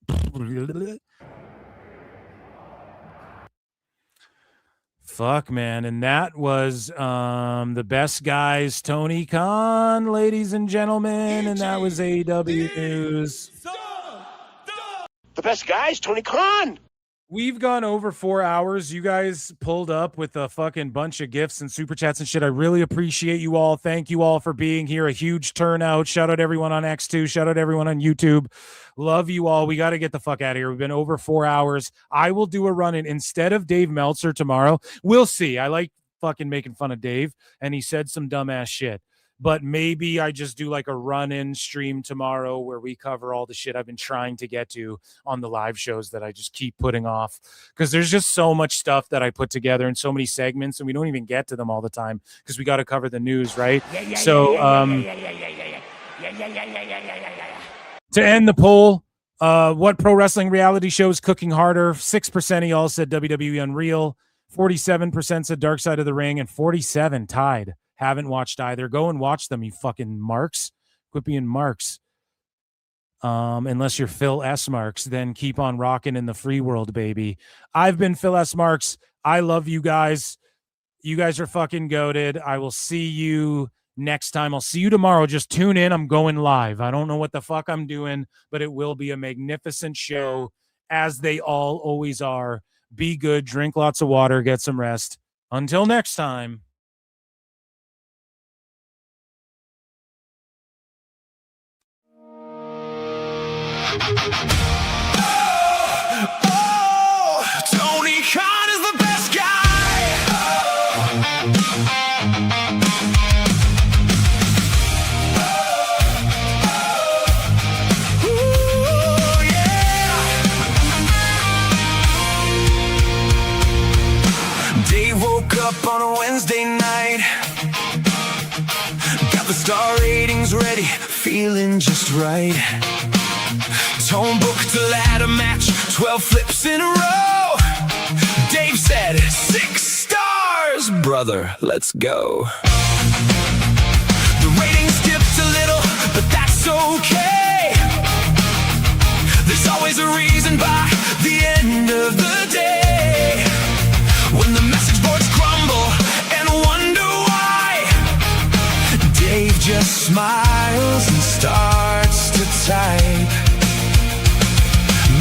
Fuck, man. And that was the best guys, Tony Khan, ladies and gentlemen. And that was AEW News. The best guys, Tony Khan. We've gone over 4 hours. You guys pulled up with a fucking bunch of gifts and super chats and shit. I really appreciate you all. Thank you all for being here. A huge turnout. Shout out everyone on X2. Shout out everyone on YouTube. Love you all. We got to get the fuck out of here. We've been over 4 hours. I will do a run-in instead of Dave Meltzer tomorrow. We'll see. I like fucking making fun of Dave, and he said some dumbass shit. But maybe I just do like a run-in stream tomorrow where we cover all the shit I've been trying to get to on the live shows that I just keep putting off. Because there's just so much stuff that I put together in so many segments, and we don't even get to them all the time because we got to cover the news, right? To end the poll, what pro wrestling reality show is cooking harder? 6% of y'all said WWE Unreal. 47% said Dark Side of the Ring, and 47% tied. Haven't watched either. Go and watch them, you fucking marks. Quit being marks. Unless you're Phil S. Marks, then keep on rocking in the free world, baby. I've been Phil S. Marks. I love you guys. You guys are fucking goated. I will see you next time. I'll see you tomorrow. Just tune in. I'm going live. I don't know what the fuck I'm doing, but it will be a magnificent show, as they all always are. Be good. Drink lots of water. Get some rest. Until next time. Tony Khan is the best guy. Ooh, yeah. Dave woke Star ratings ready, feeling just right. Tone booked the ladder match, 12 flips in a row. Dave said 6 stars, brother, let's go. The ratings dipped a little, but that's okay. There's always a reason by the end of the day. When the message boards crumble and wonder why, Dave just smiles and starts to type.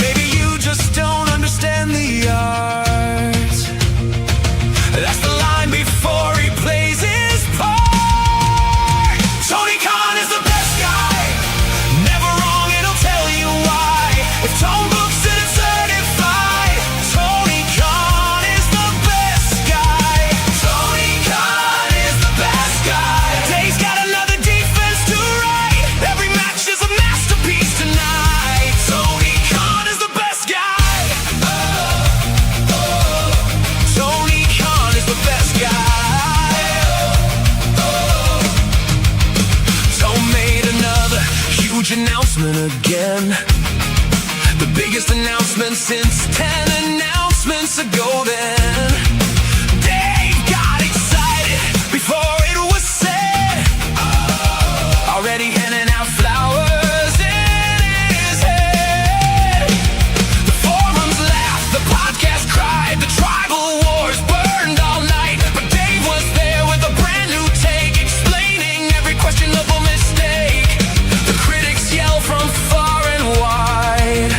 Maybe you just don't understand the art. That's the line before he plays his part. Tony Khan is the best guy, never wrong and he'll tell you why. If Tone books it, it's certified. Tony Khan is the best guy. Tony Khan is the best guy. Dave's got another defense to write. Every match is a masterpiece tonight. Tony Khan is the best guy. Tony Khan is the best guy. Tone made another huge announcement again. The biggest announcement since 10 announcements ago then. Dave got excited before it was said. Already handing out flowers in his head. The forums laughed, the podcast cried, the tribal wars burned all night. But Dave was there with a brand new take, explaining every questionable mistake. The critics yell from far and wide,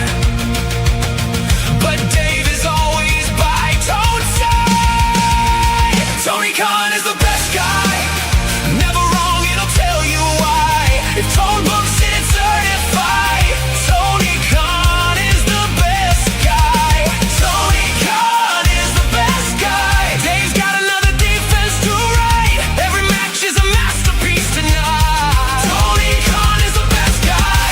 but Dave is always by Tone's side. Tony Khan is the best guy, never wrong and I'll tell you why. If Tone books it, it's certified. Tony Khan is the best guy. Tony Khan is the best guy. Dave's got another defense to write. Every match is a masterpiece tonight. Tony Khan is the best guy.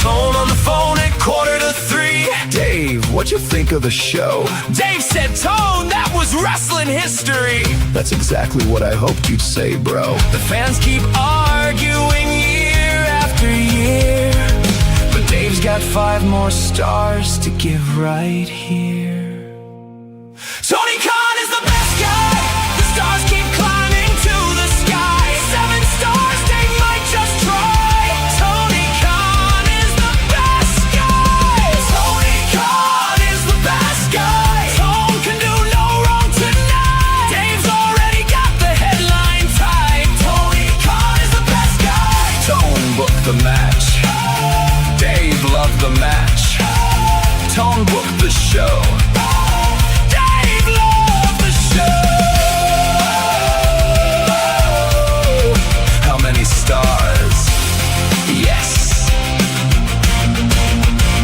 Tone on the phone at 2:45. Dave, what'd you think of the show? Dave said, Tone, that was wrestling history. That's exactly what I hoped you'd say, bro. The fans keep arguing year after year, but Dave's got 5 more stars to give right here. Tony Khan is the best guy. The stars keep climbing to the sky. 7 stars, Dave might just try. Tony Khan is the best guy. Tony Khan is the best guy. Tone can do no wrong tonight. Dave's already got the headline tight. Tony Khan is the best guy. Tone booked the match. Dave loved the match. Tone booked the show.